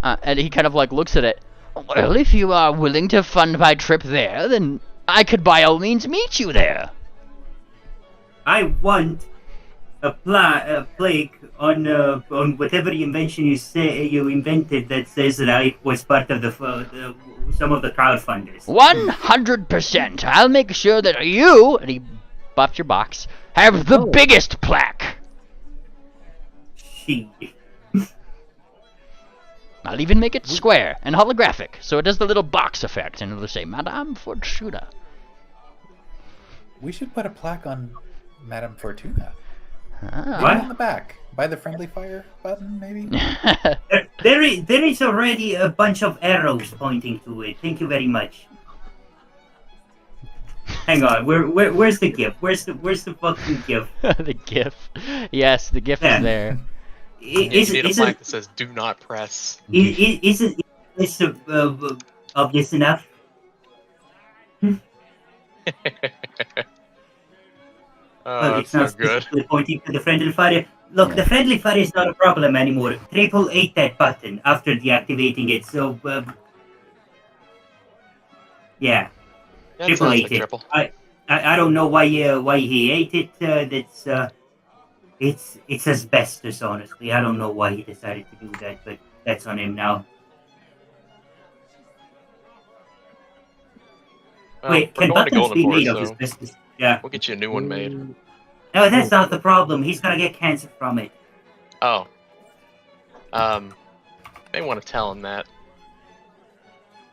And he kind of like looks at it. Well, if you are willing to fund my trip there, then I could by all means meet you there. I want a plaque on whatever invention you invented that says that I was part of some of the crowdfunders. 100%. I'll make sure that you, and he buffed your box, have the biggest plaque. She. I'll even make it square and holographic, so it does the little box effect, and it'll say, Madame Fortuna. We should put a plaque on Madame Fortuna. What? On the back. By the friendly fire button, maybe? there is already a bunch of arrows pointing to it. Thank you very much. Hang on, where's the GIF? Where's the fucking GIF? The GIF. Yes, the GIF is there. You need a plaque that says "Do not press." Isn't this obvious enough? Oh, that's so good. Pointing to the friendly fire. Look, the friendly fire is not a problem anymore. Triple ate that button after deactivating it, so yeah. Yeah, Triple ate like it. triple. I don't know why he ate it. It's asbestos, honestly. I don't know why he decided to do that, but that's on him now. Well, Wait, we're can going to buttons be Goldenport, made of so asbestos? Yeah. we'll get you a new one made. No, that's not the problem. He's gonna get cancer from it. Oh. They want to tell him that.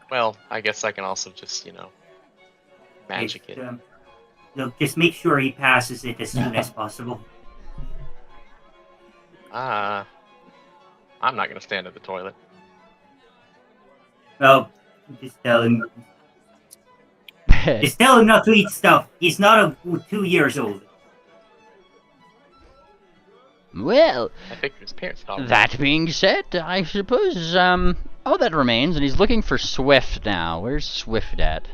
Well, I guess I can also just, magic it. Look, just make sure he passes it as soon as possible. I'm not gonna stand at the toilet. Well, just tell him. Just tell him not to eat stuff. He's not 2 years old. Well, I think his parents taught him. that being said, I suppose, all that remains, and he's looking for Swift now. Where's Swift at?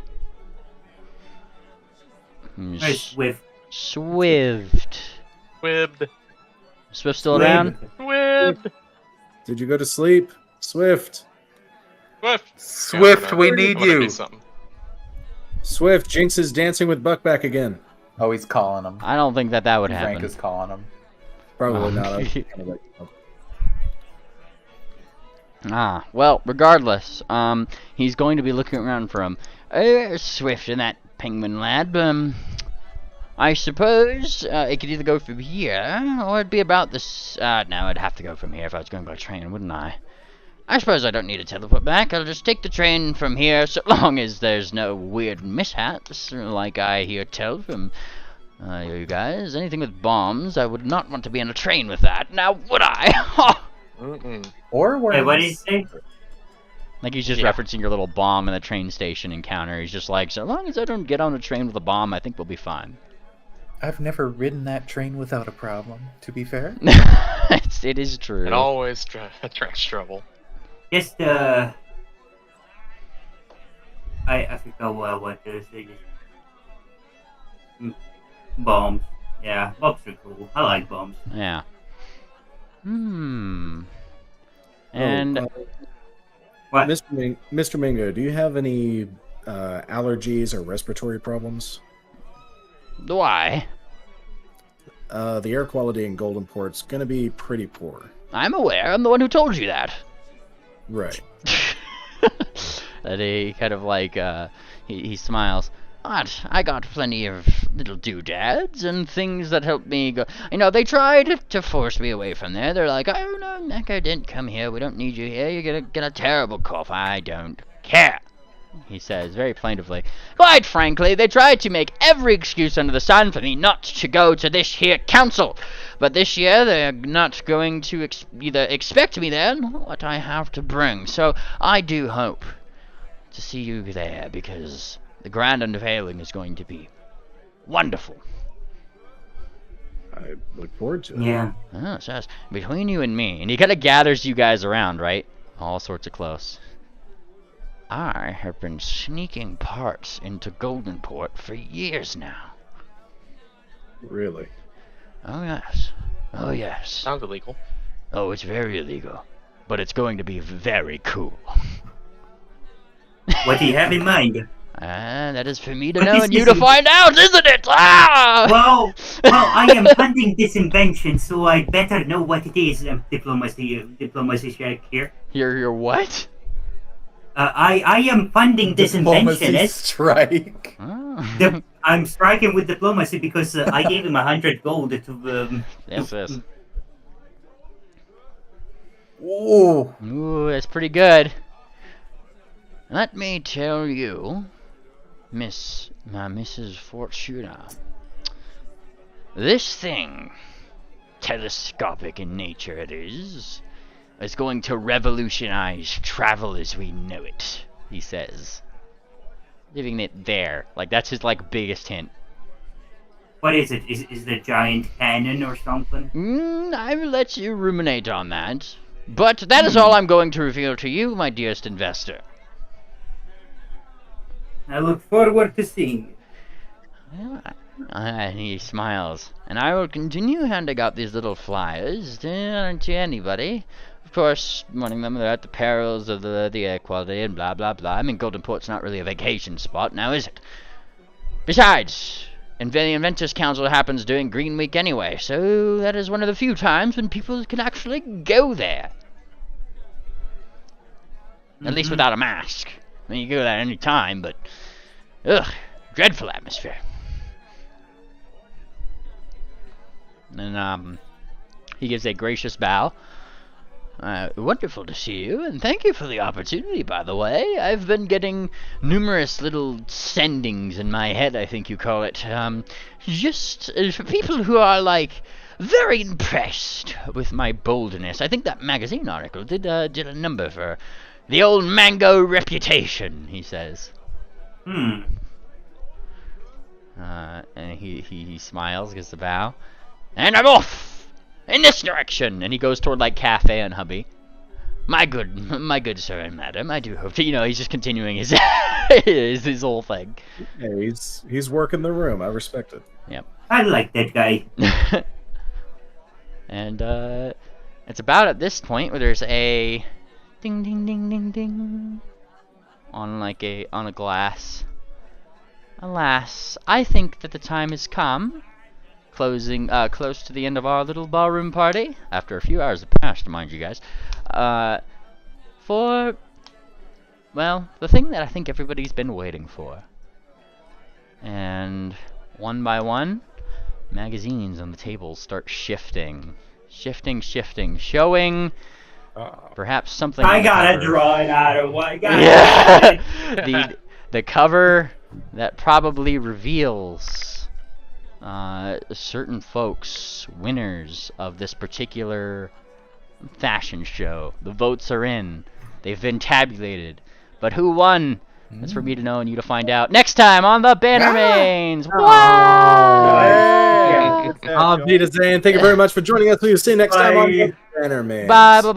Where's Swift? Swift. Swift. Swift still around? Swift. Did you go to sleep? Swift. Swift, we need I wanna do you. something. Swift, Jinx is dancing with Buck back again. Oh, he's calling him. I don't think that would Frank happen. is calling him. Probably Oh. not. Well, regardless, he's going to be looking around for him. Swift and that penguin lad, I suppose it could either go from here, or it'd be about this, no, it'd have to go from here if I was going by train, wouldn't I? I suppose I don't need to teleport back, I'll just take the train from here, so long as there's no weird mishaps, like I hear tell from you guys. Anything with bombs, I would not want to be on a train with that, now would I? Or where? Hey, what did he say? Like he's just referencing your little bomb in the train station encounter. He's just like, so long as I don't get on a train with a bomb, I think we'll be fine. I've never ridden that train without a problem, to be fair. It is true. It always attracts trouble. Just, I forgot what I wanted to say. Bombs. Yeah, bombs are cool. I like bombs. Yeah. And What? Mr. Mingo, do you have any allergies or respiratory problems? why? The air quality in Golden Port's gonna be pretty poor. I'm aware. I'm the one who told you that. Right. And he kind of like, he smiles. But I got plenty of little doodads and things that help me go. They tried to force me away from there. They're like, oh no, Necker didn't come here. We don't need you here. You're gonna get a terrible cough. I don't care, he says very plaintively. Quite frankly, they tried to make every excuse under the sun for me not to go to this here council. But this year, they're not going to either expect me there, nor what I have to bring. So I do hope to see you there, because the grand unveiling is going to be wonderful. I look forward to it. Yeah. Oh, so between you and me, and he kind of gathers you guys around, right? All sorts of close. I have been sneaking parts into Goldenport for years now. Really? Oh yes. Oh yes. Sounds illegal. Oh, it's very illegal. But it's going to be very cool. What do you have in mind? That is for me to know and you to find out, isn't it? Ah! Well, I am funding this invention, so I better know what it is. Diplomacy check here. You're what? I am funding this Diplomacy invention. strike. Oh. I'm striking with diplomacy because I gave him 100 gold to. Yes. Ooh. Ooh, that's pretty good. Let me tell you, Mrs. Fortuna, this thing, telescopic in nature it is going to revolutionize travel as we know it, he says. Leaving it there. Like, that's his, biggest hint. What is it? Is it a giant cannon or something? I will let you ruminate on that. But that is all I'm going to reveal to you, my dearest investor. I look forward to seeing it. And he smiles. And I will continue handing out these little flyers to anybody. Of course, warning them at the perils of the air quality and blah blah blah. I mean, Golden Port's not really a vacation spot, now is it? Besides, the Inventors Council happens during Green Week anyway, so that is one of the few times when people can actually go there. At least without a mask. I mean, you go there any time, but ugh, dreadful atmosphere. And he gives a gracious bow. Wonderful to see you, and thank you for the opportunity, by the way. I've been getting numerous little sendings in my head, I think you call it. Just for people who are, like, very impressed with my boldness. I think that magazine article did a number for the old mango reputation, he says. And he smiles, gives a bow. And I'm off! In this direction! And he goes toward, like, Cafe and Hubby. My good sir and madam, I do hope to, he's just continuing his his whole thing. Yeah, he's working the room. I respect it. Yep. I like that guy. And it's about at this point where there's a ding ding ding ding ding on a glass. Alas, I think that the time has come. Close to the end of our little ballroom party, after a few hours have passed, mind you guys, for, well, the thing that I think everybody's been waiting for. And one by one, magazines on the tables start shifting, showing perhaps something. I gotta draw it out of what? Yeah, the cover that probably reveals certain folks winners of this particular fashion show. The votes are in. They've been tabulated. But who won? That's for me to know and you to find out next time on the Bannermanes. Auf Wiedersehen. Thank you very much for joining us. We'll see you next time on the Bannermanes. Bye.